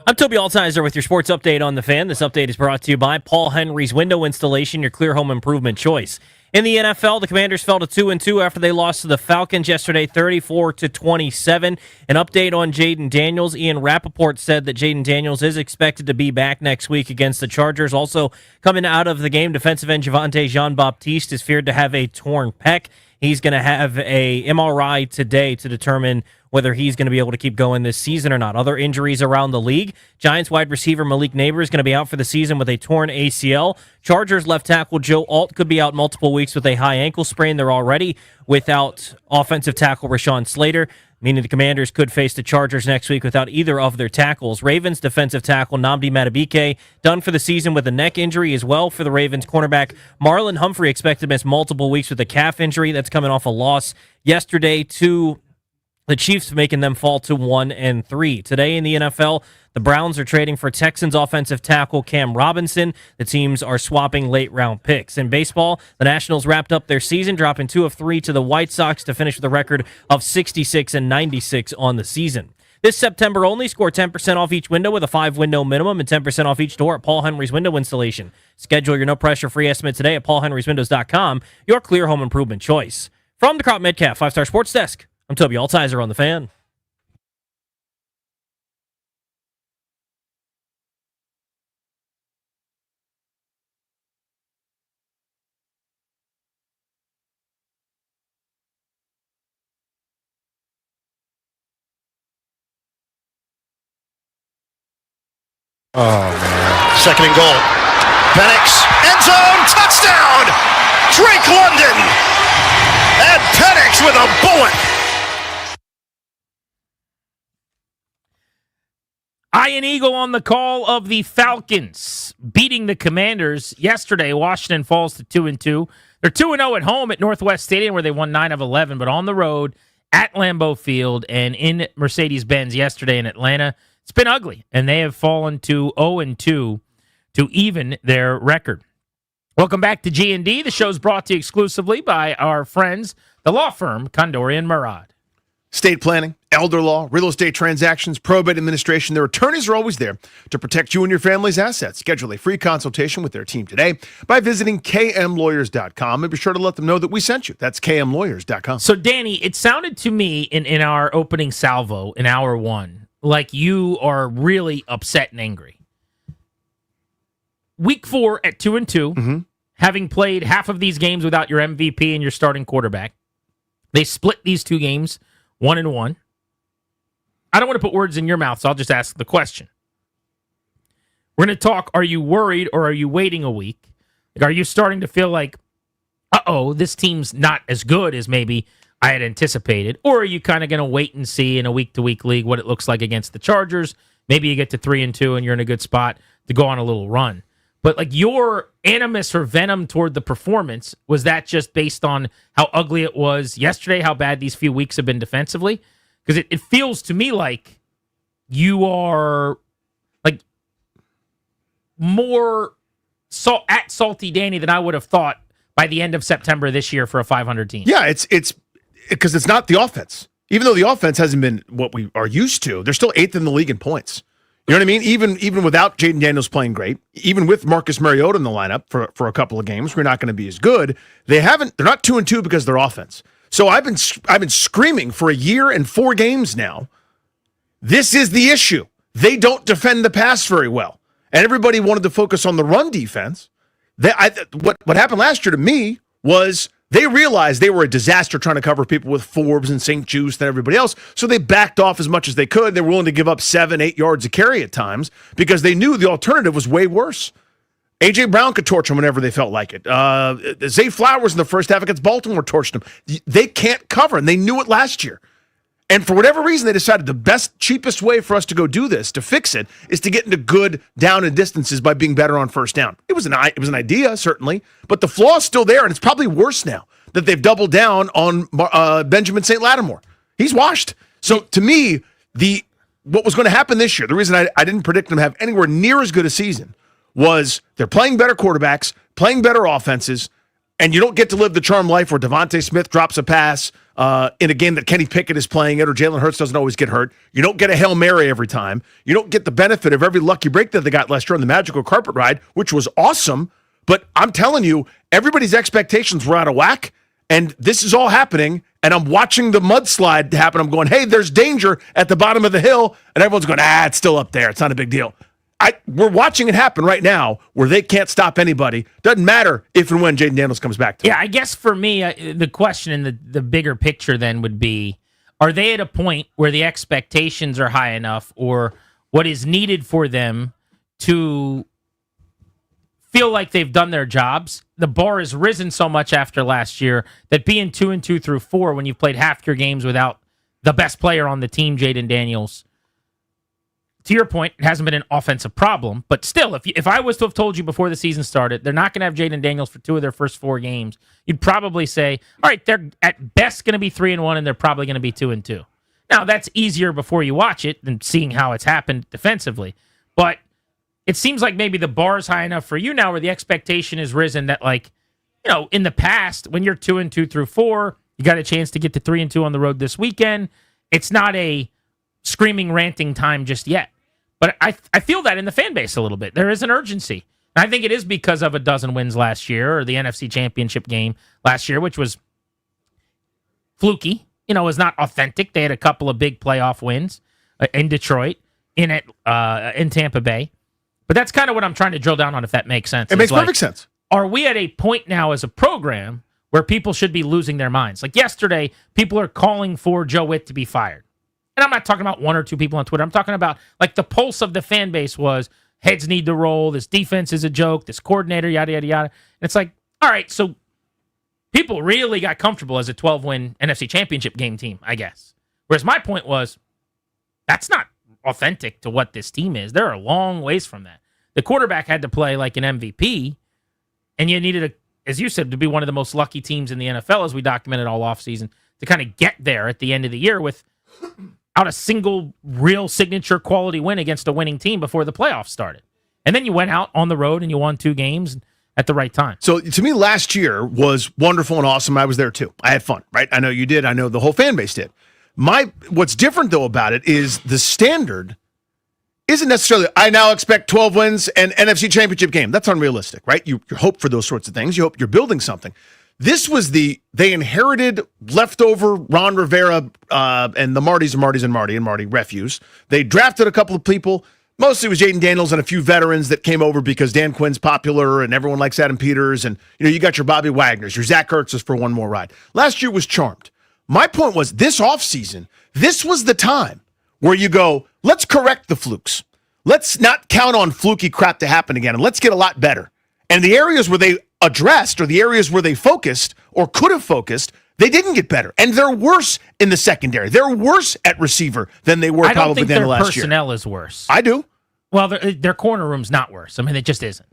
I'm Toby Altizer with your sports update on the Fan. This update is brought to you by Paul Henry's Window Installation, your clear home improvement choice. In the NFL, the Commanders fell to 2-2 after they lost to the Falcons yesterday, 34-27. An update on Jaden Daniels. Ian Rappaport said that Jaden Daniels is expected to be back next week against the Chargers. Also coming out of the game, defensive end Javonte Jean-Baptiste is feared to have a torn pec. He's going to have a MRI today to determine whether he's going to be able to keep going this season or not. Other injuries around the league. Giants wide receiver Malik Neighbor is going to be out for the season with a torn ACL. Chargers left tackle Joe Alt could be out multiple weeks with a high ankle sprain. They're already without offensive tackle Rashawn Slater, meaning the Commanders could face the Chargers next week without either of their tackles. Ravens defensive tackle Nnamdi Madubuike done for the season with a neck injury as well for the Ravens. Cornerback Marlon Humphrey expected to miss multiple weeks with a calf injury. That's coming off a loss yesterday to the Chiefs, making them fall to 1-3. Today in the NFL, the Browns are trading for Texans offensive tackle Cam Robinson. The teams are swapping late-round picks. In baseball, the Nationals wrapped up their season, dropping 2 of 3 to the White Sox to finish with a record of 66-96 on the season. This September only, score 10% off each window with a 5-window minimum and 10% off each door at Paul Henry's Window Installation. Schedule your no-pressure free estimate today at paulhenryswindows.com, your clear home improvement choice. From the Crop Metcalf 5-Star Sports Desk, I'm Toby Altizer on the Fan. Oh, man. Second and goal. Penix, end zone, touchdown! Drake London! And Penix with a bullet! Ian Eagle on the call of the Falcons beating the Commanders yesterday. Washington falls to 2-2. They're 2-0 at home at Northwest Stadium where they won 9 of 11, but on the road at Lambeau Field and in Mercedes-Benz yesterday in Atlanta, it's been ugly, and they have fallen to 0-2 to even their record. Welcome back to G&D. The show's brought to you exclusively by our friends, the law firm Condorian Murad. Estate planning, elder law, real estate transactions, probate administration. Their attorneys are always there to protect you and your family's assets. Schedule a free consultation with their team today by visiting kmlawyers.com and be sure to let them know that we sent you. That's kmlawyers.com. So, Danny, it sounded to me in our opening salvo in hour one like you are really upset and angry. Week 4 at 2-2, having played half of these games without your MVP and your starting quarterback. They split these 2 games 1-1. I don't want to put words in your mouth, so I'll just ask the question. We're going to talk, are you worried or are you waiting a week? Like, are you starting to feel like, this team's not as good as maybe I had anticipated? Or are you kind of going to wait and see in a week-to-week league what it looks like against the Chargers? Maybe you get to 3-2 and you're in a good spot to go on a little run. But like your animus or venom toward the performance, was that just based on how ugly it was yesterday, how bad these few weeks have been defensively? Because it feels to me like you are like more at Salty Danny than I would have thought by the end of September this year for a 500 team. Yeah, it's because it's not the offense. Even though the offense hasn't been what we are used to, they're still 8th in the league in points. You know what I mean? Even without Jaden Daniels playing great, even with Marcus Mariota in the lineup for a couple of games, we're not going to be as good. They're not 2-2 because of their offense. So I've been screaming for a year and 4 games now. This is the issue. They don't defend the pass very well, and everybody wanted to focus on the run defense. What happened last year to me was they realized they were a disaster trying to cover people with Forbes and St. Juice and everybody else, so they backed off as much as they could. They were willing to give up 7-8 yards a carry at times because they knew the alternative was way worse. A.J. Brown could torch them whenever they felt like it. Zay Flowers in the first half against Baltimore torched them. They can't cover, and they knew it last year. And for whatever reason, they decided the best, cheapest way for us to go do this, to fix it, is to get into good down and distances by being better on first down. It was an idea, certainly, but the flaw is still there, and it's probably worse now that they've doubled down on Benjamin St. Lattimore. He's washed. So to me, what was going to happen this year, the reason I didn't predict them to have anywhere near as good a season was they're playing better quarterbacks, playing better offenses. And you don't get to live the charm life where Devontae Smith drops a pass in a game that Kenny Pickett is playing it, or Jalen Hurts doesn't always get hurt. You don't get a Hail Mary every time. You don't get the benefit of every lucky break that they got last year on the magical carpet ride, which was awesome. But I'm telling you, everybody's expectations were out of whack, and this is all happening, and I'm watching the mudslide happen. I'm going, hey, there's danger at the bottom of the hill, and everyone's going, it's still up there. It's not a big deal. We're watching it happen right now where they can't stop anybody. Doesn't matter if and when Jaden Daniels comes back to Yeah, I guess for me, the question and the bigger picture then would be, are they at a point where the expectations are high enough, or what is needed for them to feel like they've done their jobs? The bar has risen so much after last year that being 2-2 through 4 when you've played half your games without the best player on the team, Jaden Daniels, to your point, it hasn't been an offensive problem, but still, if I was to have told you before the season started, they're not going to have Jaden Daniels for 2 of their first 4 games, you'd probably say, all right, they're at best going to be 3-1, and they're probably going to be 2-2. Now, that's easier before you watch it than seeing how it's happened defensively, but it seems like maybe the bar is high enough for you now where the expectation is risen that, like, in the past, when you're 2-2 through 4, you got a chance to get to 3-2 on the road this weekend. It's not a screaming, ranting time just yet. But I feel that in the fan base a little bit. There is an urgency. And I think it is because of a dozen wins last year, or the NFC Championship game last year, which was fluky. Was not authentic. They had a couple of big playoff wins in Detroit, in Tampa Bay. But that's kind of what I'm trying to drill down on, if that makes sense. It makes perfect sense. Are we at a point now as a program where people should be losing their minds? Like yesterday, people are calling for Joe Witt to be fired. And I'm not talking about 1 or 2 people on Twitter. I'm talking about, like, the pulse of the fan base was heads need to roll. This defense is a joke. This coordinator, yada, yada, yada. And it's like, all right, so people really got comfortable as a 12-win NFC Championship game team, I guess. Whereas my point was, that's not authentic to what this team is. They're a long ways from that. The quarterback had to play like an MVP, and you needed, as you said, to be one of the most lucky teams in the NFL, as we documented all offseason, to kind of get there at the end of the year without a single real signature quality win against a winning team before the playoffs started. And then you went out on the road and you won 2 games at the right time. So to me, last year was wonderful and awesome. I was there too. I had fun, right? I know you did. I know the whole fan base did. What's different though about it is the standard isn't necessarily, I now expect 12 wins and NFC Championship game. That's unrealistic, right? You hope for those sorts of things. You hope you're building something. This was they inherited leftover Ron Rivera and the Marty refuse. They drafted a couple of people. Mostly it was Jaden Daniels and a few veterans that came over because Dan Quinn's popular and everyone likes Adam Peters. And, you got your Bobby Wagners, your Zach Ertz's for one more ride. Last year was charmed. My point was this offseason, this was the time where you go, let's correct the flukes. Let's not count on fluky crap to happen again, and let's get a lot better. And the areas where they addressed, or the areas where they focused or could have focused, they didn't get better. And they're worse in the secondary. They're worse at receiver than they were probably than last year. I don't think their personnel is worse. I do. Well, their corner room's not worse. I mean, it just isn't.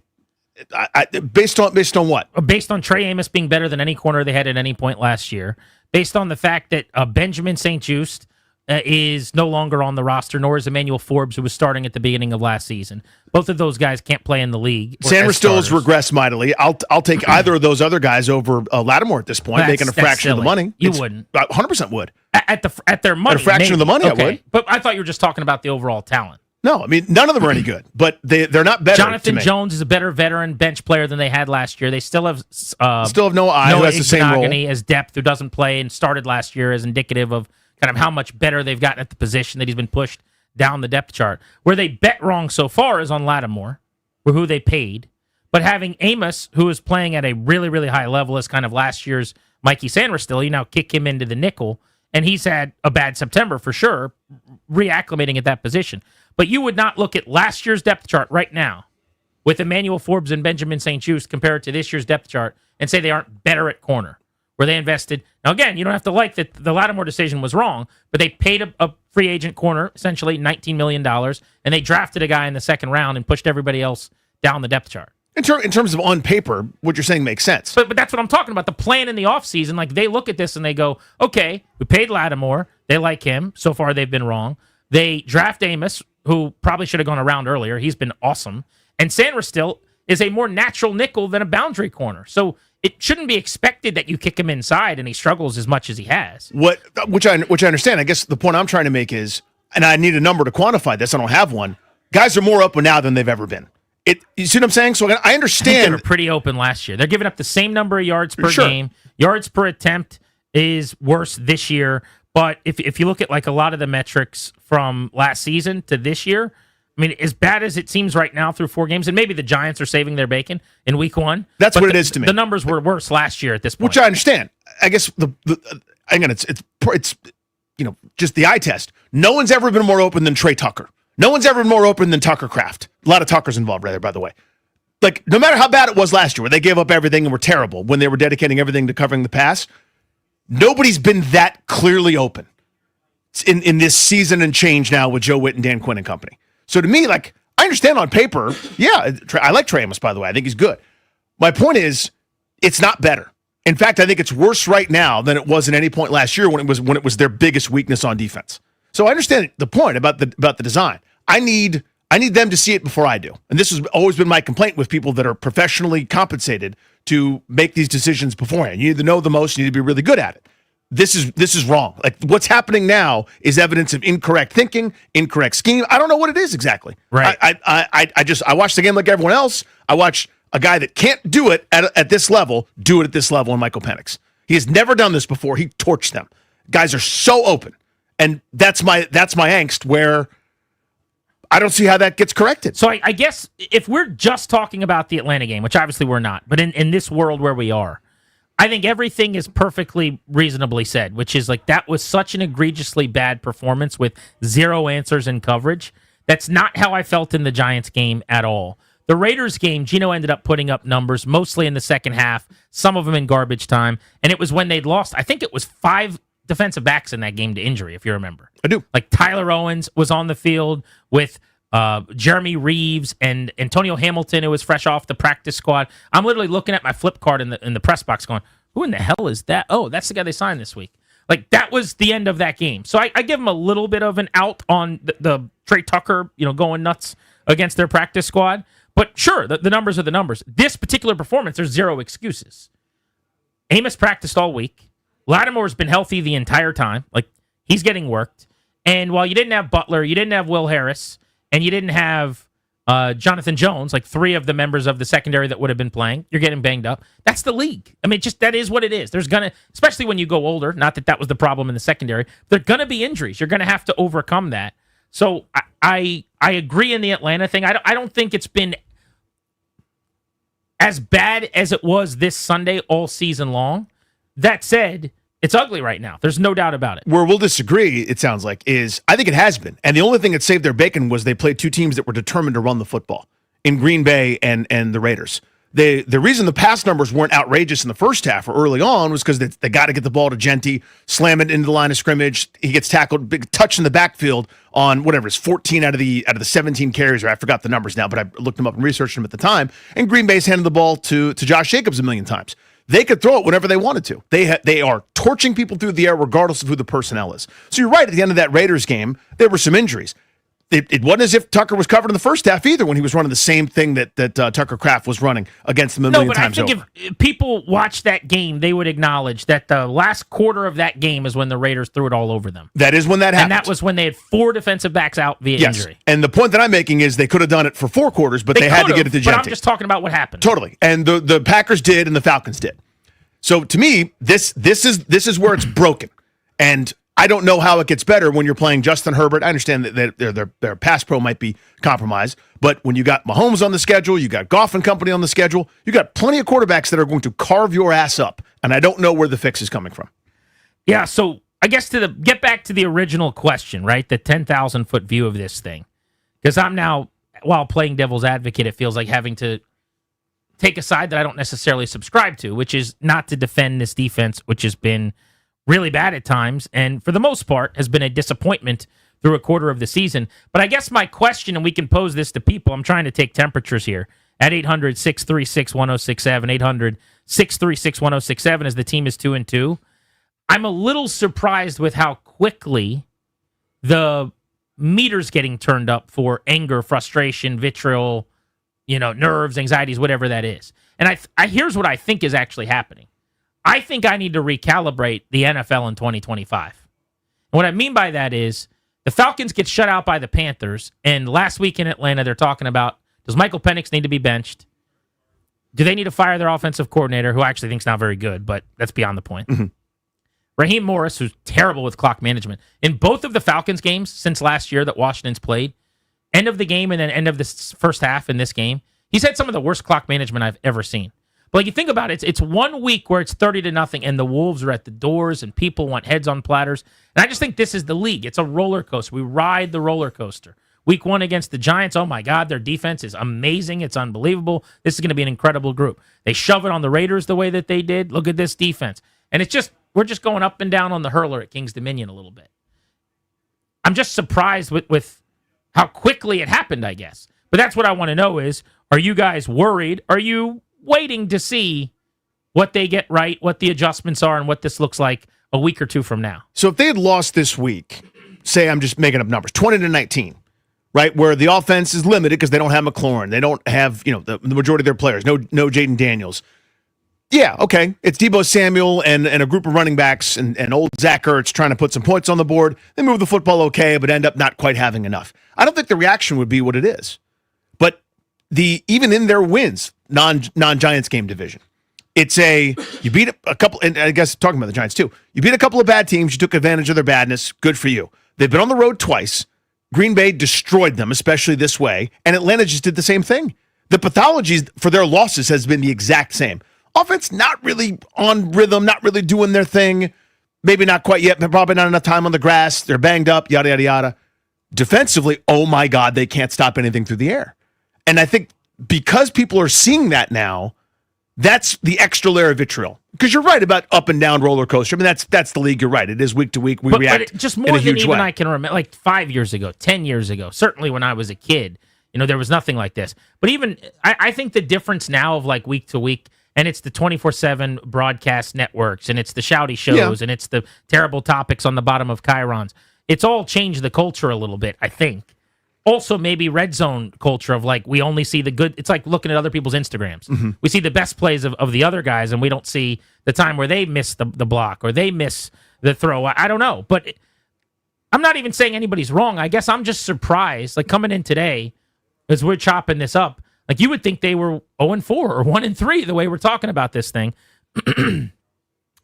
Based on what? Based on Trey Amos being better than any corner they had at any point last year. Based on the fact that Benjamin St-Juste is no longer on the roster, nor is Emmanuel Forbes, who was starting at the beginning of last season. Both of those guys can't play in the league. Sanders still has regressed mightily. I'll take either of those other guys over Lattimore at this point, making a fraction of the money. You wouldn't. 100% would. At their money. At a fraction of the money, okay. I would. But I thought you were just talking about the overall talent. No, I mean, none of them are any good, but they're not better. Jonathan Jones is a better veteran bench player than they had last year. They still have Noah who has the same role as depth, who doesn't play and started last year, as indicative of kind of how much better they've gotten at the position that he's been pushed down the depth chart. Where they bet wrong so far is on Lattimore, for who they paid, but having Amos, who is playing at a really, really high level, as kind of last year's Mikey Sanders still, you now kick him into the nickel, and he's had a bad September for sure, reacclimating at that position. But you would not look at last year's depth chart right now with Emmanuel Forbes and Benjamin St-Juste compared to this year's depth chart and say they aren't better at corner, where they invested. Now, again, you don't have to like that the Lattimore decision was wrong, but they paid a free agent corner, essentially $19 million, and they drafted a guy in the second round and pushed everybody else down the depth chart. In terms of on paper, what you're saying makes sense. But that's what I'm talking about. The plan in the offseason, like they look at this and they go, okay, we paid Lattimore. They like him. So far, they've been wrong. They draft Amos, who probably should have gone around earlier. He's been awesome. And Sanders still is a more natural nickel than a boundary corner. So it shouldn't be expected that you kick him inside and he struggles as much as he has. Which I understand. I guess the point I'm trying to make is, and I need a number to quantify this. I don't have one. Guys are more open now than they've ever been. You see what I'm saying? So I understand. I think they were pretty open last year. They're giving up the same number of yards per game. Yards per attempt is worse this year. But if you look at like a lot of the metrics from last season to this year, I mean, as bad as it seems right now through 4 games, and maybe the Giants are saving their bacon in week 1. That's what it is to me. The numbers were worse last year at this point. Which I understand. I guess again, it's just the eye test. No one's ever been more open than Trey Tucker. No one's ever been more open than Tucker Kraft. A lot of Tuckers involved, rather, by the way. Like, no matter how bad it was last year, where they gave up everything and were terrible, when they were dedicating everything to covering the pass, nobody's been that clearly open in this season and change now with Joe Witt and Dan Quinn and company. So to me, like, I understand on paper, yeah, I like Trey Amos, by the way. I think he's good. My point is, it's not better. In fact, I think it's worse right now than it was at any point last year when it was their biggest weakness on defense. So I understand the point about the design. I need them to see it before I do. And this has always been my complaint with people that are professionally compensated to make these decisions beforehand. You need to know the most, you need to be really good at it. This is wrong. Like, what's happening now is evidence of incorrect thinking, incorrect scheme. I don't know what it is exactly. Right. I watched the game like everyone else. I watched a guy that can't do it at this level do it at this level in Michael Penix. He has never done this before. He torched them. Guys are so open. And that's my angst, where I don't see how that gets corrected. So I guess if we're just talking about the Atlanta game, which obviously we're not, but in this world where we are, I think everything is perfectly reasonably said, which is like that was such an egregiously bad performance with 0 answers in coverage. That's not how I felt in the Giants game at all. The Raiders game, Geno ended up putting up numbers, mostly in the second half, some of them in garbage time, and it was when they'd lost, I think it was 5 defensive backs in that game to injury, if you remember. I do. Like Tyler Owens was on the field with Jeremy Reeves and Antonio Hamilton, who was fresh off the practice squad. I'm literally looking at my flip card in the press box going, who in the hell is that? Oh, that's the guy they signed this week. Like, that was the end of that game. So I give them a little bit of an out on the Trey Tucker, going nuts against their practice squad. But sure, the numbers are the numbers. This particular performance, there's 0 excuses. Amos practiced all week. Lattimore's been healthy the entire time. Like, he's getting worked. And while you didn't have Butler, you didn't have Will Harris, and you didn't have Jonathan Jones, like 3 of the members of the secondary that would have been playing, you're getting banged up. That's the league. I mean, that is what it is. There's going to, especially when you go older, not that was the problem in the secondary, there are going to be injuries. You're going to have to overcome that. So I agree in the Atlanta thing. I don't think it's been as bad as it was this Sunday all season long. That said, it's ugly right now. There's no doubt about it. Where we'll disagree, it sounds like, is I think it has been. And the only thing that saved their bacon was they played 2 teams that were determined to run the football in Green Bay and the Raiders. The reason the pass numbers weren't outrageous in the first half or early on was because they got to get the ball to Genty, slam it into the line of scrimmage. He gets tackled, big touch in the backfield on whatever it's 14 out of the 17 carries, or I forgot the numbers now, but I looked them up and researched them at the time. And Green Bay's handed the ball to Josh Jacobs a million times. They could throw it whenever they wanted to. They are torching people through the air regardless of who the personnel is. So you're right, at the end of that Raiders game, there were some injuries. It wasn't as if Tucker was covered in the first half either when he was running the same thing that Tucker Kraft was running against them a million times over. No, but I think if people watched that game, they would acknowledge that the last quarter of that game is when the Raiders threw it all over them. That is when that happened. And that was when they had 4 defensive backs out via injury. And the point that I'm making is they could have done it for 4 quarters, but they had to get it to Genty. But I'm just talking about what happened. Totally. And the Packers did and the Falcons did. So to me, this is where it's broken. And I don't know how it gets better when you're playing Justin Herbert. I understand that their pass pro might be compromised, but when you got Mahomes on the schedule, you got Goff and company on the schedule, you got plenty of quarterbacks that are going to carve your ass up, and I don't know where the fix is coming from. Yeah, so I guess get back to the original question, right? The 10,000-foot view of this thing. Because I'm now, while playing devil's advocate, it feels like having to take a side that I don't necessarily subscribe to, which is not to defend this defense, which has been really bad at times, and for the most part has been a disappointment through a quarter of the season. But I guess my question, and we can pose this to people, I'm trying to take temperatures here, at 800-636-1067, 800-636-1067, as the team is 2-2. I'm a little surprised with how quickly the meter's getting turned up for anger, frustration, vitriol, nerves, anxieties, whatever that is. And I here's what I think is actually happening. I think I need to recalibrate the NFL in 2025. And what I mean by that is the Falcons get shut out by the Panthers, and last week in Atlanta, they're talking about, does Michael Penix need to be benched? Do they need to fire their offensive coordinator, who I actually think is not very good, but that's beyond the point. Mm-hmm. Raheem Morris, who's terrible with clock management. In both of the Falcons games since last year that Washington's played, end of the game and then end of the first half in this game, he's had some of the worst clock management I've ever seen. But you think about it, it's 1 week where it's 30-0 and the Wolves are at the doors and people want heads on platters. And I just think this is the league. It's a roller coaster. We ride the roller coaster. Week 1 against the Giants, oh my God, their defense is amazing. It's unbelievable. This is going to be an incredible group. They shove it on the Raiders the way that they did. Look at this defense. And we're just going up and down on the hurler at King's Dominion a little bit. I'm just surprised with how quickly it happened, I guess. But that's what I want to know is, are you guys worried? Are you waiting to see what they get right, what the adjustments are, and what this looks like a week or two from now? So if they had lost this week, say I'm just making up numbers, 20-19, right, where the offense is limited because they don't have McLaurin, they don't have the majority of their players, no Jaden Daniels. Yeah, okay, it's Deebo Samuel and a group of running backs and old Zach Ertz trying to put some points on the board. They move the football okay, but end up not quite having enough. I don't think the reaction would be what it is. But even in their wins, non-Giants game division, it's you beat a couple, and I guess talking about the Giants too, you beat a couple of bad teams, you took advantage of their badness, good for you. They've been on the road twice. Green Bay destroyed them, especially this way, and Atlanta just did the same thing. The pathology for their losses has been the exact same. Offense not really on rhythm, not really doing their thing, maybe not quite yet, but probably not enough time on the grass, they're banged up, yada, yada, yada. Defensively, oh my God, they can't stop anything through the air. And I think because people are seeing that now, that's the extra layer of vitriol. Because you're right about up and down roller coaster. I mean, that's the league. You're right. It is week to week. We react but just in more a than huge even way. I can remember, like 5 years ago, 10 years ago, certainly when I was a kid, there was nothing like this. But even, I think the difference now of like week to week, and it's the 24/7 broadcast networks, and it's the shouty shows, and it's the terrible topics on the bottom of chyrons. It's all changed the culture a little bit, I think. Also, maybe red zone culture of like, we only see the good. It's like looking at other people's Instagrams. Mm-hmm. We see the best plays of the other guys, and we don't see the time where they miss the block or they miss the throw. I don't know. But I'm not even saying anybody's wrong. I guess I'm just surprised. Like coming in today, as we're chopping this up, like you would think they were 0-4 or 1-3 the way we're talking about this thing. And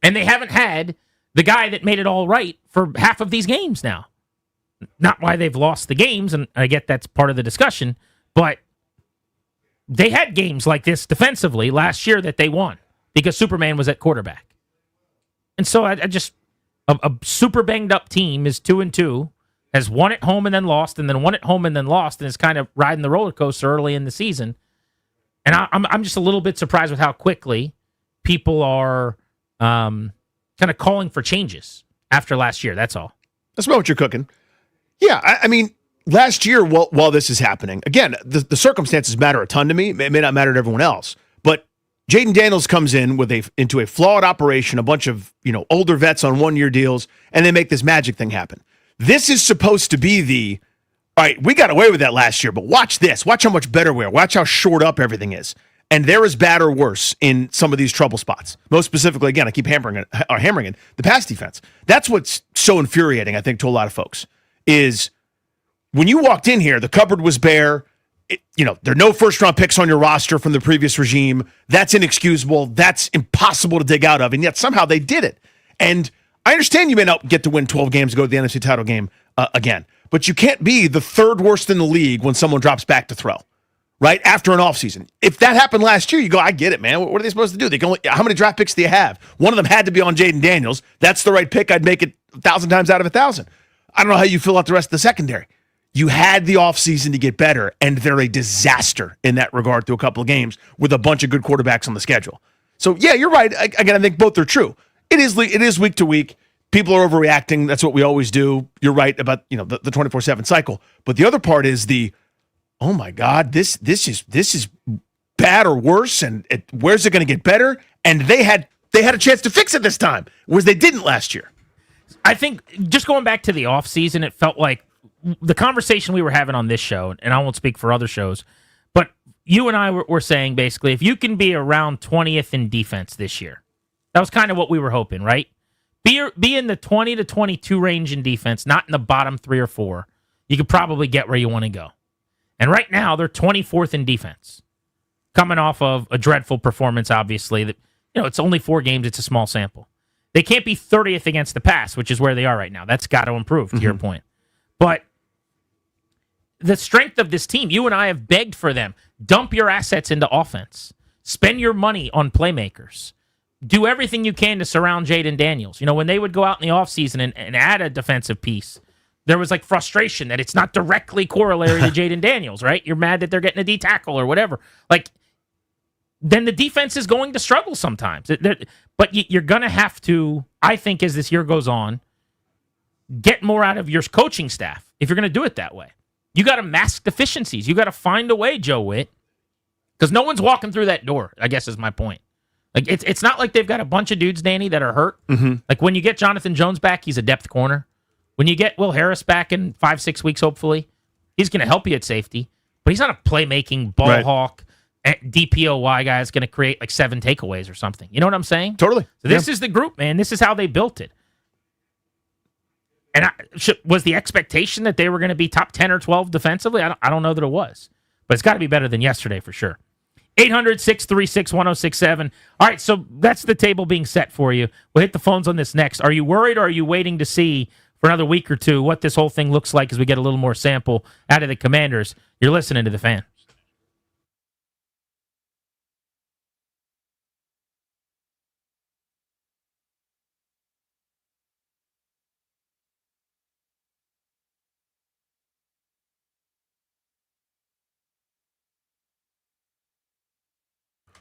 they haven't had the guy that made it all right for half of these games now. Not why they've lost the games, and I get that's part of the discussion, but they had games like this defensively last year that they won because Superman was at quarterback. And so I just a super banged up team is 2-2, has won at home and then lost, and then won at home and then lost, and is kind of riding the roller coaster early in the season. And I'm just a little bit surprised with how quickly people are kind of calling for changes after last year. That's all. That's about what you're cooking. Yeah, I mean, last year, while this is happening, again, the circumstances matter a ton to me. It may not matter to everyone else, but Jaden Daniels comes in into a flawed operation, a bunch of older vets on 1-year deals, and they make this magic thing happen. This is supposed to be all right, we got away with that last year, but watch this. Watch how much better we are. Watch how short up everything is. And they're as bad or worse in some of these trouble spots. Most specifically, again, I keep hammering it, the pass defense. That's what's so infuriating, I think, to a lot of folks, is when you walked in here, the cupboard was bare. There are no first-round picks on your roster from the previous regime. That's inexcusable. That's impossible to dig out of, and yet somehow they did it. And I understand you may not get to win 12 games to go to the NFC title game again, but you can't be the third worst in the league when someone drops back to throw, right, after an offseason. If that happened last year, you go, I get it, man. What are they supposed to do? They can how many draft picks do you have? One of them had to be on Jaden Daniels. That's the right pick. I'd make it 1,000 times out of 1,000. I don't know how you fill out the rest of the secondary. You had the offseason to get better, and they're a disaster in that regard through a couple of games with a bunch of good quarterbacks on the schedule. So, yeah, you're right. Again, I think both are true. It is week to week. People are overreacting. That's what we always do. You're right about the 24/7 cycle. But the other part is oh my God, this is bad or worse, and where's it going to get better? And they had a chance to fix it this time, whereas they didn't last year. I think just going back to the offseason, it felt like the conversation we were having on this show, and I won't speak for other shows, but you and I were saying basically, if you can be around 20th in defense this year, that was kind of what we were hoping, right? Be in the 20 to 22 range in defense, not in the bottom 3 or 4. You could probably get where you want to go. And right now, they're 24th in defense, coming off of a dreadful performance, obviously. That it's only 4 games. It's a small sample. They can't be 30th against the pass, which is where they are right now. That's got to improve, to your point. But the strength of this team, you and I have begged for them. Dump your assets into offense. Spend your money on playmakers. Do everything you can to surround Jaden Daniels. When they would go out in the offseason and add a defensive piece, there was like frustration that it's not directly corollary to Jaden Daniels, right? You're mad that they're getting a D tackle or whatever. Then the defense is going to struggle sometimes. But you're going to have to, I think, as this year goes on, get more out of your coaching staff if you're going to do it that way. You got to mask deficiencies. You got to find a way, Joe Witt, because no one's walking through that door, I guess is my point. It's not like they've got a bunch of dudes, Danny, that are hurt. Like when you get Jonathan Jones back, he's a depth corner. When you get Will Harris back in 5-6 weeks, hopefully, he's going to help you at safety. But he's not a playmaking ball hawk, DPOY guy that's going to create like 7 takeaways or something. You know what I'm saying? Totally. So this is the group, man. This is how they built it. And was the expectation that they were going to be top 10 or 12 defensively? I don't know that it was. But it's got to be better than yesterday for sure. 800-636-1067. All right, so that's the table being set for you. We'll hit the phones on this next. Are you worried or are you waiting to see for another week or two what this whole thing looks like as we get a little more sample out of the Commanders? You're listening to The Fan.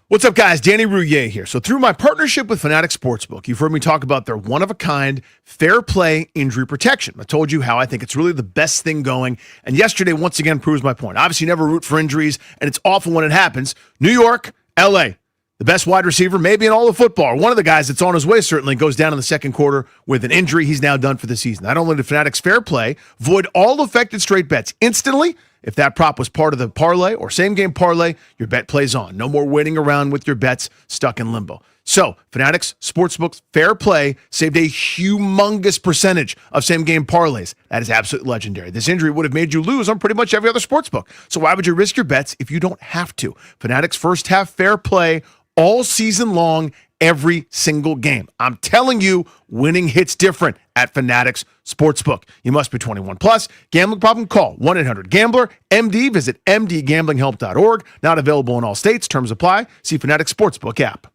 What's up, guys? Danny Rouillet here. So through my partnership with Fanatics Sportsbook, you've heard me talk about their one-of-a-kind fair play injury protection. I told you how I think it's really the best thing going, and yesterday once again proves my point. Obviously, you never root for injuries, and it's awful when it happens. New York, L.A., the best wide receiver maybe in all of football. One of the guys that's on his way certainly goes down in the second quarter with an injury. He's now done for the season. Not only did Fanatics Fair Play void all affected straight bets instantly, if that prop was part of the parlay or same-game parlay, your bet plays on. No more waiting around with your bets stuck in limbo. So, Fanatics Sportsbook's Fair Play saved a humongous percentage of same-game parlays. That is absolutely legendary. This injury would have made you lose on pretty much every other sportsbook. So why would you risk your bets if you don't have to? Fanatics first half Fair Play all season long, every single game. I'm telling you, winning hits different at Fanatics Sportsbook. You must be 21 plus. Gambling problem? Call 1-800-GAMBLER. MD. Visit mdgamblinghelp.org. Not available in all states. Terms apply. See Fanatics Sportsbook app.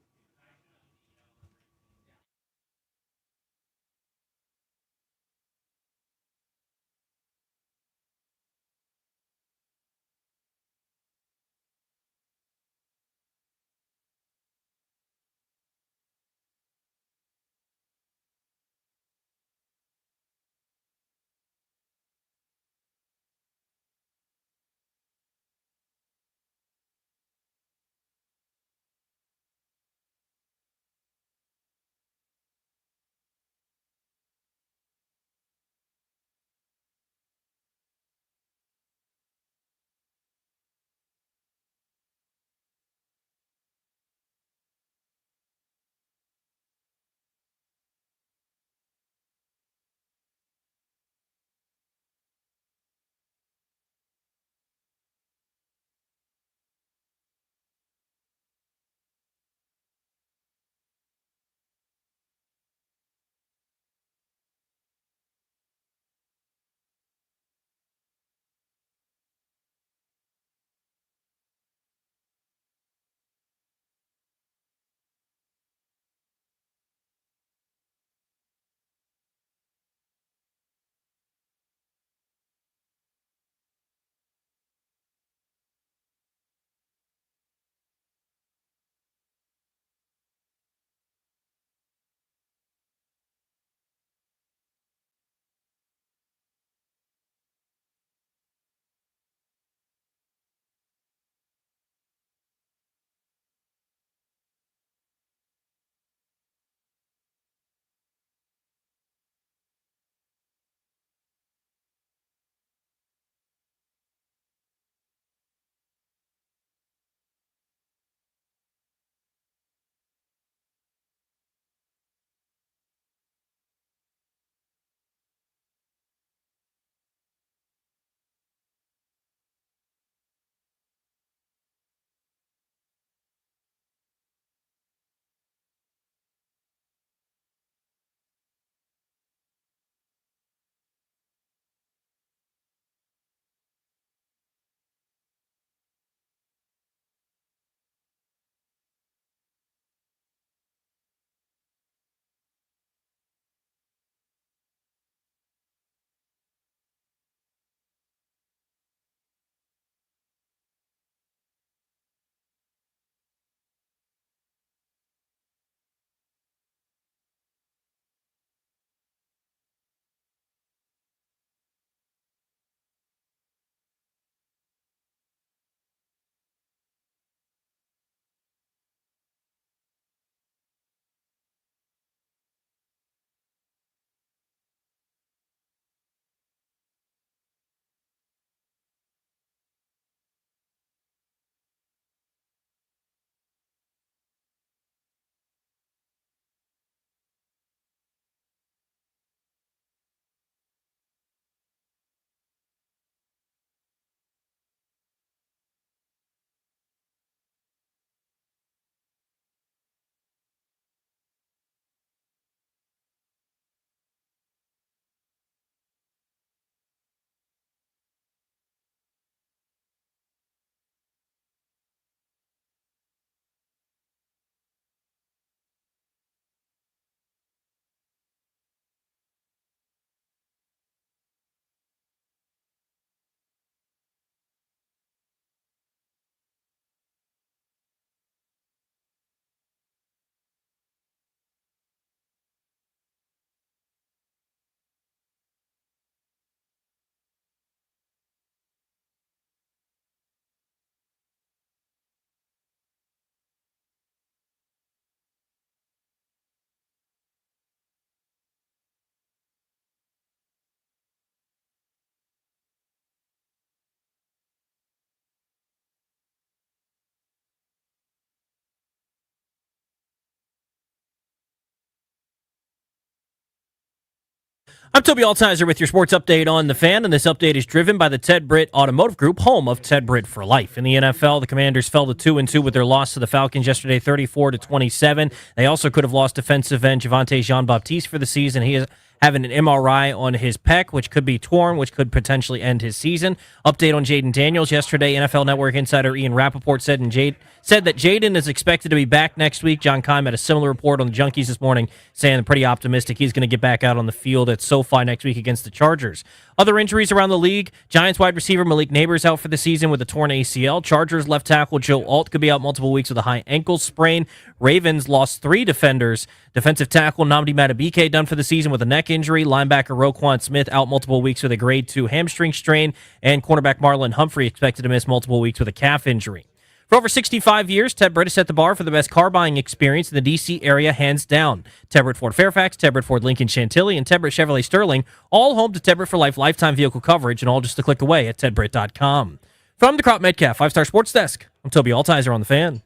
I'm Toby Altizer with your sports update on The Fan, and this update is driven by the Ted Britt Automotive Group, home of Ted Britt for life. In the NFL, the Commanders fell to 2-2 with their loss to the Falcons yesterday, 34-27. They also could have lost defensive end Javonte Jean-Baptiste for the season. He is having an MRI on his pec, which could be torn, which could potentially end his season. Update on Jaden Daniels. Yesterday, NFL Network insider Ian Rappaport said that Jaden is expected to be back next week. John Keim had a similar report on the Junkies this morning, saying they're pretty optimistic he's going to get back out on the field at SoFi next week against the Chargers. Other injuries around the league: Giants wide receiver Malik Neighbors out for the season with a torn ACL. Chargers left tackle Joe Alt could be out multiple weeks with a high ankle sprain. Ravens lost 3 defenders. Defensive tackle Nnamdi Madubuike done for the season with a neck injury. Linebacker Roquan Smith out multiple weeks with a grade 2 hamstring strain. And cornerback Marlon Humphrey expected to miss multiple weeks with a calf injury. For over 65 years, Ted Britt has set the bar for the best car buying experience in the D.C. area, hands down. Ted Britt Ford Fairfax, Ted Britt Ford Lincoln Chantilly, and Ted Britt Chevrolet Sterling, all home to Ted Britt for Life lifetime vehicle coverage, and all just a click away at tedbritt.com. From the Crop Metcalf 5-Star Sports Desk, I'm Toby Altizer on The Fan.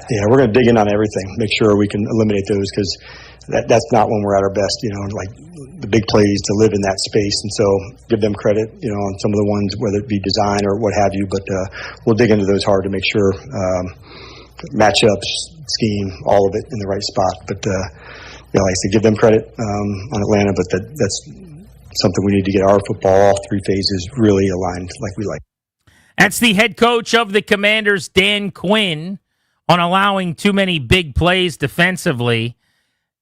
Yeah, we're going to dig in on everything, make sure we can eliminate those, because that's not when we're at our best, like the big plays to live in that space. And so give them credit, on some of the ones, whether it be design or what have you, but we'll dig into those hard to make sure matchups, scheme, all of it in the right spot. But, like I said, give them credit on Atlanta, but that's something we need to get our football, all 3 phases, really aligned like we like. That's the head coach of the Commanders, Dan Quinn, on allowing too many big plays defensively.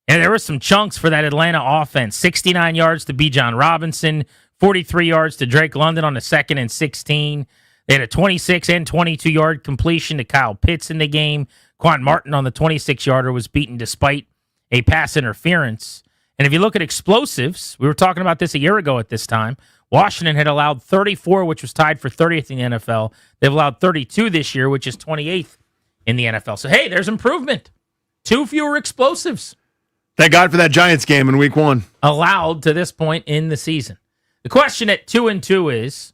And there were some chunks for that Atlanta offense. 69 yards to Bijan Robinson, 43 yards to Drake London on the 2nd and 16. They had a 26 and 22-yard completion to Kyle Pitts in the game. Quan Martin on the 26-yarder was beaten despite a pass interference. And if you look at explosives, we were talking about this a year ago at this time. Washington had allowed 34, which was tied for 30th in the NFL. They've allowed 32 this year, which is 28th in the NFL. So, hey, there's improvement. 2 fewer explosives. Thank God for that Giants game in week 1. Allowed to this point in the season. The question at 2-2 is,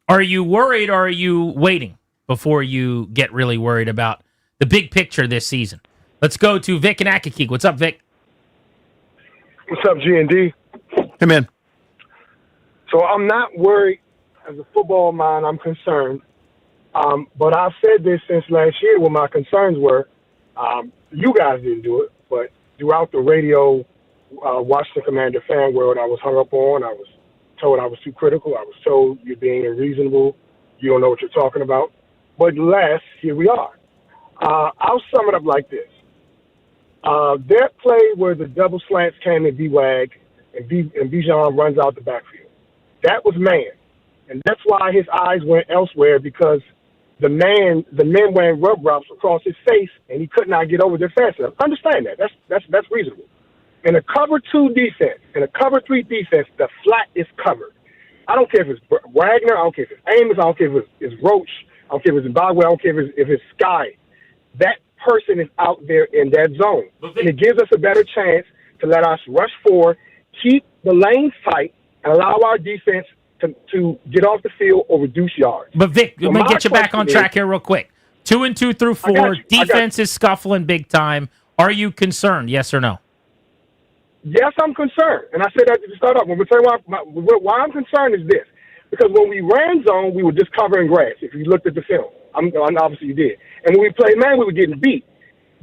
are you worried or are you waiting before you get really worried about the big picture this season? Let's go to Vic and Akakeek. What's up, Vic? What's up, G&D? Hey, man. So I'm not worried. As a football mind, I'm concerned. But I've said this since last year what my concerns were. You guys didn't do it, but throughout the radio, Washington Commander fan world, I was hung up on. I was told I was too critical. I was told you're being unreasonable. You don't know what you're talking about. But last, here we are. I'll sum it up like this. Their play where the double slants came in B-Wag and Bijan runs out the backfield. That was man. And that's why his eyes went elsewhere, because the men wearing rub wraps across his face, and he could not get over there fast enough. Understand that. That's reasonable. In a cover 2 defense, in a cover 3 defense, the flat is covered. I don't care if it's Wagner, I don't care if it's Amos, I don't care if it's Roach, I don't care if it's Mbagwe, I don't care if it's Sky. That person is out there in that zone. And it gives us a better chance to let us rush forward, keep the lanes tight, and allow our defense to get off the field or reduce yards. But Vic, let me get you back on track here real quick. 2-2 through 4. Defense is scuffling big time. Are you concerned? Yes or no? Yes, I'm concerned. And I said that to start off. When we say why I'm concerned is this. Because when we ran zone, we were just covering grass, if you looked at the film. Obviously you did. And when we played man, we were getting beat.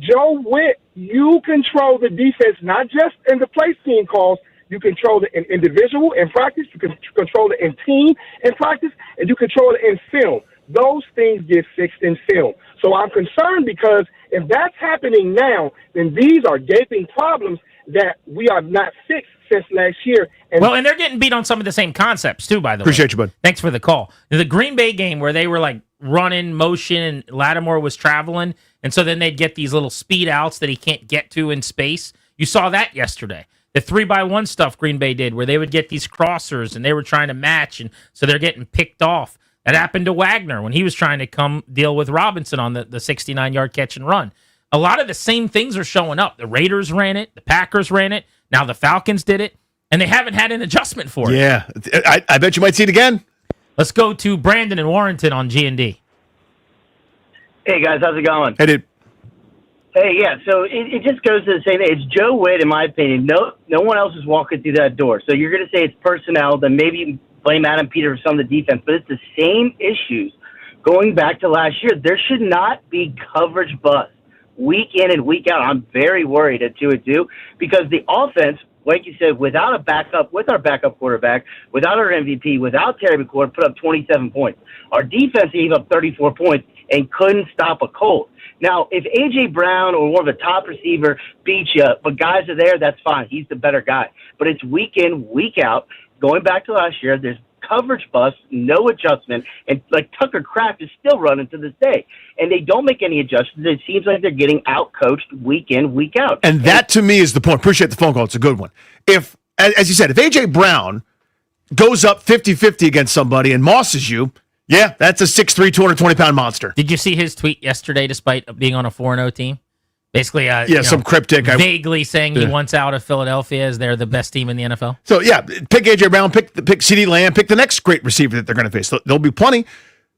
Joe Witt, you control the defense, not just in the play scheme calls. You control it in individual in practice. You can control it in team in practice. And you control it in film. Those things get fixed in film. So I'm concerned because if that's happening now, then these are gaping problems that we are not fixed since last year. And they're getting beat on some of the same concepts, too, by the way. Appreciate you, bud. Thanks for the call. The Green Bay game where they were, like, running motion and Lattimore was traveling, and so then they'd get these little speed outs that he can't get to in space. You saw that yesterday. The 3-by-1 stuff Green Bay did where they would get these crossers and they were trying to match, and so they're getting picked off. That happened to Wagner when he was trying to come deal with Robinson on the 69-yard catch and run. a lot of the same things are showing up. The Raiders ran it, the Packers ran it, now the Falcons did it, and they haven't had an adjustment for it. Yeah, I bet you might see it again. Let's go to Brandon in Warrenton on G&D. Hey, guys, how's it going? Hey, dude. Hey, yeah, so it just goes to the same thing. It's Joe Witt, in my opinion. No one else is walking through that door. So you're going to say it's personnel, then maybe blame Adam Peters for some of the defense, but it's the same issues. Going back to last year, there should not be coverage bust week in and week out. I'm very worried at 2-2 because the offense, like you said, with our backup quarterback, without our MVP, without Terry McLaurin, put up 27 points. Our defense gave up 34 points and couldn't stop a cold. Now, if A.J. Brown or one of the top receiver beats you, but guys are there, that's fine. He's the better guy. But it's week in, week out. Going back to last year, there's coverage bust, no adjustment, and like Tucker Kraft is still running to this day. And they don't make any adjustments. It seems like they're getting out-coached week in, week out. And that, to me, is the point. Appreciate the phone call. It's a good one. If, as you said, if A.J. Brown goes up 50-50 against somebody and mosses you, yeah, that's a 6'3", 220-pound monster. Did you see his tweet yesterday despite being on a 4-0 team? Basically, some cryptic. Vaguely saying he wants out of Philadelphia as they're the best team in the NFL. So, yeah, pick A.J. Brown, pick CeeDee Lamb, pick the next great receiver that they're going to face. There'll be plenty.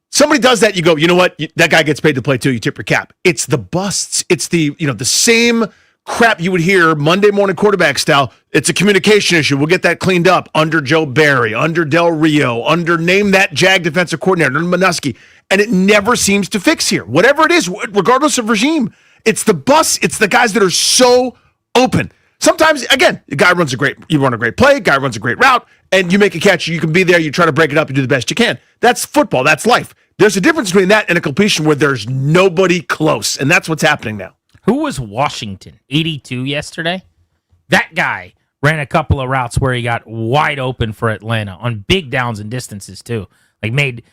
Somebody does that, you go, you know what? That guy gets paid to play too. You tip your cap. It's the busts. It's the same crap you would hear Monday morning quarterback style. It's a communication issue. We'll get that cleaned up under Joe Barry, under Del Rio, under name that Jag defensive coordinator, under Manusky. And it never seems to fix here. Whatever it is, regardless of regime, it's the bus. It's the guys that are so open. Sometimes, again, you run a great play, guy runs a great route, and you make a catch. You can be there. You try to break it up and do the best you can. That's football. That's life. There's a difference between that and a completion where there's nobody close, and that's what's happening now. Who was Washington? 82 yesterday? That guy ran a couple of routes where he got wide open for Atlanta on big downs and distances, too. Like made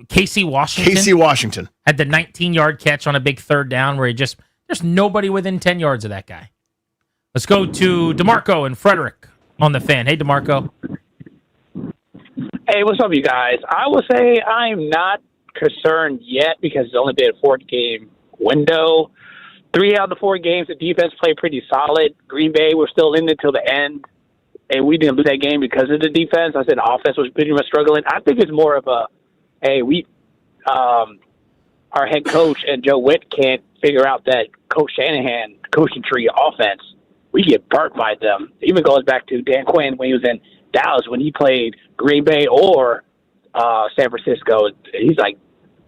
Casey Washington had the 19-yard catch on a big third down where there's nobody within 10 yards of that guy. Let's go to DeMarco and Frederick on the Fan. Hey, DeMarco. Hey, what's up, you guys? I will say I'm not concerned yet because it's only been a 4-game window. 3 out of the 4 games, the defense played pretty solid. Green Bay, we're still in it till the end, and we didn't lose that game because of the defense. I said the offense was pretty much struggling. I think it's more of a, hey, our head coach and Joe Witt can't figure out that Coach Shanahan coaching tree offense. We get burnt by them. It even goes back to Dan Quinn when he was in Dallas, when he played Green Bay or San Francisco. He's like,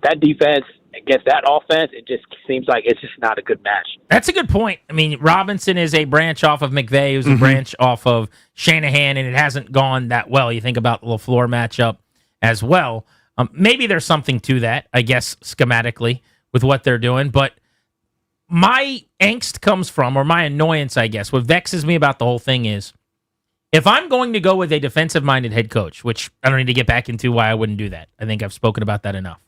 that defense against that offense, it just seems like it's just not a good match. That's a good point. I mean, Robinson is a branch off of McVay, who's a branch off of Shanahan, and it hasn't gone that well. You think about the LaFleur matchup as well. Maybe there's something to that, I guess, schematically with what they're doing. But my angst comes from, or my annoyance, I guess, what vexes me about the whole thing is, if I'm going to go with a defensive-minded head coach, which I don't need to get back into why I wouldn't do that. I think I've spoken about that enough.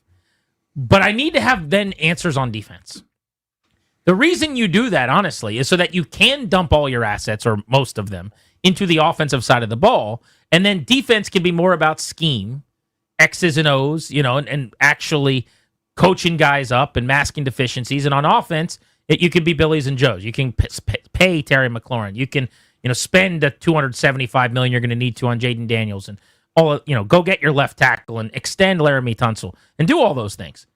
But I need to have then answers on defense. The reason you do that, honestly, is so that you can dump all your assets, or most of them, into the offensive side of the ball, and then defense can be more about scheme, X's and O's, and actually coaching guys up and masking deficiencies. And on offense, you can be Billy's and Joe's. You can pay Terry McLaurin. You can spend the $275 million you're going to need to on Jaden Daniels and go get your left tackle and extend Laramie Tunsil and do all those things.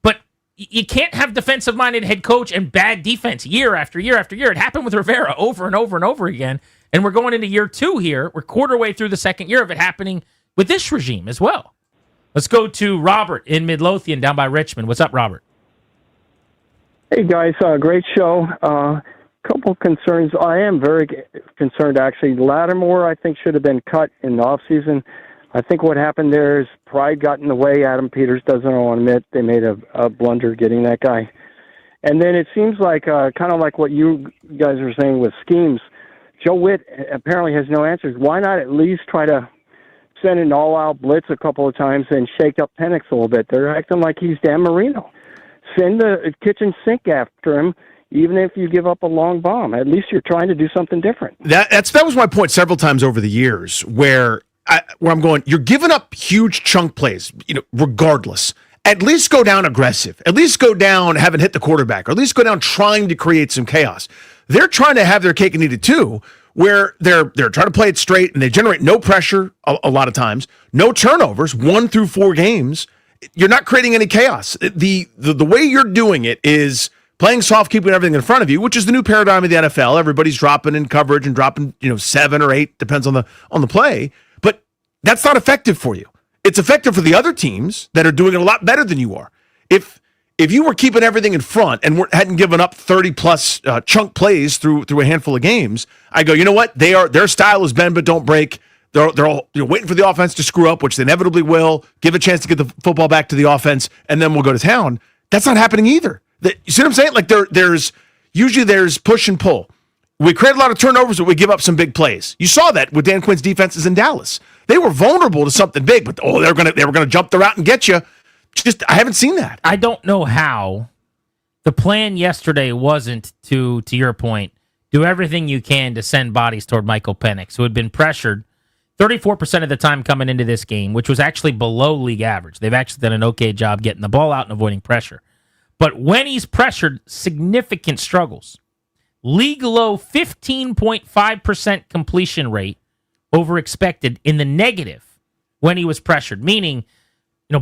But you can't have defensive-minded head coach and bad defense year after year after year. It happened with Rivera over and over and over again. And we're going into year 2 here. We're quarter way through the second year of it happening with this regime as well. Let's go to Robert in Midlothian down by Richmond. What's up, Robert? Hey, guys. Great show. Couple concerns. I am very concerned, actually. Lattimore, I think, should have been cut in the offseason. I think what happened there is pride got in the way. Adam Peters doesn't want to admit they made a blunder getting that guy. And then it seems like, kind of like what you guys were saying with schemes, Joe Witt apparently has no answers. Why not at least try to send an all-out blitz a couple of times and shake up Penix a little bit? They're acting like he's Dan Marino. Send the kitchen sink after him, even if you give up a long bomb. At least you're trying to do something different. That was my point several times over the years, where I'm going, you're giving up huge chunk plays, regardless. at least go down aggressive. At least go down having hit the quarterback, or at least go down trying to create some chaos. They're trying to have their cake and eat it too, where they're trying to play it straight and they generate no pressure a lot of times, no turnovers, 1 through 4 games. You're not creating any chaos. The way you're doing it is playing soft, keeping everything in front of you, which is the new paradigm of the NFL. Everybody's dropping in coverage and dropping, 7 or 8, depends on the play. But that's not effective for you. It's effective for the other teams that are doing it a lot better than you are. If you were keeping everything in front and hadn't given up 30 plus chunk plays through a handful of games, I go, you know what? Their style is bend but don't break. They're all waiting for the offense to screw up, which they inevitably will. Give a chance to get the football back to the offense, and then we'll go to town. That's not happening either. You see what I'm saying? Like there's push and pull. We create a lot of turnovers, but we give up some big plays. You saw that with Dan Quinn's defenses in Dallas. They were vulnerable to something big, but they were gonna jump the route and get you. I haven't seen that. I don't know how. The plan yesterday wasn't to your point, do everything you can to send bodies toward Michael Penix, who had been pressured 34% of the time coming into this game, which was actually below league average. They've actually done an okay job getting the ball out and avoiding pressure. But when he's pressured, significant struggles. League low 15.5% completion rate over expected in the negative when he was pressured, meaning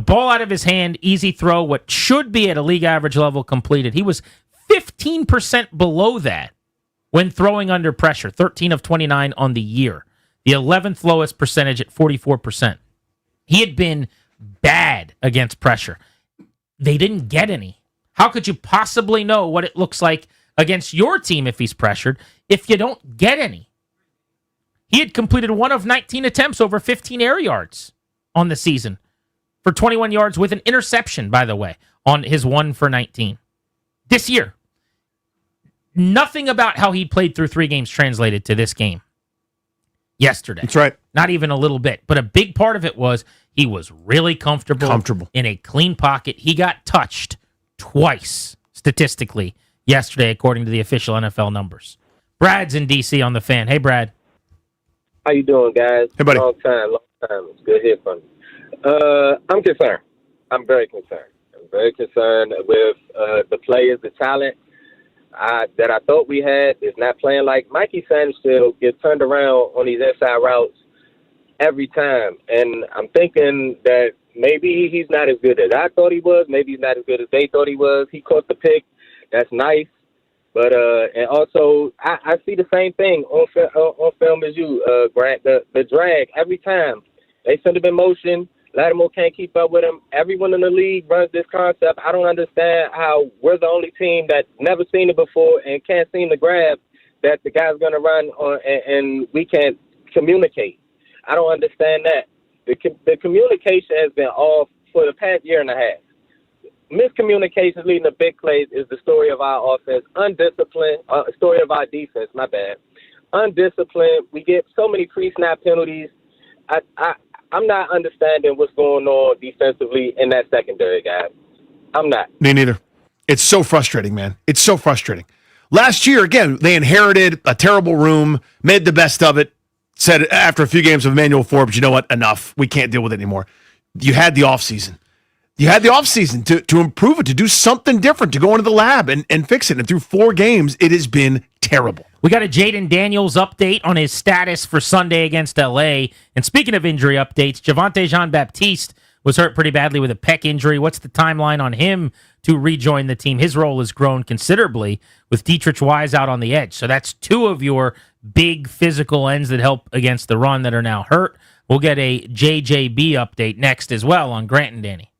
ball out of his hand, easy throw, what should be at a league average level completed. He was 15% below that when throwing under pressure, 13 of 29 on the year. The 11th lowest percentage at 44%. He had been bad against pressure. They didn't get any. How could you possibly know what it looks like against your team if he's pressured if you don't get any? He had completed 1 of 19 attempts over 15 air yards on the season for 21 yards with an interception, by the way, on his 1 for 19. This year, nothing about how he played through 3 games translated to this game yesterday. That's right. Not even a little bit. But a big part of it was he was really comfortable in a clean pocket. He got touched twice, statistically, yesterday, according to the official NFL numbers. Brad's in D.C. on the Fan. Hey, Brad. How you doing, guys? Hey, buddy. Long time. It's good to hear from you. I'm concerned. I'm very concerned. I'm very concerned with the players, the talent that I thought we had is not playing. Like Mikey Sanders gets turned around on these inside routes every time. And I'm thinking that maybe he's not as good as I thought he was. Maybe he's not as good as they thought he was. He caught the pick. That's nice. But and also, I see the same thing on film as you, Grant. The drag every time. They send him in motion. Lattimore can't keep up with him. Everyone in the league runs this concept. I don't understand how we're the only team that's never seen it before and can't seem to grab that the guy's going to run on, and we can't communicate. I don't understand that. The communication has been off for the past year and a half. Miscommunication leading to big plays is the story of our offense. Undisciplined, story of our defense, my bad. Undisciplined. We get so many pre-snap penalties. I'm not understanding what's going on defensively in that secondary, guys. I'm not. Me neither. It's so frustrating, man. It's so frustrating. Last year, again, they inherited a terrible room, made the best of it, said after a few games of Emmanuel Forbes, you know what, enough. We can't deal with it anymore. You had the offseason. You had the offseason to improve it, to do something different, to go into the lab and fix it. And through 4 games, it has been terrible. We got a Jaden Daniels update on his status for Sunday against L.A. And speaking of injury updates, Javonte Jean-Baptiste was hurt pretty badly with a pec injury. What's the timeline on him to rejoin the team? His role has grown considerably with Dietrich Wise out on the edge. So that's 2 of your big physical ends that help against the run that are now hurt. We'll get a JJB update next as well on Grant and Danny.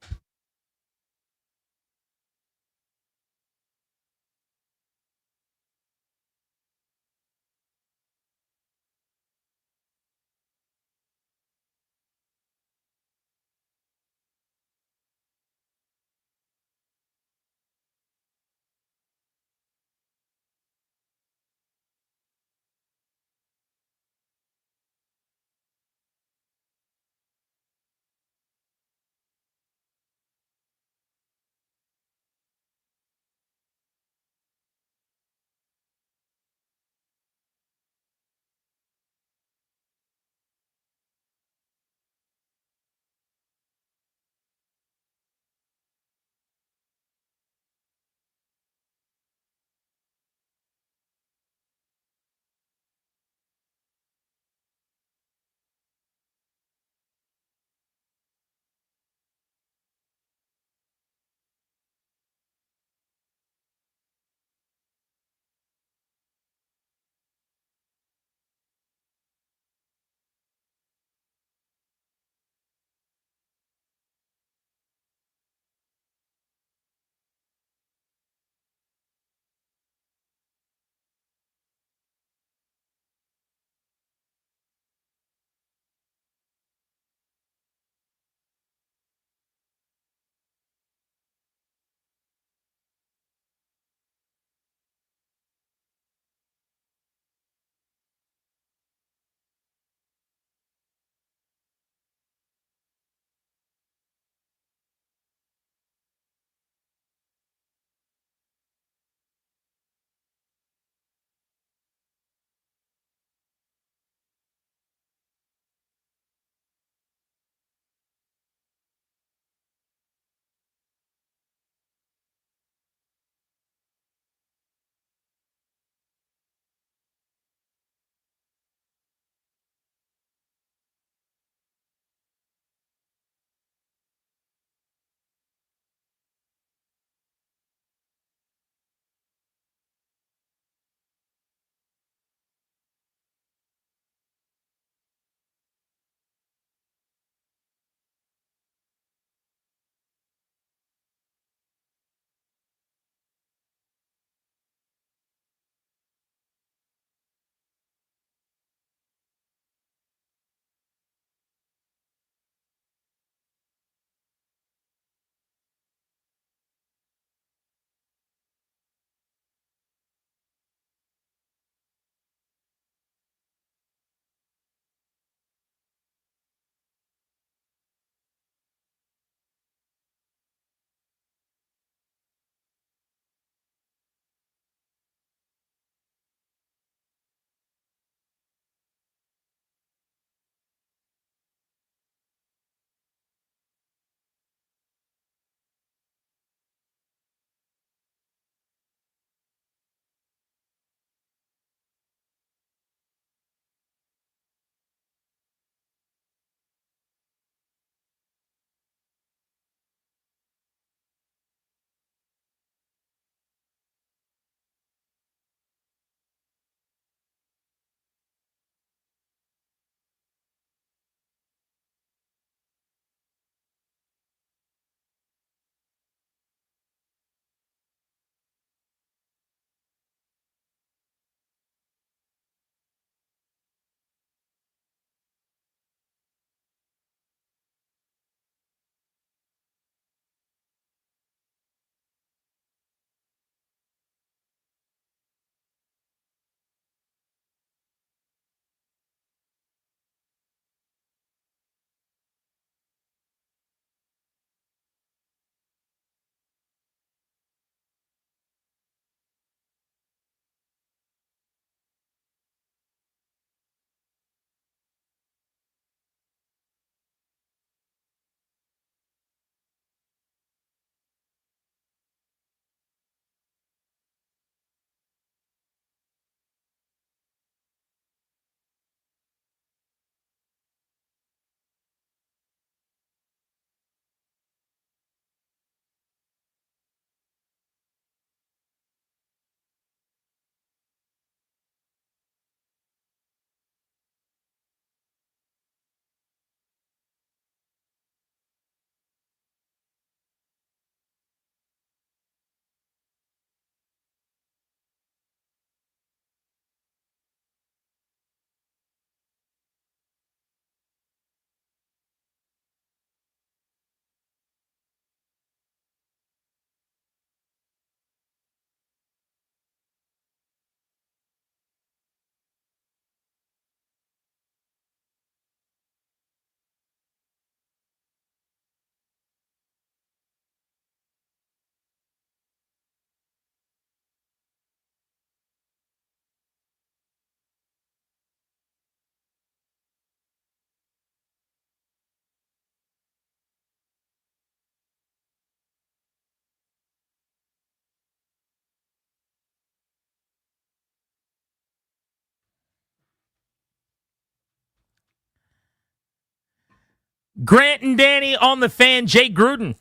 Grant and Danny on the Fan. Jay Gruden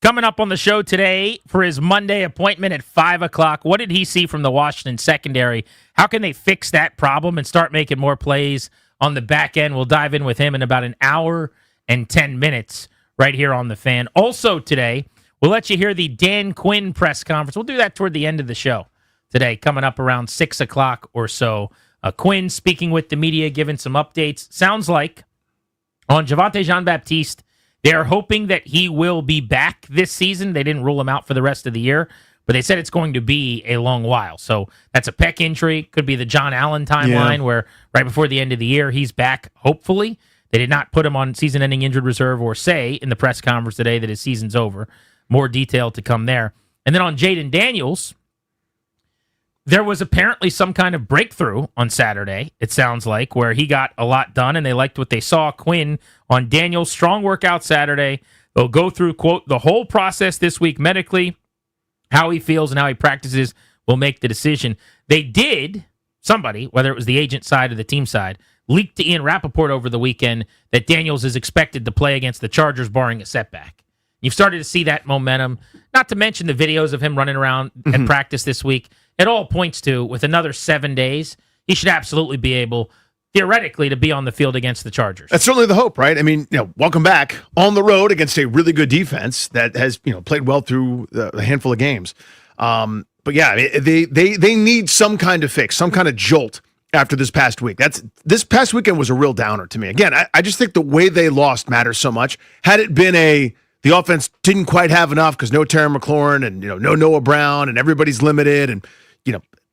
coming up on the show today for his Monday appointment at 5 o'clock. What did he see from the Washington secondary? How can they fix that problem and start making more plays on the back end? We'll dive in with him in about an hour and 10 minutes right here on the Fan. Also today, we'll let you hear the Dan Quinn press conference. We'll do that toward the end of the show today, coming up around 6 o'clock or so. Quinn speaking with the media, giving some updates. Sounds like on Javonte Jean-Baptiste, they are hoping that he will be back this season. They didn't rule him out for the rest of the year, but they said it's going to be a long while. So that's a pec injury. Could be the John Allen timeline where right before the end of the year, he's back, hopefully. They did not put him on season-ending injured reserve or say in the press conference today that his season's over. More detail to come there. And then on Jaden Daniels, there was apparently some kind of breakthrough on Saturday, it sounds like, where he got a lot done, and they liked what they saw. Quinn on Daniels, strong workout Saturday. They'll go through, quote, the whole process this week medically, how he feels and how he practices will make the decision. They did, somebody, whether it was the agent side or the team side, leaked to Ian Rappaport over the weekend that Daniels is expected to play against the Chargers barring a setback. You've started to see that momentum, not to mention the videos of him running around at practice this week. It all points to, with another 7 days, he should absolutely be able, theoretically, to be on the field against the Chargers. That's certainly the hope, right? I mean, welcome back on the road against a really good defense that has, played well through a handful of games. But yeah, they need some kind of fix, some kind of jolt after this past week. This past weekend was a real downer to me. Again, I just think the way they lost matters so much. Had it been the offense didn't quite have enough because no Terry McLaurin and no Noah Brown and everybody's limited and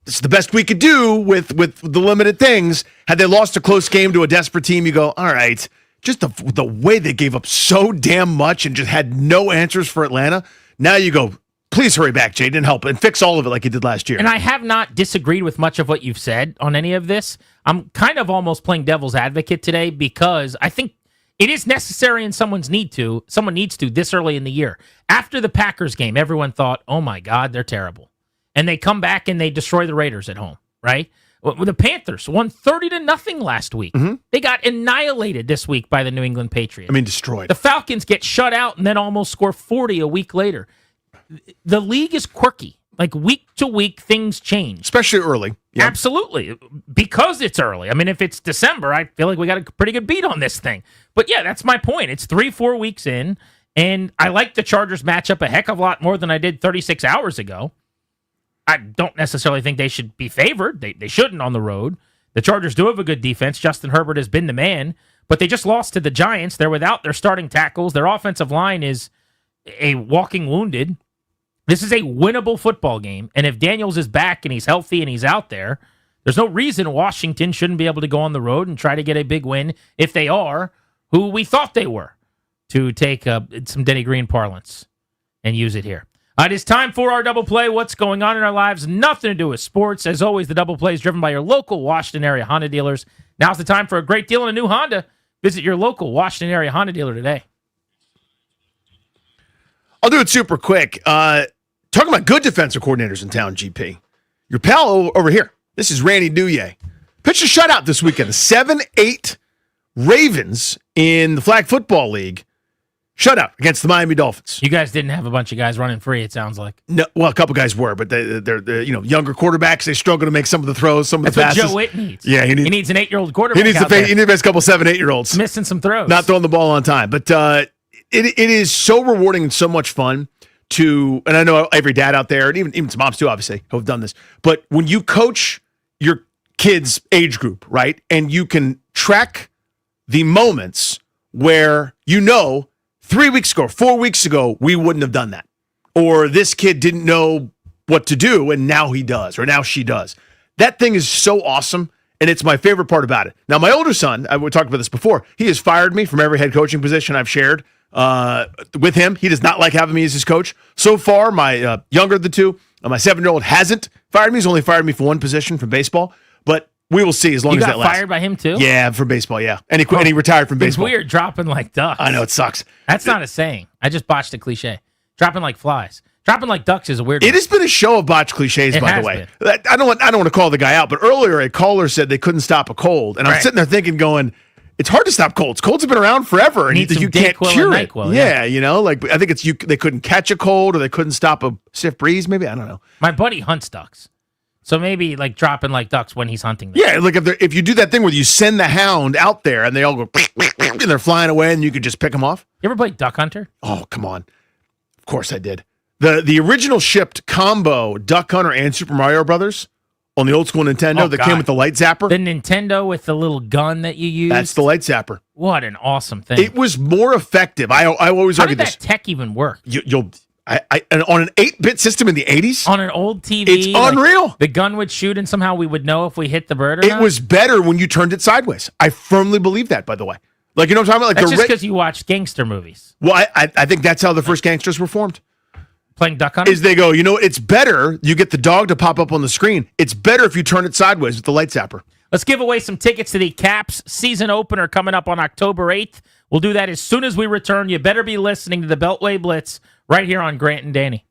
this is the best we could do with the limited things. Had they lost a close game to a desperate team, you go, all right, just the way they gave up so damn much and just had no answers for Atlanta. Now you go, please hurry back, Jaden, and help and fix all of it like you did last year. And I have not disagreed with much of what you've said on any of this. I'm kind of almost playing devil's advocate today because I think it is necessary and someone needs to this early in the year. After the Packers game, everyone thought, oh my God, they're terrible. And they come back and they destroy the Raiders at home, right? Well, the Panthers won 30-0 last week. They got annihilated this week by the New England Patriots. Destroyed. The Falcons get shut out and then almost score 40 a week later. The league is quirky. Like week to week, things change. Especially early. Yep. Absolutely. Because it's early. I mean, if it's December, I feel like we got a pretty good beat on this thing. But yeah, that's my point. It's 3-4 weeks in, and I like the Chargers matchup a heck of a lot more than I did 36 hours ago. I don't necessarily think they should be favored. They shouldn't on the road. The Chargers do have a good defense. Justin Herbert has been the man, but they just lost to the Giants. They're without their starting tackles. Their offensive line is a walking wounded. This is a winnable football game, and if Daniels is back and he's healthy and he's out there, there's no reason Washington shouldn't be able to go on the road and try to get a big win if they are who we thought they were, to take some Denny Green parlance and use it here. It is time for our double play. What's going on in our lives? Nothing to do with sports. As always, the double play is driven by your local Washington area Honda dealers. Now's the time for a great deal on a new Honda. Visit your local Washington area Honda dealer today. I'll do it super quick. Talking about good defensive coordinators in town, GP. Your pal over here. This is Randy Newye. Pitched a shutout this weekend. The 7-8 Ravens in the Flag Football League shutout against the Miami Dolphins. You guys didn't have a bunch of guys running free, it sounds like. No, well, a couple guys were, but they're younger quarterbacks. They struggle to make some of the throws, some of That's the passes. What Joe Witt needs. Yeah, he needs an 8-year-old quarterback. He needs a couple 7-8-year-olds missing some throws, not throwing the ball on time. But it is so rewarding and so much fun to, and I know every dad out there, and even some moms too, obviously, who have done this. But when you coach your kids' age group, right, and you can track the moments where 3 weeks ago, 4 weeks ago, we wouldn't have done that. Or this kid didn't know what to do, and now he does, or now she does. That thing is so awesome, and it's my favorite part about it. Now, my older son, we talked about this before, he has fired me from every head coaching position I've shared with him. He does not like having me as his coach. So far, my younger of the two, my 7-year-old hasn't fired me. He's only fired me for one position from baseball, but we will see as long as that lasts. You got fired by him too? Yeah, from baseball, yeah. And he quit, and he retired from baseball. It's weird dropping like ducks. I know, it sucks. That's not a saying. I just botched a cliche. Dropping like flies. Dropping like ducks is a weird one. It has been a show of botched cliches, by the way. I don't want to call the guy out, but earlier a caller said they couldn't stop a cold. And I'm sitting there thinking, going, It's hard to stop colds. Colds have been around forever, and Need some you can't Dayquil cure and it. NyQuil, Yeah, you know, like I think it's they couldn't catch a cold or they couldn't stop a stiff breeze. Maybe I don't know. My buddy hunts ducks, so maybe like dropping like ducks when he's hunting them. Yeah, like if you do that thing where you send the hound out there and they all go and they're flying away and you could just pick them off. You ever play Duck Hunter? Oh, come on. Of course I did. The original shipped combo Duck Hunter and Super Mario Brothers on the old school Nintendo that came with the light zapper. The Nintendo with the little gun that you use. That's the light zapper. What an awesome thing. It was more effective. I always How argue did this. that tech even work? And on an 8-bit system in the 80s? On an old TV? It's unreal. The gun would shoot and somehow we would know if we hit the bird or not? It was better when you turned it sideways. I firmly believe that, by the way. Like, you know what I'm talking about? Like That's just because you watched gangster movies. Well, I think that's how the first gangsters were formed. Playing Duck Hunter? Is they go, you know, it's better. You get the dog to pop up on the screen. It's better if you turn it sideways with the light zapper. Let's give away some tickets to the Caps season opener coming up on October 8th. We'll do that as soon as we return. You better be listening to the Beltway Blitz right here on Grant and Danny.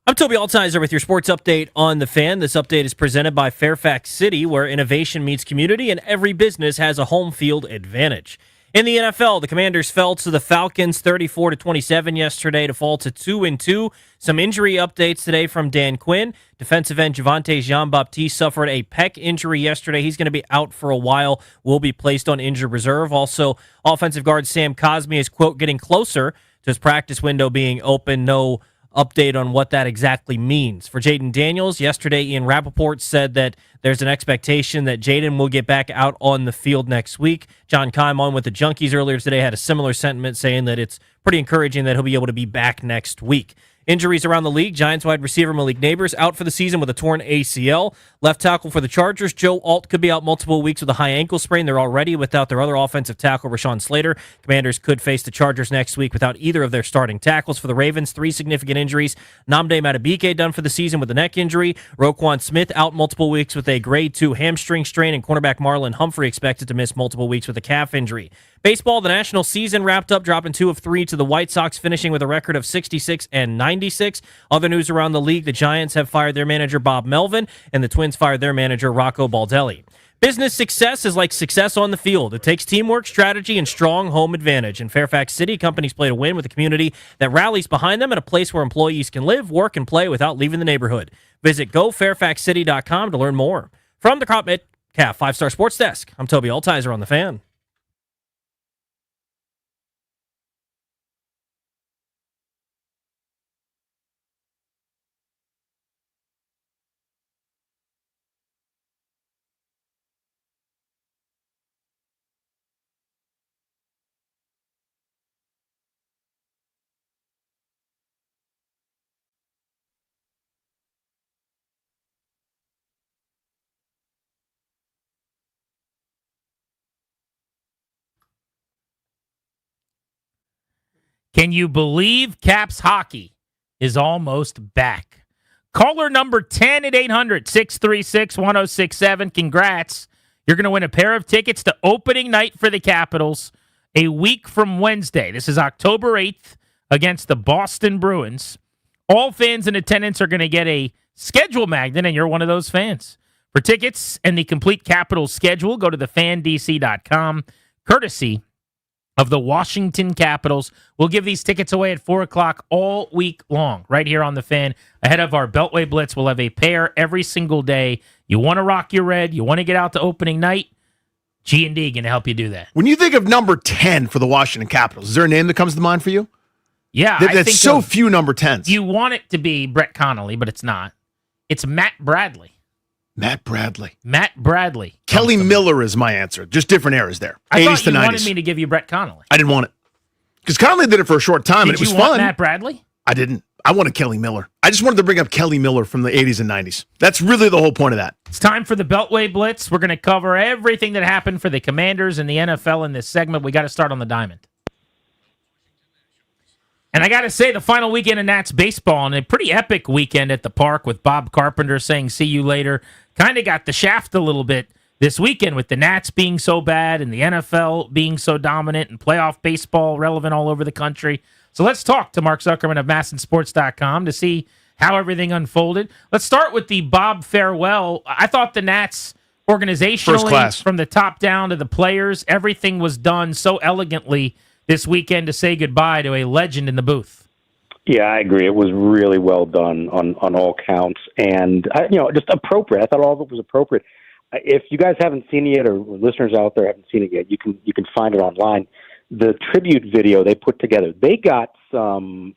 I'm Toby Altizer with your sports update on The Fan. This update is presented by Fairfax City, where innovation meets community and every business has a home field advantage. In the NFL, the Commanders fell to the Falcons 34-27 yesterday to fall to 2-2. Some injury updates today from Dan Quinn. Defensive end Javonte Jean-Baptiste suffered a pec injury yesterday. He's going to be out for a while, will be placed on injured reserve. Also, offensive guard Sam Cosmi is, quote, getting closer to his practice window being open. No update on what that exactly means. For Jaden Daniels, yesterday Ian Rappaport said that there's an expectation that Jaden will get back out on the field next week. John Keim on with the Junkies earlier today had a similar sentiment, saying that it's pretty encouraging that he'll be able to be back next week. Injuries around the league. Giants wide receiver Malik Neighbors out for the season with a torn ACL. Left tackle for the Chargers, Joe Alt, could be out multiple weeks with a high ankle sprain. They're already without their other offensive tackle, Rashawn Slater. Commanders could face the Chargers next week without either of their starting tackles. For the Ravens, 3 significant injuries. Namde Matabike done for the season with a neck injury. Roquan Smith out multiple weeks with a grade 2 hamstring strain. And cornerback Marlon Humphrey expected to miss multiple weeks with a calf injury. Baseball, the national season wrapped up, dropping 2 of 3 to the White Sox, finishing with a record of 66 and 96. Other news around the league, the Giants have fired their manager Bob Melvin, and the Twins fired their manager Rocco Baldelli. Business success is like success on the field. It takes teamwork, strategy, and strong home advantage. In Fairfax City, companies play to win with a community that rallies behind them and a place where employees can live, work, and play without leaving the neighborhood. Visit GoFairfaxCity.com to learn more. From the Crop Metcalf 5-Star Sports Desk, I'm Toby Altizer on The Fan. Can you believe Caps hockey is almost back? Caller number 10 at 800-636-1067. Congrats. You're going to win a pair of tickets to opening night for the Capitals a week from Wednesday. This is October 8th against the Boston Bruins. All fans in attendance are going to get a schedule magnet, and you're one of those fans. For tickets and the complete Capitals schedule, go to thefandc.com, courtesy of the Washington Capitals. We'll give these tickets away at 4 o'clock all week long, right here on The Fan. Ahead of our Beltway Blitz, we'll have a pair every single day. You want to rock your red, you want to get out to opening night, G&D going to help you do that. When you think of number 10 for the Washington Capitals, is there a name that comes to mind for you? Yeah. That's so few number 10s. You want it to be Brett Connolly, but it's not. It's Matt Bradley. Matt Bradley. Kelly Miller is my answer. Just different eras there. I 80s thought to you 90s. wanted me to give you Brett Connolly. I didn't want it. Because Connolly did it for a short time, and it was Did you want fun. Matt Bradley? I didn't. I wanted Kelly Miller. I just wanted to bring up Kelly Miller from the 80s and 90s. That's really the whole point of that. It's time for the Beltway Blitz. We're going to cover everything that happened for the Commanders and the NFL in this segment. We got to start on the diamond. And I got to say, the final weekend of Nats baseball, and a pretty epic weekend at the park with Bob Carpenter saying, "See you later," kind of got the shaft a little bit this weekend with the Nats being so bad and the NFL being so dominant and playoff baseball relevant all over the country. So let's talk to Mark Zuckerman of MASNsports.com to see how everything unfolded. Let's start with the Bob farewell. I thought the Nats organizationally, from the top down to the players, everything was done so elegantly this weekend to say goodbye to a legend in the booth. Yeah, I agree. It was really well done on all counts, and just appropriate. I thought all of it was appropriate. If you guys haven't seen it yet, or listeners out there haven't seen it yet, you can find it online. The tribute video they put together, they got some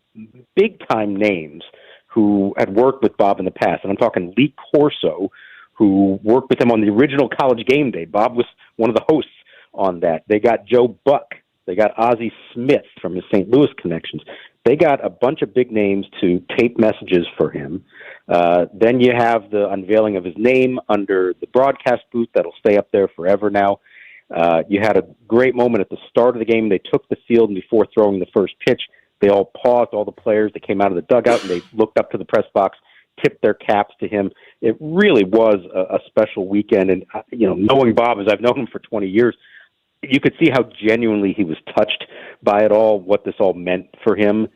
big time names who had worked with Bob in the past, and I'm talking Lee Corso, who worked with him on the original College Game Day. Bob was one of the hosts on that. They got Joe Buck. They got Ozzie Smith from his St. Louis connections. They got a bunch of big names to tape messages for him. Then you have the unveiling of his name under the broadcast booth that'll stay up there forever now. You had a great moment at the start of the game. They took the field, and before throwing the first pitch, they all paused, all the players. They came out of the dugout, and they looked up to the press box, tipped their caps to him. It really was a special weekend. And, knowing Bob as I've known him for 20 years, you could see how genuinely he was touched by it all, what this all meant for him.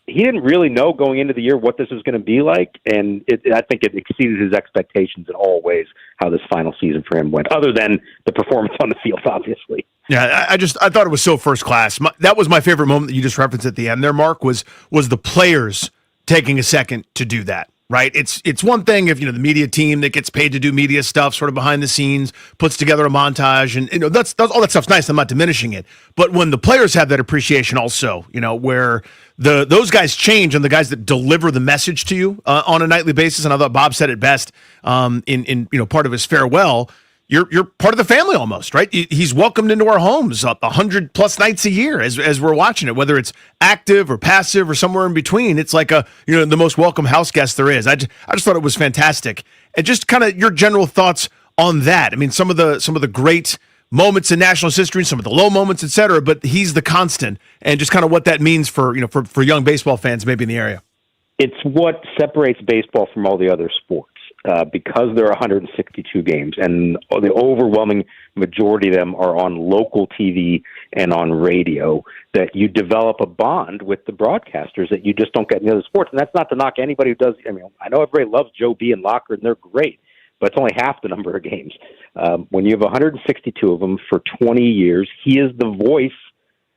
He didn't really know going into the year what this was going to be like, and I think it exceeded his expectations in all ways how this final season for him went, other than the performance on the field, obviously. Yeah, I thought it was so first class. That was my favorite moment that you just referenced at the end there, Mark, was the players taking a second to do that. Right, it's one thing if the media team that gets paid to do media stuff, sort of behind the scenes, puts together a montage, and that's all that stuff's nice. I'm not diminishing it, but when the players have that appreciation, also, where those guys change and the guys that deliver the message to you on a nightly basis, and I thought Bob said it best in part of his farewell. You're part of the family almost, right? He's welcomed into our homes 100+ nights a year as we're watching it, whether it's active or passive or somewhere in between. It's like the most welcome house guest there is. I just thought it was fantastic, and just kind of your general thoughts on that. I mean, some of the great moments in Nationals history, some of the low moments, et cetera. But he's the constant, and just kind of what that means for young baseball fans maybe in the area. It's what separates baseball from all the other sports. Because there are 162 games, and the overwhelming majority of them are on local TV and on radio, that you develop a bond with the broadcasters that you just don't get in the other sports. And that's not to knock anybody who does. I mean, I know everybody loves Joe B. and Locker, and they're great, but it's only half the number of games. When you have 162 of them for 20 years, he is the voice,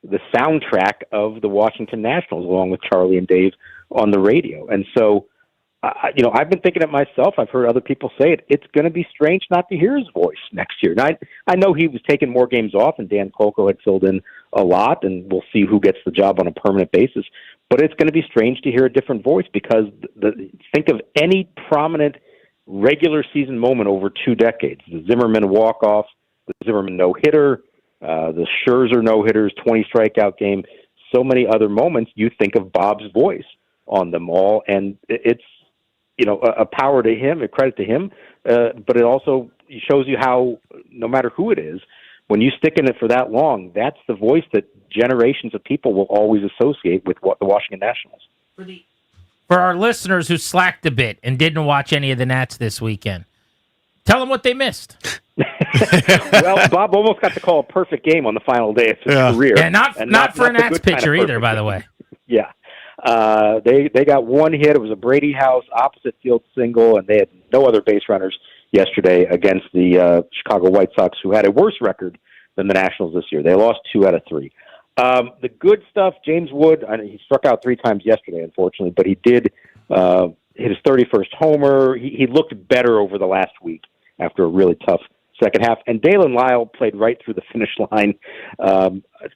the soundtrack of the Washington Nationals, along with Charlie and Dave on the radio. And so, I've been thinking it myself. I've heard other people say it. It's going to be strange not to hear his voice next year. And I know he was taking more games off, and Dan Colco had filled in a lot, and we'll see who gets the job on a permanent basis. But it's going to be strange to hear a different voice, because think of any prominent regular season moment over 2 decades: the Zimmerman walk-off, the Zimmerman no-hitter, the Scherzer no-hitters, 20 strikeout game. So many other moments. You think of Bob's voice on them all, and it's a power to him, a credit to him, but it also shows you how, no matter who it is, when you stick in it for that long, that's the voice that generations of people will always associate with the Washington Nationals. For our listeners who slacked a bit and didn't watch any of the Nats this weekend, tell them what they missed. Well, Bob almost got to call a perfect game on the final day of his career. Yeah, not for a Nats pitcher either, by the way. Yeah. They got one hit. It was a Brady House opposite field single, and they had no other base runners yesterday against the Chicago White Sox, who had a worse record than the Nationals this year. They lost 2 out of 3. The good stuff, James Wood, he struck out 3 times yesterday, unfortunately, but he did hit his 31st homer. He looked better over the last week after a really tough second half. And Dalen Lyle played right through the finish line. A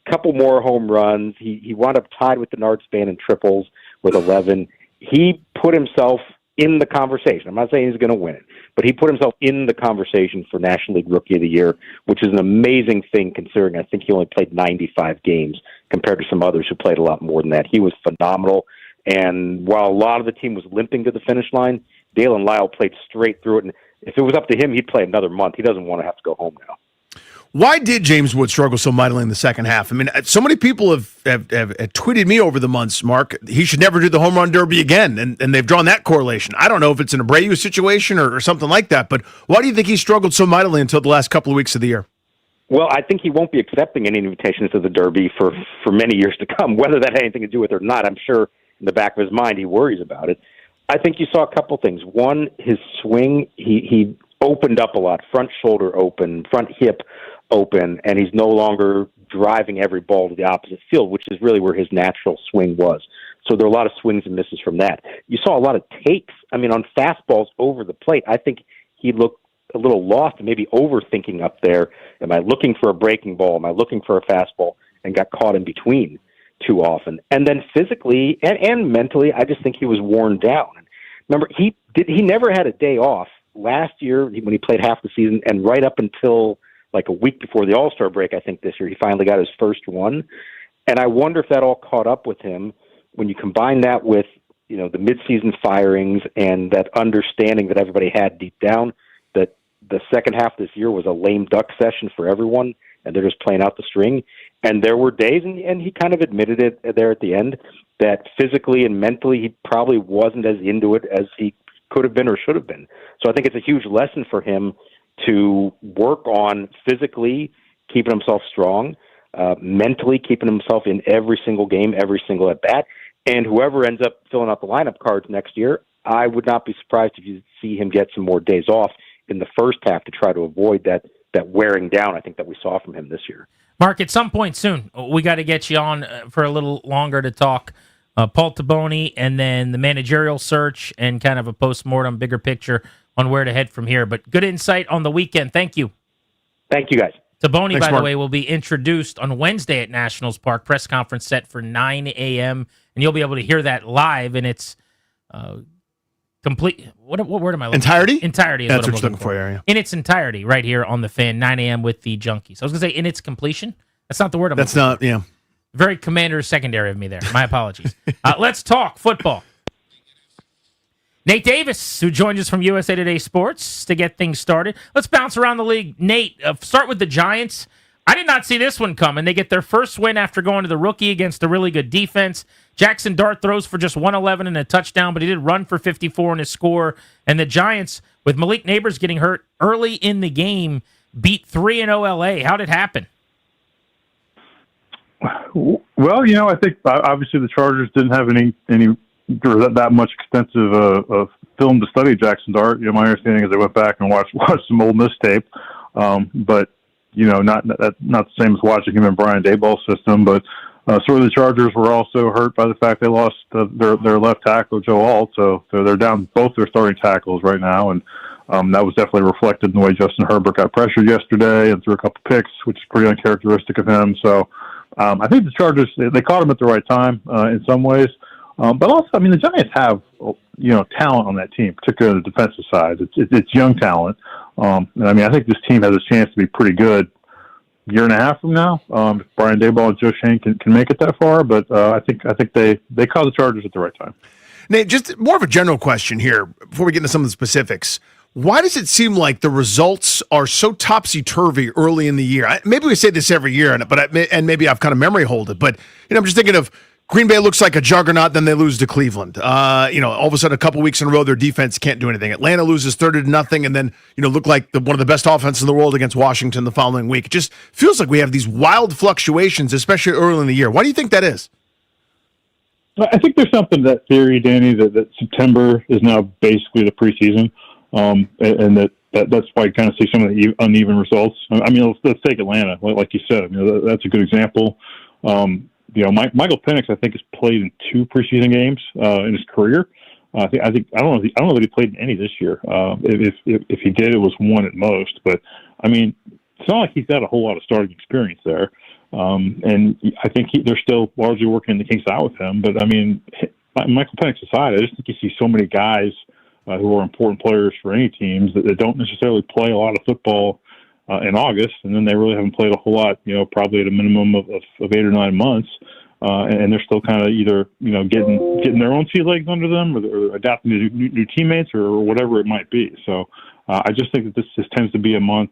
couple more home runs. He wound up tied with the Nards span in triples with 11. He put himself in the conversation. I'm not saying he's going to win it, but he put himself in the conversation for National League Rookie of the Year, which is an amazing thing considering I think he only played 95 games compared to some others who played a lot more than that. He was phenomenal. And while a lot of the team was limping to the finish line, Dalen Lyle played straight through it. And if it was up to him, he'd play another month. He doesn't want to have to go home now. Why did James Wood struggle so mightily in the second half? I mean, so many people have tweeted me over the months, Mark, he should never do the home run derby again, and they've drawn that correlation. I don't know if it's an Abreu situation or something like that, but why do you think he struggled so mightily until the last couple of weeks of the year? Well, I think he won't be accepting any invitations to the Derby for many years to come. Whether that had anything to do with it or not, I'm sure in the back of his mind he worries about it. I think you saw a couple things. One, his swing, he opened up a lot, front shoulder open, front hip open, and he's no longer driving every ball to the opposite field, which is really where his natural swing was. So there are a lot of swings and misses from that. You saw a lot of takes. I mean, on fastballs over the plate, I think he looked a little lost and maybe overthinking up there. Am I looking for a breaking ball? Am I looking for a fastball? And got caught in between too often. And then physically and mentally, I just think he was worn down. Remember, he never had a day off last year when he played half the season, and right up until like a week before the All-Star break, I think this year, he finally got his first one. And I wonder if that all caught up with him when you combine that with, the midseason firings and that understanding that everybody had deep down that the second half of this year was a lame duck session for everyone, and they're just playing out the string. And there were days, and he kind of admitted it there at the end, that physically and mentally he probably wasn't as into it as he could have been or should have been. So I think it's a huge lesson for him to work on physically keeping himself strong, mentally keeping himself in every single game, every single at-bat, And whoever ends up filling out the lineup cards next year, I would not be surprised if you see him get some more days off in the first half to try to avoid that wearing down, I think, that we saw from him this year. Mark, at some point soon, we got to get you on for a little longer to talk Paul Taboni and then the managerial search and kind of a postmortem, bigger picture on where to head from here. But good insight on the weekend. Thank you. Thank you, guys. Taboni, Thanks, by Mark. the way, will be introduced on Wednesday at Nationals Park. Press conference set for 9 a.m. And you'll be able to hear that live in its complete. What word am I looking Entirety? for? Entirety is That's what I'm looking for. Yeah. In its entirety, right here on the Fan, 9 a.m. with the Junkies. I was going to say in its completion. That's not the word I'm That's looking not, for. yeah. Very commander secondary of me there. My apologies. Let's talk football. Nate Davis, who joins us from USA Today Sports to get things started. Let's bounce around the league. Nate, start with the Giants. I did not see this one coming. They get their first win after going to the rookie against a really good defense. Jackson Dart throws for just 111 and a touchdown, but he did run for 54 in his score. And the Giants, with Malik Neighbors getting hurt early in the game, beat 3-0 LA. How did it happen? Well, I think obviously the Chargers didn't have any or that much extensive film to study Jackson Dart. My understanding is they went back and watched some old Miss tape, but not the same as watching him in Brian Daboll's system. But sort of the Chargers were also hurt by the fact they lost their left tackle Joe Alt, so they're down both their starting tackles right now, and that was definitely reflected in the way Justin Herbert got pressured yesterday and threw a couple picks, which is pretty uncharacteristic of him. So I think the Chargers, they caught him at the right time in some ways. But also, the Giants have, talent on that team, particularly on the defensive side. It's young talent. And I think this team has a chance to be pretty good a year and a half from now. If Brian Daboll and Joe Shane can make it that far. But I think they caught the Chargers at the right time. Nate, just more of a general question here before we get into some of the specifics. Why does it seem like the results are so topsy-turvy early in the year? Maybe we say this every year, and maybe I've kind of memory hold it, but I'm just thinking of Green Bay looks like a juggernaut, then they lose to Cleveland. All of a sudden, a couple weeks in a row, their defense can't do anything. Atlanta loses 30-0, and then look like one of the best offenses in the world against Washington the following week. It just feels like we have these wild fluctuations, especially early in the year. Why do you think that is? I think there's something to that theory, Danny, that September is now basically the preseason, and that's why you kind of see some of the uneven results. Let's take Atlanta, like you said. That's a good example. Michael Penix, I think, has played in 2 preseason games in his career. I don't know that he played in any this year. If he did, it was 1 at most. But it's not like he's got a whole lot of starting experience there. And I think they're still largely working the kinks out with him. But Michael Penix aside, I just think you see so many guys who are important players for any teams that don't necessarily play a lot of football in August, and then they really haven't played a whole lot, probably at a minimum of 8 or 9 months, and they're still kind of either, getting their own sea legs under them or adapting to new teammates or whatever it might be. So I just think that this tends to be a month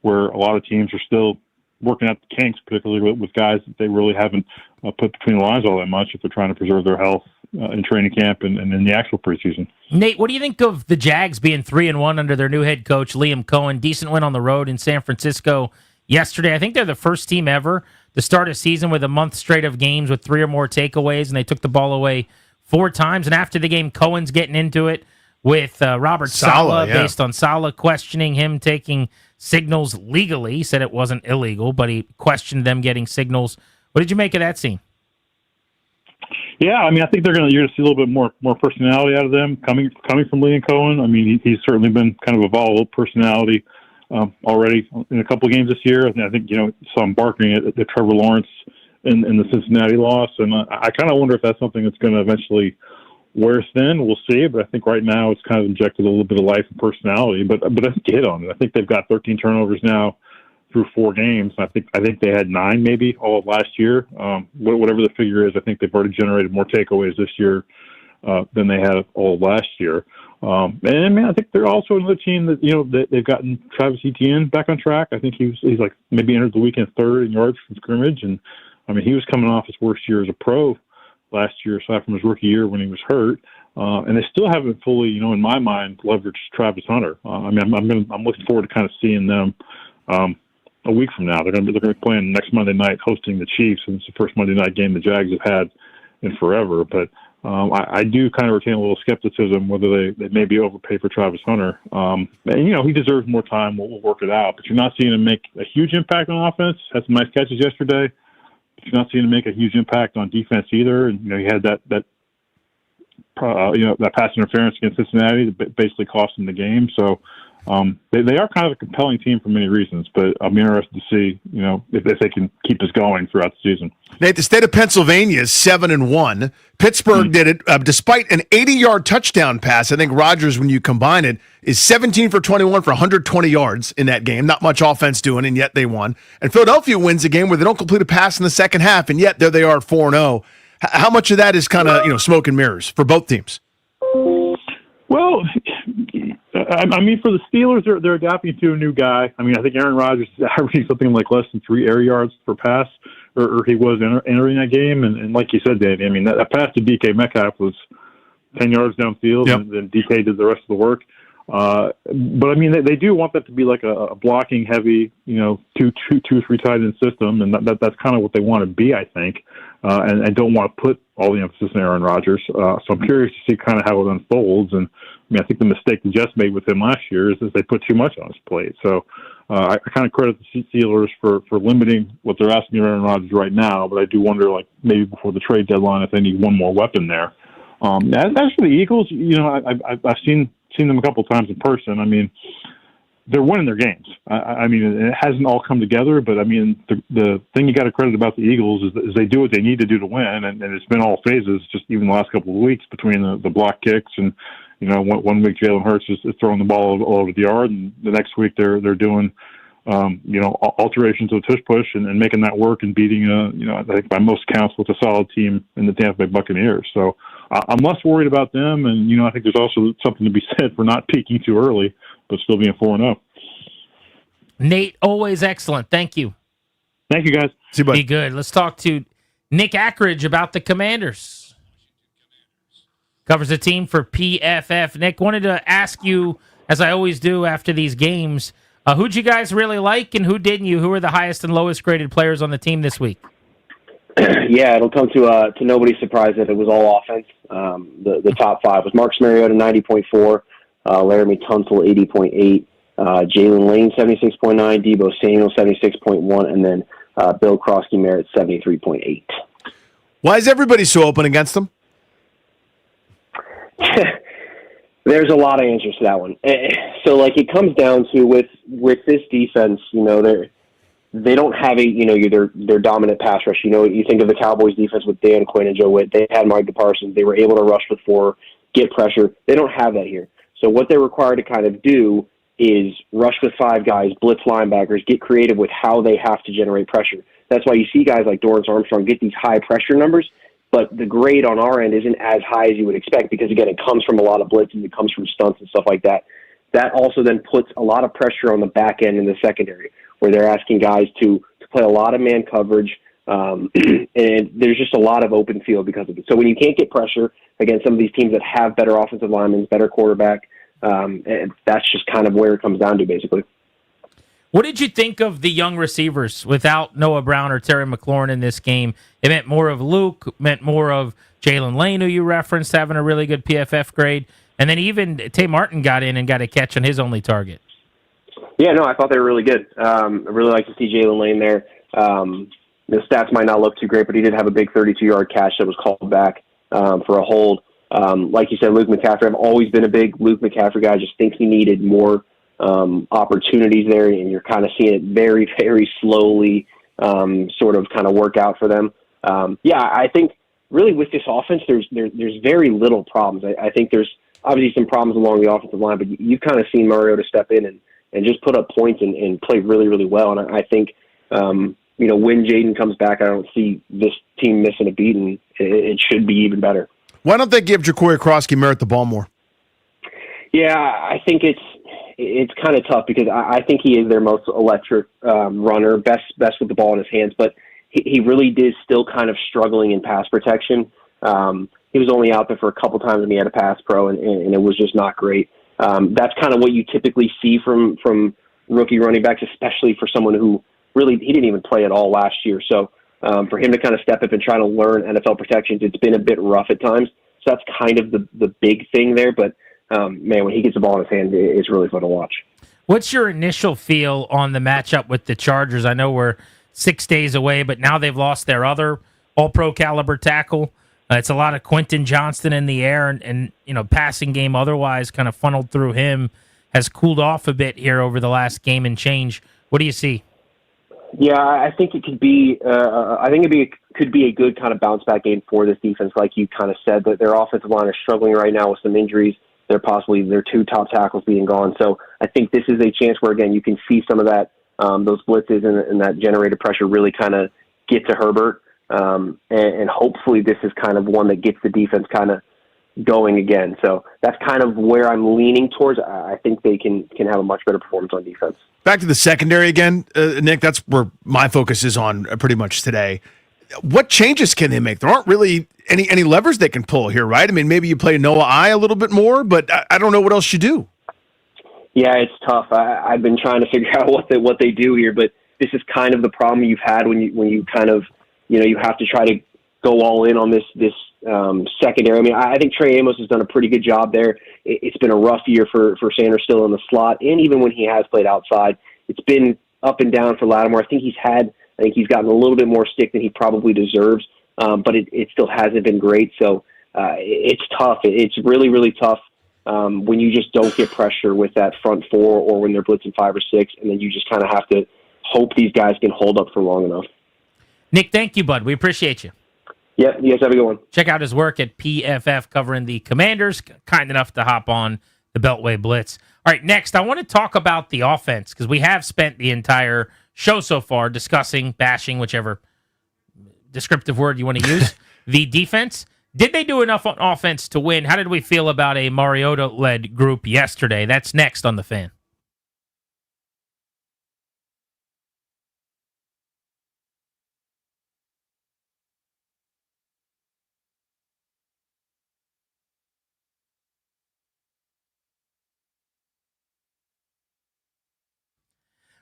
where a lot of teams are still working out the kinks, particularly with guys that they really haven't put between the lines all that much if they're trying to preserve their health in training camp and in the actual preseason. Nate, what do you think of the Jags being 3-1 under their new head coach, Liam Cohen? Decent win on the road in San Francisco yesterday. I think they're the first team ever to start a season with a month straight of games with 3 or more takeaways, and they took the ball away 4 times. And after the game, Cohen's getting into it with Robert Saleh, based on Saleh questioning him taking signals legally. He said it wasn't illegal, but he questioned them getting signals. What did you make of that scene? Yeah, I think you're going to see a little bit more personality out of them coming from Liam Cohen. He's certainly been kind of a volatile personality already in a couple of games this year. And I think saw him barking at Trevor Lawrence in the Cincinnati loss, and I kind of wonder if that's something that's going to eventually wear thin. We'll see, but I think right now it's kind of injected a little bit of life and personality. But I think you hit on it. I think they've got 13 turnovers now through 4 games. I think they had 9 maybe all of last year. Whatever the figure is, I think they've already generated more takeaways this year than they had all of last year. And I think they're also another team that they've gotten Travis Etienne back on track. I think he's like maybe entered the weekend 3rd in yards from scrimmage, and he was coming off his worst year as a pro last year, aside from his rookie year when he was hurt. And they still haven't fully, in my mind, leveraged Travis Hunter. I'm looking forward to kind of seeing them a week from now. They're going to be playing next Monday night, hosting the Chiefs, and it's the first Monday night game the Jags have had in forever. But I do kind of retain a little skepticism whether they maybe overpay for Travis Hunter. And, he deserves more time. We'll work it out. But you're not seeing him make a huge impact on offense. Had some nice catches yesterday. But you're not seeing him make a huge impact on defense either. And, he had that pass interference against Cincinnati that basically cost them the game. So they are kind of a compelling team for many reasons, but I'm interested to see, if they can keep this going throughout the season. Nate, the state of Pennsylvania is 7-1. Pittsburgh did it despite an 80-yard touchdown pass. I think Rodgers, when you combine it, is 17 for 21 for 120 yards in that game. Not much offense doing, and yet they won. And Philadelphia wins a game where they don't complete a pass in the second half, and yet there they are 4-0. How much of that is kind of, smoke and mirrors for both teams? Well, I mean, for the Steelers, they're adapting to a new guy. I mean, I think Aaron Rodgers is averaging something like less than 3 air yards per pass, or he was entering that game. And like you said, Danny, I mean, that pass to DK Metcalf was 10 yards downfield, and then DK did the rest of the work. But I mean, they do want that to be like a blocking heavy, 2-3 tight end system, and that's kind of what they want to be, I think. And I don't want to put all the emphasis on Aaron Rodgers. So I'm curious to see kind of how it unfolds. And I mean, I think the mistake the Jets made with him last year is they put too much on his plate. So I kind of credit the Steelers for limiting what they're asking of Aaron Rodgers right now. But I do wonder, like, maybe before the trade deadline, if they need one more weapon there. As for the Eagles, I've seen them a couple times in person. I mean, they're winning their games. I mean, it hasn't all come together, but I mean, the thing you got to credit about the Eagles is they do what they need to do to win, and it's been all phases, just even the last couple of weeks between the block kicks and, one week Jalen Hurts is throwing the ball all over the yard, and the next week they're doing, alterations of tush push and making that work and beating, I think by most counts with a solid team in the Tampa Bay Buccaneers. So I'm less worried about them, and, I think there's also something to be said for not peaking too early, but still being 4-0. Nate, always excellent. Thank you. Thank you, guys. See you, buddy. Be good. Let's talk to Nick Ackridge about the Commanders. Covers the team for PFF. Nick, wanted to ask you, as I always do after these games, who'd you guys really like and who didn't you? Who are the highest and lowest graded players on the team this week? Yeah, it'll come to nobody's surprise that it was all offense. The top five was Marcus Mariota, 90.4, Laramie Tunsil, 80.8, Jalen Lane, 76.9, Deebo Samuel, 76.1, and then Bill Krosky-Merritt, 73.8. Why is everybody so open against them? There's a lot of answers to that one. So, it comes down to with this defense, they don't have their dominant pass rush. You think of the Cowboys defense with Dan Quinn and Joe Witt. They had Micah Parsons. They were able to rush with 4, get pressure. They don't have that here. So what they're required to kind of do is rush with 5 guys, blitz linebackers, get creative with how they have to generate pressure. That's why you see guys like Dorrance Armstrong get these high pressure numbers, but the grade on our end isn't as high as you would expect because, again, it comes from a lot of blitzes, it comes from stunts and stuff like that. That also then puts a lot of pressure on the back end in the secondary, where they're asking guys to play a lot of man coverage, and there's just a lot of open field because of it. So when you can't get pressure against some of these teams that have better offensive linemen, better quarterback, and that's just kind of where it comes down to, basically. What did you think of the young receivers without Noah Brown or Terry McLaurin in this game? It meant more of Luke, meant more of Jalen Lane, who you referenced, having a really good PFF grade. And then even Tay Martin got in and got a catch on his only target. Yeah, no, I thought they were really good. I really like to see Jalen Lane there. The stats might not look too great, but he did have a big 32-yard catch that was called back for a hold. Like you said, Luke McCaffrey, I've always been a big Luke McCaffrey guy. I just think he needed more opportunities there, and you're kind of seeing it very, very slowly sort of kind of work out for them. I think really with this offense, there's very little problems. I think there's obviously some problems along the offensive line, but you've kind of seen Mariota step in and just put up points and play really, really well. And I think, when Jaden comes back, I don't see this team missing a beat, and it should be even better. Why don't they give Jacory Krosky-Merritt the ball more? Yeah, I think it's kind of tough because I think he is their most electric runner, best with the ball in his hands, but he really is still kind of struggling in pass protection. He was only out there for a couple times when he had a pass pro, and it was just not great. That's kind of what you typically see from rookie running backs, especially for someone who really he didn't even play at all last year. So for him to kind of step up and try to learn NFL protections, it's been a bit rough at times. So that's kind of the big thing there. But, man, when he gets the ball in his hand, it's really fun to watch. What's your initial feel on the matchup with the Chargers? I know we're 6 days away, but now they've lost their other all-pro caliber tackle. It's a lot of Quentin Johnston in the air, and passing game otherwise kind of funneled through him has cooled off a bit here over the last game and change. What do you see? Yeah, I think it could be. Could be a good kind of bounce back game for this defense, like you kind of said. That their offensive line is struggling right now with some injuries. They're possibly their 2 top tackles being gone. So I think this is a chance where again you can see some of that those blitzes and that generated pressure really kind of get to Herbert. And hopefully this is kind of one that gets the defense kind of going again. So that's kind of where I'm leaning towards. I think they can have a much better performance on defense. Back to the secondary again, Nick, that's where my focus is on pretty much today. What changes can they make? There aren't really any levers they can pull here, right? I mean, maybe you play Noah I a little bit more, but I don't know what else you do. Yeah, it's tough. I've been trying to figure out what they do here, but this is kind of the problem you've had when you kind of you have to try to go all in on this secondary. I mean, I think Trey Amos has done a pretty good job there. It's been a rough year for Sanders still in the slot, and even when he has played outside, it's been up and down for Lattimore. I think he's gotten a little bit more stick than he probably deserves, but it still hasn't been great. So it's tough. It's really, really tough when you just don't get pressure with that front 4 or when they're blitzing 5 or 6, and then you just kind of have to hope these guys can hold up for long enough. Nick, thank you, bud. We appreciate you. Yeah, you guys have a good one. Check out his work at PFF covering the Commanders. Kind enough to hop on the Beltway Blitz. All right, next, I want to talk about the offense because we have spent the entire show so far discussing, bashing, whichever descriptive word you want to use, the defense. Did they do enough on offense to win? How did we feel about a Mariota-led group yesterday? That's next on The Fan.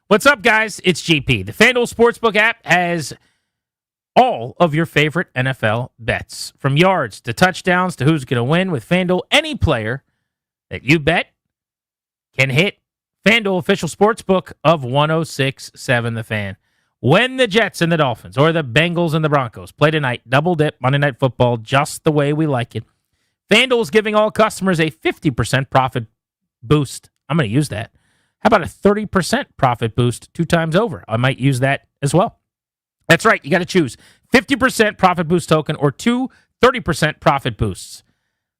What's up, guys? It's GP. The FanDuel Sportsbook app has all of your favorite NFL bets. From yards to touchdowns to who's going to win with FanDuel, any player that you bet can hit. FanDuel official sportsbook of 106.7 The Fan. When the Jets and the Dolphins or the Bengals and the Broncos play tonight, double dip Monday Night Football just the way we like it, FanDuel is giving all customers a 50% profit boost. I'm going to use that. How about a 30% profit boost 2 times over? I might use that as well. That's right. You got to choose 50% profit boost token or 2 30% profit boosts.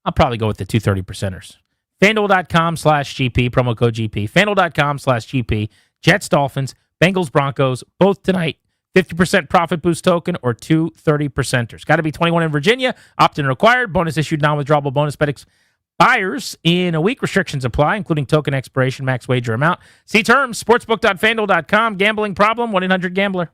I'll probably go with the 2 30%ers. FanDuel.com/GP, promo code GP. FanDuel.com/GP. Jets, Dolphins, Bengals, Broncos, both tonight. 50% profit boost token or 2 30%ers. Got to be 21 in Virginia. Opt-in required. Bonus issued non-withdrawable bonus bet expires in a week. Restrictions apply, including token expiration, max wager amount. See terms, sportsbook.fanduel.com. Gambling problem, 1-800-GAMBLER.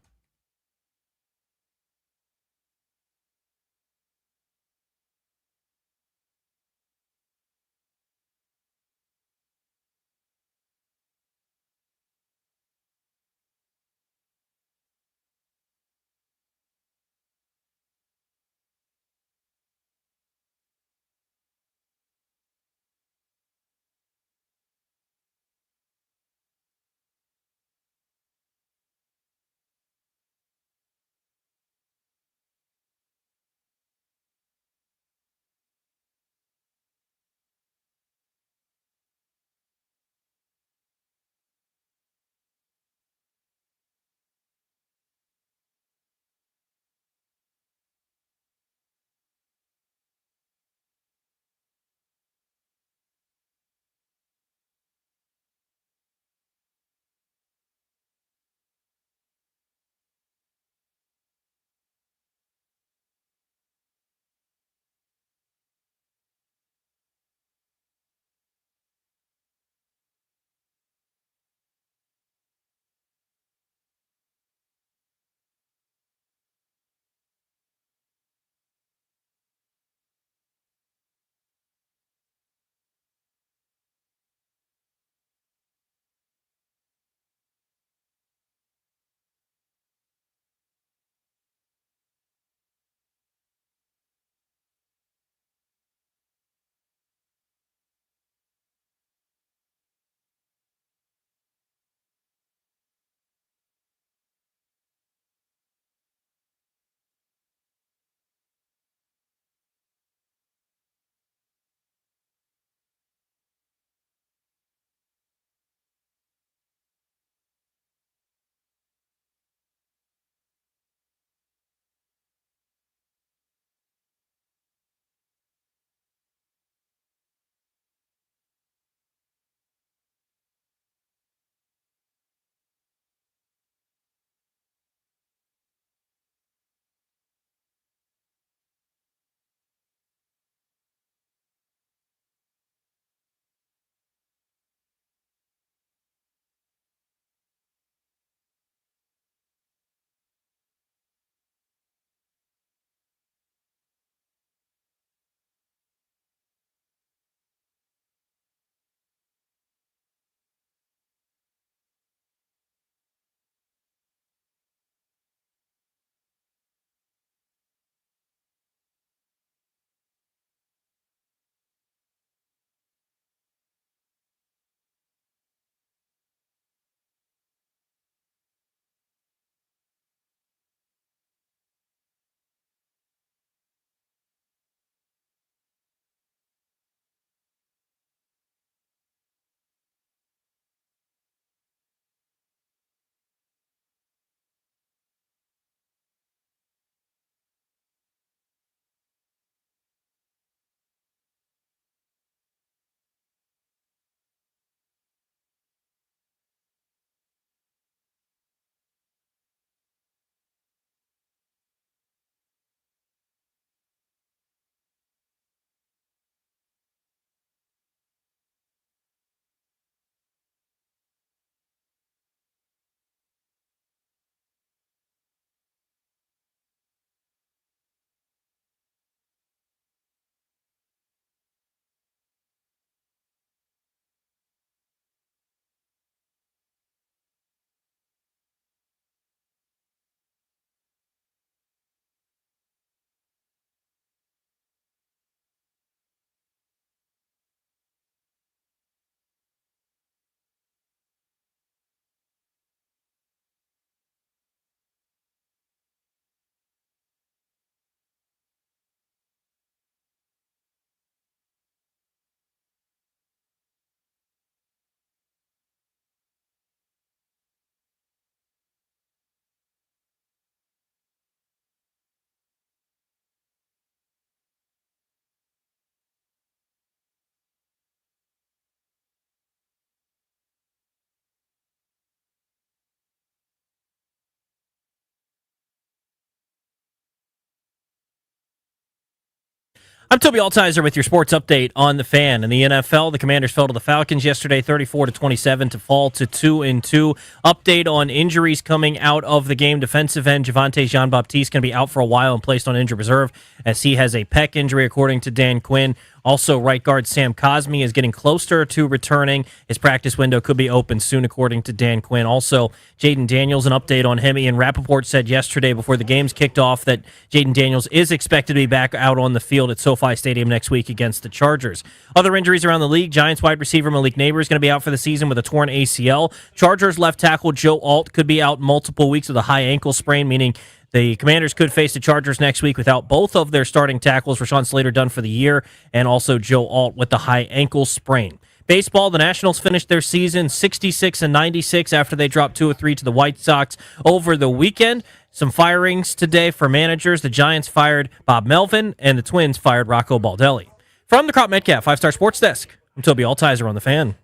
I'm Toby Altizer with your sports update on the Fan. In the NFL, the Commanders fell to the Falcons yesterday, 34-27, to fall to 2-2. Update on injuries coming out of the game. Defensive end Javonte Jean-Baptiste going to be out for a while and placed on injured reserve as he has a pec injury, according to Dan Quinn. Also, right guard Sam Cosmi is getting closer to returning. His practice window could be open soon, according to Dan Quinn. Also, Jaden Daniels, an update on him. Ian Rappaport said yesterday before the games kicked off that Jaden Daniels is expected to be back out on the field at SoFi Stadium next week against the Chargers. Other injuries around the league, Giants wide receiver Malik Neighbors is going to be out for the season with a torn ACL. Chargers left tackle Joe Alt could be out multiple weeks with a high ankle sprain, meaning the Commanders could face the Chargers next week without both of their starting tackles, Rashawn Slater done for the year, and also Joe Alt with the high ankle sprain. Baseball, the Nationals finished their season 66-96 after they dropped 2-3 to the White Sox over the weekend. Some firings today for managers. The Giants fired Bob Melvin, and the Twins fired Rocco Baldelli. From the Crop Metcalf 5-Star Sports Desk, I'm Toby Altizer on the Fan.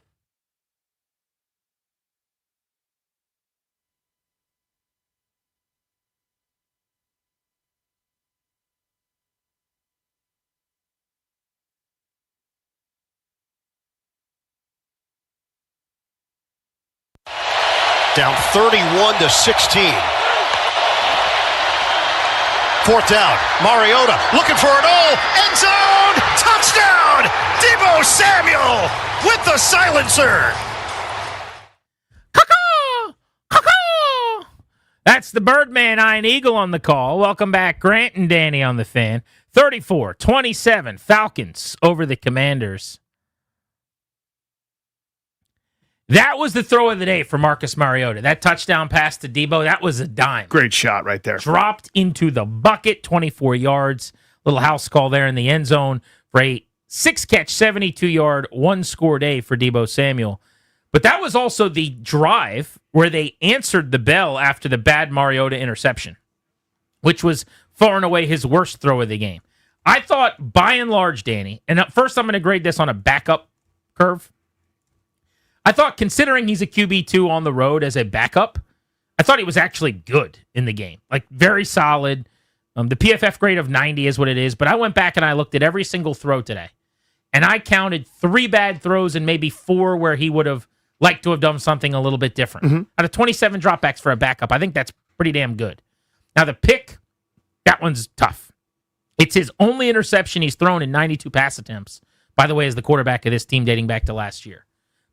Down 31-16. Fourth down. Mariota looking for an hole. End zone. Touchdown. Deebo Samuel with the silencer. That's the Birdman Iron Eagle on the call. Welcome back, Grant and Danny on the Fan. 34-27, Falcons over the Commanders. That was the throw of the day for Marcus Mariota. That touchdown pass to Deebo, that was a dime. Great shot right there. Dropped into the bucket, 24 yards. Little house call there in the end zone for a 6-catch, 72-yard, one-score day for Deebo Samuel. But that was also the drive where they answered the bell after the bad Mariota interception, which was far and away his worst throw of the game. I thought, by and large, Danny, and at first I'm going to grade this on a backup curve. I thought, considering he's a QB2 on the road as a backup, I thought he was actually good in the game. Like, very solid. The PFF grade of 90 is what it is, but I went back and I looked at every single throw today, and I counted 3 bad throws and maybe 4 where he would have liked to have done something a little bit different. Mm-hmm. Out of 27 dropbacks for a backup, I think that's pretty damn good. Now, the pick, that one's tough. It's his only interception he's thrown in 92 pass attempts, by the way, as the quarterback of this team dating back to last year.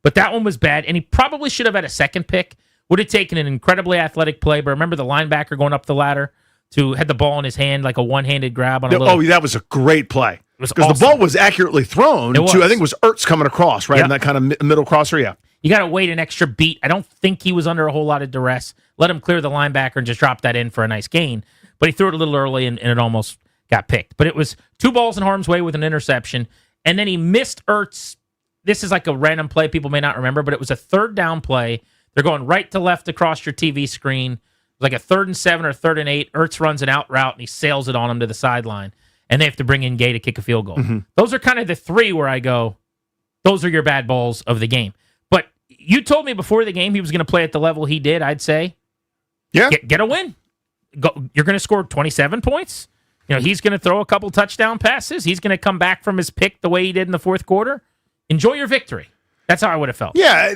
But that one was bad, and he probably should have had a second pick. Would have taken an incredibly athletic play, but remember the linebacker going up the ladder to had the ball in his hand like a one-handed grab on a little... Oh, that was a great play. Because awesome. the ball was accurately thrown to, I think it was Ertz coming across, right? Yep. In that kind of middle crosser, yeah. You got to wait an extra beat. I don't think he was under a whole lot of duress. Let him clear the linebacker and just drop that in for a nice gain. But he threw it a little early, and it almost got picked. But it was 2 balls in harm's way with an interception, and then he missed Ertz. This is like a random play people may not remember, but it was a 3rd down play. They're going right to left across your TV screen. Like a 3rd and 7 or 3rd and 8. Ertz runs an out route, and he sails it on him to the sideline. And they have to bring in Gay to kick a field goal. Mm-hmm. Those are kind of the 3 where I go, those are your bad balls of the game. But you told me before the game he was going to play at the level he did. I'd say, yeah, get a win. You're going to score 27 points. You know, he's going to throw a couple touchdown passes. He's going to come back from his pick the way he did in the fourth quarter. Enjoy your victory. That's how I would have felt. Yeah,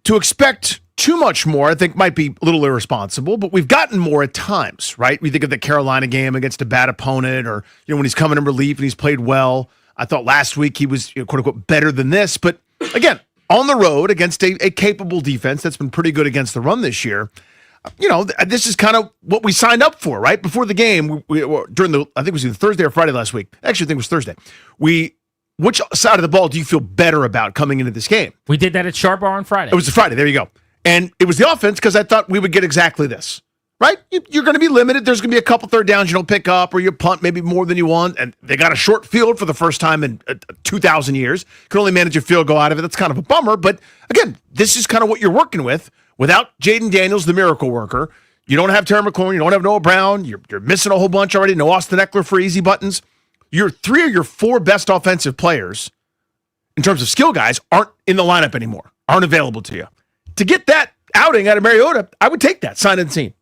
to expect too much more, I think, might be a little irresponsible, but we've gotten more at times, right? We think of the Carolina game against a bad opponent, or when he's coming in relief and he's played well. I thought last week he was, quote unquote, better than this. But again, on the road against a capable defense that's been pretty good against the run this year. This is kind of what we signed up for, right? Before the game, during I think it was either Thursday or Friday last week. Actually, I think it was Thursday. Which side of the ball do you feel better about coming into this game? We did that at Sharp Bar on Friday. It was Friday. There you go. And it was the offense because I thought we would get exactly this, right? You're going to be limited. There's going to be a couple 3rd downs you don't pick up, or you punt maybe more than you want. And they got a short field for the first time in 2,000 years. Can only manage a field goal out of it. That's kind of a bummer. But again, this is kind of what you're working with. Without Jaden Daniels, the miracle worker, you don't have Terry McLaurin, you don't have Noah Brown. You're missing a whole bunch already. No Austin Eckler for easy buttons. Your 3 or your 4 best offensive players, in terms of skill guys, aren't in the lineup anymore, aren't available to you. To get that outing out of Mariota, I would take that, signed and seen.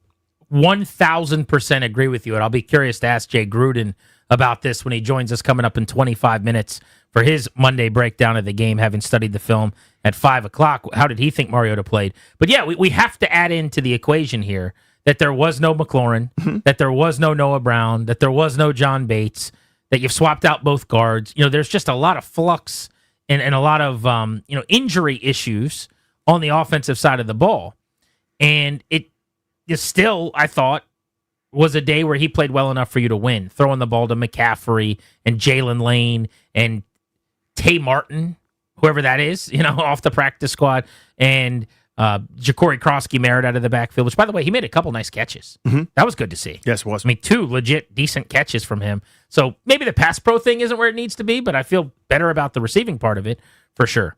1,000% agree with you, and I'll be curious to ask Jay Gruden about this when he joins us coming up in 25 minutes for his Monday breakdown of the game, having studied the film at 5 o'clock. How did he think Mariota played? But yeah, we have to add into the equation here that there was no McLaurin, that there was no Noah Brown, that there was no John Bates, that you've swapped out both guards. There's just a lot of flux and a lot of injury issues on the offensive side of the ball. And it is still, I thought, was a day where he played well enough for you to win, throwing the ball to McCaffrey and Jalen Lane and Tay Martin, whoever that is, off the practice squad, and Ja'Cory Krosky-Merritt out of the backfield, which, by the way, he made a couple nice catches. That was good to see. Yes, it was. I mean, 2 legit decent catches from him. So maybe the pass pro thing isn't where it needs to be, but I feel better about the receiving part of it for sure.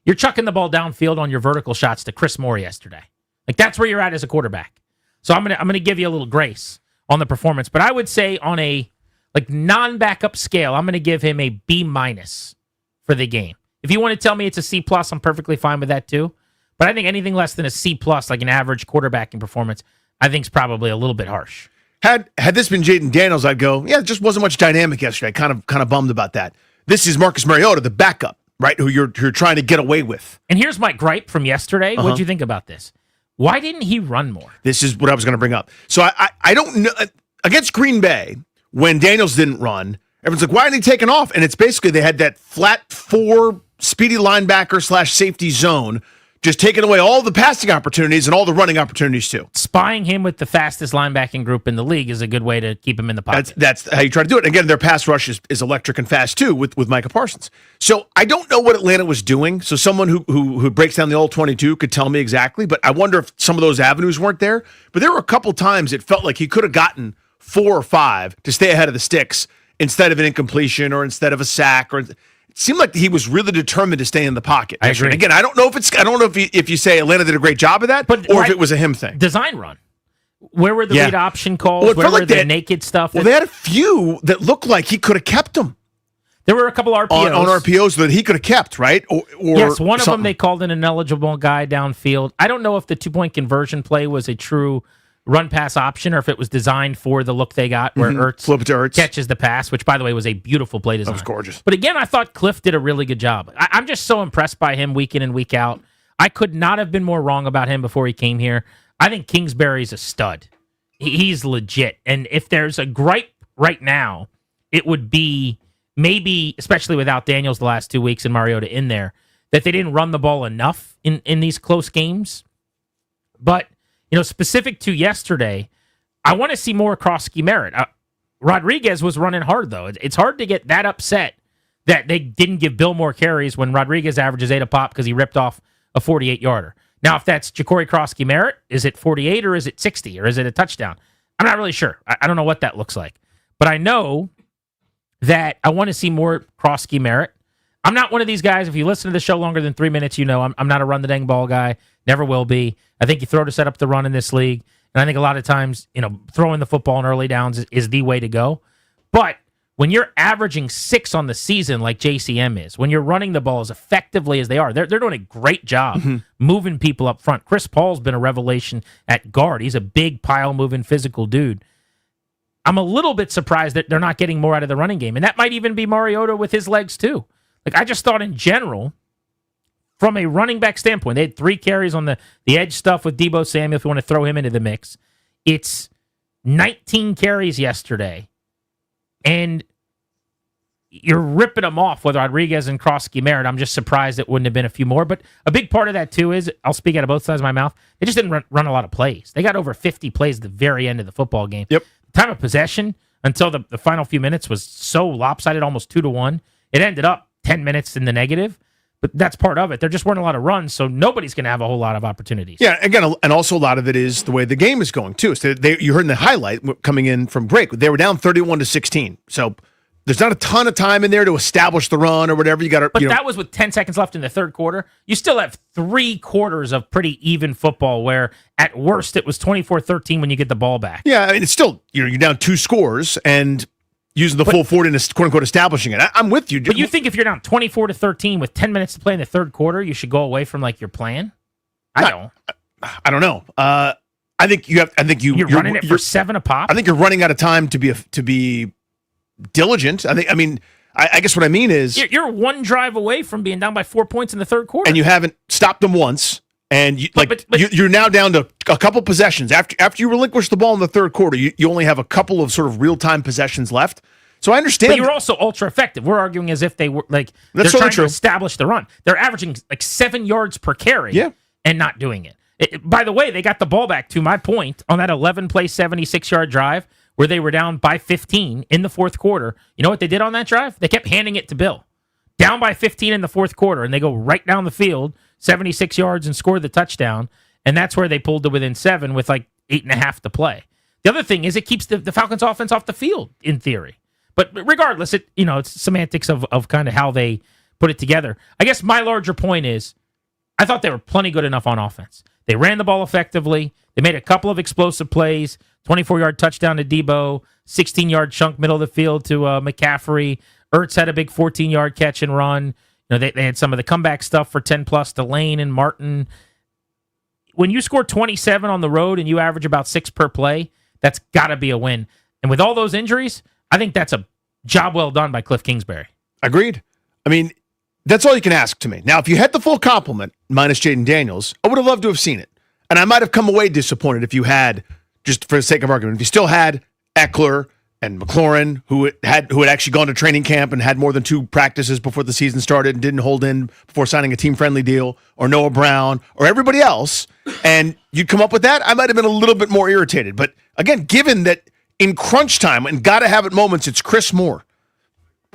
You're chucking the ball downfield on your vertical shots to Chris Moore yesterday. Like, that's where you're at as a quarterback. So I'm gonna give you a little grace on the performance, but I would say on a non-backup scale, I'm gonna give him a B- for the game. If you want to tell me it's a C+, I'm perfectly fine with that too. But I think anything less than a C+, like an average quarterbacking performance, I think is probably a little bit harsh. Had this been Jaden Daniels, I'd go, yeah, it just wasn't much dynamic yesterday. Kind of bummed about that. This is Marcus Mariota, the backup, right? Who you're trying to get away with. And here's my gripe from yesterday. What'd you think about this? Why didn't he run more? This is what I was going to bring up. So I don't know. Against Green Bay, when Daniels didn't run, everyone's like, why aren't he taking off? And it's basically they had that flat 4 speedy linebacker / safety zone, just taking away all the passing opportunities and all the running opportunities too. Spying him with the fastest linebacking group in the league is a good way to keep him in the pocket. That's how you try to do it. And again, their pass rush is electric and fast too with Micah Parsons. So I don't know what Atlanta was doing. So someone who breaks down the all 22 could tell me exactly, but I wonder if some of those avenues weren't there. But there were a couple times it felt like he could have gotten 4 or 5 to stay ahead of the sticks instead of an incompletion or instead of a sack. Or it seemed like he was really determined to stay in the pocket. I agree. Again, I don't know if you say Atlanta did a great job of that, or if it was a him thing. Design run. Where were the read option calls? Well, where were the naked stuff? Well, they had a few that looked like he could have kept them. There were a couple RPOs. On RPOs that he could have kept, right? Or yes, one of something. them they called an ineligible guy downfield. I don't know if the 2-point conversion play was a true run-pass option or if it was designed for the look they got where Ertz flip it to Ertz catches the pass, which, by the way, was a beautiful play design. That was gorgeous. But again, I thought Cliff did a really good job. I'm just so impressed by him week in and week out. I could not have been more wrong about him before he came here. I think Kingsbury's a stud. He's legit. And if there's a gripe right now, it would be maybe, especially without Daniels the last 2 weeks and Mariota in there, that they didn't run the ball enough in these close games. But, specific to yesterday, I want to see more Krosky-Merritt. Rodriguez was running hard, though. It's hard to get that upset that they didn't give Bill more carries when Rodriguez averages 8 a pop because he ripped off a 48-yarder. Now, if that's Ja'Cory Krosky-Merritt, is it 48 or is it 60 or is it a touchdown? I'm not really sure. I don't know what that looks like. But I know that I want to see more Krosky-Merritt. I'm not one of these guys, if you listen to the show longer than 3 minutes, I'm not a run-the-dang ball guy. Never will be. I think you throw to set up the run in this league. And I think a lot of times, throwing the football in early downs is the way to go. But when you're averaging 6 on the season like JCM is, when you're running the ball as effectively as they are, they're doing a great job moving people up front. Chris Paul's been a revelation at guard. He's a big pile-moving physical dude. I'm a little bit surprised that they're not getting more out of the running game. And that might even be Mariota with his legs too. Like, I just thought in general, from a running back standpoint, they had 3 carries on the edge stuff with Deebo Samuel, if you want to throw him into the mix. It's 19 carries yesterday. And you're ripping them off with Rodriguez and Krosky-Merritt. I'm just surprised it wouldn't have been a few more. But a big part of that, too, is, I'll speak out of both sides of my mouth, they just didn't run a lot of plays. They got over 50 plays at the very end of the football game. Yep. Time of possession until the final few minutes was so lopsided, almost 2-1. It ended up 10 minutes in the negative. But that's part of it. There just weren't a lot of runs, so nobody's going to have a whole lot of opportunities. Yeah, again, and also a lot of it is the way the game is going, too. So you heard in the highlight coming in from break, they were down 31-16. So there's not a ton of time in there to establish the run or whatever. But that was with 10 seconds left in the third quarter. You still have 3 quarters of pretty even football where, at worst, it was 24-13 when you get the ball back. Yeah, I mean, it's still, you're down 2 scores, and using the full 40 and quote-unquote establishing it. I'm with you. But you think if you're down 24-13 with 10 minutes to play in the third quarter, you should go away from your plan? I don't know. I think you're running it for 7 a pop. I think you're running out of time to be diligent. I guess what I mean is You're one drive away from being down by 4 points in the third quarter. and you haven't stopped them once. And you're now down to a couple possessions. After you relinquish the ball in the third quarter, you only have a couple of sort of real-time possessions left. So I understand. But you're also ultra effective. We're arguing as if they were like they're That's trying totally true. to establish the run. They're averaging like 7 yards per carry and not doing it. By the way, they got the ball back, to my point, on that 11-play, 76-yard drive where they were down by 15 in the fourth quarter. You know what they did on that drive? They kept handing it to Bill. Down by 15 in the fourth quarter, and they go right down the field, 76 yards, and score the touchdown. And that's where they pulled to within 7 with like 8.5 to play. The other thing is it keeps the Falcons' offense off the field, in theory. But regardless, it's semantics of kind of how they put it together. I guess my larger point is I thought they were plenty good enough on offense. They ran the ball effectively. They made a couple of explosive plays, 24-yard touchdown to Debo, 16-yard chunk middle of the field to McCaffrey. Ertz had a big 14-yard catch and run. They had some of the comeback stuff for 10-plus to Lane and Martin. When you score 27 on the road and you average about 6 per play, that's got to be a win. And with all those injuries, I think that's a job well done by Cliff Kingsbury. Agreed. That's all you can ask to me. Now, if you had the full complement, minus Jaden Daniels, I would have loved to have seen it. And I might have come away disappointed if you had, just for the sake of argument, if you still had Eckler and McLaurin, who had actually gone to training camp and had more than 2 practices before the season started and didn't hold in before signing a team-friendly deal, or Noah Brown, or everybody else, and you'd come up with that, I might have been a little bit more irritated. But again, given that in crunch time and gotta have it moments, it's Chris Moore.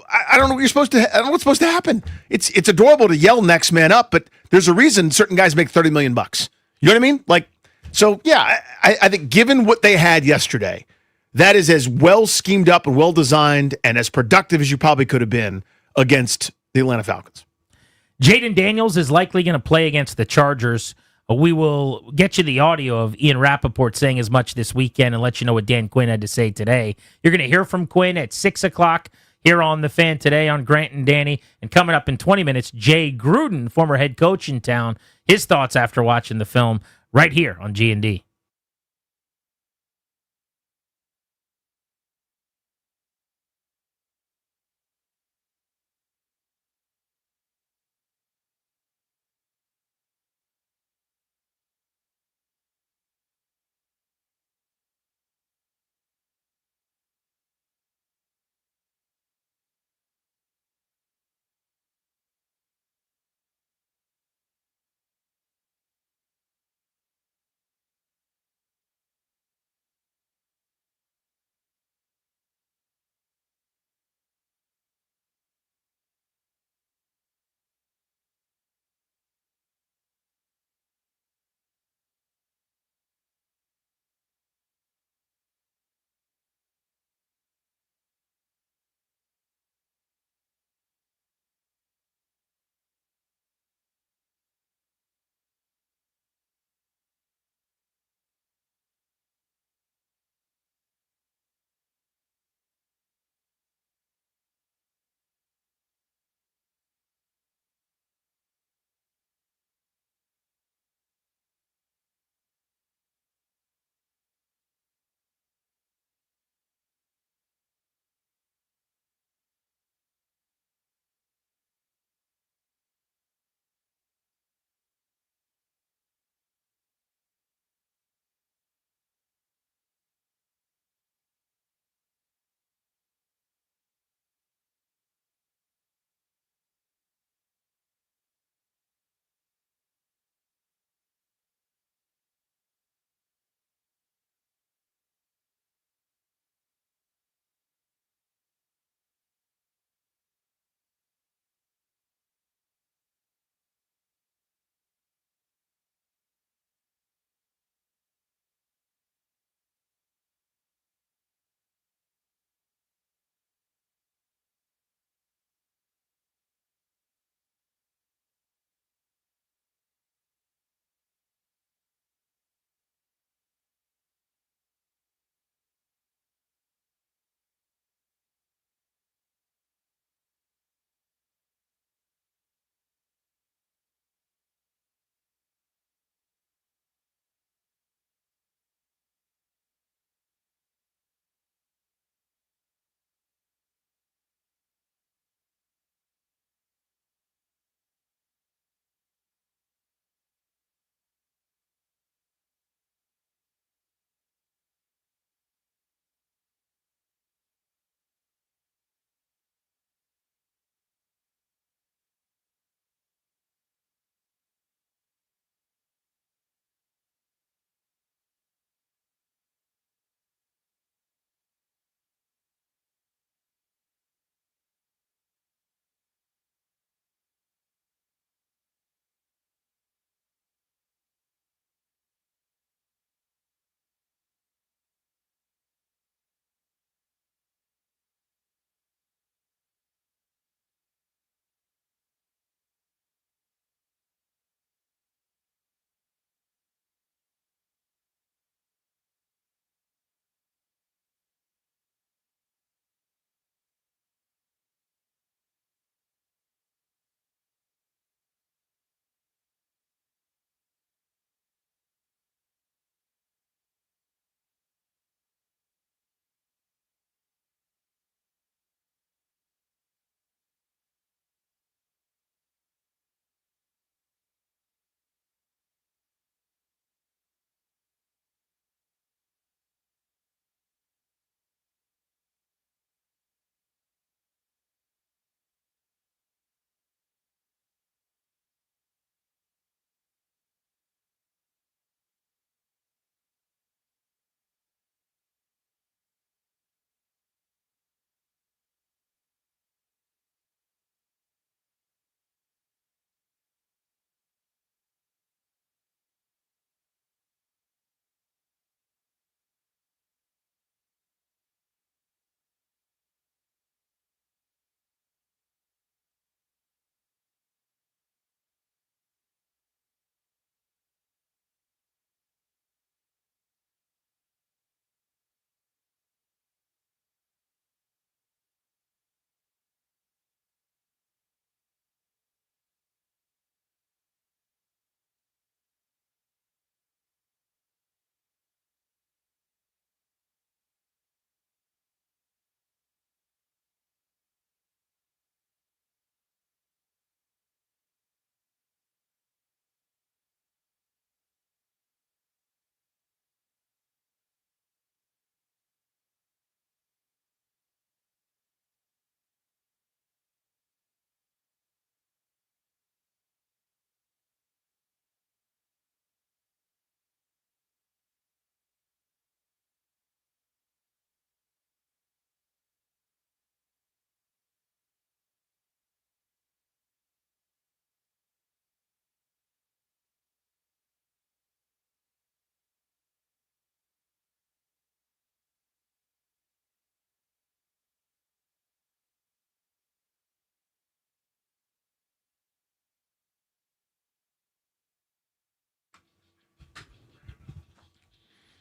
I don't know what you're supposed to. I don't know what's supposed to happen. It's adorable to yell next man up, but there's a reason certain guys make $30 million. You know what I mean? I think given what they had yesterday, that is as well schemed up and well designed and as productive as you probably could have been against the Atlanta Falcons. Jaden Daniels is likely going to play against the Chargers. We will get you the audio of Ian Rappaport saying as much this weekend and let you know what Dan Quinn had to say today. You're going to hear from Quinn at 6 o'clock here on The Fan today on Grant and Danny. And coming up in 20 minutes, Jay Gruden, former head coach in town, his thoughts after watching the film right here on G&D.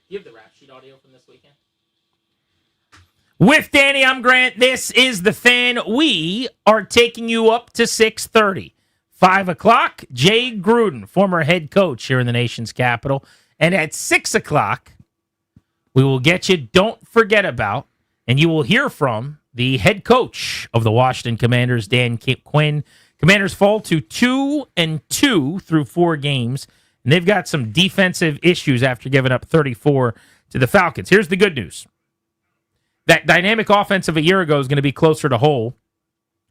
You have the rap sheet audio from this weekend? With Danny, I'm Grant. This is The Fan. We are taking you up to 6:30. 5 o'clock, Jay Gruden, former head coach here in the nation's capital. And at 6 o'clock, we will get you Don't Forget About, and you will hear from the head coach of the Washington Commanders, Dan Quinn. Commanders fall to 2-2 through 4 games, and they've got some defensive issues after giving up 34 to the Falcons. Here's the good news. That dynamic offense of a year ago is going to be closer to whole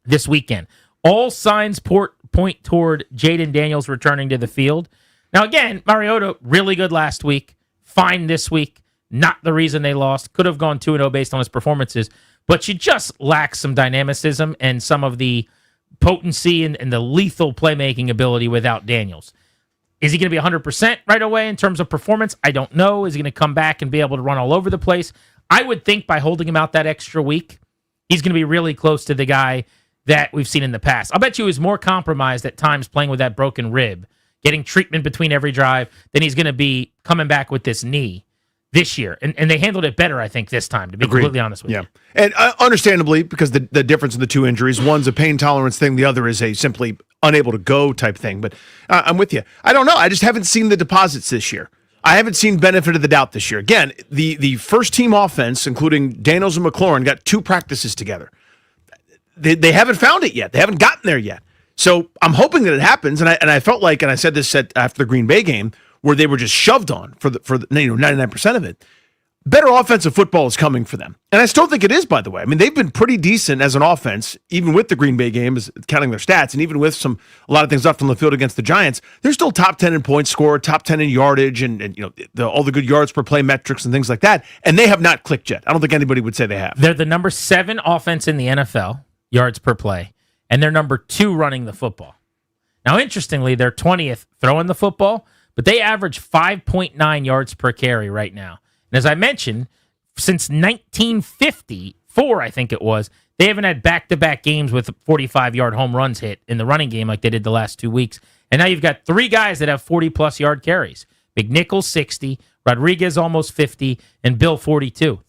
this weekend. All signs point toward Jaden Daniels returning to the field. Now, again, Mariota, really good last week, fine this week. Not the reason they lost. Could have gone 2-0 based on his performances, but you just lack some dynamicism and some of the potency and the lethal playmaking ability without Daniels. Is he going to be 100% right away in terms of performance? I don't know. Is he going to come back and be able to run all over the place? I would think by holding him out that extra week, he's going to be really close to the guy that we've seen in the past. I'll bet you he's more compromised at times playing with that broken rib, getting treatment between every drive, than he's going to be coming back with this knee this year. And they handled it better, I think, this time, to be completely honest with you. And understandably, because the difference in the two injuries, one's a pain tolerance thing, the other is a simply unable to go type thing. But I'm with you. I don't know. I just haven't seen the deposits this year. I haven't seen benefit of the doubt this year. Again, the first-team offense, including Daniels and McLaurin, got 2 practices together. They haven't found it yet. They haven't gotten there yet. So I'm hoping that it happens. And I felt like, and I said this after the Green Bay game, where they were just shoved on for the 99% of it. Better offensive football is coming for them. And I still think it is, by the way. I mean, they've been pretty decent as an offense, even with the Green Bay game, counting their stats, and even with a lot of things left on the field against the Giants. They're still top 10 in points scored, top 10 in yardage, and all the good yards per play metrics and things like that. And they have not clicked yet. I don't think anybody would say they have. They're the number 7 offense in the NFL, yards per play, and they're number 2 running the football. Now, interestingly, they're 20th throwing the football, but they average 5.9 yards per carry right now. And as I mentioned, since 1954, I think it was, they haven't had back-to-back games with 45-yard home runs hit in the running game like they did the last 2 weeks. And now you've got 3 guys that have 40-plus yard carries. McNichols, 60, Rodriguez, almost 50, and Bill, 42.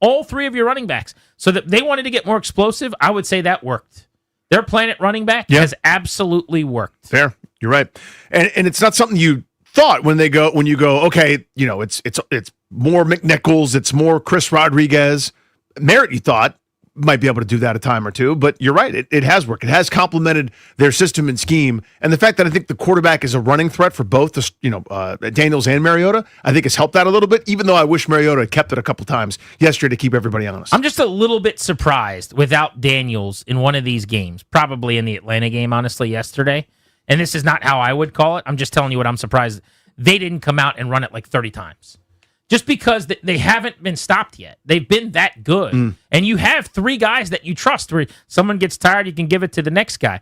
All three of your running backs. So that they wanted to get more explosive, I would say that worked. Their plan at running back has absolutely worked. Fair. You're right. And it's not something you thought when you go, okay, it's more McNichols, it's more Chris Rodriguez. Merritt, you thought, might be able to do that a time or two, but you're right. It has worked. It has complemented their system and scheme. And the fact that I think the quarterback is a running threat for both Daniels and Mariota, I think has helped that a little bit, even though I wish Mariota had kept it a couple times yesterday to keep everybody honest. I'm just a little bit surprised without Daniels in one of these games, probably in the Atlanta game, honestly, yesterday. And this is not how I would call it. I'm just telling you what I'm surprised. They didn't come out and run it like 30 times. Just because they haven't been stopped yet. They've been that good. And you have 3 guys that you trust. Where someone gets tired, you can give it to the next guy.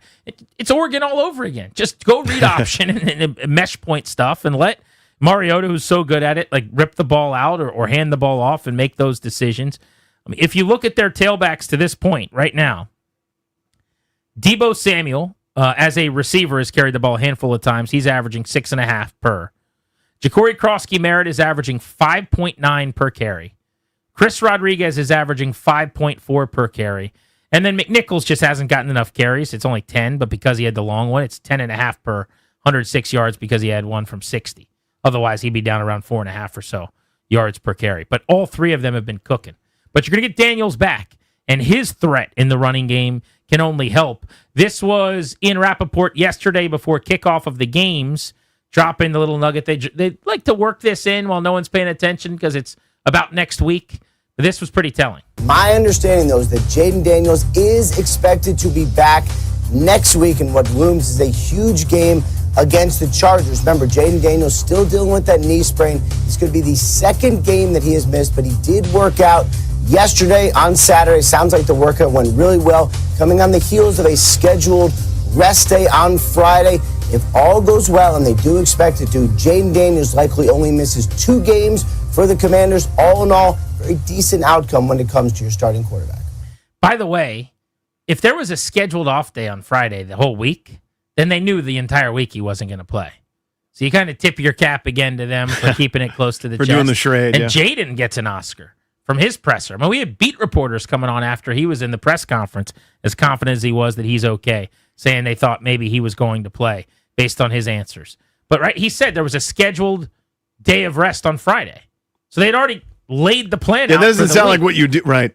It's Oregon all over again. Just go read option and mesh point stuff and let Mariota, who's so good at it, like rip the ball out or hand the ball off and make those decisions. I mean, if you look at their tailbacks to this point right now, Deebo Samuel, as a receiver, has carried the ball a handful of times. He's averaging 6.5 per. Ja'Cory Krosky-Merritt is averaging 5.9 per carry. Chris Rodriguez is averaging 5.4 per carry. And then McNichols just hasn't gotten enough carries. It's only 10, but because he had the long one, it's 10.5 per 106 yards because he had one from 60. Otherwise, he'd be down around 4.5 or so yards per carry. But all 3 of them have been cooking. But you're going to get Daniels back, and his threat in the running game can only help. This was Ian Rappaport yesterday before kickoff of the games, dropping the little nugget. They like to work this in while no one's paying attention because it's about next week. But this was pretty telling. My understanding, though, is that Jaden Daniels is expected to be back next week, and what looms is a huge game against the Chargers. Remember, Jaden Daniels still dealing with that knee sprain. This could be the 2nd game that he has missed, but he did work out yesterday on Saturday. Sounds like the workout went really well, coming on the heels of a scheduled rest day on Friday. If all goes well, and they do expect it to, Jaden Daniels likely only misses 2 games for the Commanders. All in all, very decent outcome when it comes to your starting quarterback. By the way, if there was a scheduled off day on Friday the whole week, then they knew the entire week he wasn't going to play. So you kind of tip your cap again to them for keeping it close to the For chest. doing the charade, And yeah. Jaden gets an Oscar from his presser. I mean, we had beat reporters coming on after he was in the press conference, as confident as he was that he's okay, saying they thought maybe he was going to play based on his answers. But right, he said there was a scheduled day of rest on Friday. So they'd already laid the plan out. It doesn't for the sound week. like what you do. Right.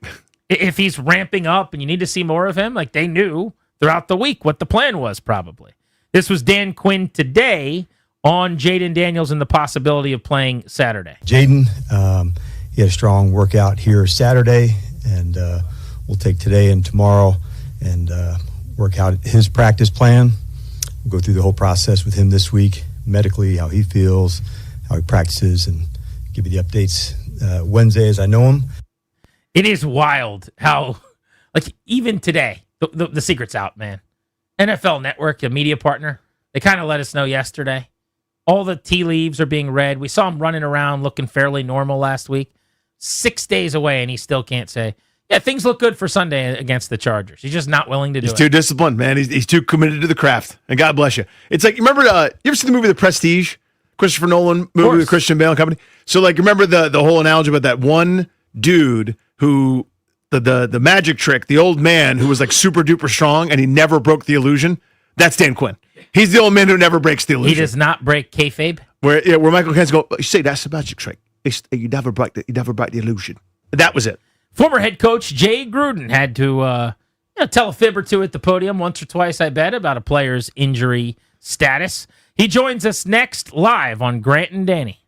If he's ramping up and you need to see more of him, like they knew throughout the week what the plan was probably. This was Dan Quinn today on Jaden Daniels and the possibility of playing Saturday. Jaden, he had a strong workout here Saturday, and we'll take today and tomorrow and work out his practice plan. We'll go through the whole process with him this week, medically, how he feels, how he practices, and give you the updates Wednesday as I know him. It is wild how, like, even today, the secret's out, man. NFL Network, a media partner, they kind of let us know yesterday. All the tea leaves are being read. We saw him running around looking fairly normal last week. 6 days away, and he still can't say, yeah, things look good for Sunday against the Chargers. He's just not willing to do He's it. too disciplined, man. He's too committed to the craft. And God bless you. It's like, remember, you ever see the movie The Prestige? Christopher Nolan movie with Christian Bale and company? So, like, remember the whole analogy about that one dude who, the magic trick, the old man who was like super duper strong and he never broke the illusion? That's Dan Quinn. He's the old man who never breaks the illusion. He does not break kayfabe. Where Michael Caine go, you say that's the magic trick. You never break the illusion. That was it. Former head coach Jay Gruden had to tell a fib or two at the podium once or twice, I bet, about a player's injury status. He joins us next live on Grant and Danny.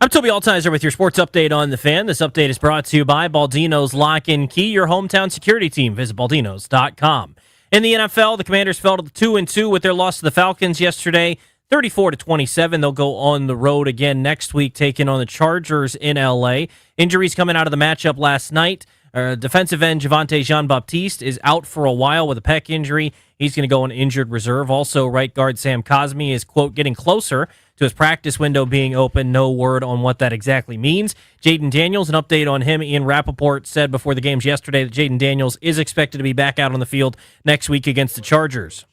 I'm Toby Altizer with your sports update on The Fan. This update is brought to you by Baldino's Lock and Key, your hometown security team. Visit baldinos.com. In the NFL, the Commanders fell to 2-2 with their loss to the Falcons yesterday, 34-27. They'll go on the road again next week, taking on the Chargers in L.A. Injuries coming out of the matchup last night. Defensive end Javonte Jean-Baptiste is out for a while with a pec injury. He's going to go on injured reserve. Also, right guard Sam Cosmi is, quote, getting closer to his practice window being open. No word on what that exactly means. Jaden Daniels, an update on him. Ian Rappaport said before the games yesterday that Jaden Daniels is expected to be back out on the field next week against the Chargers.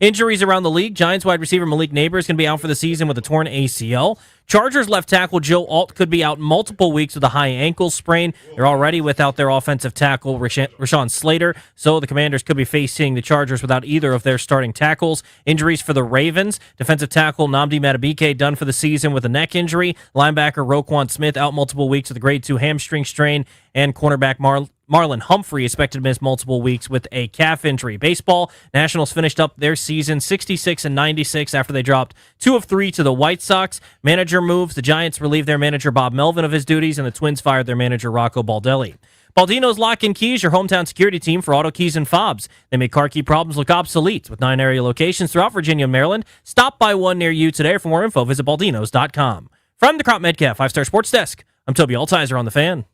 Injuries around the league. Giants wide receiver Malik Neighbor is going to be out for the season with a torn ACL. Chargers left tackle Joe Alt could be out multiple weeks with a high ankle sprain. They're already without their offensive tackle, Rashawn Slater, so the Commanders could be facing the Chargers without either of their starting tackles. Injuries for the Ravens. Defensive tackle Nnamdi Madubuike done for the season with a neck injury. Linebacker Roquan Smith out multiple weeks with a grade 2 hamstring strain. And cornerback Marlon Humphrey expected to miss multiple weeks with a calf injury. Baseball, Nationals finished up their season 66-96 after they dropped 2 of 3 to the White Sox. Manager moves. The Giants relieved their manager Bob Melvin of his duties, and the Twins fired their manager Rocco Baldelli. Baldino's Lock and Keys, your hometown security team for auto keys and fobs. They make car key problems look obsolete with 9 area locations throughout Virginia and Maryland. Stop by one near you today. For more info, visit baldinos.com. From the Crop Medcalf 5-Star Sports Desk, I'm Toby Altizer on The Fan.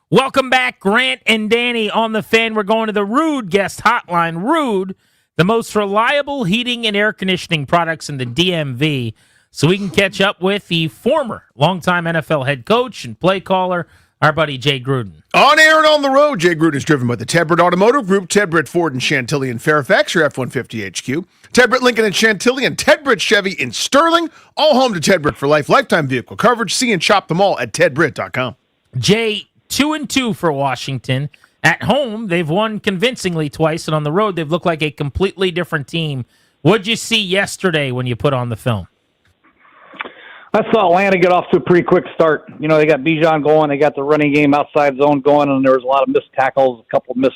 Welcome back, Grant and Danny on The Fan. We're going to the Rude guest hotline. Rude, the most reliable heating and air conditioning products in the DMV. So we can catch up with the former longtime NFL head coach and play caller, our buddy Jay Gruden. On air and on the road, Jay Gruden is driven by the Ted Britt Automotive Group, Ted Britt Ford and Chantilly in Fairfax, your F-150 HQ, Ted Britt Lincoln and Chantilly, and Ted Britt Chevy in Sterling, all home to Ted Britt for life, lifetime vehicle coverage. See and shop them all at tedbritt.com. Jay, 2-2 for Washington. At home, they've won convincingly twice, and on the road, they've looked like a completely different team. What'd you see yesterday when you put on the film? I saw Atlanta get off to a pretty quick start. You know, they got Bijan going, they got the running game outside zone going, and there was a lot of missed tackles, a couple missed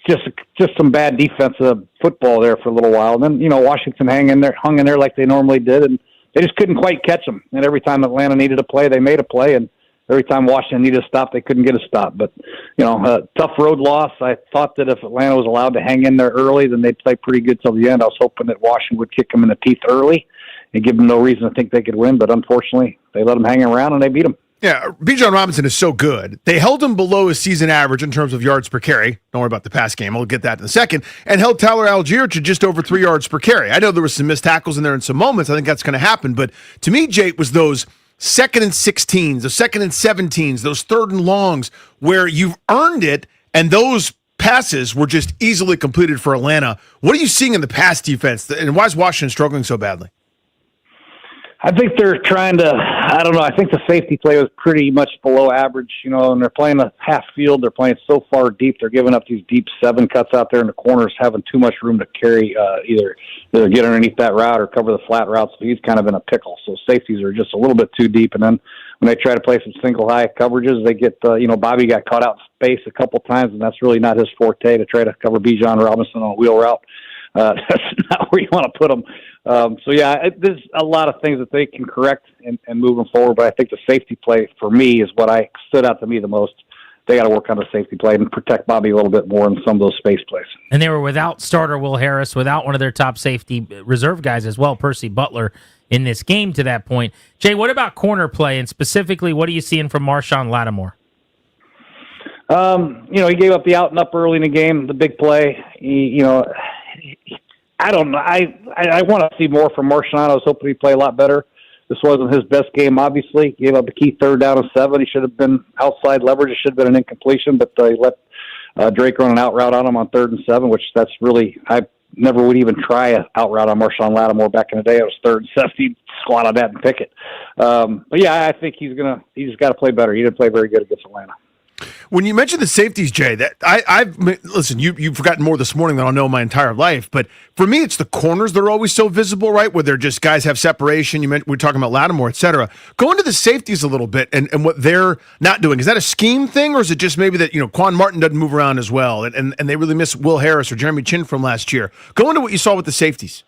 just some bad defensive football there for a little while. And then, you know, Washington hung in there like they normally did, and they just couldn't quite catch them. And every time Atlanta needed a play, they made a play. And every time Washington needed a stop, they couldn't get a stop. But, you know, tough road loss. I thought that if Atlanta was allowed to hang in there early, then they'd play pretty good till the end. I was hoping that Washington would kick them in the teeth early and give them no reason to think they could win. But unfortunately, they let them hang around and they beat them. Yeah, Bijan Robinson is so good. They held him below his season average in terms of yards per carry. Don't worry about the pass game. I'll get that in a second. And held Tyler Algier to just over 3 yards per carry. I know there was some missed tackles in there in some moments. I think that's going to happen. But to me, Jay, it was those 2nd and 16s, those 2nd and 17s, those 3rd and longs where you've earned it, and those passes were just easily completed for Atlanta. What are you seeing in the pass defense? And why is Washington struggling so badly? I think they're trying to, I don't know, I think the safety play was pretty much below average, you know, and they're playing a half field. They're playing so far deep. They're giving up these deep 7 cuts out there in the corners, having too much room to carry, either get underneath that route or cover the flat route. So he's kind of in a pickle. So safeties are just a little bit too deep. And then when they try to play some single high coverages, they get, Bobby got caught out in space a couple times, and that's really not his forte to try to cover Bijan Robinson on a wheel route. That's not where you want to put them. There's a lot of things that they can correct and moving forward, but I think the safety play for me is what stood out to me the most. They got to work on the safety play and protect Bobby a little bit more in some of those space plays. And they were without starter Will Harris, without one of their top safety reserve guys as well, Percy Butler, in this game to that point. Jay, what about corner play, and specifically, what are you seeing from Marshawn Lattimore? He gave up the out and up early in the game, the big play. I don't know. I want to see more from Marshawn. I was hoping he'd play a lot better. This wasn't his best game, obviously. Gave up a key 3rd down and 7. He should have been outside leverage. It should have been an incompletion, but he let Drake run an out route on him on 3rd and 7, which that's really, I never would even try an out route on Marshawn Lattimore back in the day. It was 3rd and 7. He'd squat on that and pick it. I think he's just got to play better. He didn't play very good against Atlanta. When you mentioned the safeties, Jay, that I've listen. You've forgotten more this morning than I'll know my entire life. But for me, it's the corners that are always so visible, right? Where they're just guys have separation. We're talking about Lattimore, et cetera. Go into the safeties a little bit and what they're not doing. Is that a scheme thing, or is it just maybe that Quan Martin doesn't move around as well, and they really miss Will Harris or Jeremy Chin from last year? Go into what you saw with the safeties.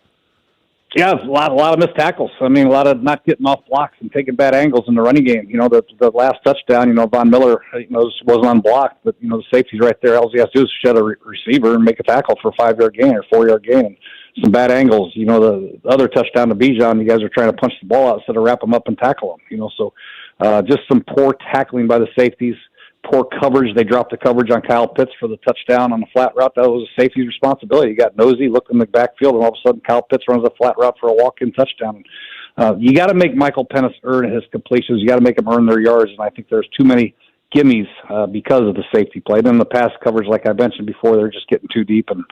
Yeah, a lot of missed tackles. I mean, a lot of not getting off blocks and taking bad angles in the running game. The last touchdown, Von Miller, wasn't unblocked, but the safety's right there. All he has to do is shut a receiver and make a tackle for a 5-yard gain or 4-yard gain. And some bad angles. The other touchdown to Bijan, you guys are trying to punch the ball out instead of wrap them up and tackle them. So just some poor tackling by the safeties. Poor coverage. They dropped the coverage on Kyle Pitts for the touchdown on the flat route. That was a safety's responsibility. You got Nosey looking in the backfield, and all of a sudden Kyle Pitts runs a flat route for a walk-in touchdown. You got to make Michael Pennis earn his completions. You got to make them earn their yards, and I think there's too many gimmies because of the safety play. Then the pass coverage, like I mentioned before, they're just getting too deep, and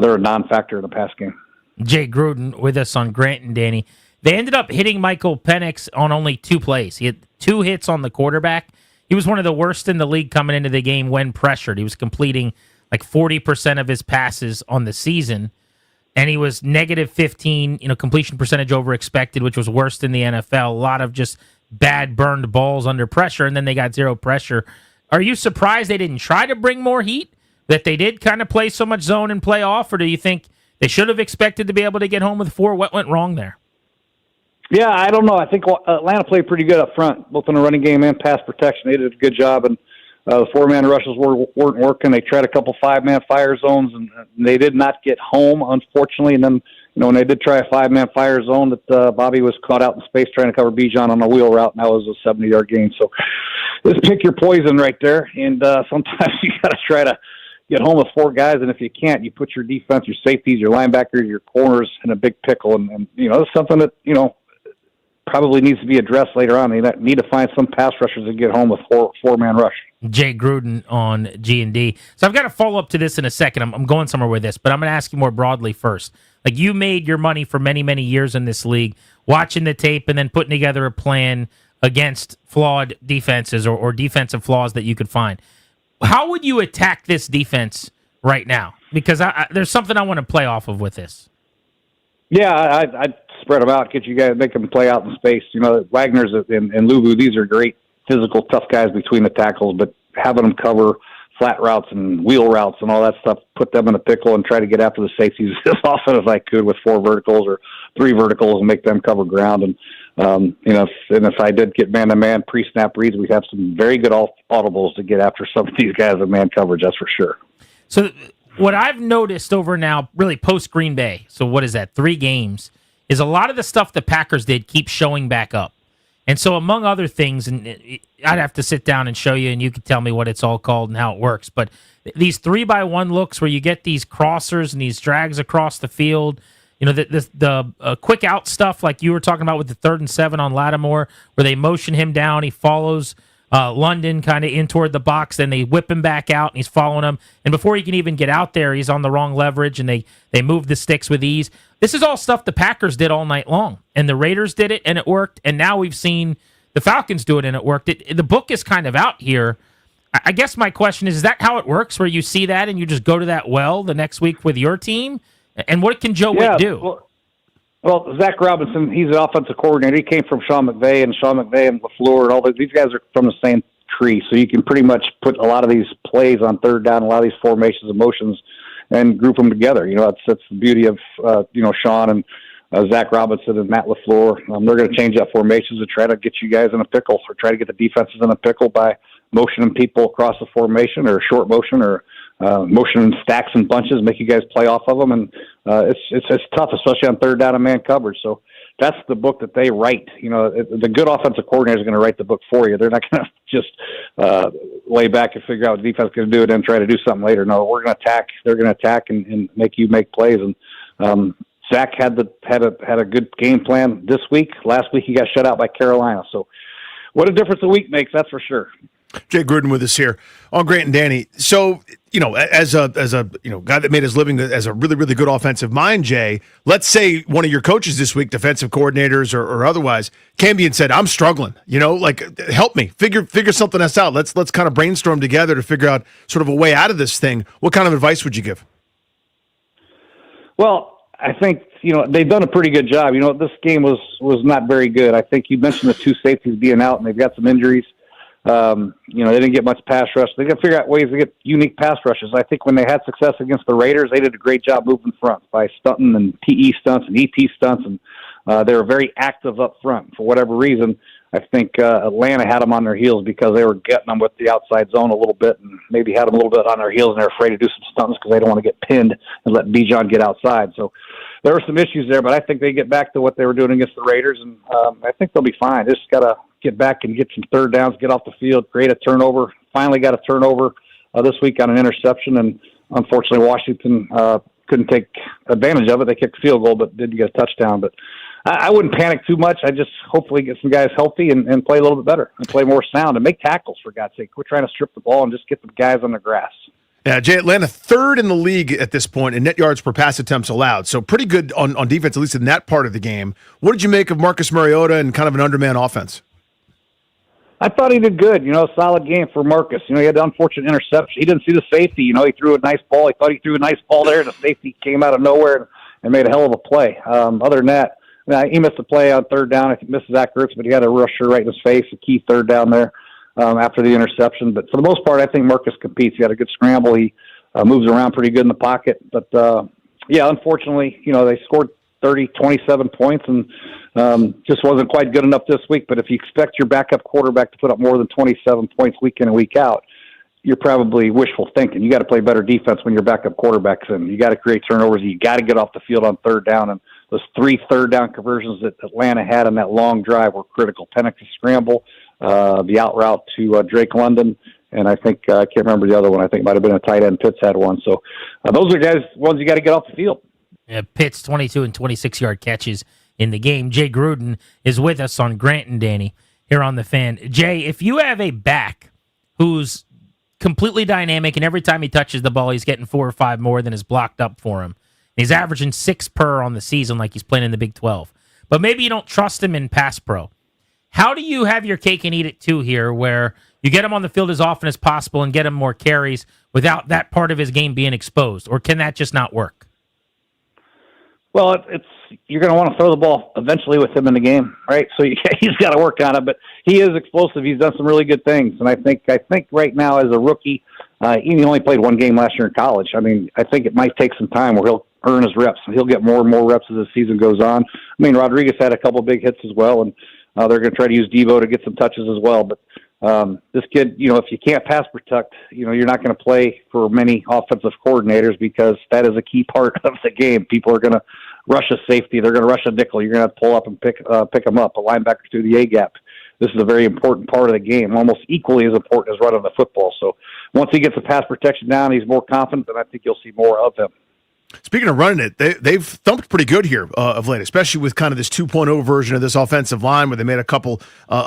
they're a non-factor in the pass game. Jay Gruden with us on Grant and Danny. They ended up hitting Michael Penix on only 2 plays. He had 2 hits on the quarterback. He was one of the worst in the league coming into the game when pressured. He was completing like 40% of his passes on the season, and he was negative 15, completion percentage over expected, which was worst in the NFL. A lot of just bad burned balls under pressure, and then they got 0 pressure. Are you surprised they didn't try to bring more heat, that they did kind of play so much zone and play off, or do you think they should have expected to be able to get home with 4? What went wrong there? Yeah, I don't know. I think Atlanta played pretty good up front, both in the running game and pass protection. They did a good job, and the 4-man rushes weren't working. They tried a couple 5-man fire zones, and they did not get home, unfortunately. And then, when they did try a 5-man fire zone, that Bobby was caught out in space trying to cover Bijan on a wheel route, and that was a 70-yard gain. So just pick your poison right there, and sometimes you got to try to get home with 4 guys, and if you can't, you put your defense, your safeties, your linebackers, your corners in a big pickle, and it's something that, probably needs to be addressed later on. They need to find some pass rushers to get home with 4-man rush. Jay Gruden on G&D. So I've got to follow up to this in a second. I'm going somewhere with this, but I'm going to ask you more broadly first. Like, you made your money for many, many years in this league, watching the tape and then putting together a plan against flawed defenses or defensive flaws that you could find. How would you attack this defense right now? Because there's something I want to play off of with this. Yeah, I'd spread them out, get you guys, make them play out in space. Wagner's and Luvu, these are great physical, tough guys between the tackles, but having them cover flat routes and wheel routes and all that stuff, put them in a pickle and try to get after the safeties as often as I could with 4 verticals or 3 verticals and make them cover ground. And, if I did get man-to-man pre-snap reads, we'd have some very good audibles to get after some of these guys in man coverage, that's for sure. So what I've noticed over now, really post Green Bay, so what is that, 3 games, is a lot of the stuff the Packers did keeps showing back up. And so among other things, and I'd have to sit down and show you, and you could tell me what it's all called and how it works, but these 3-by-1 looks where you get these crossers and these drags across the field, the quick out stuff like you were talking about with the 3rd and 7 on Lattimore, where they motion him down, he follows London kind of in toward the box, then they whip him back out, and he's following him. And before he can even get out there, he's on the wrong leverage, and they move the sticks with ease. This is all stuff the Packers did all night long, and the Raiders did it, and it worked, and now we've seen the Falcons do it, and it worked. The book is kind of out here. I guess my question is that how it works, where you see that and you just go to that well the next week with your team? And what can Joe Witt do? Well, Zach Robinson, he's an offensive coordinator. He came from Sean McVay and LaFleur and all these guys are from the same tree. So you can pretty much put a lot of these plays on 3rd down, a lot of these formations and motions, and group them together. That's the beauty of Sean and Zach Robinson and Matt LaFleur. They're going to change up formations to try to get you guys in a pickle, or try to get the defenses in a pickle by motioning people across the formation, or short motion, or motion in stacks and bunches, make you guys play off of them, and it's tough, especially on 3rd down and man coverage. So that's the book that they write. The good offensive coordinator is going to write the book for you. They're not going to just lay back and figure out what the defense is going to do and then try to do something later. No, we're going to attack. They're going to attack and make you make plays. And Zach had a good game plan this week. Last week he got shut out by Carolina. So what a difference a week makes, that's for sure. Jay Gruden with us here on Grant and Danny. So, as a guy that made his living as a really, really good offensive mind, Jay, let's say one of your coaches this week, defensive coordinators or otherwise, came to you and said, I'm struggling, help me, figure something else out. Let's kind of brainstorm together to figure out sort of a way out of this thing. What kind of advice would you give? Well, I think, they've done a pretty good job. This game was not very good. I think you mentioned the two safeties being out, and they've got some injuries. They didn't get much pass rush. They got to figure out ways to get unique pass rushes. I think when they had success against the Raiders, they did a great job moving front by stunting and PE stunts and ET stunts, and they were very active up front. For whatever reason, I think Atlanta had them on their heels because they were getting them with the outside zone a little bit and maybe had them a little bit on their heels, and they're afraid to do some stunts because they don't want to get pinned and let Bijan get outside. So there were some issues there, but I think they get back to what they were doing against the Raiders, and I think they'll be fine. They just got to get back and get some third downs, get off the field, create a turnover. Finally got a turnover this week on an interception, and unfortunately Washington couldn't take advantage of it. They kicked a field goal but didn't get a touchdown. But I wouldn't panic too much. I just hopefully get some guys healthy and play a little bit better and play more sound and make tackles, for God's sake. Quit trying to strip the ball and just get the guys on the grass. Yeah, Jay, Atlanta third in the league at this point in net yards per pass attempts allowed. So pretty good on defense, at least in that part of the game. What did you make of Marcus Mariota and kind of an underman offense? I thought he did good. Solid game for Marcus. He had the unfortunate interception. He didn't see the safety. He threw a nice ball. He thought he threw a nice ball there, and the safety came out of nowhere and made a hell of a play. Other than that, he missed a play on third down. I think missed Zach Ertz, but he had a rusher right in his face, a key third down there after the interception. But for the most part, I think Marcus competes. He had a good scramble. He moves around pretty good in the pocket. But, unfortunately, they scored 27 points and just wasn't quite good enough this week. But if you expect your backup quarterback to put up more than 27 points week in and week out, you're probably wishful thinking. You got to play better defense when your backup quarterback's in. You got to create turnovers. You got to get off the field on third down. And those 3 third-down conversions that Atlanta had on that long drive were critical. Penix's scramble, the out route to Drake London, and I think I can't remember the other one. I think it might have been a tight end. Pitts had one. So those are ones you got to get off the field. Yeah, Pitts 22 and 26-yard catches in the game. Jay Gruden is with us on Grant and Danny here on The Fan. Jay, if you have a back who's completely dynamic and every time he touches the ball he's getting 4 or 5 more than is blocked up for him, he's averaging 6 per on the season like he's playing in the Big 12, but maybe you don't trust him in pass pro, how do you have your cake and eat it too here where you get him on the field as often as possible and get him more carries without that part of his game being exposed, or can that just not work? Well, you're going to want to throw the ball eventually with him in the game, right? So he's got to work on it, but he is explosive. He's done some really good things, and I think right now as a rookie, he only played 1 game last year in college. I mean, I think it might take some time where he'll earn his reps, and he'll get more and more reps as the season goes on. I mean, Rodriguez had a couple of big hits as well, and they're going to try to use Devo to get some touches as well. But this kid, if you can't pass protect, you're not going to play for many offensive coordinators because that is a key part of the game. People are going to rush a safety. They're going to rush a nickel. You're going to have to pull up and pick them up, a linebacker through the A-gap. This is a very important part of the game, almost equally as important as running the football. So once he gets the pass protection down, he's more confident, then I think you'll see more of him. Speaking of running it, they've thumped pretty good here of late, especially with kind of this 2.0 version of this offensive line where they made a couple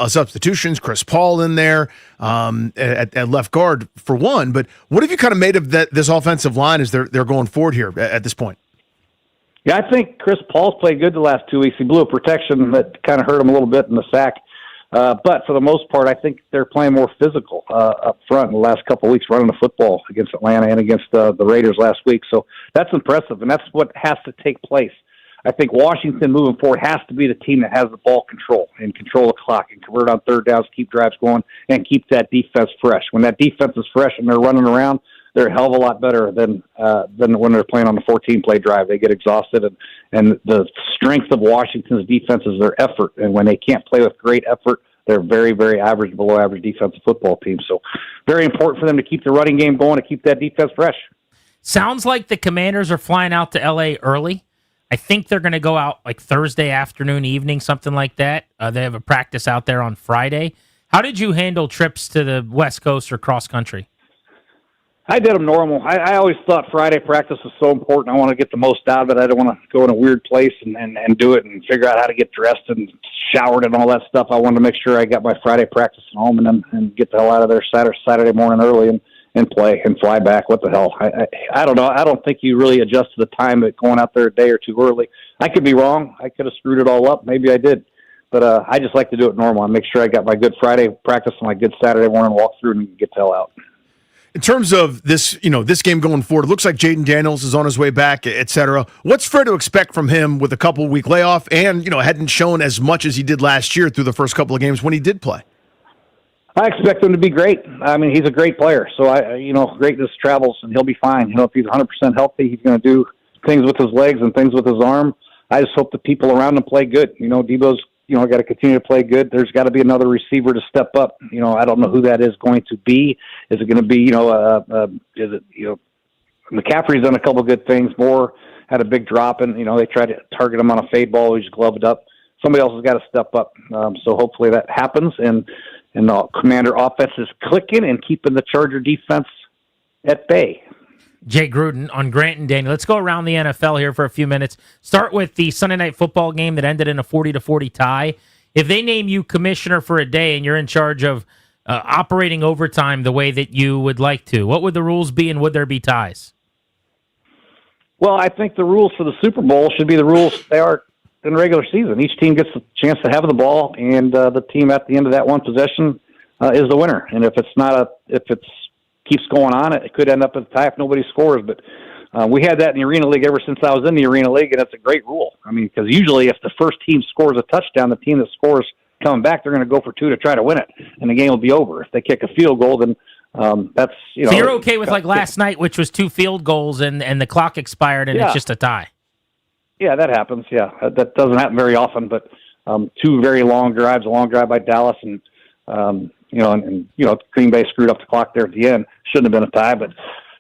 substitutions. Chris Paul in there at left guard for one. But what have you kind of made of this offensive line as they're going forward here at this point? Yeah, I think Chris Paul's played good the last 2 weeks. He blew a protection that kind of hurt him a little bit in the sack. But for the most part, I think they're playing more physical up front in the last couple of weeks, running the football against Atlanta and against the Raiders last week. So that's impressive, and that's what has to take place. I think Washington moving forward has to be the team that has the ball control and control the clock and convert on third downs, keep drives going, and keep that defense fresh. When that defense is fresh and they're running around, they're a hell of a lot better than when they're playing on the 14-play drive. They get exhausted, and the strength of Washington's defense is their effort. And when they can't play with great effort, they're very, very average, below average defensive football team. So very important for them to keep the running game going, to keep that defense fresh. Sounds like the Commanders are flying out to L.A. early. I think they're going to go out like Thursday afternoon, evening, something like that. They have a practice out there on Friday. How did you handle trips to the West Coast or cross country? I did them normal. I always thought Friday practice was so important. I want to get the most out of it. I don't want to go in a weird place and do it and figure out how to get dressed and showered and all that stuff. I wanted to make sure I got my Friday practice at home and get the hell out of there Saturday morning early and play and fly back. What the hell? I don't know. I don't think you really adjust to the time of going out there a day or two early. I could be wrong. I could have screwed it all up. Maybe I did. But I just like to do it normal. I make sure I got my good Friday practice and my good Saturday morning walk through and get the hell out. In terms of this, this game going forward, it looks like Jaden Daniels is on his way back, et cetera. What's fair to expect from him with a couple-week layoff and, hadn't shown as much as he did last year through the first couple of games when he did play? I expect him to be great. I mean, he's a great player. So, greatness travels, and he'll be fine. If he's 100% healthy, he's going to do things with his legs and things with his arm. I just hope the people around him play good. Debo's got to continue to play good. There's got to be another receiver to step up. I don't know who that is going to be. Is it going to be, McCaffrey's done a couple of good things. Moore had a big drop, and, they tried to target him on a fade ball. He's gloved up. Somebody else has got to step up. So hopefully that happens, and the Commander offense is clicking and keeping the Charger defense at bay. Jay Gruden on Grant and Danny. Let's go around the NFL here for a few minutes. Start with the Sunday Night Football game that ended in a 40-40 tie. If they name you commissioner for a day and you're in charge of operating overtime the way that you would like to, what would the rules be, and would there be ties? Well, I think the rules for the Super Bowl should be the rules they are in the regular season. Each team gets a chance to have the ball, and the team at the end of that one possession is the winner. And if it's keeps going on, it could end up at a tie if nobody scores. But we had that in the Arena League ever since I was in the Arena League, and it's a great rule. I mean, because usually if the first team scores a touchdown, the team that scores coming back, they're going to go for two to try to win it, and the game will be over. If they kick a field goal, then that's, So you're okay with like last night, which was 2 field goals, and the clock expired, and it's just a tie? Yeah, that happens, yeah. That doesn't happen very often, but 2 very long drives, a long drive by Dallas, and Green Bay screwed up the clock there at the end. Shouldn't have been a tie, but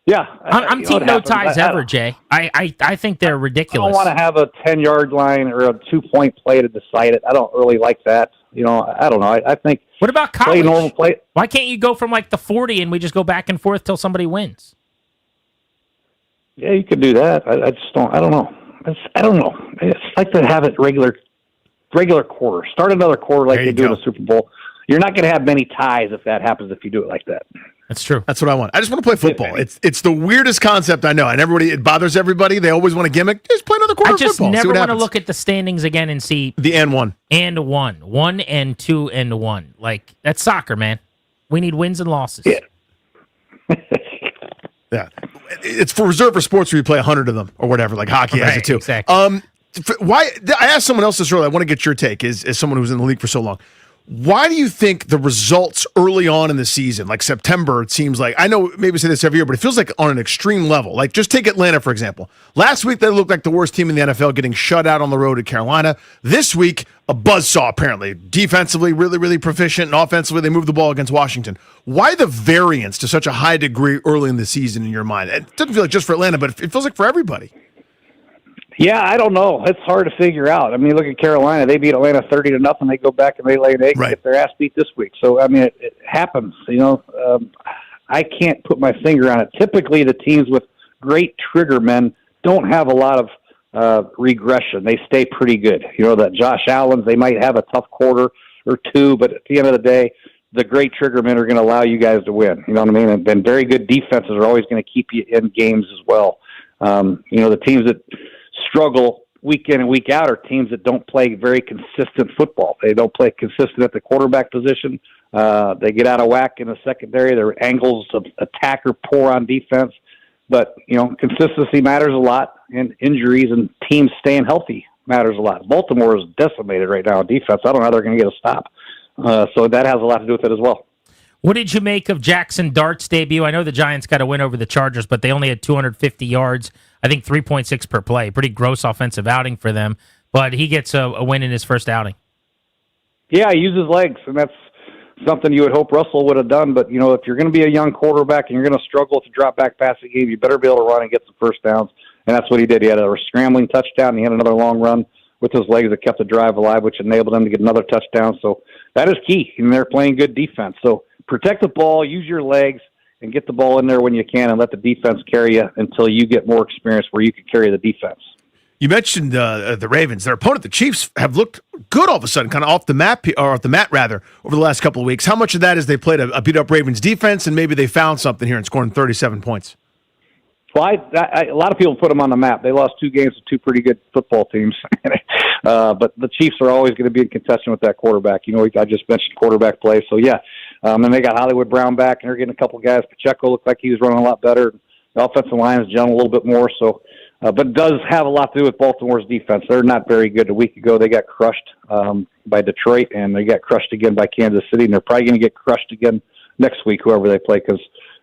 yeah. I'm team no ties ever, Jay. I think they're ridiculous. I don't want to have a 10-yard line or a 2-point play to decide it. I don't really like that. I don't know. I think. What about college? Play normal play. Why can't you go from like the 40 and we just go back and forth till somebody wins? Yeah, you could do that. I just don't. I don't know. I don't know. It's like to have it regular quarter. Start another quarter like they do in the Super Bowl. You're not going to have many ties if that happens if you do it like that. That's true. That's what I want. I just want to play football. It's the weirdest concept I know, and it bothers everybody. They always want a gimmick. Just play another quarter of football. I just never want to look at the standings again and see the and one, 1 and 2 and 1. Like, that's soccer, man. We need wins and losses. Yeah. Yeah. It's for reserved for sports where you play 100 of them or whatever. Like hockey has it too. Exactly. Why? I asked someone else this earlier. I want to get your take as someone who was in the league for so long. Why do you think the results early on in the season, like September, it seems like, I know maybe I say this every year, but it feels like on an extreme level. Like, just take Atlanta, for example. Last week, they looked like the worst team in the NFL, getting shut out on the road at Carolina. This week, a buzzsaw, apparently. Defensively, really, really proficient, and offensively, they moved the ball against Washington. Why the variance to such a high degree early in the season in your mind? It doesn't feel like just for Atlanta, but it feels like for everybody. Yeah, I don't know. It's hard to figure out. I mean, look at Carolina. They beat Atlanta 30-0. They go back and they lay an egg and get their ass beat this week. So, I mean, it happens. I can't put my finger on it. Typically, the teams with great trigger men don't have a lot of regression. They stay pretty good. That Josh Allen's, they might have a tough quarter or two, but at the end of the day, the great trigger men are going to allow you guys to win. You know what I mean? And very good defenses are always going to keep you in games as well. The teams that struggle week in and week out are teams that don't play very consistent football. They don't play consistent at the quarterback position. They get out of whack in the secondary. Their angles of attack are poor on defense. But, consistency matters a lot, and injuries and teams staying healthy matters a lot. Baltimore is decimated right now on defense. I don't know how they're going to get a stop. So that has a lot to do with it as well. What did you make of Jackson Dart's debut? I know the Giants got a win over the Chargers, but they only had 250 yards. I think 3.6 per play. Pretty gross offensive outing for them. But he gets a win in his first outing. Yeah, he uses legs, and that's something you would hope Russell would have done. But, if you're going to be a young quarterback and you're going to struggle to drop back passing game, you better be able to run and get some first downs. And that's what he did. He had a scrambling touchdown, and he had another long run with his legs that kept the drive alive, which enabled him to get another touchdown. So that is key, and they're playing good defense. So protect the ball, use your legs, and get the ball in there when you can and let the defense carry you until you get more experience where you can carry the defense. You mentioned the Ravens. Their opponent, the Chiefs, have looked good all of a sudden, kind of off the mat rather, over the last couple of weeks. How much of that is they played a beat-up Ravens defense, and maybe they found something here and scoring 37 points? Well, a lot of people put them on the map. They lost 2 games to 2 pretty good football teams. But the Chiefs are always going to be in contention with that quarterback. I just mentioned quarterback play. So, yeah. And they got Hollywood Brown back, and they're getting a couple guys. Pacheco looked like he was running a lot better. The offensive line is gelling a little bit more. So, but it does have a lot to do with Baltimore's defense. They're not very good. A week ago, they got crushed by Detroit, and they got crushed again by Kansas City. And they're probably going to get crushed again next week, whoever they play, because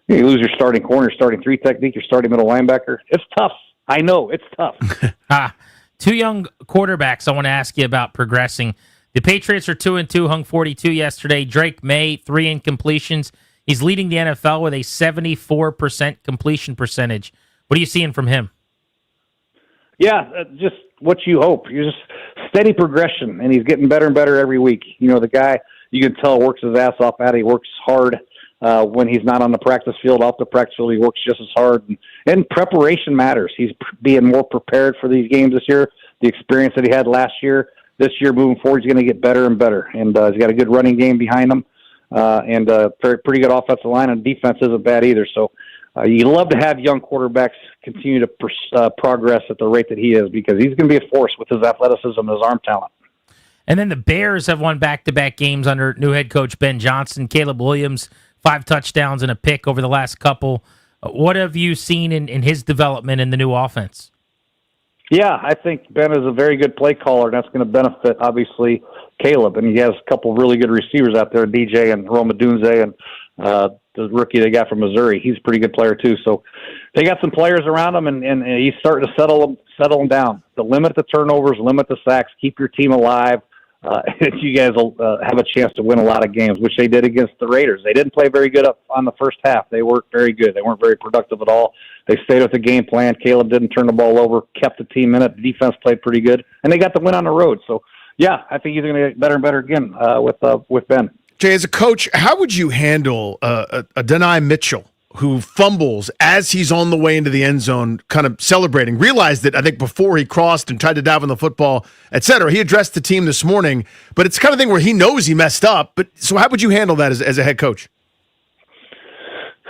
you lose your starting corner, your starting 3 technique, your starting middle linebacker. It's tough. I know, it's tough. 2 young quarterbacks I want to ask you about progressing. The Patriots are 2-2, hung 42 yesterday. Drake May, 3 incompletions. He's leading the NFL with a 74% completion percentage. What are you seeing from him? Yeah, just what you hope. You're just steady progression, and he's getting better and better every week. The guy, you can tell, works his ass off at it. He works hard. When he's not on the practice field, off the practice field, he works just as hard. And preparation matters. He's being more prepared for these games this year. The experience that he had last year, this year moving forward, he's going to get better and better. And he's got a good running game behind him, and pretty good offensive line, and defense isn't bad either. So you love to have young quarterbacks continue to progress at the rate that he is, because he's going to be a force with his athleticism and his arm talent. And then the Bears have won back-to-back games under new head coach Ben Johnson. Caleb Williams, 5 touchdowns and a pick over the last couple. What have you seen in his development in the new offense? Yeah, I think Ben is a very good play caller, and that's going to benefit, obviously, Caleb. And he has a couple of really good receivers out there, DJ and Roma Dunze, and the rookie they got from Missouri. He's a pretty good player, too. So they got some players around him, and he's starting to settle them down. To limit the turnovers, limit the sacks, keep your team alive. You guys will have a chance to win a lot of games, which they did against the Raiders. They didn't play very good up on the first half. They weren't very good. They weren't very productive at all. They stayed with the game plan. Caleb didn't turn the ball over, kept the team in it. The defense played pretty good, and they got the win on the road. So, yeah, I think he's going to get better and better again with Ben. Jay, as a coach, how would you handle a Denai Mitchell who fumbles as he's on the way into the end zone, kind of celebrating? Realized that, I think, before he crossed and tried to dive on the football, et cetera. He addressed the team this morning, but it's the kind of thing where he knows he messed up. But so how would you handle that as a head coach?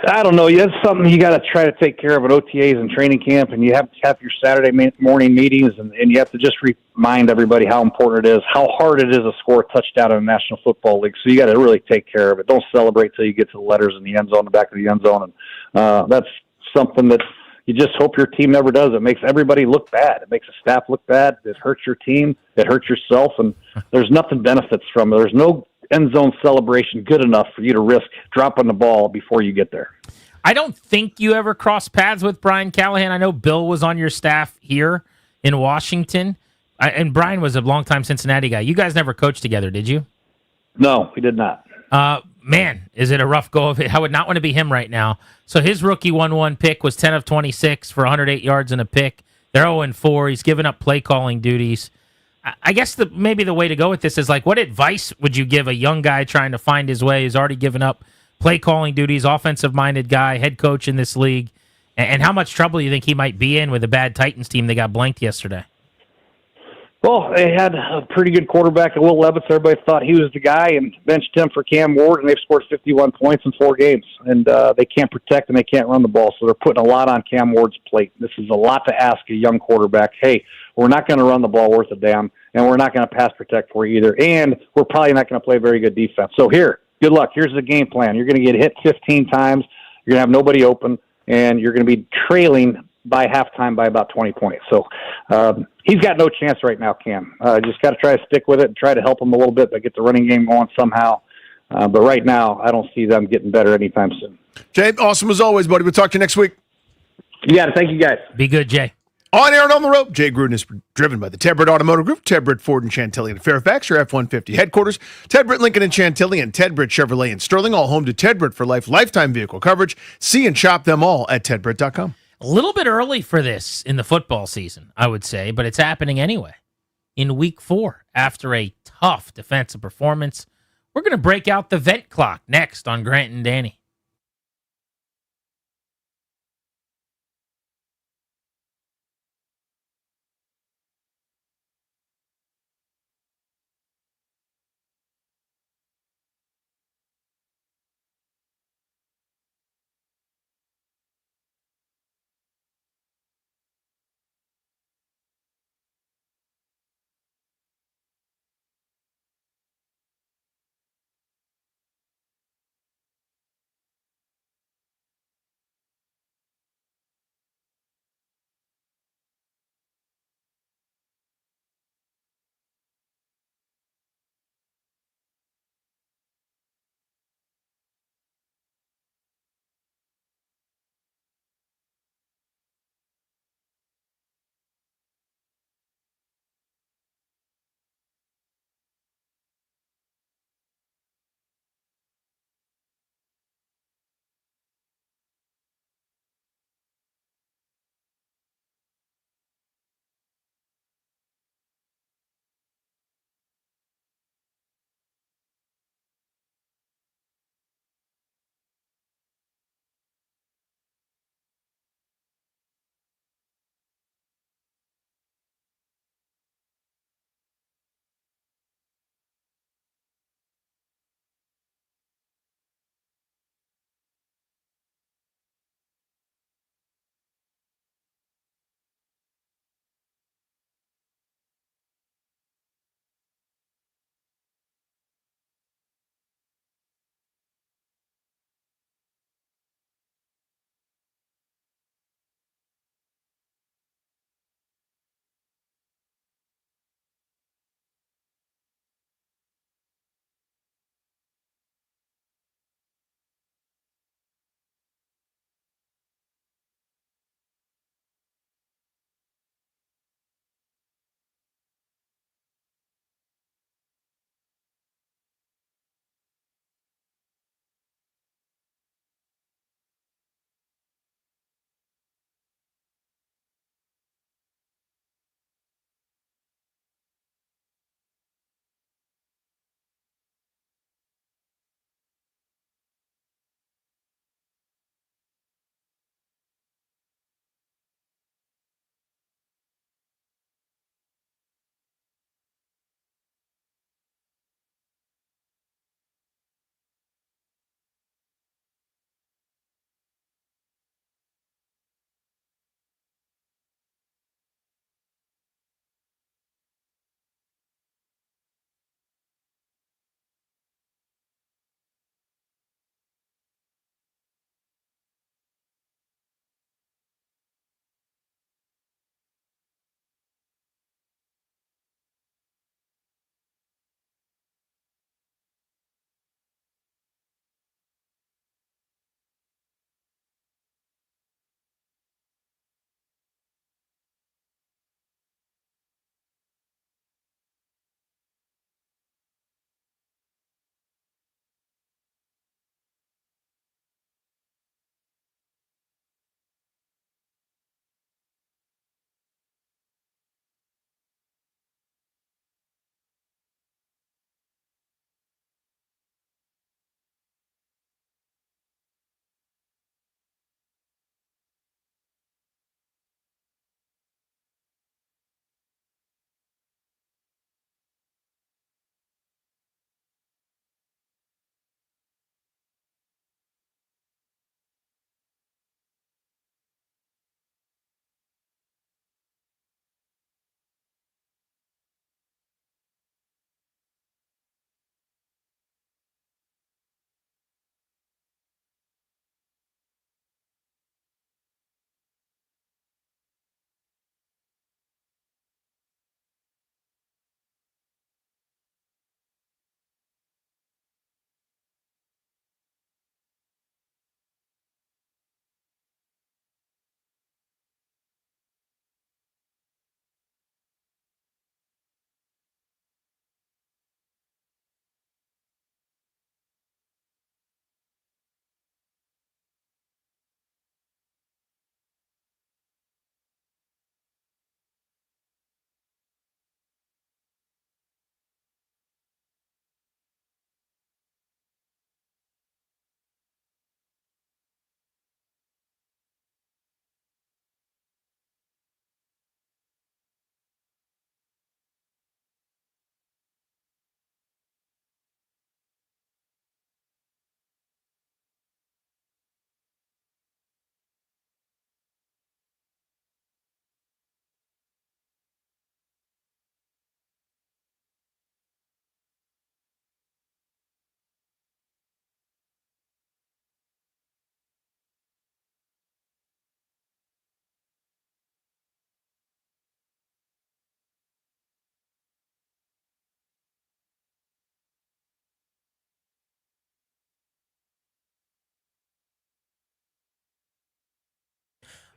I don't know. That's something you got to try to take care of at OTAs and training camp, and you have to have your Saturday morning meetings, and you have to just remind everybody how important it is, how hard it is to score a touchdown in the National Football League. So you got to really take care of it. Don't celebrate till you get to the letters in the end zone, the back of the end zone, and that's something that you just hope your team never does. It makes everybody look bad. It makes the staff look bad. It hurts your team. It hurts yourself, and there's nothing benefits from it. There's no end zone celebration good enough for you to risk dropping the ball before you get there. I don't think you ever crossed paths with Brian Callahan. I know Bill was on your staff here in Washington, and Brian was a longtime Cincinnati guy. You guys never coached together, did you? No, we did not. Man, is it a rough go of it? I would not want to be him right now. So his rookie 1-1 pick was 10 of 26 for 108 yards and a pick. They're 0-4. He's given up play calling duties. I guess maybe the way to go with this is, like, what advice would you give a young guy trying to find his way who's already given up play calling duties, offensive-minded guy, head coach in this league, and how much trouble you think he might be in with a bad Titans team that got blanked yesterday? Well, they had a pretty good quarterback, Will Levis. Everybody thought he was the guy and benched him for Cam Ward, and they've scored 51 points in 4 games. And they can't protect and they can't run the ball, so they're putting a lot on Cam Ward's plate. This is a lot to ask a young quarterback. Hey, we're not going to run the ball worth a damn, and we're not going to pass protect for you either, and we're probably not going to play very good defense. So here, good luck. Here's the game plan. You're going to get hit 15 times. You're going to have nobody open, and you're going to be trailing by halftime by about 20 points. So he's got no chance right now, Cam. Just got to try to stick with it and try to help him a little bit, but get the running game going somehow. But right now, I don't see them getting better anytime soon. Jay, awesome as always, buddy. We'll talk to you next week. You got it. Thank you, guys. Be good, Jay. On air and on the road, Jay Gruden is driven by the Ted Britt Automotive Group, Ted Britt Ford and Chantilly in Fairfax, your F-150 headquarters, Ted Britt Lincoln and Chantilly, and Ted Britt Chevrolet in Sterling, all home to Ted Britt for life, lifetime vehicle coverage. See and shop them all at tedbritt.com. A little bit early for this in the football season, I would say, but it's happening anyway. In week 4, after a tough defensive performance, we're going to break out the vent clock next on Grant and Danny.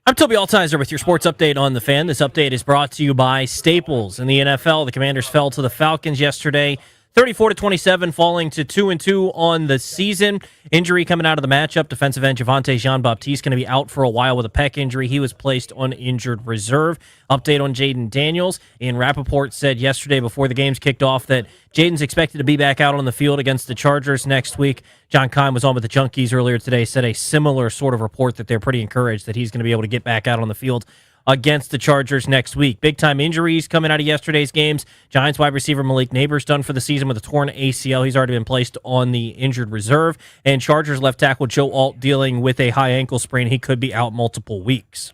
I'm Toby Altizer with your sports update on the Fan. This update is brought to you by Staples. In the NFL, the Commanders fell to the Falcons yesterday, 34-27, falling to 2-2 on the season. Injury coming out of the matchup. Defensive end Javonte Jean-Baptiste going to be out for a while with a pec injury. He was placed on injured reserve. Update on Jaden Daniels. Ian Rappaport said yesterday before the games kicked off that Jaden's expected to be back out on the field against the Chargers next week. John Kine was on with the Junkies earlier today, said a similar sort of report that they're pretty encouraged that he's going to be able to get back out on the field against the Chargers next week. Big-time injuries coming out of yesterday's games. Giants wide receiver Malik Neighbors done for the season with a torn ACL. He's already been placed on the injured reserve. And Chargers left tackle Joe Alt dealing with a high ankle sprain. He could be out multiple weeks.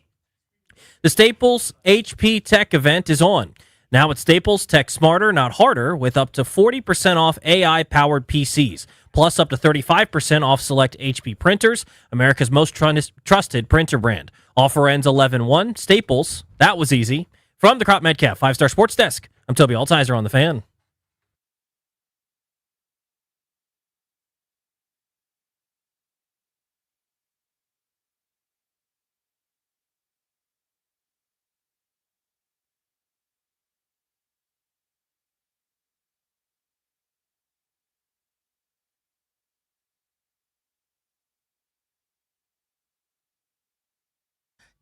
The Staples HP Tech event is on. Now at Staples, tech smarter, not harder, with up to 40% off AI-powered PCs, plus up to 35% off select HP printers, America's most trusted printer brand. Offer ends 11/1. Staples, that was easy. From the Crop Metcalf 5-Star Sports Desk, I'm Toby Altizer on the Fan.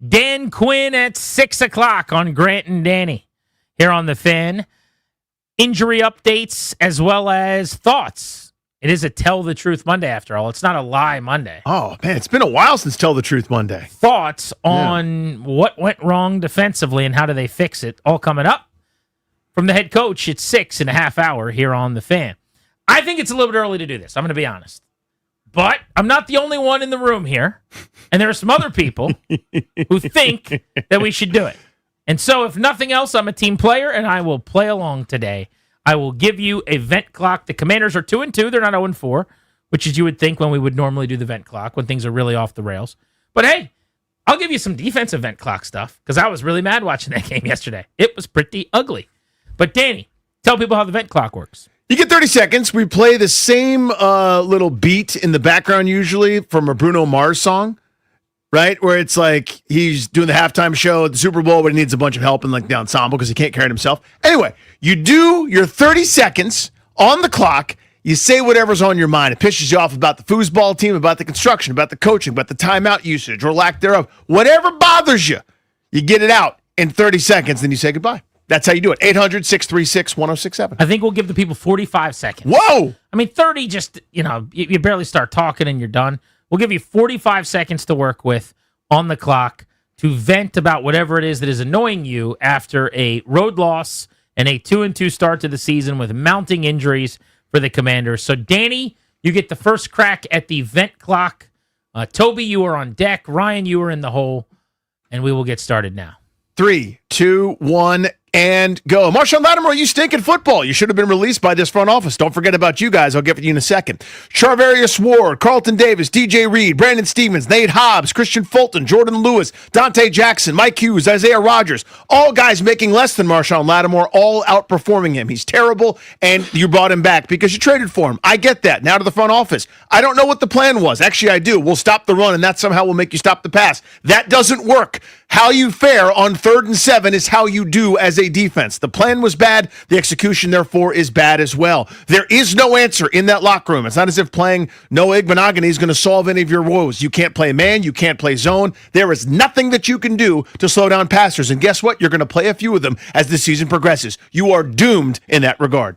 Dan Quinn at 6 o'clock on Grant and Danny here on the Fan. Injury updates as well as thoughts. It is a Tell the Truth Monday after all. It's not a lie Monday. Oh, man, it's been a while since Tell the Truth Monday. Thoughts on what went wrong defensively and how do they fix it, all coming up from the head coach at 6 in a half hour here on the Fan. I think it's a little bit early to do this. I'm going to be honest. But I'm not the only one in the room here, and there are some other people who think that we should do it. And so, if nothing else, I'm a team player, and I will play along today. I will give you a vent clock. The Commanders are 2-2. They're not 0-4, which is you would think when we would normally do the vent clock, when things are really off the rails. But hey, I'll give you some defensive vent clock stuff, because I was really mad watching that game yesterday. It was pretty ugly. But Danny, tell people how the vent clock works. You get 30 seconds. We play the same little beat in the background usually from a Bruno Mars song, right? Where it's like he's doing the halftime show at the Super Bowl, but he needs a bunch of help in like the ensemble because he can't carry it himself. Anyway, you do your 30 seconds on the clock. You say whatever's on your mind. It pisses you off about the foosball team, about the construction, about the coaching, about the timeout usage or lack thereof. Whatever bothers you, you get it out in 30 seconds, then you say goodbye. That's how you do it. 800-636-1067. I think we'll give the people 45 seconds. Whoa! I mean, 30 just, you barely start talking and you're done. We'll give you 45 seconds to work with on the clock to vent about whatever it is that is annoying you after a road loss and a 2-2 start to the season with mounting injuries for the Commanders. So, Danny, you get the first crack at the vent clock. Toby, you are on deck. Ryan, you are in the hole. And we will get started now. 3, 2, 1, and go. Marshawn Lattimore, you stink at football. You should have been released by this front office. Don't forget about you guys. I'll get to you in a second. Charvarius Ward, Carlton Davis, DJ Reed, Brandon Stevens, Nate Hobbs, Christian Fulton, Jordan Lewis, Dante Jackson, Mike Hughes, Isaiah Rogers. All guys making less than Marshawn Lattimore, all outperforming him. He's terrible, and you brought him back because you traded for him. I get that. Now to the front office. I don't know what the plan was. Actually, I do. We'll stop the run, and that somehow will make you stop the pass. That doesn't work. How you fare on 3rd and 7 is how you do as a defense. The plan was bad. The execution, therefore, is bad as well. There is no answer in that locker room. It's not as if playing Noah Igbenogany is going to solve any of your woes. You can't play man. You can't play zone. There is nothing that you can do to slow down passers. And guess what? You're going to play a few of them as the season progresses. You are doomed in that regard.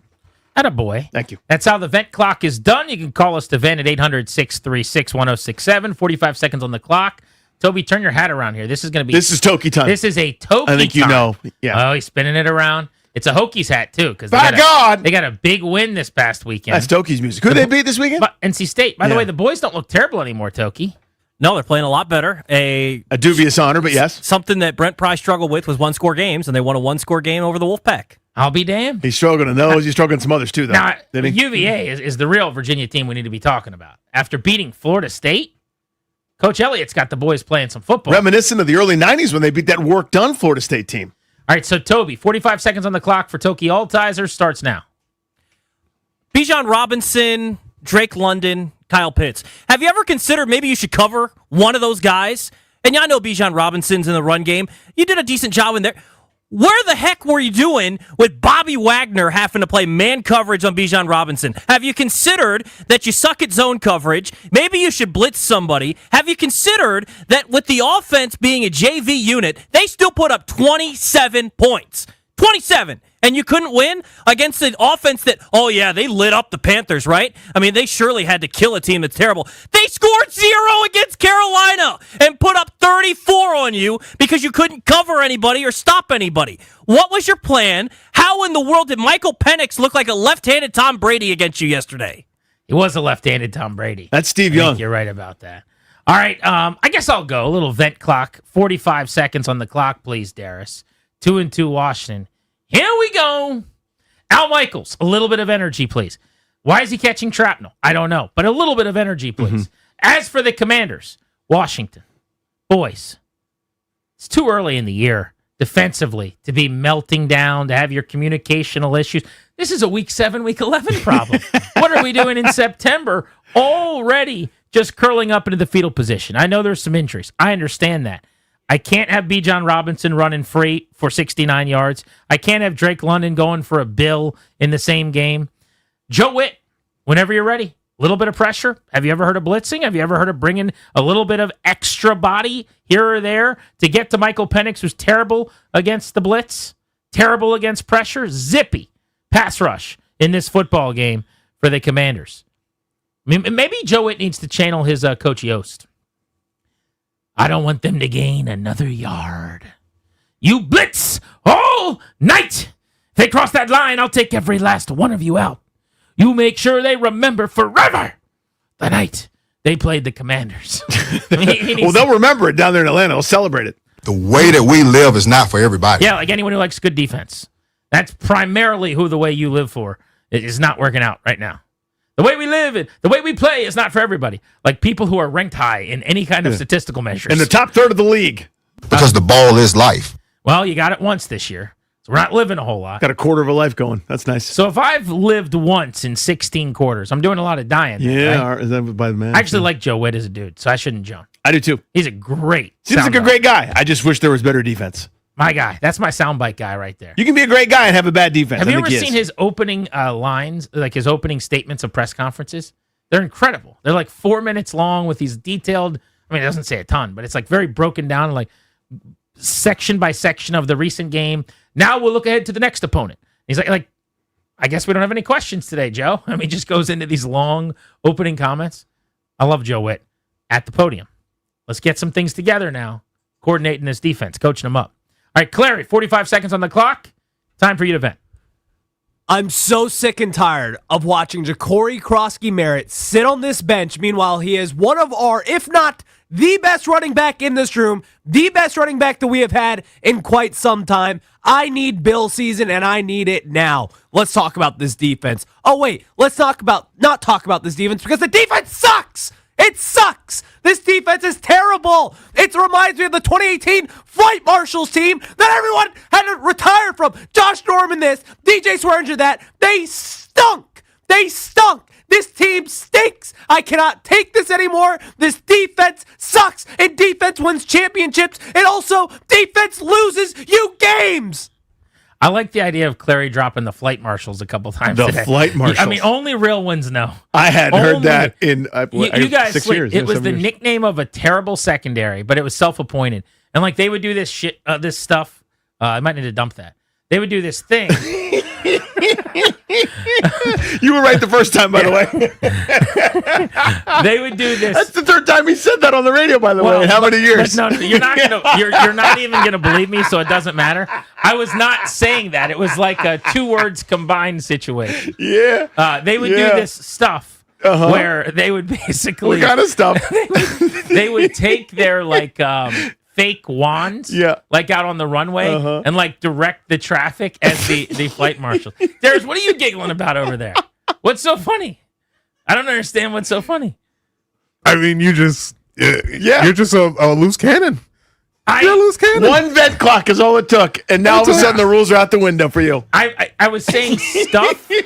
Attaboy. Thank you. That's how the vent clock is done. You can call us to vent at 800-636-1067. 45 seconds on the clock. Toby, turn your hat around here. This is going to be... This is Toki time. This is a Toki time. I think you know. Yeah. Oh, he's spinning it around. It's a Hokies hat, too. By God! They got a big win this past weekend. That's Toki's music. Who they beat this weekend? NC State. By the way, the boys don't look terrible anymore, Toki. No, they're playing a lot better. A dubious honor, but yes. Something that Brent Pry struggled with was one-score games, and they won a one-score game over the Wolfpack. I'll be damned. He's struggling in those. He's struggling in some others, too, though. Now, UVA is the real Virginia team we need to be talking about. After beating Florida State, Coach Elliott's got the boys playing some football. Reminiscent of the early 90s when they beat that work-done Florida State team. All right, so Toby, 45 seconds on the clock for Toki Altizer starts now. Bijan Robinson, Drake London, Kyle Pitts. Have you ever considered maybe you should cover one of those guys And y'all know Bijan Robinson's in the run game. You did a decent job in there. Where the heck were you doing with Bobby Wagner having to play man coverage on Bijan Robinson? Have you considered that you suck at zone coverage? Maybe you should blitz somebody. Have you considered that with the offense being a JV unit, they still put up 27 points? 27. And you couldn't win against an offense that, oh yeah, they lit up the Panthers, right? I mean, they surely had to kill a team that's terrible. They scored 0 against Carolina and put up 34 on you because you couldn't cover anybody or stop anybody. What was your plan? How in the world did Michael Penix look like a left-handed Tom Brady against you yesterday? He was a left-handed Tom Brady. That's Steve I Young. think you're right about that. All right, I guess I'll go. A little vent clock. 45 seconds on the clock, please, Darius. 2-2 Washington. Here we go. Al Michaels, a little bit of energy, please. Why is he catching shrapnel? I don't know, but a little bit of energy, please. As for the Commanders, Washington, boys, it's too early in the year defensively to be melting down, to have your communicational issues. This is a week 7, week 11 problem. What are we doing in September? Already just curling up into the fetal position. I know there's some injuries. I understand that. I can't have Bijan Robinson running free for 69 yards. I can't have Drake London going for a bill in the same game. Joe Witt, whenever you're ready, a little bit of pressure. Have you ever heard of blitzing? Have you ever heard of bringing a little bit of extra body here or there to get to Michael Penix, who's terrible against the blitz, terrible against pressure? Zippy pass rush in this football game for the Commanders. I mean, maybe Joe Witt needs to channel his Coach Yost. I don't want them to gain another yard. You blitz all night. If they cross that line, I'll take every last one of you out. You make sure they remember forever the night they played the Commanders. Well, they'll remember it down there in Atlanta. They'll celebrate it. The way that we live is not for everybody. Yeah, like anyone who likes good defense. That's primarily who the way you live for is not working out right now. The way we live, the way we play is not for everybody. Like people who are ranked high in any kind of statistical measures. In the top third of the league. Because the ball is life. Well, you got it once this year. So we're not living a whole lot. Got a quarter of a life going. That's nice. So if I've lived once in 16 quarters, I'm doing a lot of dying. Yeah, right? is that by the man? I actually like Joe Witt as a dude, so I shouldn't jump. I do too. He's a great Seems like a soundbite. great guy. I just wish there was better defense. My guy. That's my soundbite guy right there. You can be a great guy and have a bad defense. Have I you think ever he seen is. his opening lines, like his opening statements of press conferences? They're incredible. They're like 4 minutes long with these detailed, I mean, it doesn't say a ton, but it's like very broken down, like section by section of the recent game. Now we'll look ahead to the next opponent. He's like, I guess we don't have any questions today, Joe. I mean, just goes into these long opening comments. I love Joe Witt at the podium. Let's get some things together now. Coordinating this defense, coaching them up. All right, Clary, 45 seconds on the clock. Time for you to vent. I'm so sick and tired of watching Ja'Cory Krosky-Merritt sit on this bench. Meanwhile, he is one of our, if not the best running back in this room, the best running back that we have had in quite some time. I need Bill season, and I need it now. Let's talk about this defense. Oh, wait, let's not talk about this defense because the defense sucks. It sucks. This defense is terrible. It reminds me of the 2018 Flight Marshals team that everyone had to retire from. Josh Norman this, DJ Swearinger that. They stunk. They stunk. This team stinks. I cannot take this anymore. This defense sucks, and defense wins championships, and also defense loses you games. I like the idea of Clary dropping the flight marshals a couple times The today. flight marshals. I mean, only real ones know. I hadn't heard that in you guys 6 sleep. years. It was 7 the years. nickname of a terrible secondary, but it was self-appointed. And like they would do this shit, this stuff. I might need to dump that. They would do this thing. You were right the first time, by the way. They would do this. That's the third time he said that on the radio, by the way. In how many years? No, you're not gonna. You're not even gonna believe me, so it doesn't matter. I was not saying that. It was like a 2 words combined situation. Yeah. They would do this stuff where they would basically. What kind of stuff? they would take their like fake wands, like out on the runway, and like direct the traffic as the flight marshal. Darius, what are you giggling about over there? What's so funny? I don't understand what's so funny. I mean, you're just a loose cannon. You're a loose cannon. One vent clock is all it took, and now all of a sudden the rules are out the window for you. I was saying stuff. I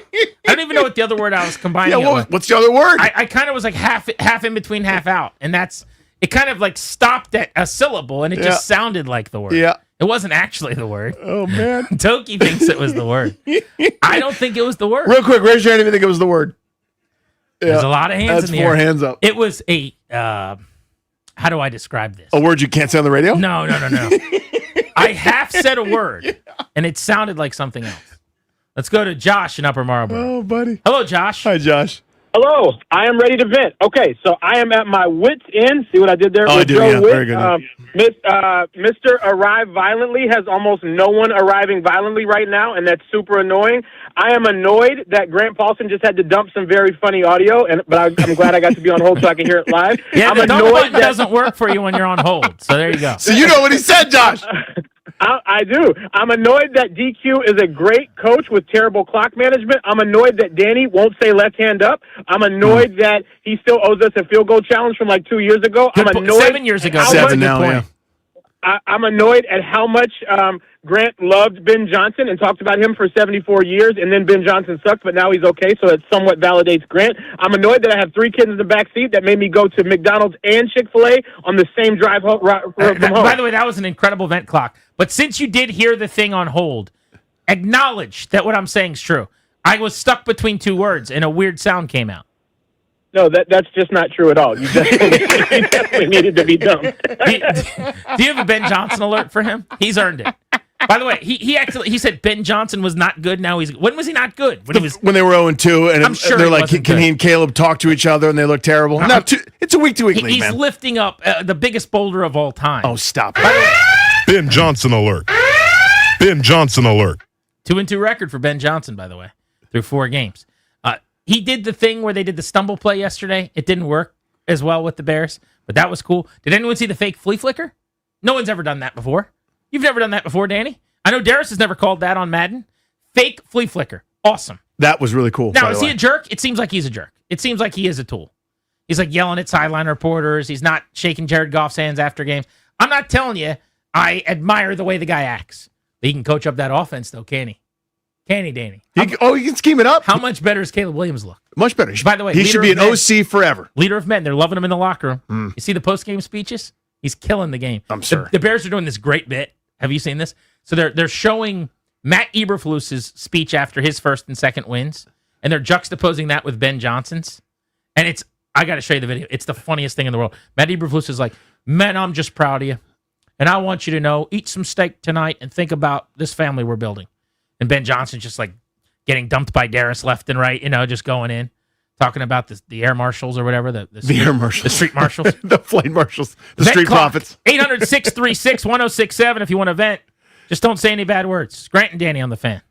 don't even know what the other word I was combining. Yeah, what's the other word? I kind of was like half in between, half out, and that's it kind of like stopped at a syllable, and it just sounded like the word. Yeah. It wasn't actually the word. Oh, man. Toki thinks it was the word. I don't think it was the word. Real quick, raise your hand if you think it was the word. There's a lot of hands That's in the four air. hands up. It was a, how do I describe this? A word you can't say on the radio? No. I half said a word, and it sounded like something else. Let's go to Josh in Upper Marlboro. Oh, buddy. Hello, Josh. Hi, Josh. Hello, I am ready to vent. Okay, so I am at my wit's end. See what I did there? Oh, with I do, Joe yeah. Witt? Very good. Mr. Arrive Violently has almost no one arriving violently right now, and that's super annoying. I am annoyed that Grant Paulson just had to dump some very funny audio, but I'm glad I got to be on hold so I can hear it live. Yeah, I'm the dump button that doesn't work for you when you're on hold. So there you go. So you know what he said, Josh. I do. I'm annoyed that DQ is a great coach with terrible clock management. I'm annoyed that Danny won't say left hand up. I'm annoyed that he still owes us a field goal challenge from like 2 years ago. I'm annoyed 7 years ago. 7 now, yeah. I'm annoyed at how much Grant loved Ben Johnson and talked about him for 74 years, and then Ben Johnson sucked, but now he's okay, so it somewhat validates Grant. I'm annoyed that I have 3 kids in the back seat that made me go to McDonald's and Chick-fil-A on the same drive home, from home. By the way, that was an incredible vent clock. But since you did hear the thing on hold, acknowledge that what I'm saying is true. I was stuck between 2 words, and a weird sound came out. No, that's just not true at all. You definitely needed to be dumb. Do you have a Ben Johnson alert for him? He's earned it. By the way, he said Ben Johnson was not good. Now he's when was he not good? When they were 0-2, and I'm sure they're he like, wasn't can good. he and Caleb talk to each other, and they look terrible? No, it's a week-to-week league, He's man. lifting up the biggest boulder of all time. Oh, stop. Ben Johnson alert. Ben Johnson alert. 2-2 record for Ben Johnson, by the way, through 4 games. He did the thing where they did the stumble play yesterday. It didn't work as well with the Bears, but that was cool. Did anyone see the fake flea flicker? No one's ever done that before. You've never done that before, Danny? I know Darius has never called that on Madden. Fake flea flicker. Awesome. That was really cool. Now, is he a jerk? It seems like he's a jerk. It seems like he is a tool. He's like yelling at sideline reporters. He's not shaking Jared Goff's hands after games. I'm not telling you I admire the way the guy acts. But he can coach up that offense, though, can he? Can he, Danny? He can scheme it up. How much better does Caleb Williams look? Much better. By the way, he should be an OC forever. Leader of men. They're loving him in the locker room. You see the post-game speeches? He's killing the game. I'm sure. The Bears are doing this great bit. Have you seen this? So they're showing Matt Eberflus's speech after his first and second wins, and they're juxtaposing that with Ben Johnson's. And I got to show you the video. It's the funniest thing in the world. Matt Eberflus is like, "Man, I'm just proud of you. And I want you to know, eat some steak tonight and think about this family we're building." And Ben Johnson's just like getting dumped by Darius left and right, just going in, talking about the air marshals or whatever. The air marshals. The street marshals. The flight marshals. The Vent street clock, prophets. 800-636-1067 if you want to vent. Just don't say any bad words. Grant and Danny on the Fan.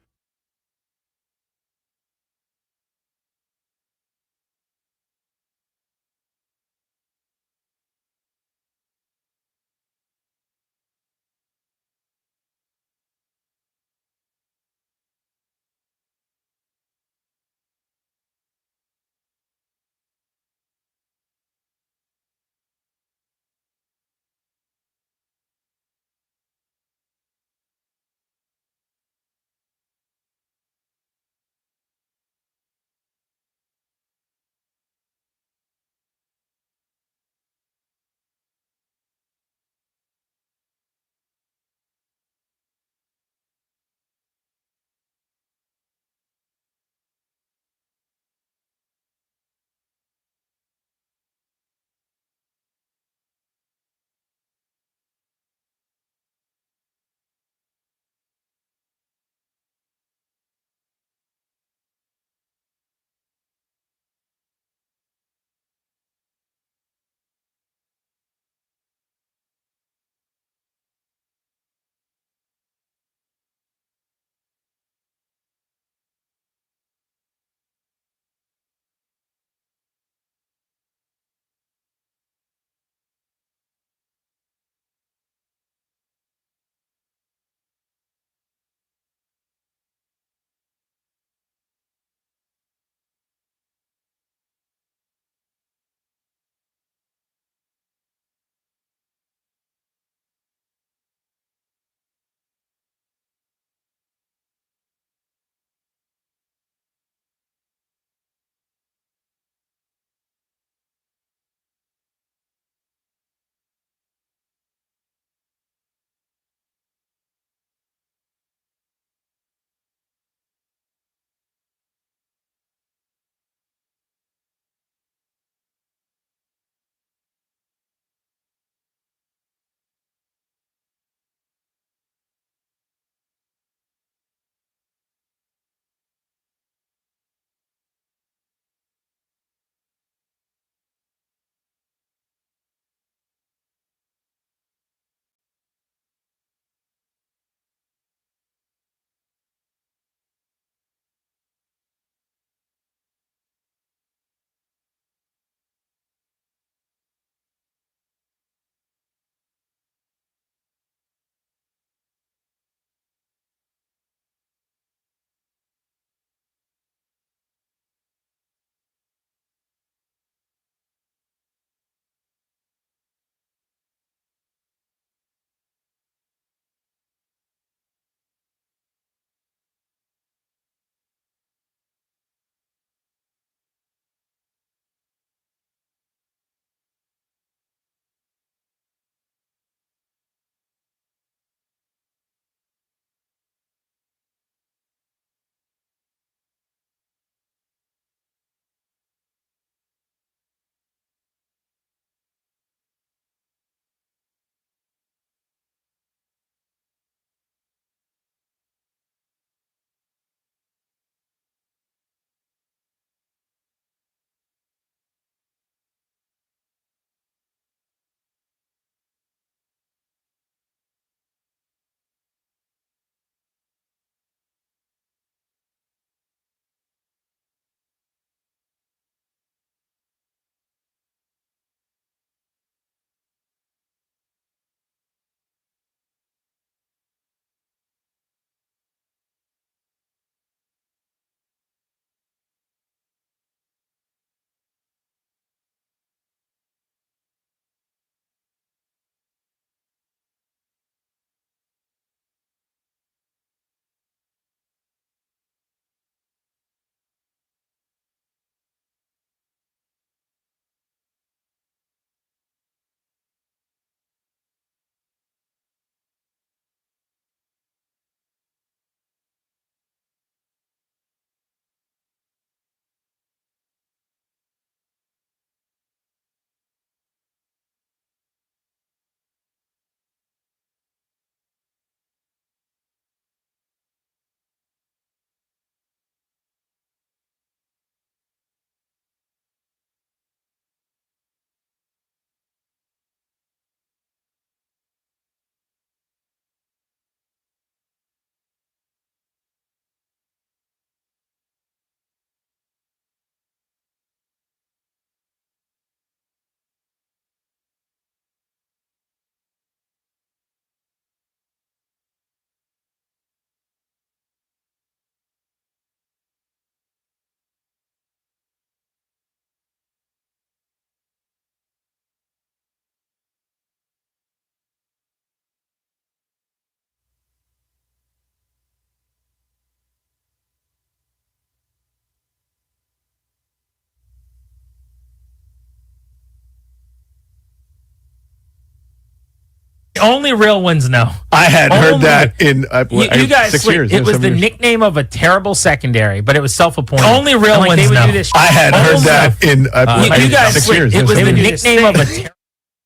Only real ones know. I had heard that in you guys. 6 Wait, years. it was the years. nickname of a terrible secondary, but it was self-appointed. Only real like ones they would know. do this. I had heard that in you guys. 6 Wait, years. it was the nickname of a terrible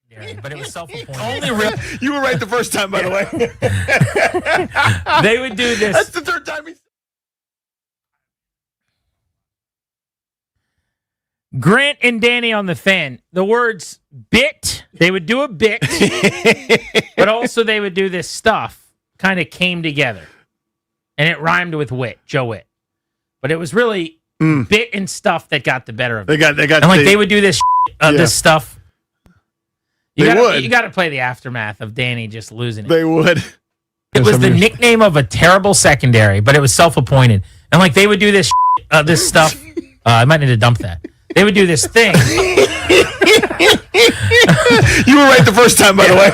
secondary, but it was self-appointed. Only real. You were right the first time, by the way. They would do this. That's the third time. Grant and Danny on the Fan. The words bit, they would do a bit, but also they would do this stuff, kind of came together. And it rhymed with wit, Joe Witt. But it was really bit and stuff that got the better of it. They got and they would do this this stuff. You got to play the aftermath of Danny just losing it. They would. It was the nickname of a terrible secondary, but it was self-appointed. And they would do this this stuff. I might need to dump that. They would do this thing. You were right the first time, by the way.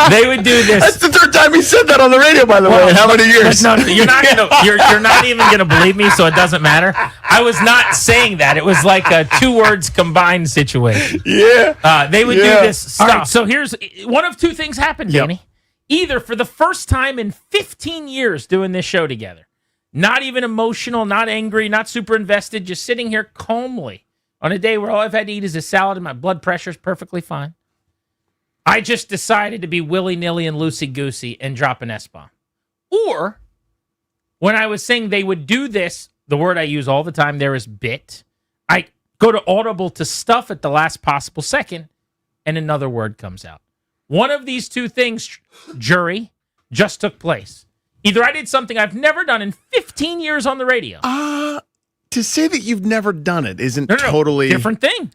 They would do this. That's the third time he said that on the radio, by the way. In how many years? No, you're not gonna. You're not even gonna believe me, so it doesn't matter. I was not saying that. It was like a 2 words combined situation. Yeah. They would do this stuff. All right, so here's one of 2 things happened, Danny. Either for the first time in 15 years doing this show together, not even emotional, not angry, not super invested, just sitting here calmly on a day where all I've had to eat is a salad and my blood pressure's perfectly fine. I just decided to be willy-nilly and loosey-goosey and drop an S-bomb. Or, when I was saying they would do this, the word I use all the time there is bit, I go to audible to stuff at the last possible second, and another word comes out. One of these 2 things, jury, just took place. Either I did something I've never done in 15 years on the radio. To say that you've never done it isn't No, totally different thing.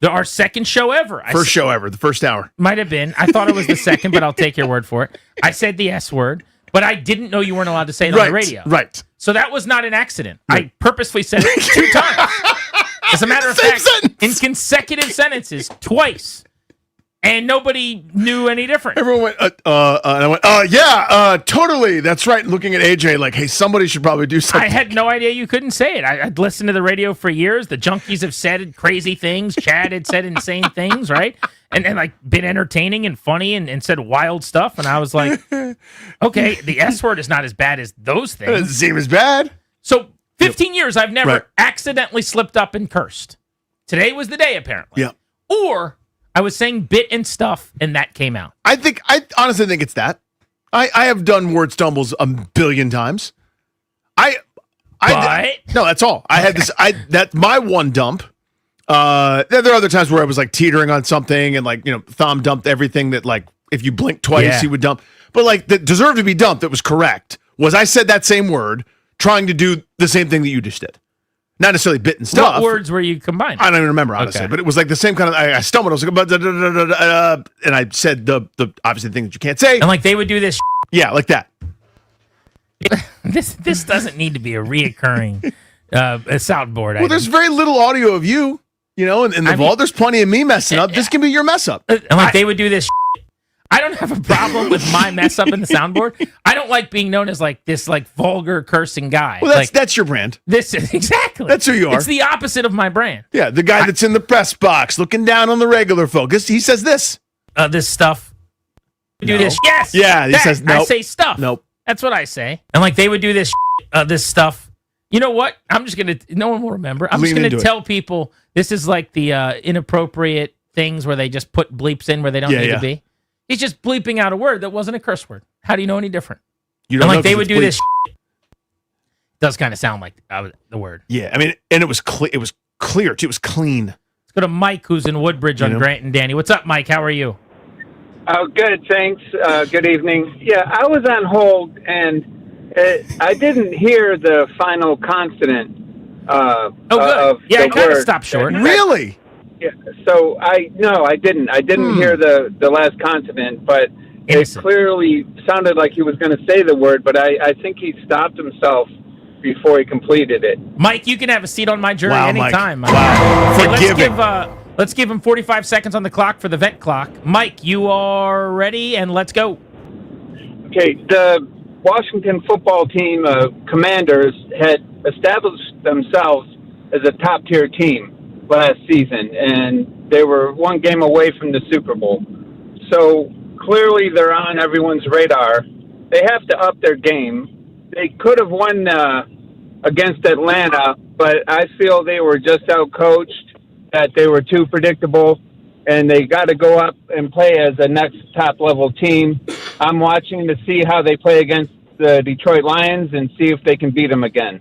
Our second show ever. First show ever, the first hour. Might have been. I thought it was the second, but I'll take your word for it. I said the S word, but I didn't know you weren't allowed to say it on the radio. Right. So that was not an accident. I purposefully said it 2 times. As a matter of fact, in consecutive sentences, twice. And nobody knew any different. Everyone went, and I went, yeah, totally. That's right. Looking at AJ like, hey, somebody should probably do something. I had no idea you couldn't say it. I'd listened to the radio for years. The junkies have said crazy things. Chad had said insane things, right? And been entertaining and funny and said wild stuff. And I was like, okay, the S word is not as bad as those things. It doesn't seem as bad. So 15 years, I've never accidentally slipped up and cursed. Today was the day, apparently. Yeah. Or I was saying bit and stuff, and that came out. I honestly think it's that. I have done word stumbles a billion times. No, that's all. I had this. That's my one dump. There are other times where I was teetering on something and Thom dumped everything that if you blink twice he would dump. But that deserved to be dumped. That was correct. Was I said that same word trying to do the same thing that you just did? Not necessarily bit and stuff. What words were you combining? I don't even remember, honestly. But it was the same kind of. I stumbled. I was and I said the obviously thing that you can't say. And they would do this. Yeah, like that. This doesn't need to be a reoccurring a soundboard. Well, there's very little audio of you, and the vault. There's plenty of me messing up. This can be your mess up. And they would do this. I don't have a problem with my mess up in the soundboard. I don't like being known as this vulgar cursing guy. Well, that's your brand. This is exactly. That's who you are. It's the opposite of my brand. Yeah, the guy that's in the press box looking down on the regular focus. He says this. This stuff. Do this. Yes. Yeah, he says nope. I say stuff. Nope. That's what I say. And they would do this this stuff. You know what? I'm just going to, no one will remember. I'm just going to tell people this is the inappropriate things where they just put bleeps in where they don't need to be. He's just bleeping out a word that wasn't a curse word. How do you know any different? You don't know they would do this. Does kind of sound like the word. Yeah, I mean, and it was clear. It was clear too. It was clean. Let's go to Mike, who's in Woodbridge on Grant and Danny. What's up, Mike? How are you? Oh, good. Thanks. Good evening. Yeah, I was on hold and I didn't hear the final consonant. Good. I kind of stopped short. Really? Yeah, so I didn't. I didn't hear the last consonant, but it clearly sounded like he was going to say the word, but I think he stopped himself before he completed it. Mike, you can have a seat on my jury anytime. Wow. Forgiving. Let's give him 45 seconds on the clock for the vet clock. Mike, you are ready, and let's go. Okay, the Washington football team Commanders had established themselves as a top-tier team last season, and they were one game away from the Super Bowl. So clearly they're on everyone's radar. They have to up their game. They could have won against Atlanta, but I feel they were just outcoached, that they were too predictable, and they got to go up and play as a next top-level team. I'm watching to see how they play against the Detroit Lions and see if they can beat them again.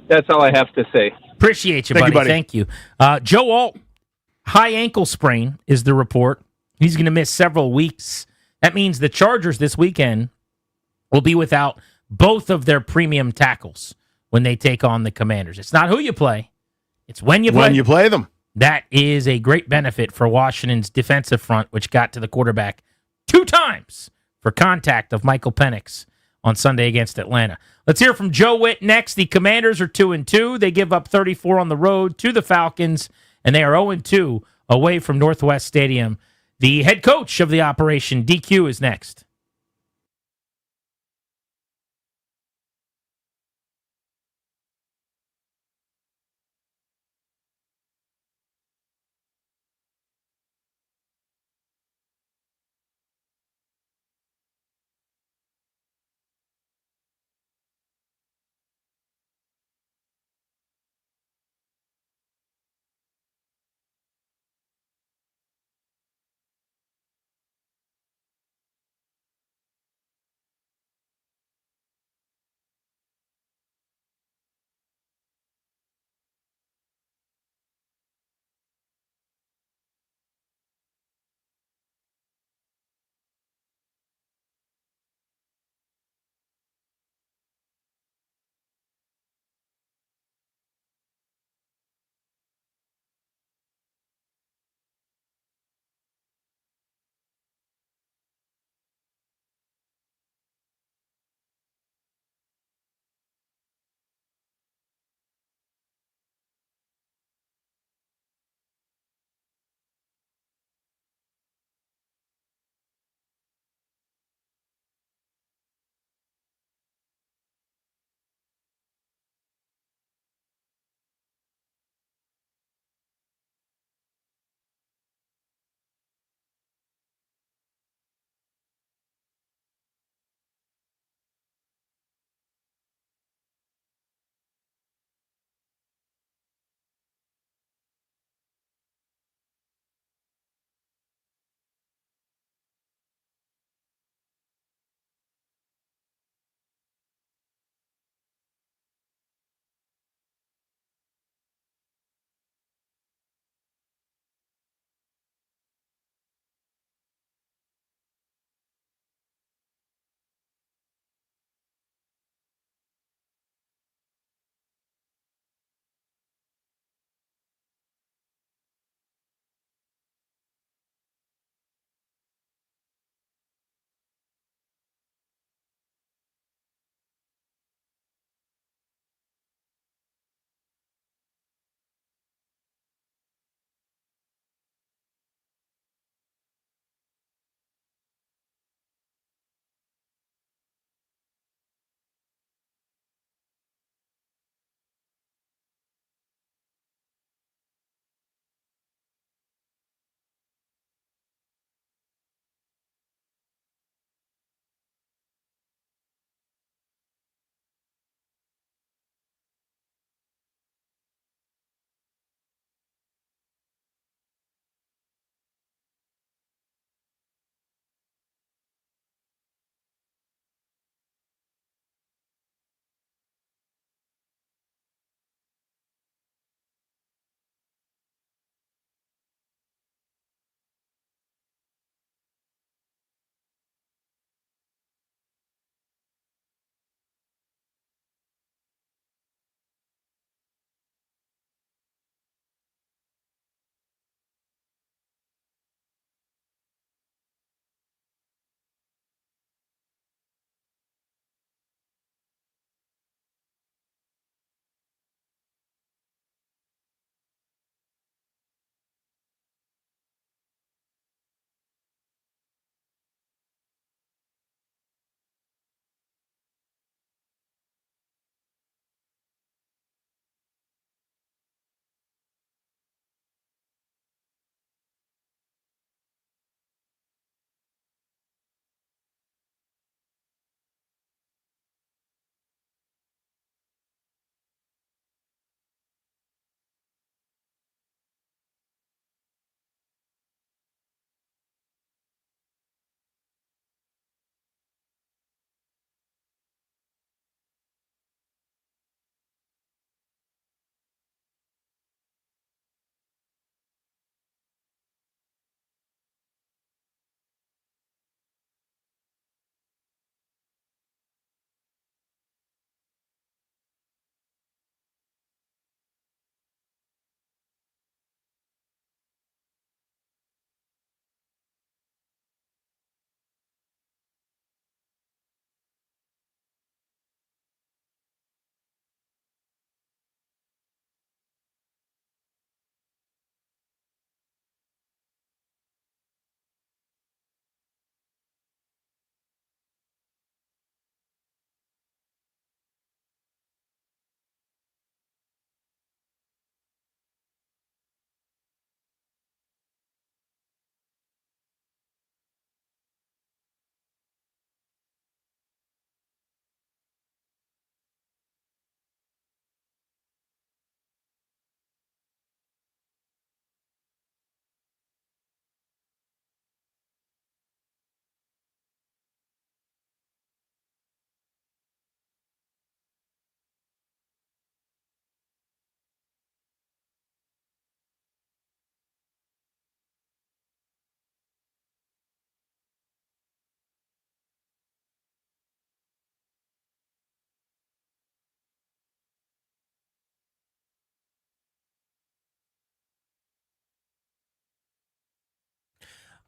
That's all I have to say. Appreciate you, Thank you, buddy. buddy. Thank you. Joe Alt, high ankle sprain is the report. He's going to miss several weeks. That means the Chargers this weekend will be without both of their premium tackles when they take on the Commanders. It's not who you play, it's when you play. When you play them. That is a great benefit for Washington's defensive front, which got to the quarterback 2 times for contact of Michael Penix on Sunday against Atlanta. Let's hear from Joe Witt next. The Commanders are 2-2. They give up 34 on the road to the Falcons, and they are 0-2 away from Northwest Stadium. The head coach of the operation, DQ, is next.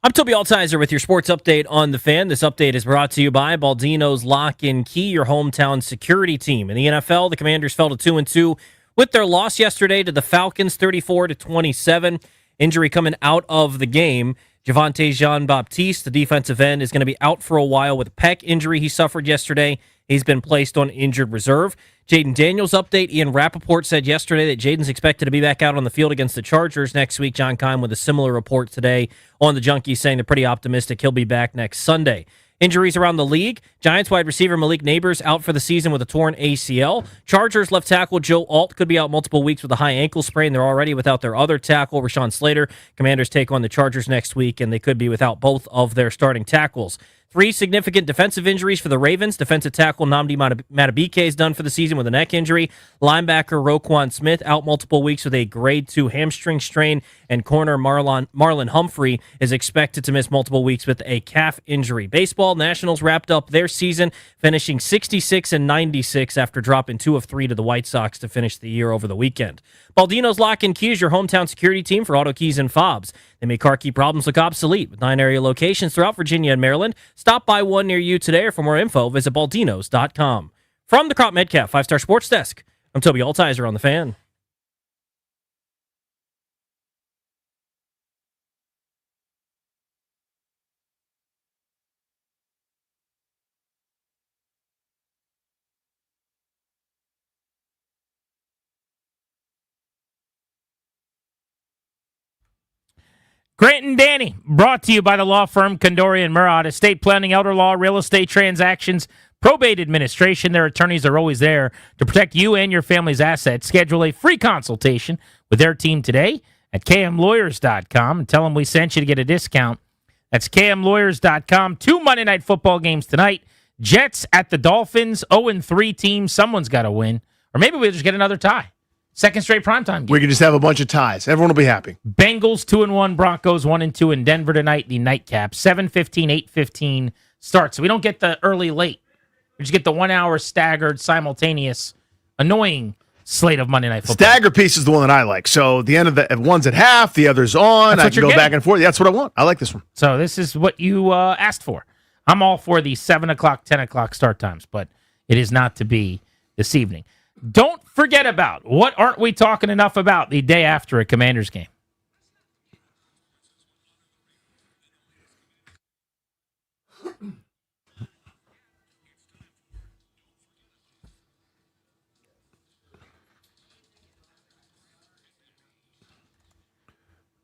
I'm Toby Altizer with your sports update on The Fan. This update is brought to you by Baldino's Lock and Key, your hometown security team. In the NFL, the Commanders fell to 2-2 with their loss yesterday to the Falcons, 34-27. Injury coming out of the game. Javonte Jean-Baptiste, the defensive end, is going to be out for a while with a pec injury he suffered yesterday. He's been placed on injured reserve. Jaden Daniels update. Ian Rappaport said yesterday that Jaden's expected to be back out on the field against the Chargers next week. John Keim with a similar report today on the Junkies, saying they're pretty optimistic he'll be back next Sunday. Injuries around the league. Giants wide receiver Malik Neighbors out for the season with a torn ACL. Chargers left tackle Joe Alt could be out multiple weeks with a high ankle sprain. They're already without their other tackle, Rashawn Slater. Commanders take on the Chargers next week, and they could be without both of their starting tackles. 3 significant defensive injuries for the Ravens. Defensive tackle Nnamdi Madubuike is done for the season with a neck injury. Linebacker Roquan Smith out multiple weeks with a grade 2 hamstring strain. And corner Marlon Humphrey is expected to miss multiple weeks with a calf injury. Baseball, Nationals wrapped up their season, finishing 66-96 after dropping 2 of 3 to the White Sox to finish the year over the weekend. Baldino's Lock and Key is your hometown security team for auto keys and fobs. They make car key problems look obsolete with 9 area locations throughout Virginia and Maryland. Stop by one near you today, or for more info, visit baldinos.com. From the Crop Metcalf 5-Star Sports Desk, I'm Toby Altizer on The Fan. Grant and Danny, brought to you by the law firm Condori and Murat. Estate planning, elder law, real estate transactions, probate administration. Their attorneys are always there to protect you and your family's assets. Schedule a free consultation with their team today at kmlawyers.com and tell them we sent you to get a discount. That's kmlawyers.com. 2 Monday Night Football games tonight. Jets at the Dolphins, 0-3 team. Someone's got to win. Or maybe we'll just get another tie. Second straight primetime game. We can just have a bunch of ties. Everyone will be happy. Bengals 2-1, Broncos 1-2 in Denver tonight. The nightcap 7:15, 8:15 starts. So we don't get the early late. We just get the 1 hour staggered, simultaneous, annoying slate of Monday Night Football. Stagger piece is the one that I like. So the end of the one's at half, the other's on. I can go back and forth. That's what I want. I like this one. So this is what you asked for. I'm all for the 7 o'clock, 10 o'clock start times, but it is not to be this evening. Don't forget about what aren't we talking enough about the day after a Commanders game.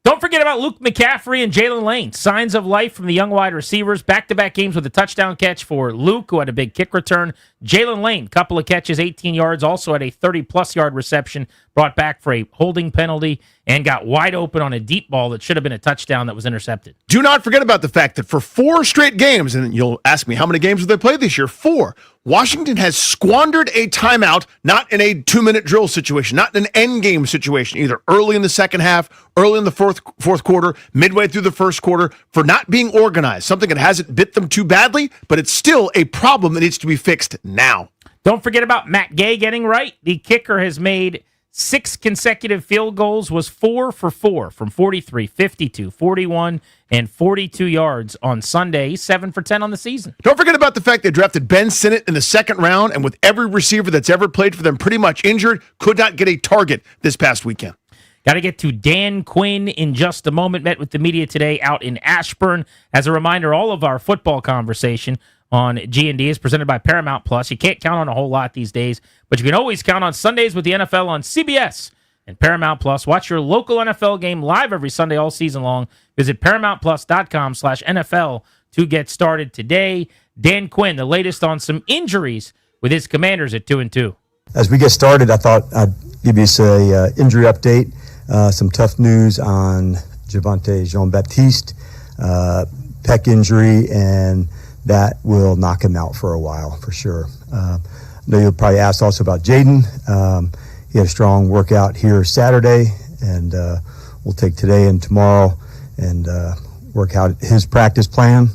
Don't forget about Luke McCaffrey and Jalen Lane. Signs of life from the young wide receivers. Back-to-back games with a touchdown catch for Luke, who had a big kick return. Jalen Lane, couple of catches, 18 yards, also had a 30-plus yard reception, brought back for a holding penalty, and got wide open on a deep ball that should have been a touchdown that was intercepted. Do not forget about the fact that for 4 straight games, and you'll ask me, how many games have they played this year? 4. Washington has squandered a timeout, not in a 2-minute drill situation, not in an end game situation, either early in the second half, early in the fourth quarter, midway through the first quarter, for not being organized. Something that hasn't bit them too badly, but it's still a problem that needs to be fixed now. Don't forget about Matt Gay getting right. The kicker has made 6 consecutive field goals, was 4 for 4 from 43, 52, 41, and 42 yards on Sunday. He's 7 for 10 on the season. Don't forget about the fact they drafted Ben Sinnott in the second round, and with every receiver that's ever played for them pretty much injured, could not get a target this past weekend. Got to get to Dan Quinn in just a moment. Met with the media today out in Ashburn. As a reminder, all of our football conversation on G&D is presented by Paramount Plus. You can't count on a whole lot these days, but you can always count on Sundays with the NFL on CBS and Paramount Plus. Watch your local NFL game live every Sunday all season long. Visit ParamountPlus.com/NFL to get started today. Dan Quinn, the latest on some injuries with his Commanders at 2-2. As we get started, I thought I'd give you an injury update. Some tough news on Javonte Jean-Baptiste, pec injury, and that will knock him out for a while, for sure. I know you'll probably ask also about Jaden. He had a strong workout here Saturday, and we'll take today and tomorrow and work out his practice plan.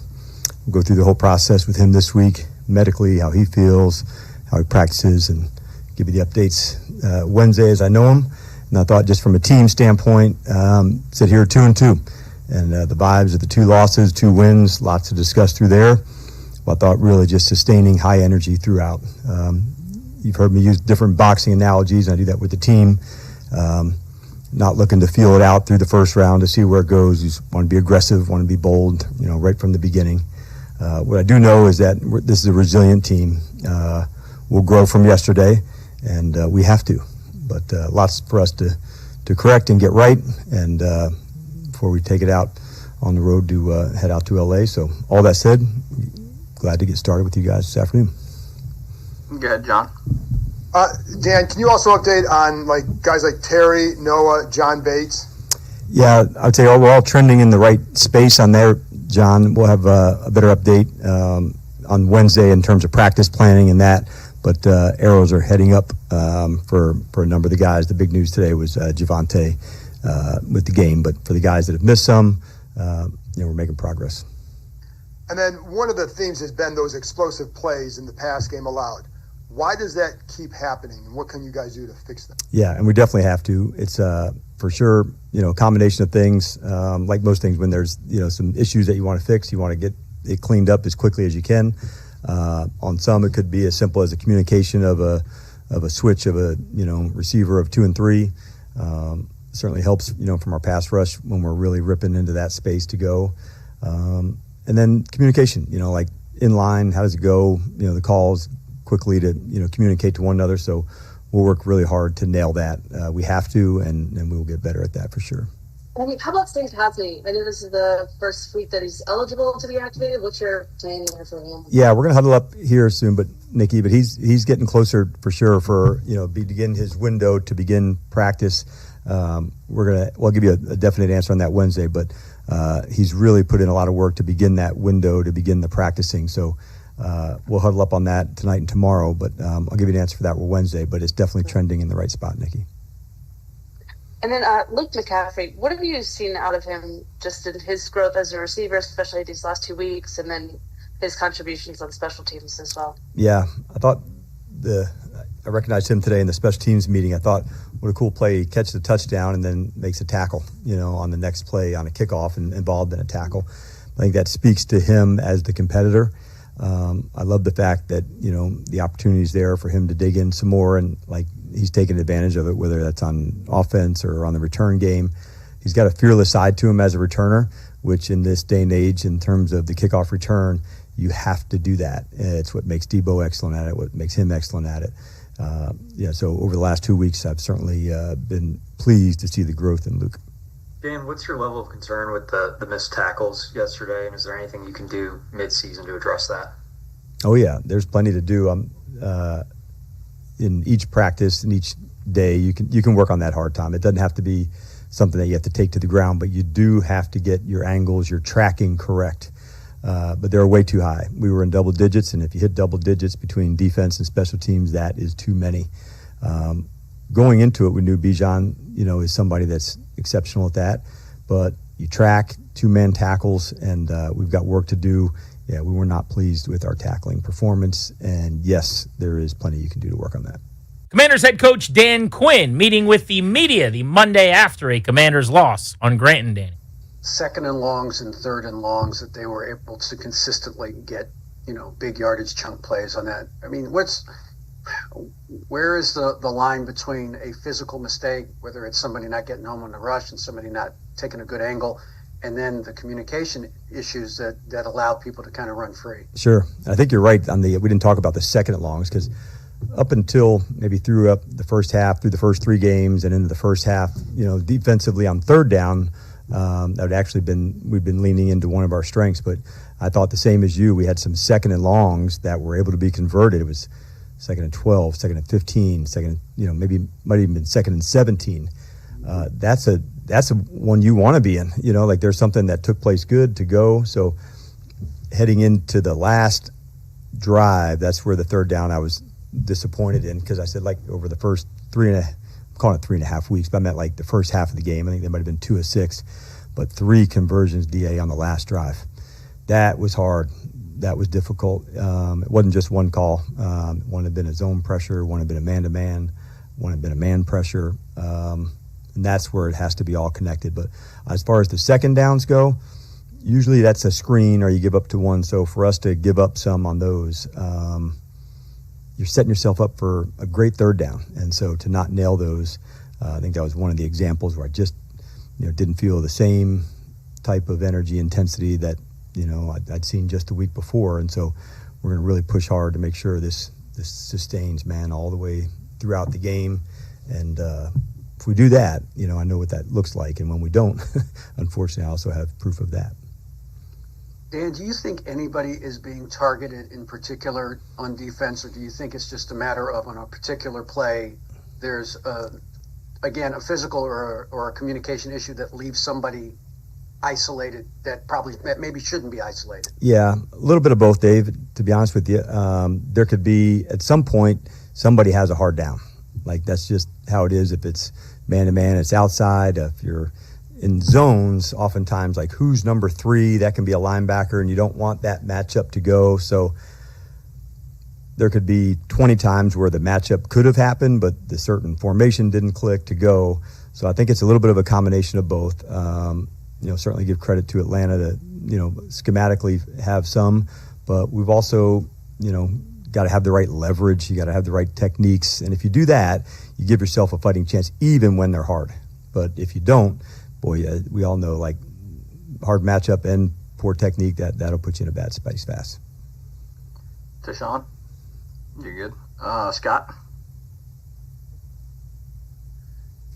We'll go through the whole process with him this week, medically, how he feels, how he practices, and give you the updates Wednesday as I know him. And I thought just from a team standpoint, sit here 2-2. And the vibes of the 2 losses, 2 wins, lots to discuss through there. But I thought really just sustaining high energy throughout. You've heard me use different boxing analogies, and I do that with the team. Not looking to feel it out through the first round to see where it goes. You just want to be aggressive, want to be bold, right from the beginning. What I do know is that this is a resilient team. We'll grow from yesterday, and we have to. But lots for us to correct and get right, and before we take it out on the road to head out to LA. So all that said, glad to get started with you guys this afternoon. Go ahead, John. Dan, can you also update on guys like Terry, Noah, John Bates? Yeah, I would say we're all trending in the right space on there, John. We'll have a better update on Wednesday in terms of practice planning and that. But arrows are heading up for a number of the guys. The big news today was Javonte with the game. But for the guys that have missed some, we're making progress. And then one of the themes has been those explosive plays in the pass game allowed. Why does that keep happening, and what can you guys do to fix them? Yeah, and we definitely have to. It's for sure, a combination of things. Like most things, when there's some issues that you want to fix, you want to get it cleaned up as quickly as you can. On some, it could be as simple as a communication of a switch of a receiver of 2 and 3. Certainly helps from our pass rush when we're really ripping into that space to go. And then communication, like in line, how does it go? The calls quickly to communicate to one another. So we'll work really hard to nail that. We have to, and we will get better at that for sure. How about State Hasley? I know this is the first week that he's eligible to be activated. What's your plan there for him? Yeah, we're gonna huddle up here soon, but he's getting closer for sure for begin his window to begin practice. We'll give you a definite answer on that Wednesday, but he's really put in a lot of work to begin that window to begin the practicing. So we'll huddle up on that tonight and tomorrow, but I'll give you an answer for that Wednesday. But it's definitely trending in the right spot, Nikki. And then Luke McCaffrey, what have you seen out of him just in his growth as a receiver, especially these last 2 weeks, and then his contributions on special teams as well? Yeah, I thought I recognized him today in the special teams meeting. I thought, what a cool play. He catches the touchdown and then makes a tackle, on the next play on a kickoff and involved in a tackle. I think that speaks to him as the competitor. I love the fact that, the opportunity is there for him to dig in some more, and he's taking advantage of it, whether that's on offense or on the return game. He's got a fearless side to him as a returner, which in this day and age, in terms of the kickoff return, you have to do that. It's what makes Debo excellent at it, what makes him excellent at it. So over the last 2 weeks, I've certainly been pleased to see the growth in Luke. Dan, what's your level of concern with the missed tackles yesterday, and is there anything you can do mid-season to address that? Oh, yeah, there's plenty to do. In each practice, in each day, you can work on that hard time. It doesn't have to be something that you have to take to the ground, but you do have to get your angles, your tracking correct. But they're way too high. We were in double digits, and if you hit double digits between defense and special teams, that is too many. Going into it, we knew Bijan, is somebody that's exceptional at that. But you track 2-man tackles, and we've got work to do. Yeah, we were not pleased with our tackling performance, and yes, there is plenty you can do to work on that. Commanders head coach Dan Quinn meeting with the media the Monday after a Commanders loss on Grant and Danny. Second and longs and third and longs that they were able to consistently get, big yardage chunk plays on that. I mean, where is the line between a physical mistake, whether it's somebody not getting home on the rush and somebody not taking a good angle, and then the communication issues that allow people to kind of run free? Sure. I think you're right we didn't talk about the second and longs, because up until maybe through up the first half, through the first 3 games and into the first half, defensively on third down, that would actually we've been leaning into one of our strengths. But I thought the same as you, we had some second and longs that were able to be converted. It was second and 12, second and 15, maybe might even been second and 17. That's a one you want to be in. There's something that took place good to go. So heading into the last drive, that's where the third down I was disappointed in, because I said over the first 3.5 weeks, but I meant the first half of the game. I think there might have been 2 of 6, but 3 conversions DA on the last drive. That was hard. That was difficult. It wasn't just one call. One had been a zone pressure, one had been a man-to-man, one had been a man pressure. And that's where it has to be all connected. But as far as the second downs go, usually that's a screen or you give up to one. So for us to give up some on those, you're setting yourself up for a great third down. And so to not nail those, I think that was one of the examples where I just didn't feel the same type of energy intensity that I'd seen just a week before. And so we're going to really push hard to make sure this sustains, man, all the way throughout the game. And if we do that, I know what that looks like. And when we don't, unfortunately, I also have proof of that. Dan, do you think anybody is being targeted in particular on defense, or do you think it's just a matter of on a particular play, there's again a physical or a communication issue that leaves somebody isolated that maybe shouldn't be isolated? Yeah, a little bit of both, Dave, to be honest with you. There could be, at some point, somebody has a hard down. Like, that's just how it is. If it's man-to-man, it's outside. If you're in zones, oftentimes, like, who's number 3, that can be a linebacker, and you don't want that matchup to go. So there could be 20 times where the matchup could have happened, but the certain formation didn't click to go. So I think it's a little bit of a combination of both. Certainly give credit to Atlanta to, schematically have some, but we've also, got to have the right leverage. You got to have the right techniques. And if you do that, you give yourself a fighting chance, even when they're hard. But if you don't, boy, we all know, like, hard matchup and poor technique, that'll put you in a bad space fast. Tashawn, you're good. Scott?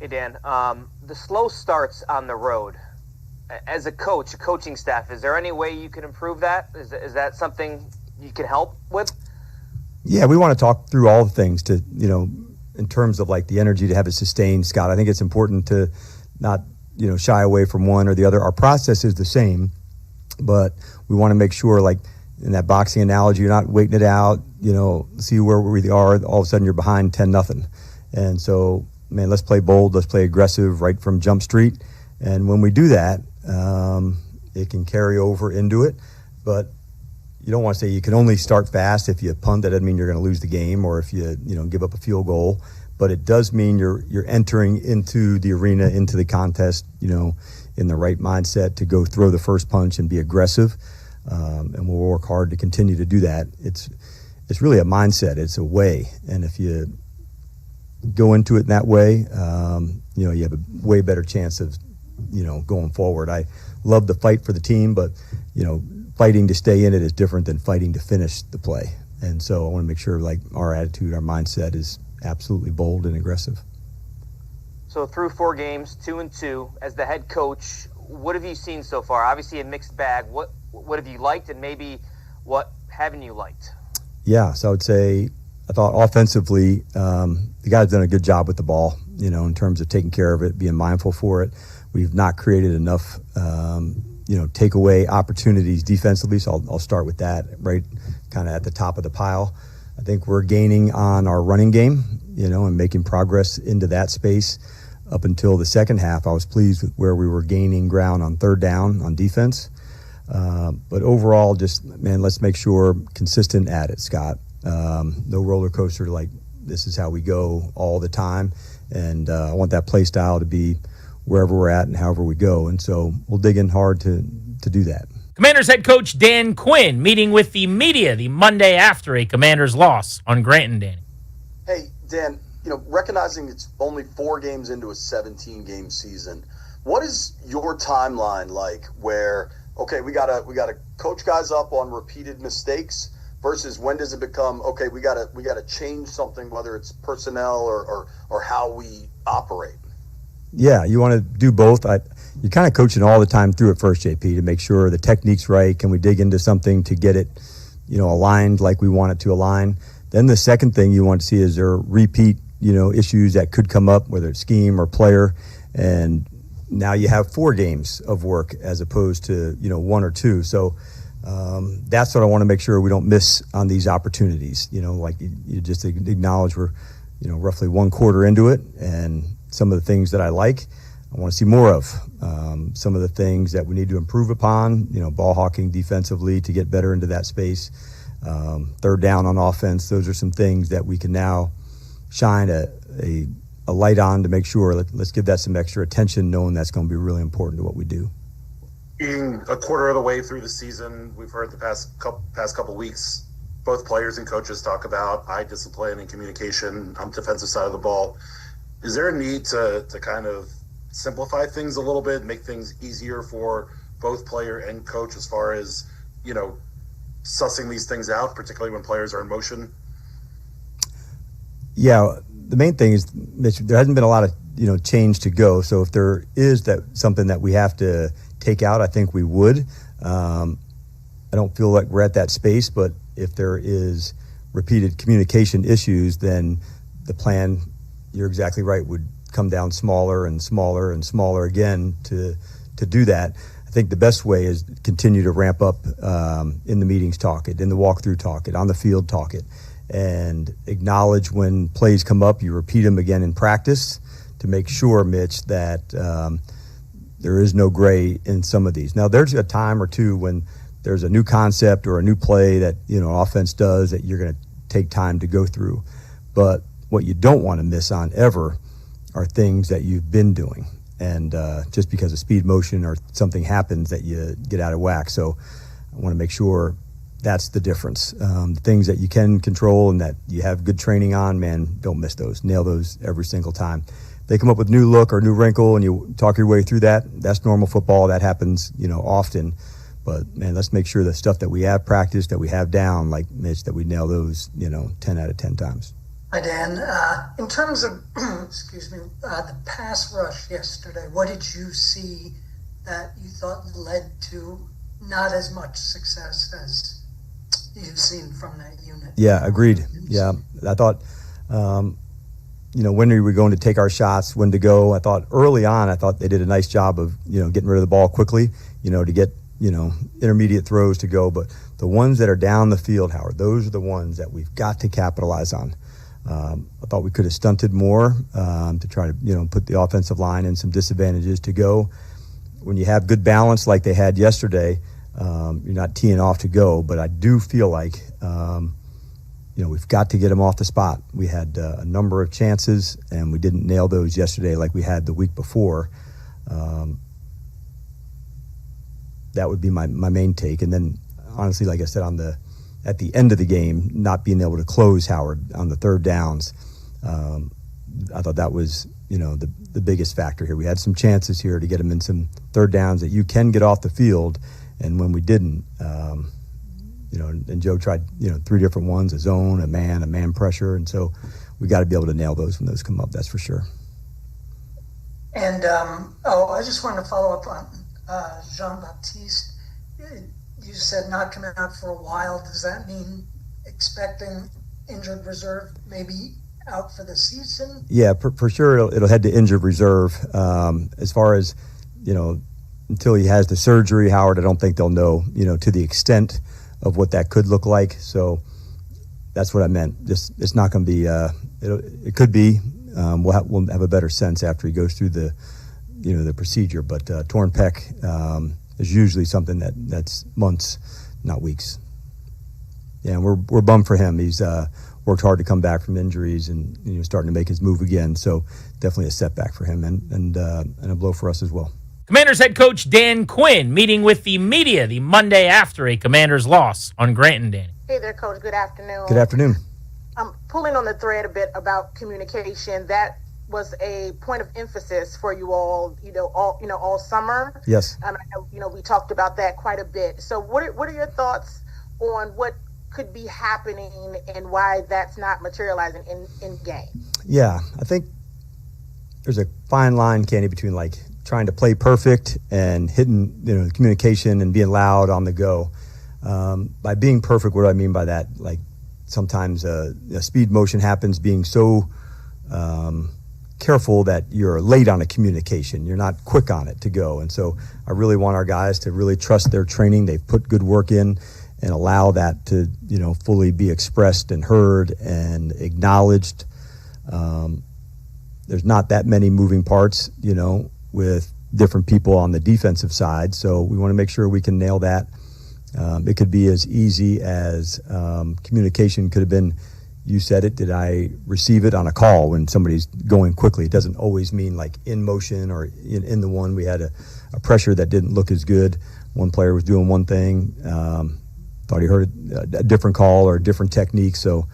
Hey, Dan. The slow starts on the road. As a coach, a coaching staff, is there any way you can improve that? Is that something you can help with? Yeah, we want to talk through all the things to, in terms of, like, the energy to have it sustained, Scott. I think it's important to not, shy away from one or the other. Our process is the same, but we want to make sure, like, in that boxing analogy, you're not waiting it out, see where we are. All of a sudden you're behind 10-0. And so, man, let's play bold. Let's play aggressive right from Jump Street. And when we do that, it can carry over into it. But you don't want to say you can only start fast. If you punt, that doesn't mean you're going to lose the game, or if you give up a field goal. But it does mean you're entering into the arena, into the contest, in the right mindset to go throw the first punch and be aggressive. And we'll work hard to continue to do that. It's really a mindset. It's a way. And if you go into it in that way, you have a way better chance of, going forward. I love the fight for the team, but, fighting to stay in it is different than fighting to finish the play. And so I want to make sure, like, our attitude, our mindset is absolutely bold and aggressive. So through 4 games, 2-2, as the head coach, what have you seen so far? Obviously a mixed bag. What have you liked, and maybe what haven't you liked? Yeah, so I would say I thought offensively, the guys done a good job with the ball, in terms of taking care of it, being mindful for it. We've not created enough, takeaway opportunities defensively, so I'll start with that, right, kind of at the top of the pile. I think we're gaining on our running game, and making progress into that space. Up until the second half, I was pleased with where we were gaining ground on third down on defense. But overall, just, man, let's make sure consistent at it, Scott. No roller coaster, like, this is how we go all the time. And I want that play style to be wherever we're at and however we go. And so we'll dig in hard to do that. Commanders head coach Dan Quinn meeting with the media the Monday after a Commanders loss on Grant and Danny. Hey, Dan, recognizing it's only 4 games into a 17-game season, what is your timeline like where, okay, we gotta coach guys up on repeated mistakes, versus when does it become, okay, we gotta change something, whether it's personnel or how we operate? Yeah, you want to do both. You're kind of coaching all the time through it first, JP, to make sure the technique's right. Can we dig into something to get it, aligned like we want it to align? Then the second thing you want to see is there repeat, issues that could come up, whether it's scheme or player. And now you have 4 games of work as opposed to, 1 or 2. So that's what I want to make sure we don't miss on these opportunities. Like you just acknowledge we're, roughly 1 quarter into it, and some of the things that I like, I want to see more of. Some of the things that we need to improve upon, ball hawking defensively to get better into that space. Third down on offense, those are some things that we can now shine a a light on to make sure, let's give that some extra attention, knowing that's going to be really important to what we do. Being a quarter of the way through the season, we've heard the past couple weeks, both players and coaches talk about eye discipline and communication on the defensive side of the ball. Is there a need to kind of simplify things a little bit, make things easier for both player and coach as far as, sussing these things out, particularly when players are in motion? Yeah, the main thing is, Mitch, there hasn't been a lot of change to go. So if there is something that we have to take out, I think we would. I don't feel like we're at that space, but if there is repeated communication issues, then the plan, you're exactly right, would come down smaller and smaller and smaller again to do that. I think the best way is continue to ramp up in the meetings, talk it, in the walkthrough, talk it, on the field, talk it, and acknowledge when plays come up, you repeat them again in practice to make sure, Mitch, that there is no gray in some of these. Now, there's a time or two when there's a new concept or a new play that offense does that you're going to take time to go through. But what you don't want to miss on ever are things that you've been doing. And just because of speed, motion, or something happens that you get out of whack. So I want to make sure that's the difference. The things that you can control and that you have good training on, man, don't miss those. Nail those every single time. They come up with new look or new wrinkle and you talk your way through that. That's normal football. That happens, often. But, man, let's make sure the stuff that we have practiced, that we have down, like Mitch, that we nail those, 10 out of 10 times. Hi, Dan. In terms of, the pass rush yesterday, what did you see that you thought led to not as much success as you've seen from that unit? Yeah, agreed. Yeah, I thought, when we were going to take our shots, when to go. I thought early on, they did a nice job of, getting rid of the ball quickly, to get, intermediate throws to go. But the ones that are down the field, Howard, those are the ones that we've got to capitalize on. I thought we could have stunted more to try to, put the offensive line in some disadvantages to go. When you have good balance like they had yesterday, you're not teeing off to go. But I do feel like, we've got to get them off the spot. We had a number of chances, and we didn't nail those yesterday like we had the week before. That would be my main take. And then, honestly, like I said, at the end of the game, not being able to close Howard on the third downs, I thought that was, the biggest factor here. We had some chances here to get him in some third downs that you can get off the field, and when we didn't, and Joe tried, 3 different ones, a zone, a man pressure, and so we got to be able to nail those when those come up, that's for sure. And, I just wanted to follow up on Jean-Baptiste. You said not coming out for a while. Does that mean expecting injured reserve maybe out for the season? Yeah, for sure it'll head to injured reserve. As far as, until he has the surgery, Howard, I don't think they'll know, to the extent of what that could look like. So that's what I meant. It's not going to be, it could be, we'll have a better sense after he goes through the procedure. But torn pec, is usually something that's months, not weeks. Yeah, and we're bummed for him. He's worked hard to come back from injuries and starting to make his move again. So definitely a setback for him and a blow for us as well. Commanders head coach Dan Quinn meeting with the media the Monday after a Commanders loss on Grant and Danny. Hey there, Coach. Good afternoon. Good afternoon. I'm pulling on the thread a bit about communication. That was a point of emphasis for you all, all summer. Yes. And I know, we talked about that quite a bit. So what are your thoughts on what could be happening and why that's not materializing in game? Yeah, I think there's a fine line, Candy, between like trying to play perfect and hitting, communication and being loud on the go. By being perfect, what do I mean by that? Like sometimes a speed motion happens, being so careful that you're late on a communication. You're not quick on it to go. And so I really want our guys to really trust their training. They've put good work in and allow that to, fully be expressed and heard and acknowledged. There's not that many moving parts, with different people on the defensive side. So we want to make sure we can nail that. It could be as easy as communication could have been, you said it. Did I receive it on a call when somebody's going quickly? It doesn't always mean like in motion or in the one. We had a pressure that didn't look as good. One player was doing one thing. Thought he heard a different call or a different technique. So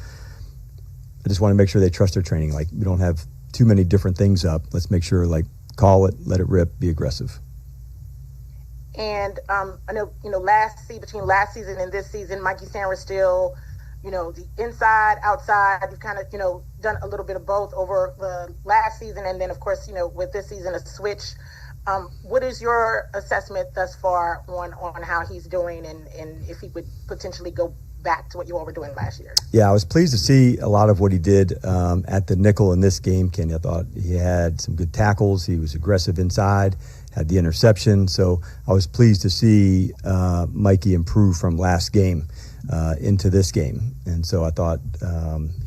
I just want to make sure they trust their training. Like, we don't have too many different things up. Let's make sure, like, call it, let it rip, be aggressive. And I know, between last season and this season, Mikey Sanders still, the inside, outside. You've kind of, done a little bit of both over the last season. And then, of course, with this season, a switch. What is your assessment thus far on how he's doing and if he would potentially go back to what you all were doing last year? Yeah, I was pleased to see a lot of what he did at the nickel in this game, Kenny. I thought he had some good tackles. He was aggressive inside, had the interception. So I was pleased to see Mikey improve from last game into this game. And so I thought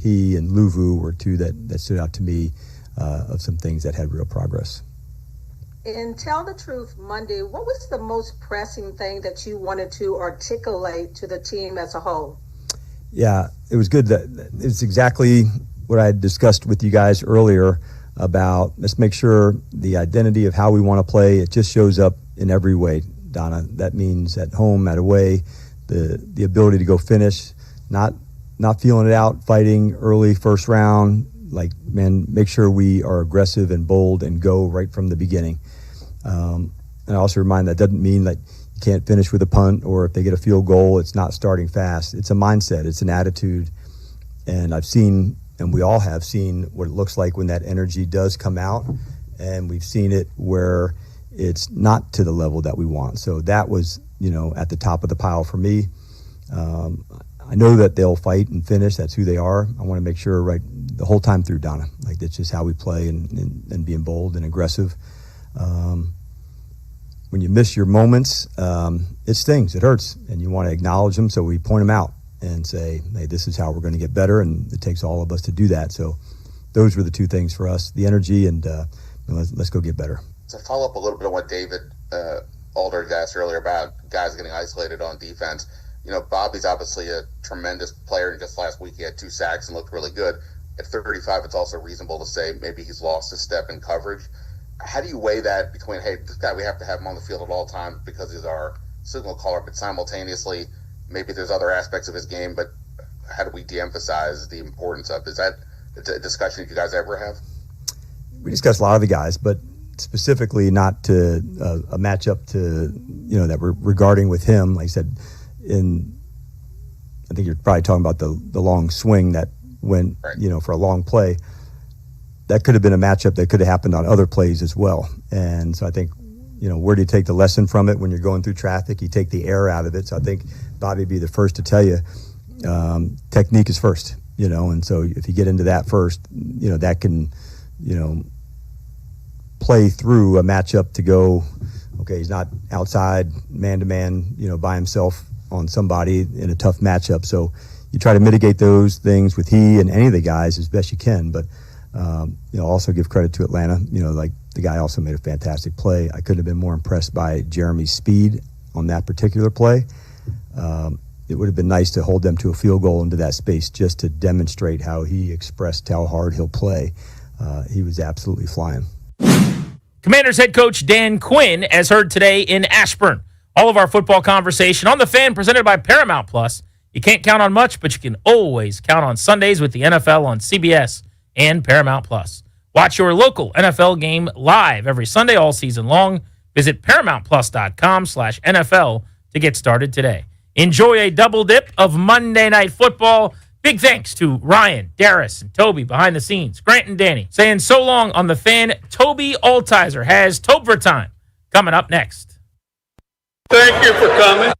he and Luvu were two that stood out to me of some things that had real progress. And tell the truth, Monday, what was the most pressing thing that you wanted to articulate to the team as a whole? Yeah, it was good. It's exactly what I had discussed with you guys earlier about let's make sure the identity of how we want to play, it just shows up in every way, Donna. That means at home, at away, the ability to go finish, not feeling it out, fighting early first round. Like, man, make sure we are aggressive and bold and go right from the beginning. And I also remind that doesn't mean that you can't finish with a punt, or if they get a field goal, it's not starting fast. It's a mindset. It's an attitude. And I've seen, and we all have seen, what it looks like when that energy does come out. And we've seen it where it's not to the level that we want. So that was, at the top of the pile for me. I know that they'll fight and finish. That's who they are. I want to make sure right the whole time through, Donna. Like, that's just how we play and being bold and aggressive. When you miss your moments, it stings. It hurts. And you want to acknowledge them, so we point them out and say, hey, this is how we're going to get better, and it takes all of us to do that. So those were the two things for us, the energy and let's go get better. To follow up a little bit on what David Alder asked earlier about guys getting isolated on defense, Bobby's obviously a tremendous player, and just last week he had 2 sacks and looked really good. At 35, it's also reasonable to say maybe he's lost his step in coverage. How do you weigh that between, hey, this guy, we have to have him on the field at all times because he's our signal caller, but simultaneously, maybe there's other aspects of his game, but how do we de-emphasize the importance of? Is that a discussion you guys ever have? We discuss a lot of the guys, but specifically not to a matchup to, that we're regarding with him. Like I said, I think you're probably talking about the long swing that went, right, for a long play. That could have been a matchup that could have happened on other plays as well. And so I think, where do you take the lesson from it when you're going through traffic? You take the air out of it. So I think Bobby would be the first to tell you, technique is first, and so if you get into that first, that can, play through a matchup to go, okay, he's not outside man-to-man, by himself on somebody in a tough matchup. So you try to mitigate those things with he and any of the guys as best you can. But, also give credit to Atlanta. Like, the guy also made a fantastic play. I couldn't have been more impressed by Jeremy's speed on that particular play. It would have been nice to hold them to a field goal into that space just to demonstrate how he expressed how hard he'll play. He was absolutely flying. Commanders head coach Dan Quinn, as heard today in Ashburn. All of our football conversation on The Fan, presented by Paramount Plus. You can't count on much, but you can always count on Sundays with the NFL on CBS and Paramount Plus. Watch your local NFL game live every Sunday all season long. Visit ParamountPlus.com/NFL to get started today. Enjoy a double dip of Monday Night Football. Big thanks to Ryan, Darius, and Toby behind the scenes. Grant and Danny saying so long on The Fan. Toby Altizer has Tobver Time coming up next. Thank you for coming.